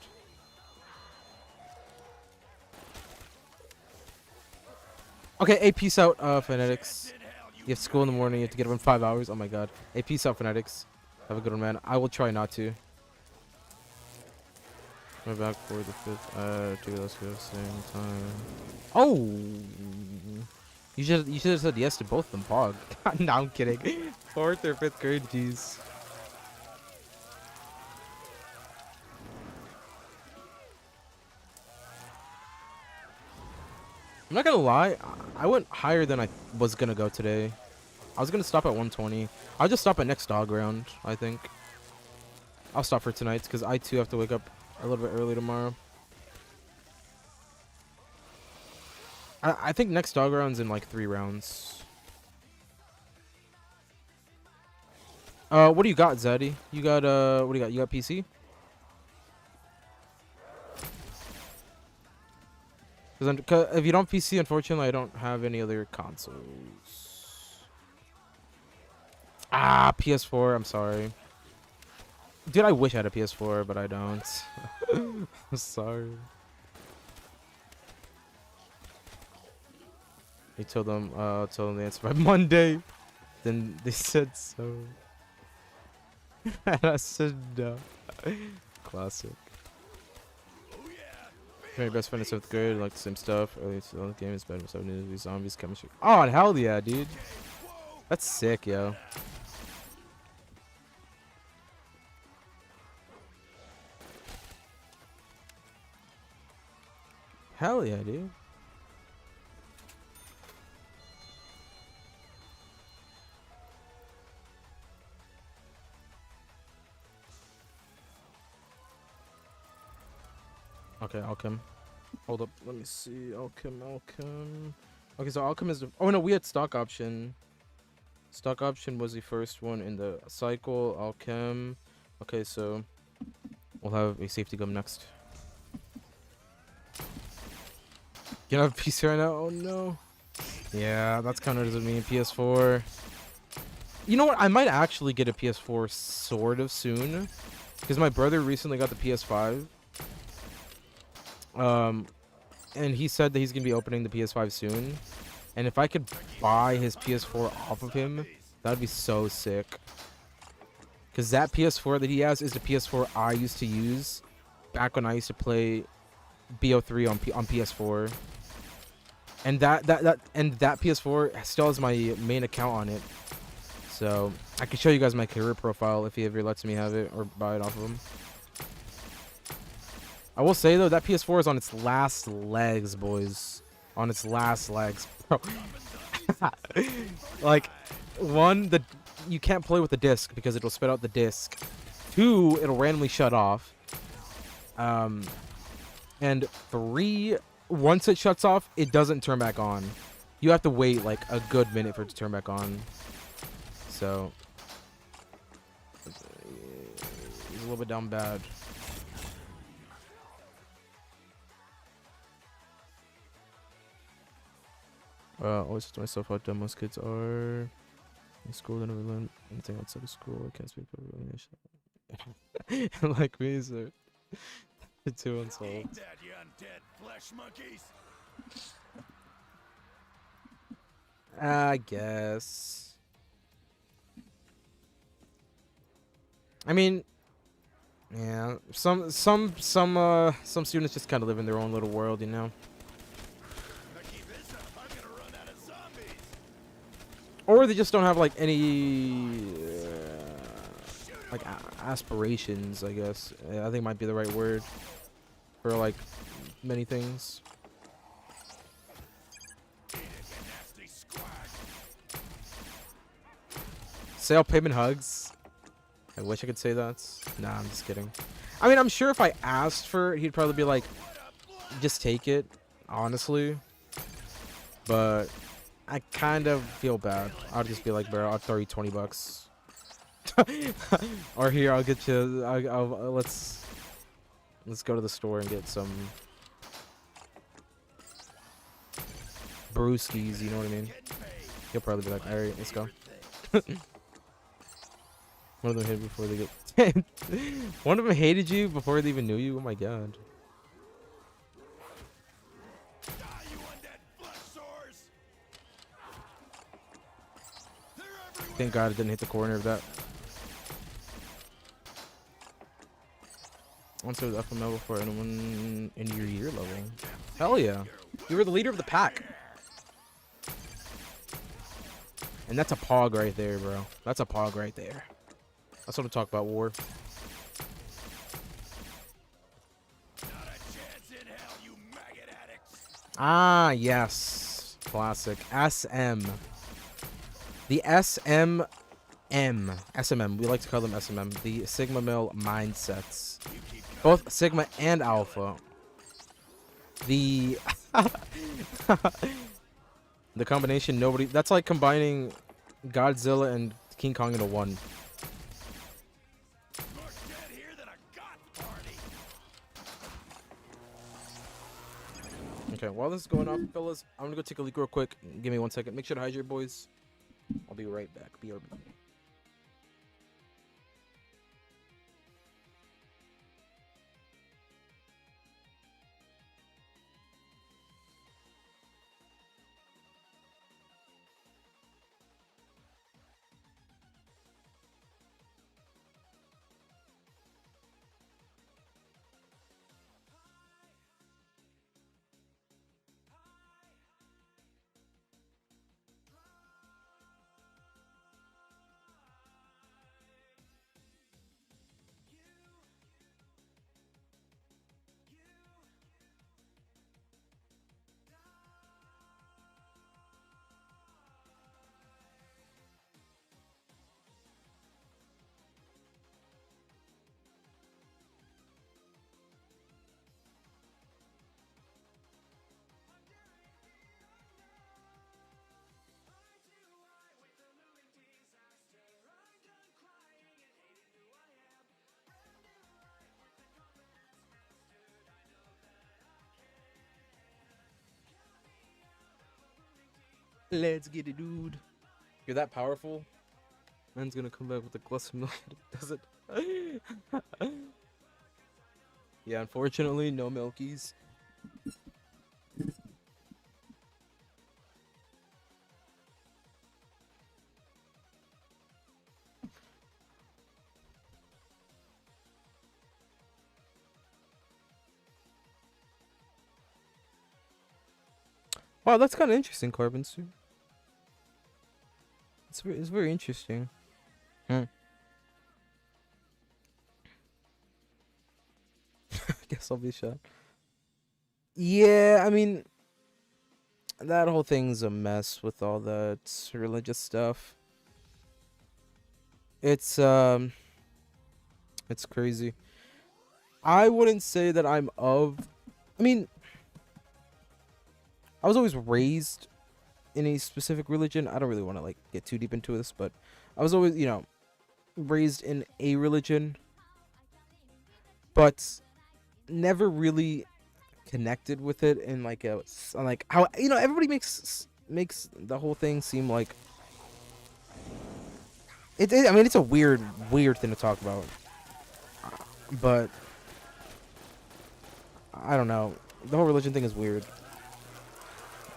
Okay, hey, peace out, Finessedx. You have school in the morning, you have to get up in 5 hours. Oh my god. Hey, peace out, Finessedx. Have a good one, man. I will try not to. We're back for the 5th. Dude, let's go same time. Oh! You should have said yes to both of them, Pog. No, I'm kidding. 4th or 5th grade, jeez. I'm not gonna lie, I went higher than I was gonna go today. I was gonna stop at 120. I'll just stop at next dog round, I think. I'll stop for tonight because I too have to wake up a little bit early tomorrow. I think next dog round's in like 3 rounds. What do you got, Zeddy? You got what do you got? You got PC? Cause if you don't PC, unfortunately, I don't have any other consoles. Ah, PS4. I'm sorry. Dude, I wish I had a PS4, but I don't. I'm sorry. He told them the answer by Monday. Then they said so. And I said no. Classic. My best friend in 7th grade, like the same stuff. Early to the game is better than 7 zombies, chemistry. Oh, and hell yeah, dude. That's sick, yo. Hell yeah, dude. Okay, Alchem. Hold up, let me see. Alchem. Okay, so Alchem is the... Oh, no, we had stock option. Stock option was the first one in the cycle. Alchem. Okay, so we'll have a safety gum next. You don't have PC right now? Oh, no. Yeah, that's kind of doesn't mean PS4. You know what? I might actually get a PS4 sort of soon. Because my brother recently got the PS5. And he said that he's gonna be opening the PS5 soon, and if I could buy his PS4 off of him, that would be so sick. Cause that PS4 that he has is the PS4 I used to use back when I used to play BO3 on PS4, and that PS4 still has my main account on it, so I can show you guys my career profile if he ever lets me have it or buy it off of him. I will say though, that PS4 is on its last legs, boys. On its last legs, bro. Like, 1, you can't play with the disc because it'll spit out the disc. 2, it'll randomly shut off. And 3, once it shuts off, it doesn't turn back on. You have to wait like a good minute for it to turn back on. So, it's a little bit down bad. Always to myself how dumb most kids are. In school, they never learn anything outside of school. I can't speak for like me, so too unsolved. I guess. I mean, yeah. Some students just kind of live in their own little world, you know. Or they just don't have like any like aspirations, I guess. I think might be the right word for like many things. Sale payment hugs. I wish I could say that. Nah, I'm just kidding. I mean, I'm sure if I asked for it, he'd probably be like, just take it, honestly. But I kind of feel bad. I'll just be like, bro, I'll throw you 20 bucks. Or here, I'll get you, let's go to the store and get some brewskis, you know what I mean? He'll probably be like, alright, let's go. One of them hated before they get... One of them hated you before they even knew you? Oh my god. Thank God it didn't hit the corner of that. Once I was FML before anyone in your year level. Hell yeah. You were the leader of the pack. And that's a pog right there, bro. That's a pog right there. That's what I'm talking about, war. Ah, yes. Classic. SM. The SM SMM. We like to call them SMM. The Sigma Mill mindsets. Both Sigma and Alpha. The the combination nobody. That's like combining Godzilla and King Kong into one. Okay, while this is going on, fellas, I'm gonna go take a leak real quick. Give me 1 second. Make sure to hydrate, boys. I'll be right back. BRB. Let's get it, dude. You're that powerful? Man's gonna come back with a glass of milk. Does it? Yeah, unfortunately, no milkies. Wow, that's kind of interesting, Carbon Suit. It's very interesting. I guess I'll be shot. Yeah, I mean, that whole thing's a mess with all that religious stuff. It's crazy. I wouldn't say that I'm of. I mean, I was always raised in a specific religion. I don't really want to like get too deep into this, but I was always, you know, raised in a religion, but never really connected with it in like a like how, you know, everybody makes the whole thing seem like I mean, it's a weird thing to talk about, but I don't know. The whole religion thing is weird,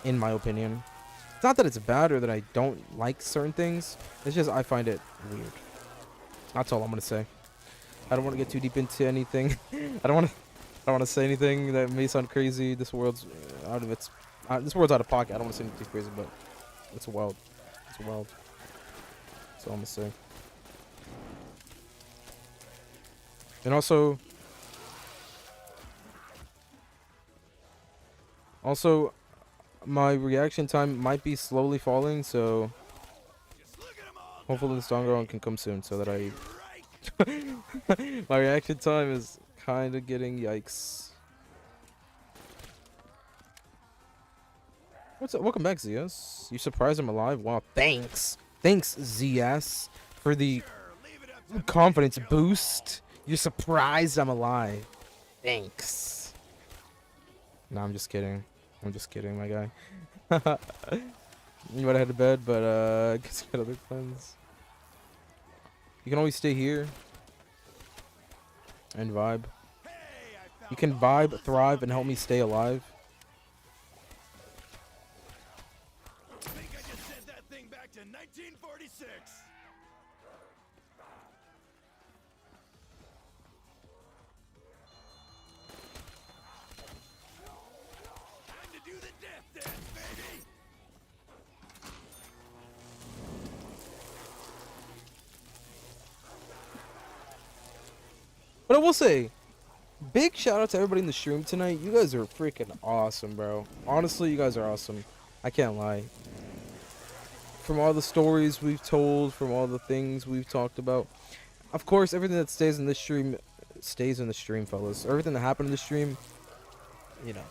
in my opinion. It's not that it's bad or that I don't like certain things. It's just I find it weird. That's all I'm gonna say. I don't want to get too deep into anything. I don't want to say anything that may sound crazy. This world's out of its. This world's out of pocket. I don't want to say anything too crazy, but it's wild. It's wild. That's all I'm gonna say. And also, my reaction time might be slowly falling, so hopefully the stronger one can come soon, so that I. My reaction time is kind of getting yikes. What's up? Welcome back, Xhis. You surprised I'm alive? Wow, thanks, Xhis, for the confidence boost. You're surprised I'm alive. Thanks. No, I'm just kidding. I'm just kidding, my guy. You might have head to bed, but I guess you got other plans. You can always stay here and vibe. You can vibe, thrive, and help me stay alive. I think I just sent that thing back to 1946. Time to do the death dance, baby. But I will say, big shout out to everybody in the stream tonight. You guys are freaking awesome, bro. Honestly, you guys are awesome. I can't lie. from all the stories we've told, from all the things we've talked about. Of course, everything that stays in this stream stays in the stream, fellas. Everything that happened in the stream, you know.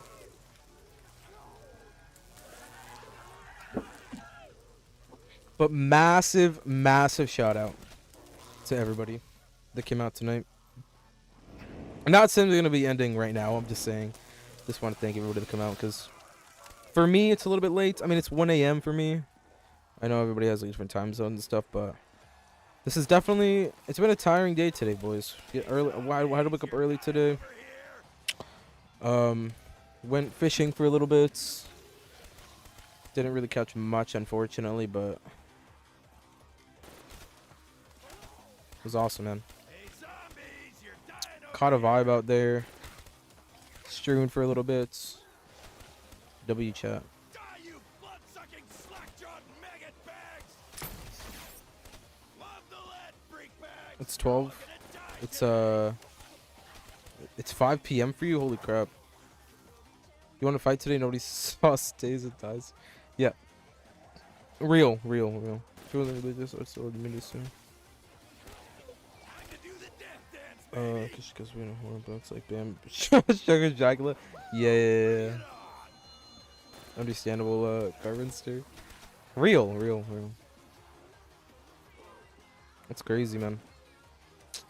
But massive, massive shout out to everybody that came out tonight. I'm not saying they're going to be ending right now. I'm just saying, just want to thank everybody that come out, because for me, it's a little bit late. I mean, it's 1 a.m. for me. I know everybody has like different time zones and stuff, but this is definitely, it's been a tiring day today, boys. Get early. Why did I wake up early today? Went fishing for a little bit. Didn't really catch much, unfortunately, but it was awesome, man. Caught a vibe out there. Strewn for a little bit. W chat. It's 12. It's 5 p.m. for you. Holy crap! You want to fight today? Nobody saw stays and dies. Yeah. Real. If you wasn't religious, I would still admit it soon. Because we know horror books like Bam, Sugar Dracula. Yeah. Understandable, Carvenster. Real. That's crazy, man.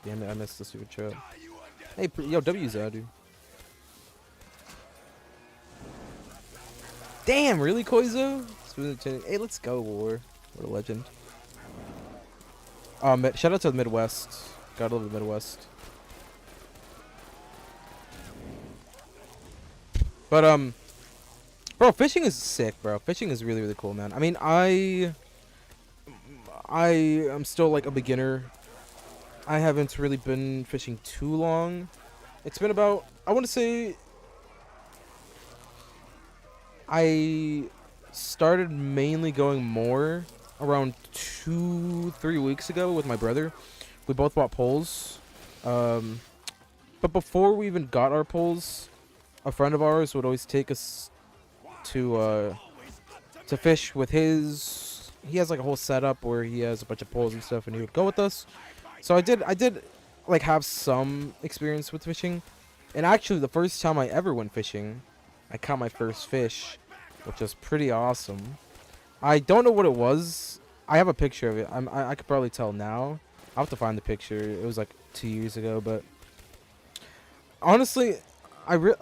Damn it, I missed the super chat. Hey, yo, W's out, dude. Damn, really, Koizo? Hey, let's go, War. What a legend. Shout out to the Midwest. Gotta love the Midwest. But, bro, fishing is sick, bro. Fishing is really, really cool, man. I mean, I am still, like, a beginner. I haven't really been fishing too long. It's been about, I want to say, I started mainly going more around 2-3 weeks ago with my brother. We both bought poles. But before we even got our poles, a friend of ours would always take us to fish with his. He has like a whole setup where he has a bunch of poles and stuff, and he would go with us. So I did like have some experience with fishing, and actually the first time I ever went fishing, I caught my first fish, which was pretty awesome. I don't know what it was. I have a picture of it. I could probably tell now. I'll have to find the picture. It was like 2 years ago, but honestly, I would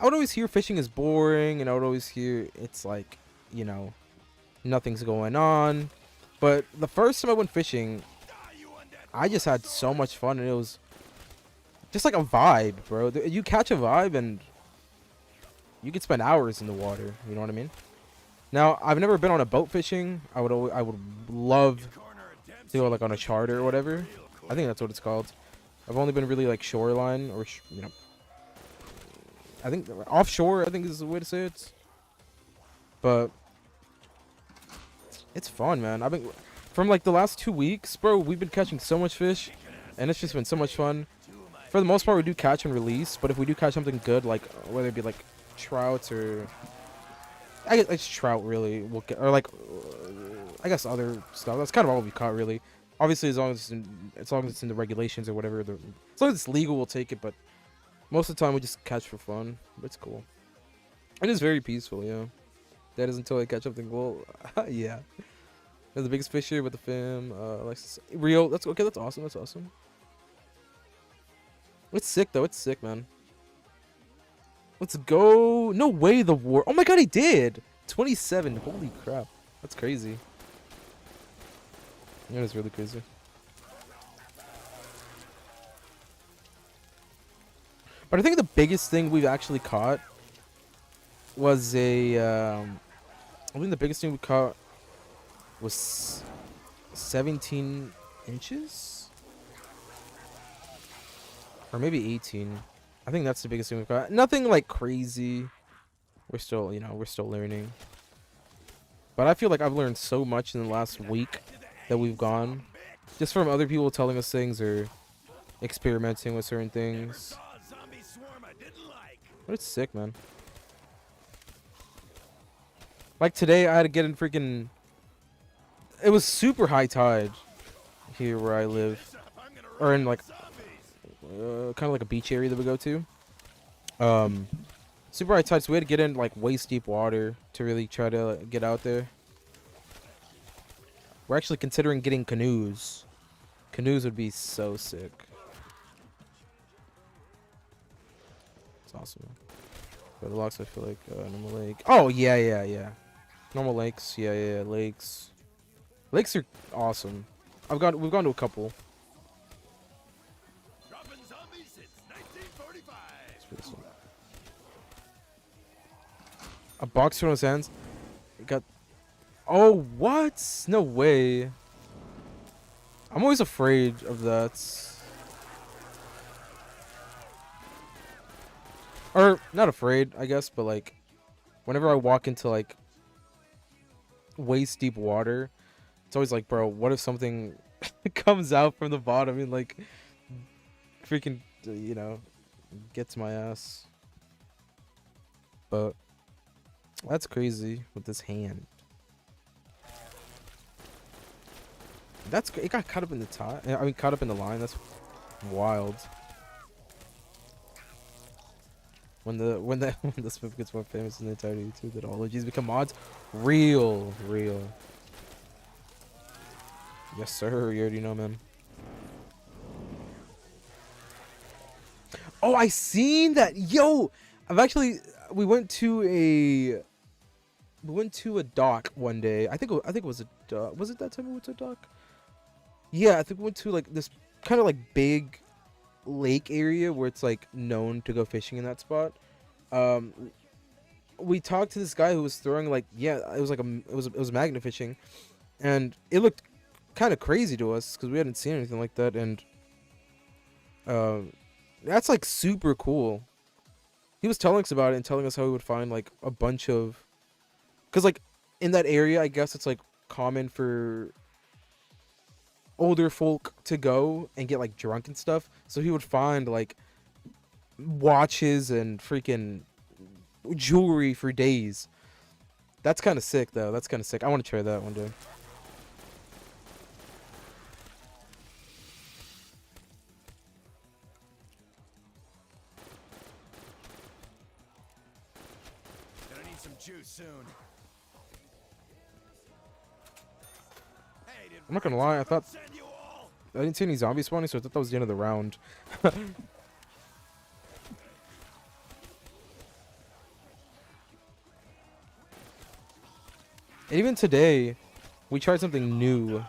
always hear fishing is boring, and I would always hear it's like, you know, nothing's going on. But the first time I went fishing, I just had so much fun, and it was just like a vibe, bro. You catch a vibe, and you could spend hours in the water. You know what I mean? Now, I've never been on a boat fishing. I would love to go like on a charter or whatever. I think that's what it's called. I've only been really like shoreline or you know, I think offshore, I think is the way to say it. But it's fun, man. I've been from like the last 2 weeks, bro. We've been catching so much fish, and it's just been so much fun. For the most part, we do catch and release, but if we do catch something good, like whether it be like trouts or I guess it's trout, really, we'll get, or like I guess other stuff. That's kind of all we caught, really. Obviously, as long as it's in the regulations or whatever, as long as it's legal, we'll take it. But most of the time, we just catch for fun. But it's cool. It is very peaceful, yeah. That is until I catch something cool. Yeah. They're the biggest fish here with the fam. Real. That's okay. That's awesome. That's awesome. It's sick though. It's sick, man. Let's go. No way, the war. Oh my god, he did. 27. Holy crap. That's crazy. That is really crazy. But I think the biggest thing we've actually caught was I think the biggest thing we caught was 17 inches? Or maybe 18. I think that's the biggest thing we've got. Nothing like crazy. We're still, you know, we're still learning. But I feel like I've learned so much in the last week that we've gone. Just from other people telling us things or experimenting with certain things. But it's sick, man. Like today, I had to get in freaking it was super high tide here where I live, or in like kind of like a beach area that we go to. Super high tide, so we had to get in like waist deep water to really try to get out there. We're actually considering getting canoes. Canoes would be so sick. It's awesome. But the locks, I feel like normal lake. Oh yeah. Normal lakes, yeah. Lakes. Lakes are awesome. We've gone to a couple. Dropping zombies since 1945. It's pretty sick. A box from his hands. It got. Oh what? No way. I'm always afraid of that. Or not afraid, I guess, but like whenever I walk into like waist deep water, it's always like, bro, what if something comes out from the bottom and like freaking, you know, gets my ass. But that's crazy with this hand. It got caught up in the tie. I mean, caught up in the line. That's wild. When the Smith gets more famous in the entire YouTube, that all OGs become mods. Real. Yes, sir. You already know, man. Oh, I seen that. Yo, we went to a dock one day. I think it was a dock. Was it that time we went to a dock? Yeah, I think we went to like this kind of like big lake area where it's like known to go fishing in that spot. We talked to this guy who was throwing like, yeah, it was magnet fishing, and it looked kind of crazy to us because we hadn't seen anything like that, and that's like super cool. He was telling us about it and telling us how he would find like a bunch of, because like in that area, I guess it's like common for older folk to go and get like drunk and stuff, so he would find like watches and freaking jewelry for days. That's kind of sick though. That's kind of sick. I want to try that one day. Gonna need some juice soon. Hey, I'm not gonna lie, I thought send you all. I didn't see any zombies spawning, so I thought that was the end of the round. And even today, we tried something new.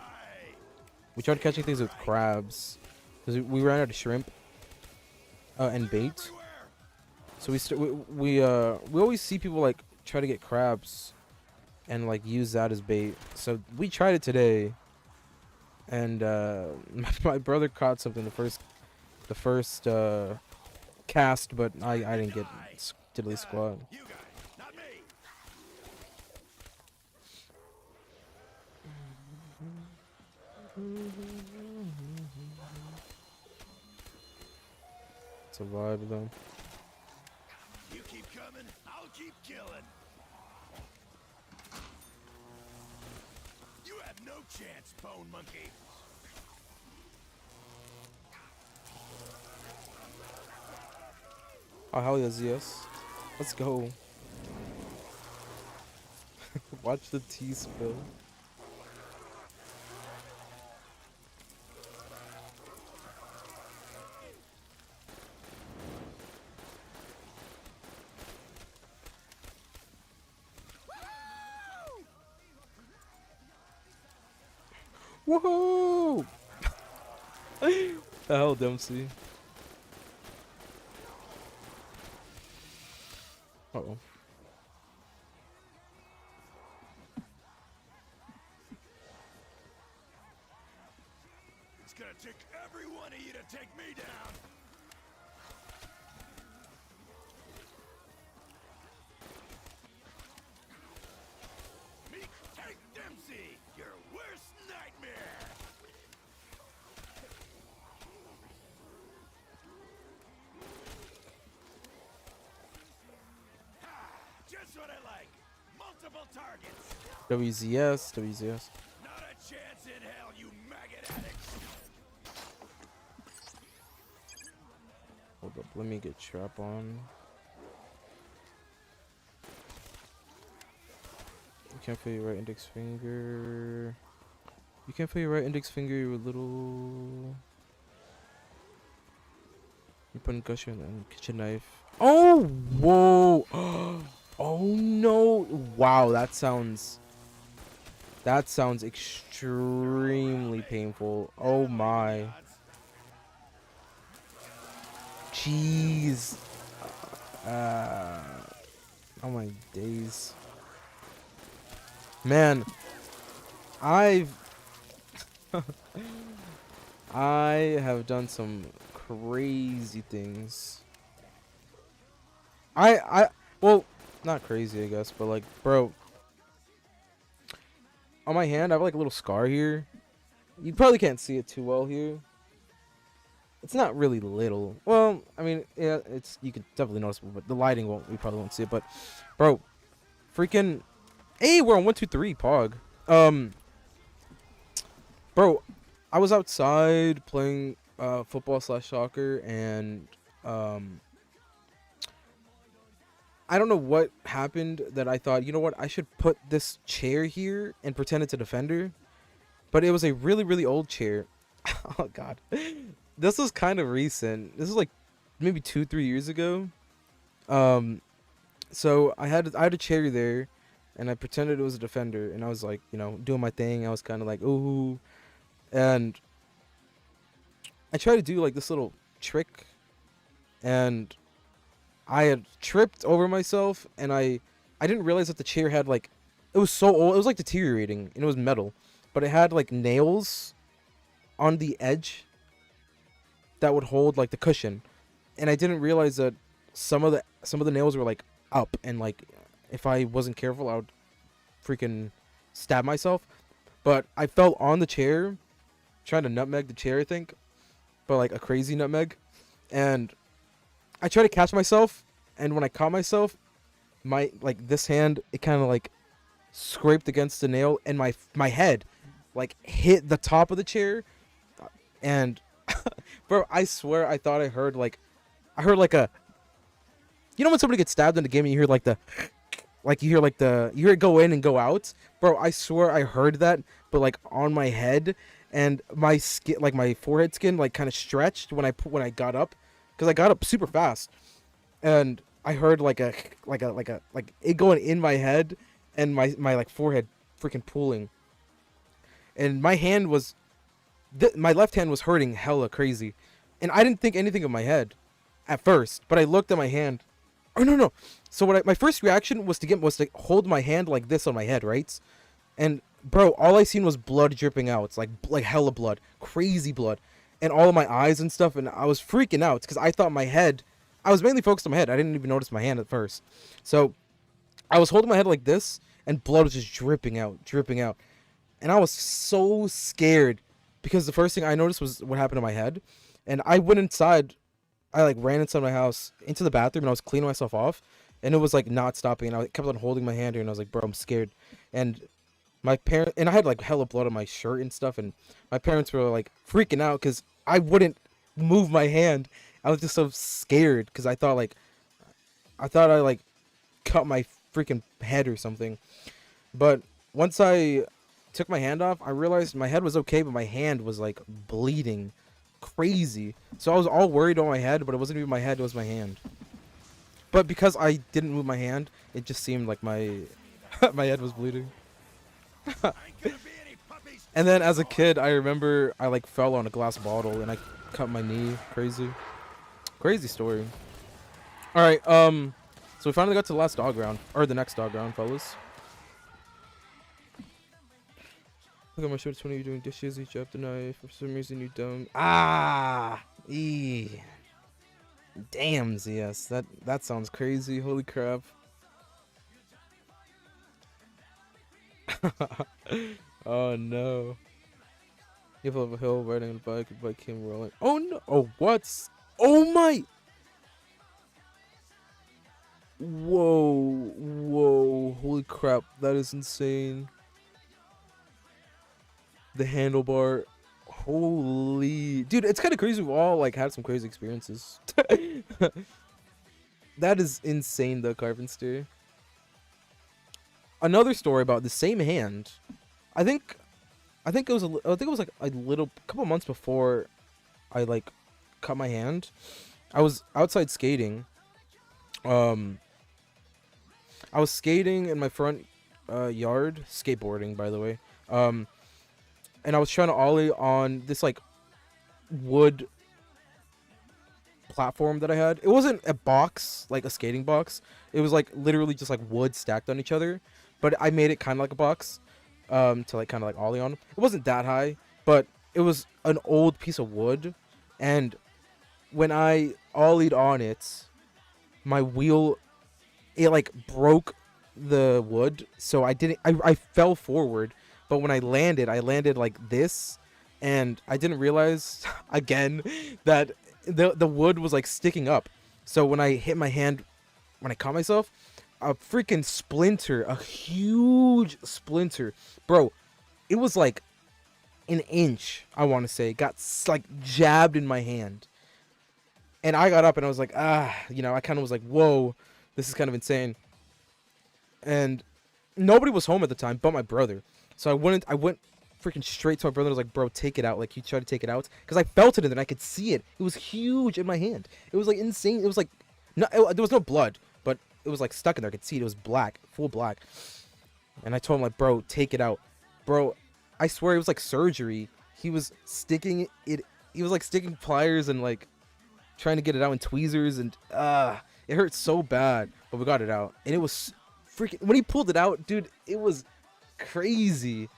We tried catching things with crabs, because we ran out of shrimp and bait. So we always see people like try to get crabs and like use that as bait. So we tried it today, and my brother caught something the first cast, but I didn't get diddly squat. You guys, not me. It's a vibe though. You keep coming, I'll keep killing. You have no chance, bone monkey. Oh hell yes, yes. Let's go. Watch the tea spill. Woohoo! The hell, Dempsey. Uh-oh. It's gonna take every one of you to take me down. Meet Tank Dempsey, your worst nightmare. Just what I like. Multiple targets. WZS. Not a let me get trap on. You can't feel your right index finger. You can't feel your right index finger, you little. You're putting gusher and kitchen knife. Oh, whoa. Oh no. Wow, that sounds extremely painful. Oh my. Jeez. Oh my days. Man, I have done some crazy things. Well, not crazy, I guess, but like, bro, on my hand, I have like a little scar here. You probably can't see it too well here. It's not really little. Well, I mean, yeah, you can definitely notice, but the lighting won't. We probably won't see it. But, bro, freaking, hey, we're on 1, 2, 3, Pog. Bro, I was outside playing football / soccer, and I don't know what happened that I thought, you know what, I should put this chair here and pretend it's a defender. But it was a really, really old chair. Oh, God. This was kind of recent. This was like maybe 2, 3 years ago. So I had a chair there, and I pretended it was a defender, and I was like, you know, doing my thing. I was kind of like, ooh. And I tried to do like this little trick, and I had tripped over myself, and I didn't realize that the chair had like, it was so old, it was like deteriorating, and it was metal, but it had like nails on the edge that would hold like the cushion, and I didn't realize that some of the nails were like up, and like if I wasn't careful, I would freaking stab myself. But I fell on the chair, trying to nutmeg the chair, I think, but like a crazy nutmeg, and I tried to catch myself, and when I caught myself, my like this hand, it kind of like scraped against the nail, and my head like hit the top of the chair, and bro, I swear I thought I heard like a, you know when somebody gets stabbed in the game and you hear like the, like you hear it go in and go out, bro. I swear I heard that, but like on my head, and my skin, like my forehead skin, like kind of stretched when I got up, because I got up super fast, and I heard like it going in my head, and my like forehead freaking pulling, and my hand was, my left hand was hurting hella crazy, and I didn't think anything of my head at first, but I looked at my hand. Oh no! So my first reaction was to hold my hand like this on my head, right? And bro, all I seen was blood dripping out. It's like hella blood, crazy blood, and all of my eyes and stuff. And I was freaking out because I thought my head. I was mainly focused on my head. I didn't even notice my hand at first. So I was holding my head like this, and blood was just dripping out, and I was so scared because the first thing I noticed was what happened to my head, and I went inside. I like ran inside my house into the bathroom, and I was cleaning myself off, and it was like not stopping, and I kept on holding my hand here, and I was like, bro, I'm scared. And my parents, and I had like hella blood on my shirt and stuff, and my parents were like freaking out because I wouldn't move my hand. I was just so scared because I thought I like cut my freaking head or something. But once I took my hand off, I realized my head was okay, but my hand was like bleeding crazy. So I was all worried on my head, but it wasn't even my head, it was my hand. But because I didn't move my hand, it just seemed like my my head was bleeding. And then as a kid, I remember I like fell on a glass bottle and I cut my knee. Crazy story. All right, so we finally got to the last dog round, or the next dog round, fellas. Look at my shirt. 20. You're doing dishes. You dropped the knife. For some reason, you don't. Ah, damn, ZS. That sounds crazy. Holy crap. Oh no. You have a hill riding on a bike. The bike came rolling. Oh no. Oh what? Oh my. Whoa. Holy crap. That is insane. The handlebar. Holy dude, it's kind of crazy. We've all like had some crazy experiences. That is insane, though, Carpenter. Another story about the same hand. I think it was like a little couple months before I like cut my hand. I was outside skating. I was skating in my front yard, skateboarding, by the way. And I was trying to ollie on this like wood platform that I had. It wasn't a box, like a skating box. It was like literally just like wood stacked on each other. But I made it kind of like a box to like kind of like ollie on. It wasn't that high, but it was an old piece of wood. And when I ollied on it, my wheel, it like broke the wood. So I fell forward. But when I landed like this. And I didn't realize, again, that the wood was like sticking up. So when I hit my hand, when I caught myself, a freaking splinter, a huge splinter. Bro, it was like an inch, I want to say, got like jabbed in my hand. And I got up and I was like, you know, I kind of was like, whoa, this is kind of insane. And nobody was home at the time but my brother. So I went freaking straight to my brother. I was like, bro, take it out. Like, he tried to take it out because I felt it in there and I could see it. It was huge in my hand. It was like insane. It was like, no, there was no blood, but it was like stuck in there. I could see it. It was black, full black. And I told him, like, bro, take it out. Bro, I swear it was like surgery. He was sticking it. He was like sticking pliers and like trying to get it out in tweezers, and it hurt so bad. But we got it out, and it was freaking. When he pulled it out, dude, it was crazy.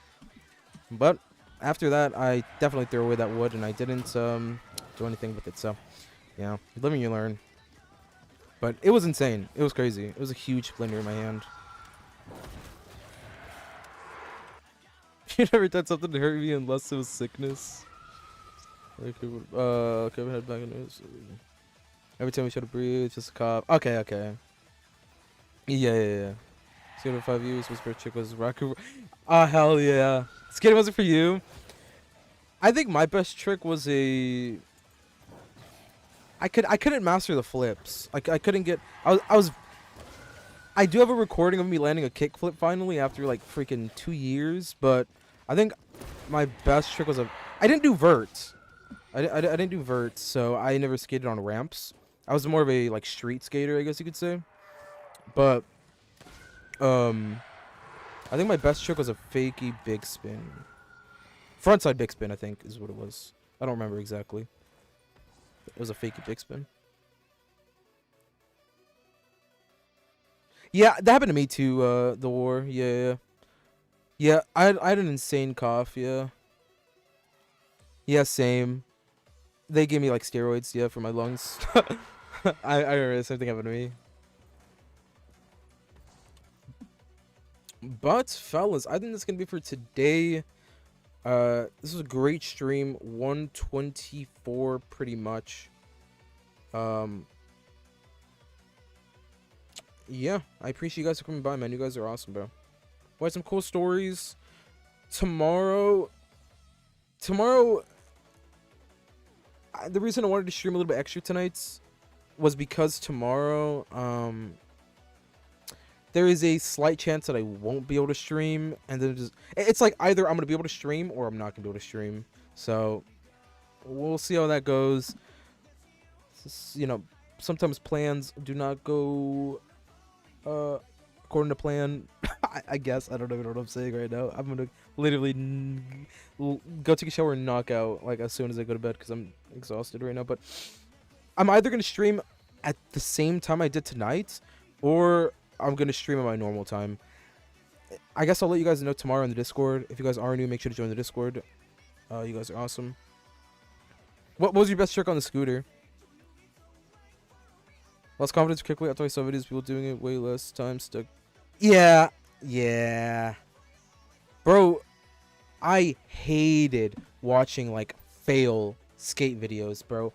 But after that, I definitely threw away that wood, and I didn't do anything with it. So, yeah, you live and you learn. But it was insane. It was crazy. It was a huge splinter in my hand. You never done something to hurt me unless it was sickness. Kevin had back in news. Every time we try to breathe, just a cop. Okay. Yeah. Skating 5 years, whisper chick was rocket. Hell yeah. Skating wasn't for you. I think my best trick was I couldn't master the flips. I couldn't get. I do have a recording of me landing a kickflip finally after like freaking 2 years, but I think my best trick was I didn't do verts. I didn't do verts, so I never skated on ramps. I was more of a like street skater, I guess you could say. But I think my best trick was a fakey big spin. Frontside big spin, I think, is what it was. I don't remember exactly. It was a fakey big spin. Yeah, that happened to me too, the war. Yeah. I had an insane cough, yeah. Yeah, same. They gave me like steroids, yeah, for my lungs. I remember the same thing happened to me. But fellas, I think that's gonna be for today. This was a great stream. 124 pretty much. Yeah, I appreciate you guys for coming by, man. You guys are awesome, bro. We had some cool stories. Tomorrow, the reason I wanted to stream a little bit extra tonight was because tomorrow, there is a slight chance that I won't be able to stream, and then it's like either I'm gonna be able to stream or I'm not gonna be able to stream. So we'll see how that goes. You know, sometimes plans do not go according to plan. I guess I don't even know what I'm saying right now. I'm gonna literally go take a shower and knock out like as soon as I go to bed because I'm exhausted right now. But I'm either gonna stream at the same time I did tonight, or I'm gonna stream at my normal time. I guess I'll let you guys know tomorrow in the Discord. If you guys are new, make sure to join the Discord. You guys are awesome. What was your best trick on the scooter? Less confidence quickly after I saw videos, people doing it way less time stuck. Yeah. Bro, I hated watching like fail skate videos, bro.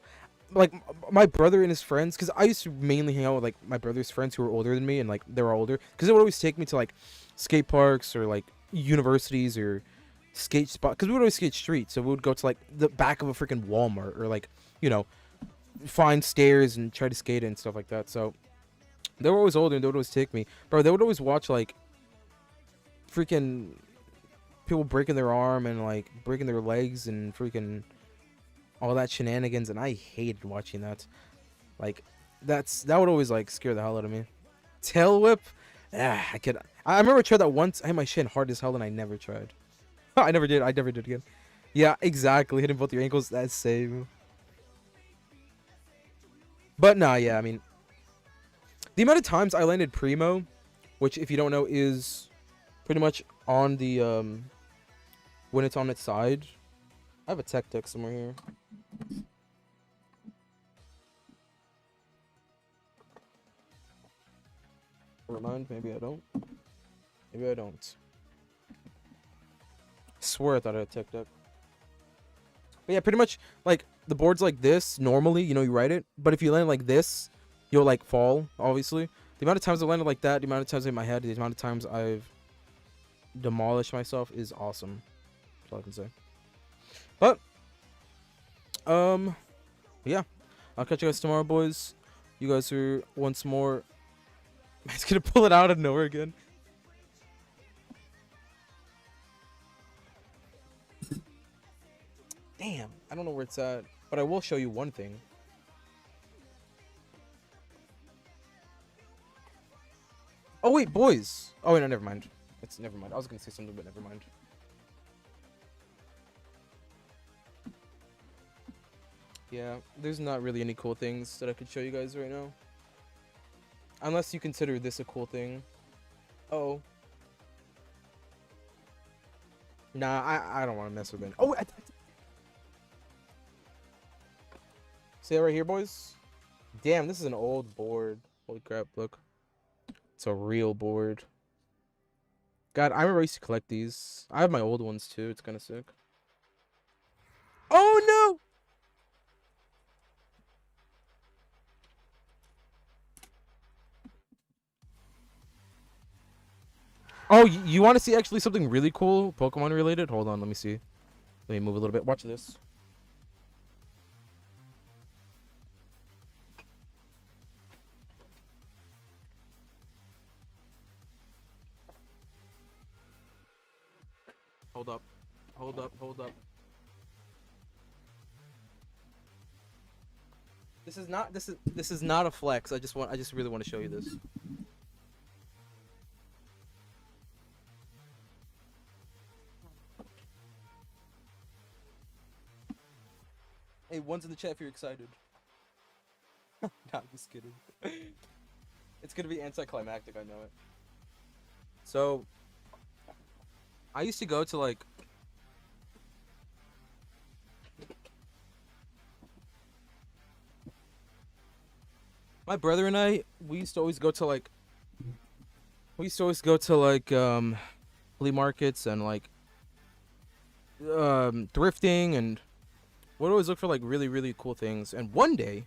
Like my brother and his friends, because I used to mainly hang out with like my brother's friends who were older than me, and like they were older, because they would always take me to like skate parks or like universities or skate spot, because we would always skate street, so we would go to like the back of a freaking Walmart or like, you know, find stairs and try to skate and stuff like that. So they were always older and they would always take me. Bro, they would always watch like freaking people breaking their arm and like breaking their legs and freaking all that shenanigans, and I hated watching that. Like that would always like scare the hell out of me. Tail whip? I remember I tried that once. I had my shin hard as hell and I never tried. I never did again. Yeah, exactly. Hitting both your ankles, that's same. But nah, yeah, I mean, the amount of times I landed primo, which if you don't know is pretty much on the when it's on its side. I have a tech deck somewhere here. Never mind, maybe I don't. Maybe I don't. I swear I thought I had a tech deck. But yeah, pretty much like the board's like this normally, you know, you ride it. But if you land like this, you'll like fall, obviously. The amount of times I landed like that, the amount of times in my head, the amount of times I've demolished myself is awesome. That's all I can say. But yeah. I'll catch you guys tomorrow, boys. You guys are once more. It's gonna pull it out of nowhere again. Damn, I don't know where it's at, but I will show you one thing. Oh wait, boys. Oh wait, no, never mind. It's never mind. I was gonna say something, but never mind. Yeah, there's not really any cool things that I could show you guys right now. Unless you consider this a cool thing. Oh. Nah, I don't want to mess with it. Oh, see that right here, boys? Damn, this is an old board. Holy crap, look. It's a real board. God, I remember I used to collect these. I have my old ones too. It's kind of sick. Oh, no! Oh, you want to see actually something really cool, Pokemon related? Hold on, let me see. Let me move a little bit. Watch this. Hold up. Hold up, hold up. This is not a flex. I just really want to show you this. Hey, one's in the chat if you're excited. Nah, I'm just kidding. It's gonna be anticlimactic, I know it. So, I used to go to like... My brother and I, we used to always go to like... flea markets and like... thrifting, and we'd always look for like really, really cool things. And one day,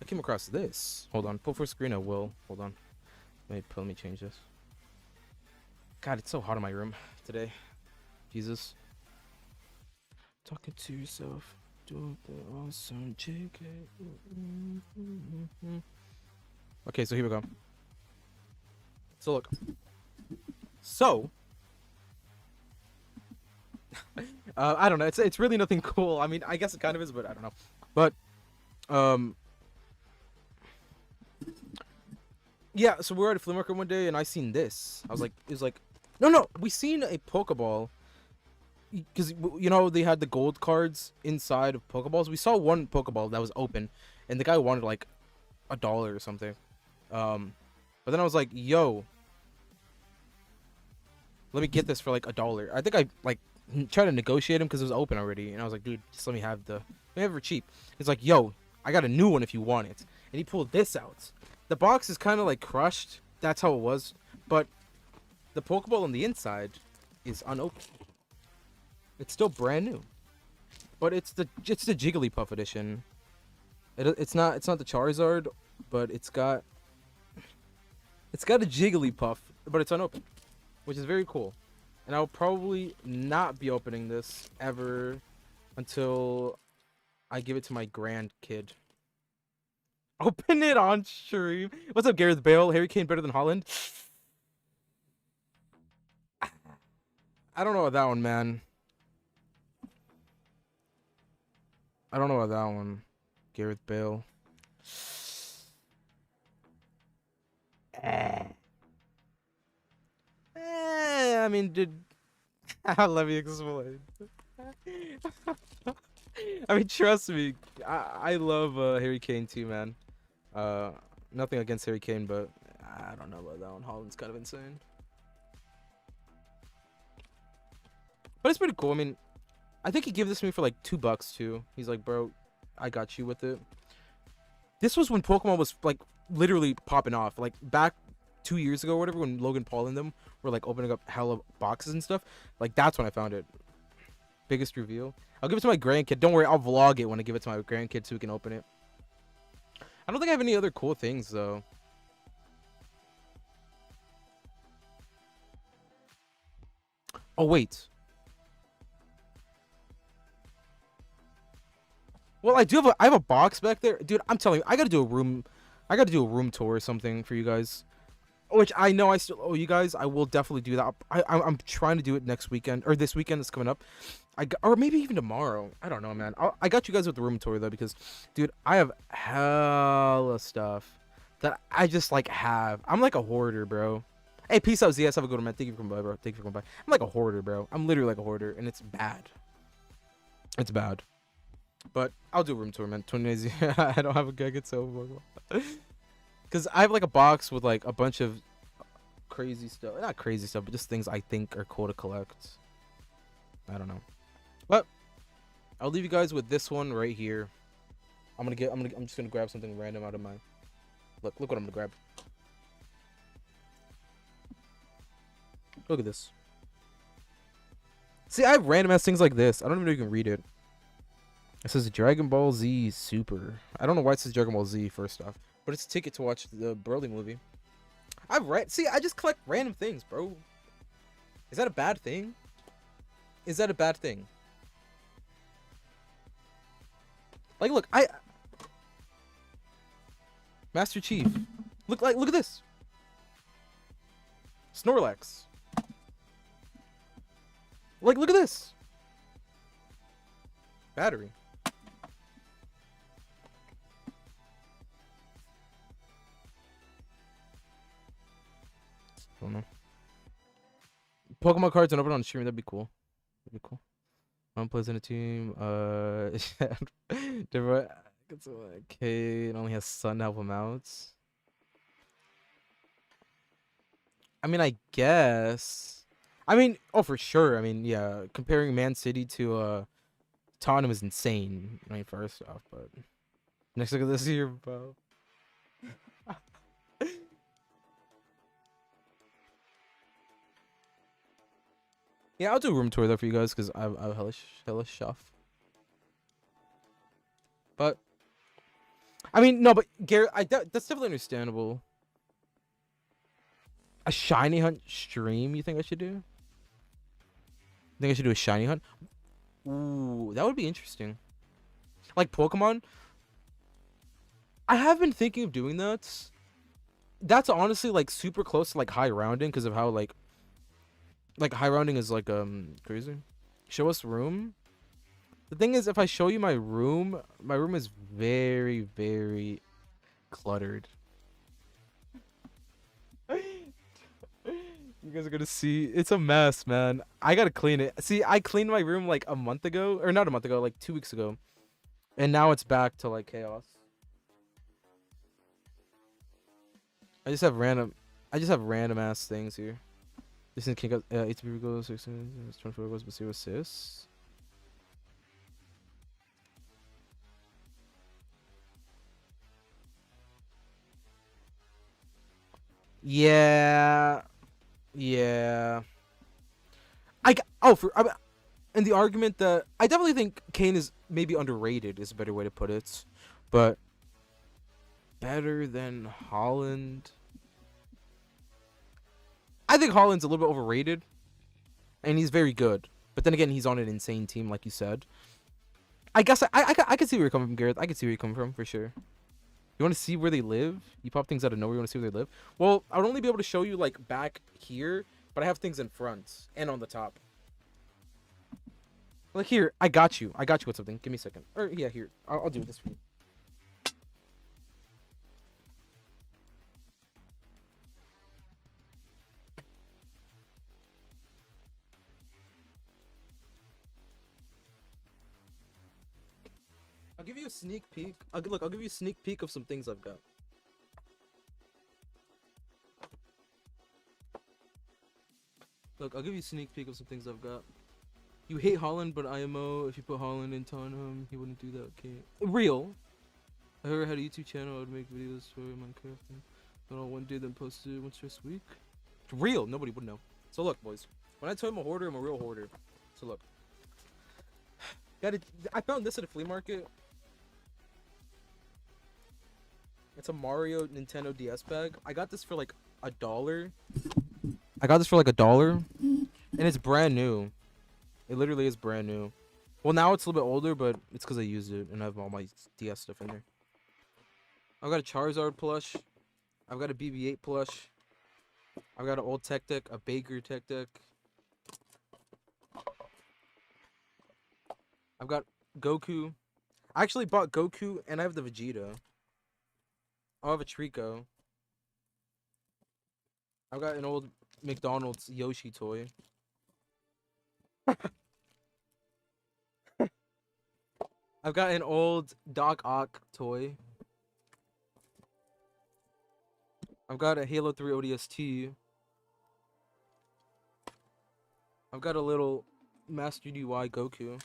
I came across this. Hold on, pull for screen. I will. Hold on. Let me change this. God, it's so hot in my room today. Jesus. Talking to yourself. Do the awesome JK. Okay, so here we go. So look. So. I don't know. It's really nothing cool. I mean, I guess it kind of is, but I don't know. But, yeah. So we were at a flea market one day, and I seen this. I was like, it was like, no. We seen a Pokeball, because you know they had the gold cards inside of Pokeballs. We saw one Pokeball that was open, and the guy wanted like $1 or something. But then I was like, yo, let me get this for like $1. I think I like tried to negotiate him because it was open already, and I was like, dude, just let me have it for cheap. He's like, yo, I got a new one if you want it, and he pulled this out. The box is kind of like crushed. That's how it was, but the Pokeball on the inside is unopened. It's still brand new, but it's the Jigglypuff edition. It's not the Charizard, but it's got a Jigglypuff, but it's unopened, which is very cool. And I'll probably not be opening this ever until I give it to my grandkid. Open it on stream. What's up, Gareth Bale? Harry Kane better than Holland? I don't know about that one, man. I don't know about that one. Gareth Bale. I mean, let me explain. I mean, trust me. I love Harry Kane too, man. Nothing against Harry Kane, but I don't know about that one. Holland's kind of insane. But it's pretty cool. I mean, I think he gave this to me for like $2 too. He's like, bro, I got you with it. This was when Pokemon was like literally popping off. Like back 2 years ago or whatever, when Logan Paul and them were like opening up hella boxes and stuff. Like that's when I found it. Biggest reveal. I'll give it to my grandkid. Don't worry, I'll vlog it when I give it to my grandkid so we can open it. I don't think I have any other cool things though. Oh wait. Well, I have a box back there, dude. I'm telling you, I gotta do a room tour or something for you guys, which I know I still owe you guys. I will definitely do that. I'm trying to do it next weekend or this weekend that's coming up. Or maybe even tomorrow. I don't know, man. I got you guys with the room tour though because, dude, I have hella stuff that I just like have. I'm like a hoarder, bro. Hey, peace out, ZS. Have a good one, man. Thank you for coming by, bro. Thank you for coming by. I'm like a hoarder, bro. I'm literally like a hoarder, and it's bad. It's bad. But I'll do a room tour, man. 20 days. I don't have a gig. It's over. Because I have like a box with like a bunch of crazy stuff. Not crazy stuff, but just things I think are cool to collect. I don't know. But I'll leave you guys with this one right here. I'm just gonna grab something random out of my look what I'm gonna grab. Look at this. See, I have random ass things like this. I don't even know if you can read it. It says Dragon Ball Z Super. I don't know why it says Dragon Ball Z first off, but it's a ticket to watch the Broly movie. See, I just collect random things, bro. Is that a bad thing? Is that a bad thing? Like, look, Master Chief. Look at this. Snorlax. Like, look at this. Battery. Don't know. Pokemon cards and open on stream. That'd be cool. That'd be cool. One plays in a team. Different. Okay, it only has Sun to help him out. I mean, I guess. I mean, oh, for sure. I mean, yeah. Comparing Man City to Tottenham is insane. I mean, first off, but next look at this here, bro. Yeah, I'll do a room tour though for you guys because I have hellish stuff. But I mean, no, but Garrett, that's definitely understandable. A shiny hunt stream? You think I should do? Think I should do a shiny hunt? Ooh, that would be interesting. Like Pokemon. I have been thinking of doing that. That's honestly like super close to like high rounding because of how like high rounding is like crazy. Show us room. The thing is, if I show you my room is very, very cluttered. You guys are gonna see, it's a mess, man. I gotta clean it. See, I cleaned my room like a month ago, or not a month ago, like 2 weeks ago, and now it's back to like chaos. I just have random ass things here. This is King of ATP goes 16, 24 goes, but 0 assists. Yeah. And the argument that I definitely think Kane is maybe underrated is a better way to put it, but better than Holland. I think Holland's a little bit overrated, and he's very good. But then again, he's on an insane team, like you said. I guess I can see where you're coming from, Garrett. I can see where you're coming from for sure. You want to see where they live? You pop things out of nowhere. You want to see where they live? Well, I would only be able to show you like back here, but I have things in front and on the top. Like here, I got you. I got you with something. Give me a second. Or yeah, here. I'll do this for you. I'll give you a sneak peek. I'll give you a sneak peek of some things I've got. Look, I'll give you a sneak peek of some things I've got. You hate Holland, but IMO, if you put Holland in Tottenham, he wouldn't do that, okay? Real. I heard I had a YouTube channel, I would make videos for Minecraft, and all one day, then post it once this week. Real, nobody would know. So look, boys, when I tell you I'm a hoarder, I'm a real hoarder. So look. I found this at a flea market. It's a Mario Nintendo DS bag. I got this for like $1. And it's brand new. It literally is brand new. Well, now it's a little bit older, but it's because I used it and I have all my DS stuff in there. I've got a Charizard plush. I've got a BB-8 plush. I've got an old tech deck, a Baker tech deck. I've got Goku. I actually bought Goku and I have the Vegeta. I have a Trico. I've got an old McDonald's Yoshi toy. I've got an old Doc Ock toy. I've got a Halo 3 ODST. I've got a little Master DY Goku.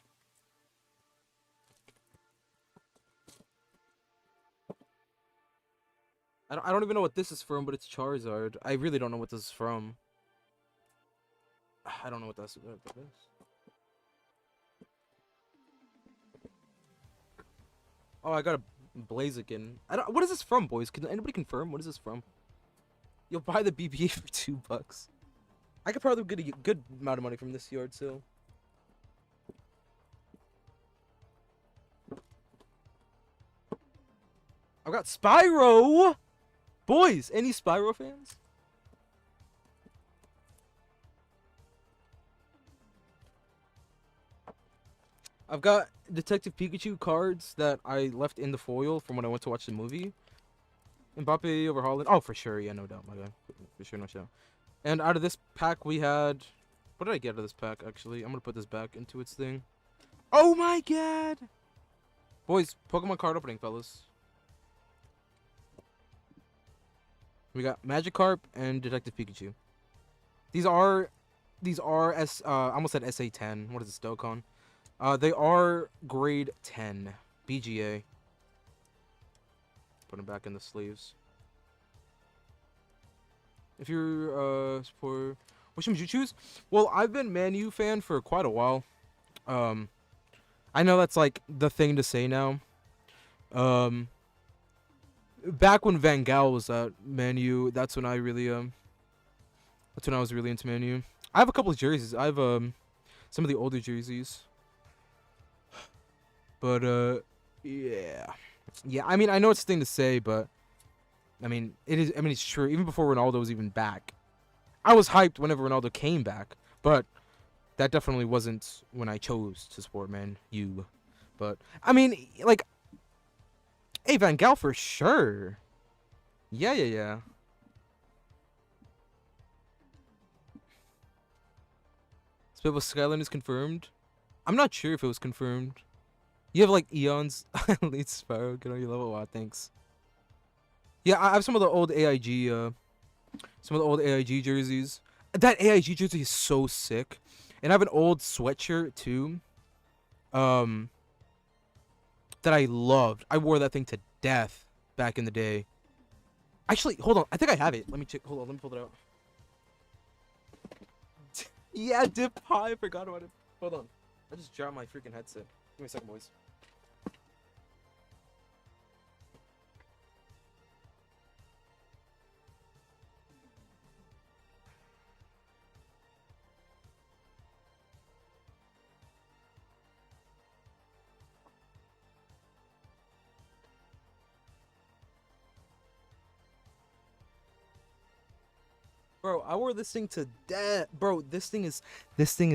I don't even know what this is from, but it's Charizard. I really don't know what this is from. I don't know what that is. Oh, I got a Blaziken. What is this from, boys? Can anybody confirm? What is this from? You'll buy the BB-8 for $2. I could probably get a good amount of money from this yard sale. I've got Spyro! Boys, any Spyro fans? I've got Detective Pikachu cards that I left in the foil from when I went to watch the movie. Mbappe over Holland. Oh, for sure. Yeah, no doubt, my guy. For sure, no doubt. And out of this pack, we had... What did I get out of this pack, actually? I'm going to put this back into its thing. Oh, my God! Boys, Pokemon card opening, fellas. We got Magikarp and Detective Pikachu. These are I almost said SA10. What is it, Stokon? They are grade 10 BGA. Put them back in the sleeves. If you're for which one would you choose? Well, I've been Man U fan for quite a while. I know that's like the thing to say now. Back when Van Gaal was at Man U, that's when I really that's when I was really into Man U. I have a couple of jerseys. I have some of the older jerseys. But yeah. Yeah, I mean, I know it's a thing to say, but I mean, it's true. Even before Ronaldo was even back, I was hyped whenever Ronaldo came back, but that definitely wasn't when I chose to support Man U. But I mean, like, hey, Van Gaal for sure. Yeah. Spit with Skyline is confirmed. I'm not sure if it was confirmed. You have like Eons, Elite Sparrow. Get on your level. Wow, thanks. Yeah, I have some of the old AIG, jerseys. That AIG jersey is so sick, and I have an old sweatshirt too. That I loved. I wore that thing to death back in the day. Actually, hold on. I think I have it. Let me check. Hold on. Let me pull it out. Yeah, Dip High. I forgot about it. Hold on. I just dropped my freaking headset. Give me a second, boys. Bro, I wore this thing to death. Bro, this thing is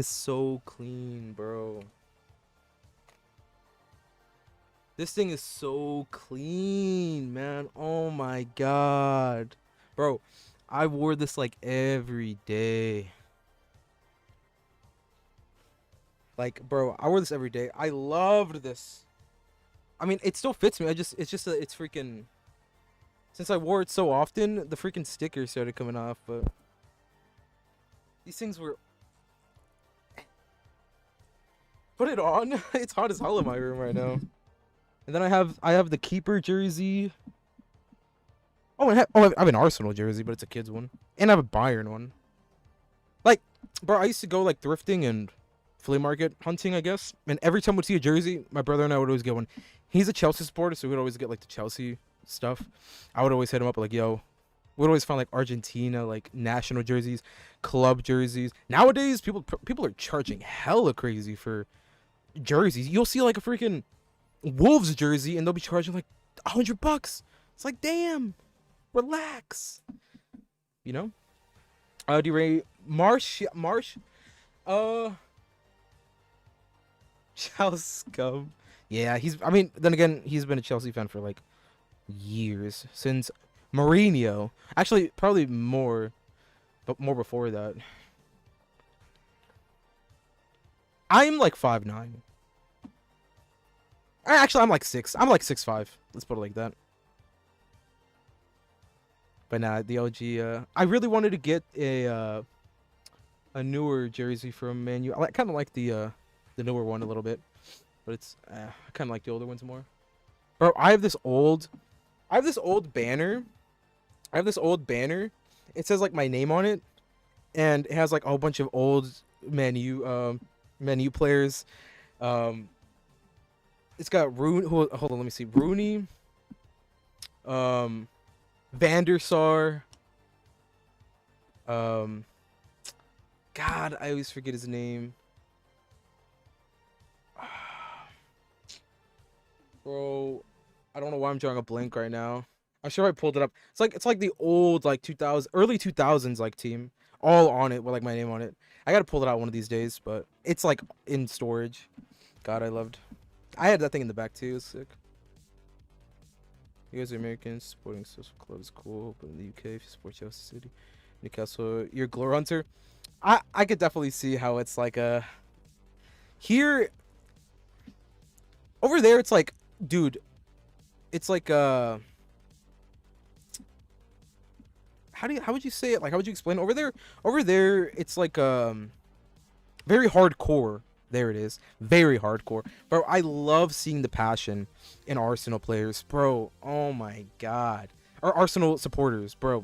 so clean, bro. This thing is so clean, man. Oh my god. Bro, I wore this like every day. Like, bro, I wore this every day. I loved this. I mean, it still fits me. It's freaking, since I wore it so often, the freaking stickers started coming off, but these things were, put it on. It's hot as hell in my room right now. And then I have the keeper jersey. Oh, I have an Arsenal jersey, but it's a kid's one. And I have a Bayern one. Like, bro, I used to go like thrifting and flea market hunting, I guess. And every time we'd see a jersey, my brother and I would always get one. He's a Chelsea supporter, so we'd always get like the Chelsea stuff. I would always hit him up like, yo. We'd always find like Argentina, like national jerseys, club jerseys. Nowadays, people are charging hella crazy for jerseys. You'll see like a freaking Wolves jersey and they'll be charging like $100. It's like, damn, relax. You know? D-Ray Marsh Chelsea scum. Yeah, then again, he's been a Chelsea fan for like years, since Mourinho. Actually, probably more, but more before that. I'm like 5'9". Actually, I'm like 6. I'm like 6'5". Let's put it like that. But nah, the OG. I really wanted to get a newer jersey from Man U. I kind of like the newer one a little bit, but I kind of like the older ones more. Bro, I have this old banner. It says like my name on it, and it has like a whole bunch of old Man U players. It's got Rooney. Hold on, let me see. Rooney, Van der Sar. God, I always forget his name. Bro, I don't know why I'm drawing a blank right now. I'm sure I pulled it up. It's like the old like 2000, early 2000s like team, all on it with like my name on it. I gotta pull it out one of these days, but it's like in storage. God, I had that thing in the back too. It was sick. You guys are Americans, supporting social clubs, cool. But in the UK, if you support Chelsea City, Newcastle, you're a glory hunter. I could definitely see how it's like a. Here, over there, it's like, dude, it's like how would you say it? Like, how would you explain it? Over there, it's like very hardcore. There it is. Very hardcore. Bro, I love seeing the passion in Arsenal players. Bro, oh my god. Or Arsenal supporters, bro.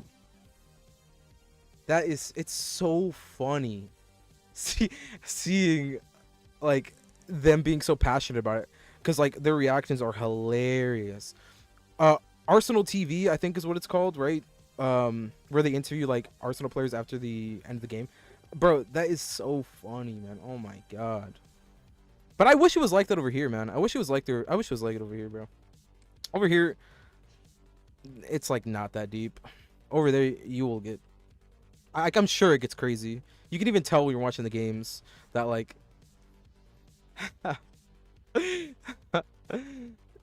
It's so funny. Seeing, like, them being so passionate about it. Because, like, their reactions are hilarious. Arsenal TV, I think is what it's called, right? Where they interview, like, Arsenal players after the end of the game. Bro, that is so funny, man. Oh my god. But I wish it was like that over here, man. I wish it was like it over here, bro. Over here, it's like not that deep. Over there, you will get. I'm sure it gets crazy. You can even tell when you're watching the games that like.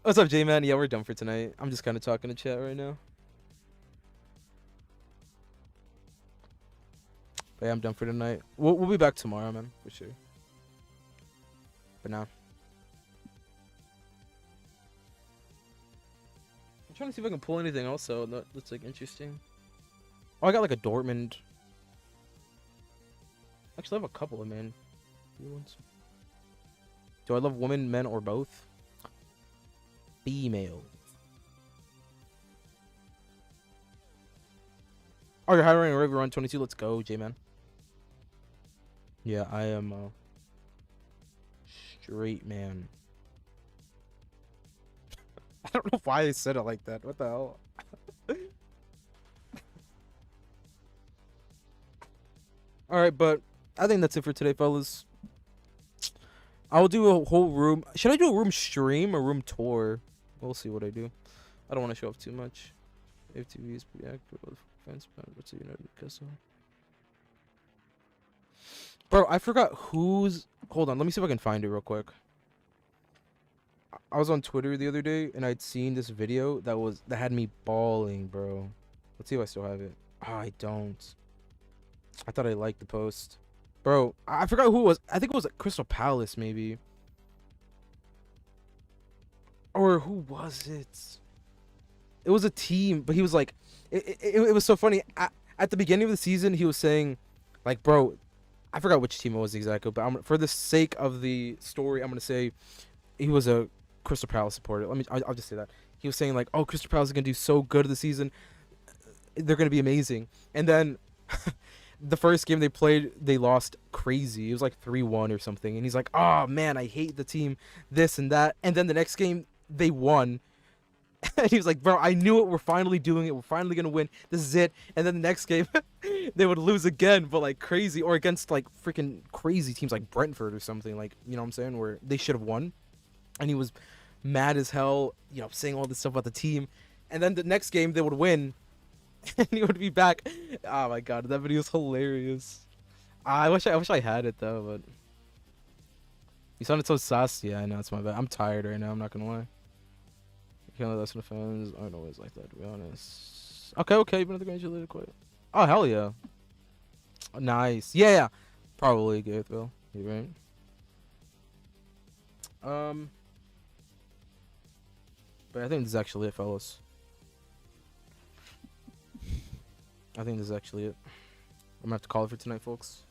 What's up, J-Man? Yeah, we're done for tonight. I'm just kind of talking to chat right now. But yeah, I'm done for tonight. We'll be back tomorrow, man, for sure. But now, I'm trying to see if I can pull anything else out that looks like interesting. Oh, I got like a Dortmund. Actually, I have a couple of men. Do I love women, men, or both? Female. Oh, you're hiring a river on 22. Let's go, J-Man. Yeah, I am a straight man. I don't know why I said it like that. What the hell? Alright, but I think that's it for today, fellas. I'll do a whole room. Should I do a room stream or room tour? We'll see what I do. I don't want to show off too much. If TV is pretty active, fans, what's the United Castle? Bro, I forgot who's... Hold on, let me see if I can find it real quick. I was on Twitter the other day, and I'd seen this video that had me bawling, bro. Let's see if I still have it. Oh, I don't. I thought I liked the post. Bro, I forgot who it was. I think it was Crystal Palace, maybe. Or who was it? It was a team, but he was like... It was so funny. At the beginning of the season, he was saying, like, bro... I forgot which team it was exactly, but for the sake of the story, I'm going to say he was a Crystal Palace supporter. I'll just say that. He was saying, like, oh, Crystal Palace is going to do so good this season. They're going to be amazing. And then the first game they played, they lost crazy. It was like 3-1 or something. And he's like, oh, man, I hate the team, this and that. And then the next game, they won. And he was like, bro, I knew it. We're finally doing it. We're finally going to win. This is it. And then the next game, they would lose again, but like crazy. Or against like freaking crazy teams like Brentford or something. Like, you know what I'm saying? Where they should have won. And he was mad as hell, you know, saying all this stuff about the team. And then the next game, they would win. And he would be back. Oh my god, that video is hilarious. I wish I had it though, but... You sounded so sassy. Yeah, I know, it's my bad. I'm tired right now, I'm not going to lie. You can't let us fans aren't always like that, to be honest. Okay, but I think I should let it quit. Oh, hell yeah. Nice. Yeah. Probably good, though. You're right. But I think this is actually it, fellas. I think this is actually it. I'm gonna have to call it for tonight, folks.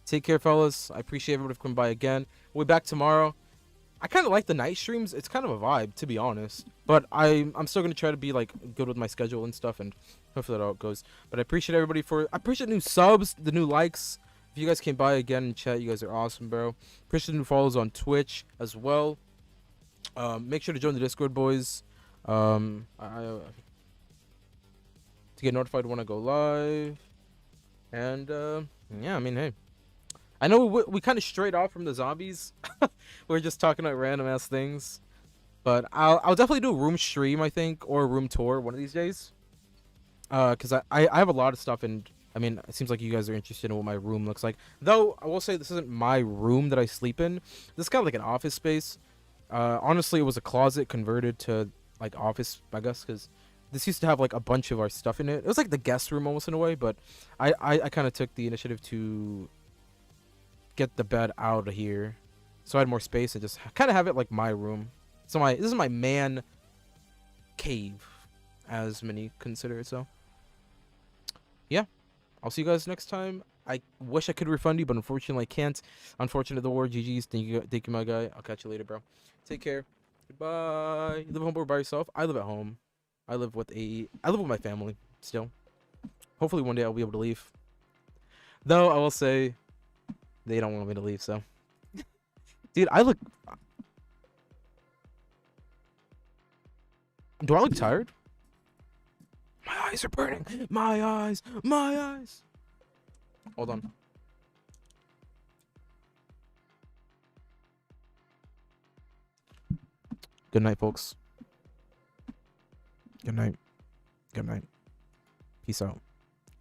Take care, fellas. I appreciate everybody for coming by again. We'll be back tomorrow. I kind of like the night streams. It's kind of a vibe, to be honest. But I'm still gonna try to be like good with my schedule and stuff, and hopefully that's how it goes. But I appreciate everybody I appreciate the new subs, the new likes. If you guys came by again in chat, you guys are awesome, bro. Appreciate the new follows on Twitch as well. Make sure to join the Discord, boys. To get notified when I go live. And yeah, I mean, hey. I know we kind of strayed off from the zombies. We're just talking about random ass things, but I'll definitely do a room stream, I think, or a room tour one of these days. Cause I have a lot of stuff, and I mean, it seems like you guys are interested in what my room looks like. Though I will say this isn't my room that I sleep in. This is kind of like an office space. Honestly, it was a closet converted to like office, I guess, because this used to have like a bunch of our stuff in it. It was like the guest room almost in a way, but I kind of took the initiative to get the bed out of here, so I had more space and just kind of have it like my room. So this is my man cave, as many consider it. So yeah, I'll see you guys next time. I wish I could refund you, but unfortunately I can't. Unfortunate the war. GG's. Thank you, my guy. I'll catch you later, bro. Take care. Goodbye. You live at home or by yourself? I live at home. I live with my family still. Hopefully one day I'll be able to leave. Though I will say, they don't want me to leave, so. Dude, do I look tired? My eyes are burning. My eyes. Hold on. Good night, folks. Good night. Peace out.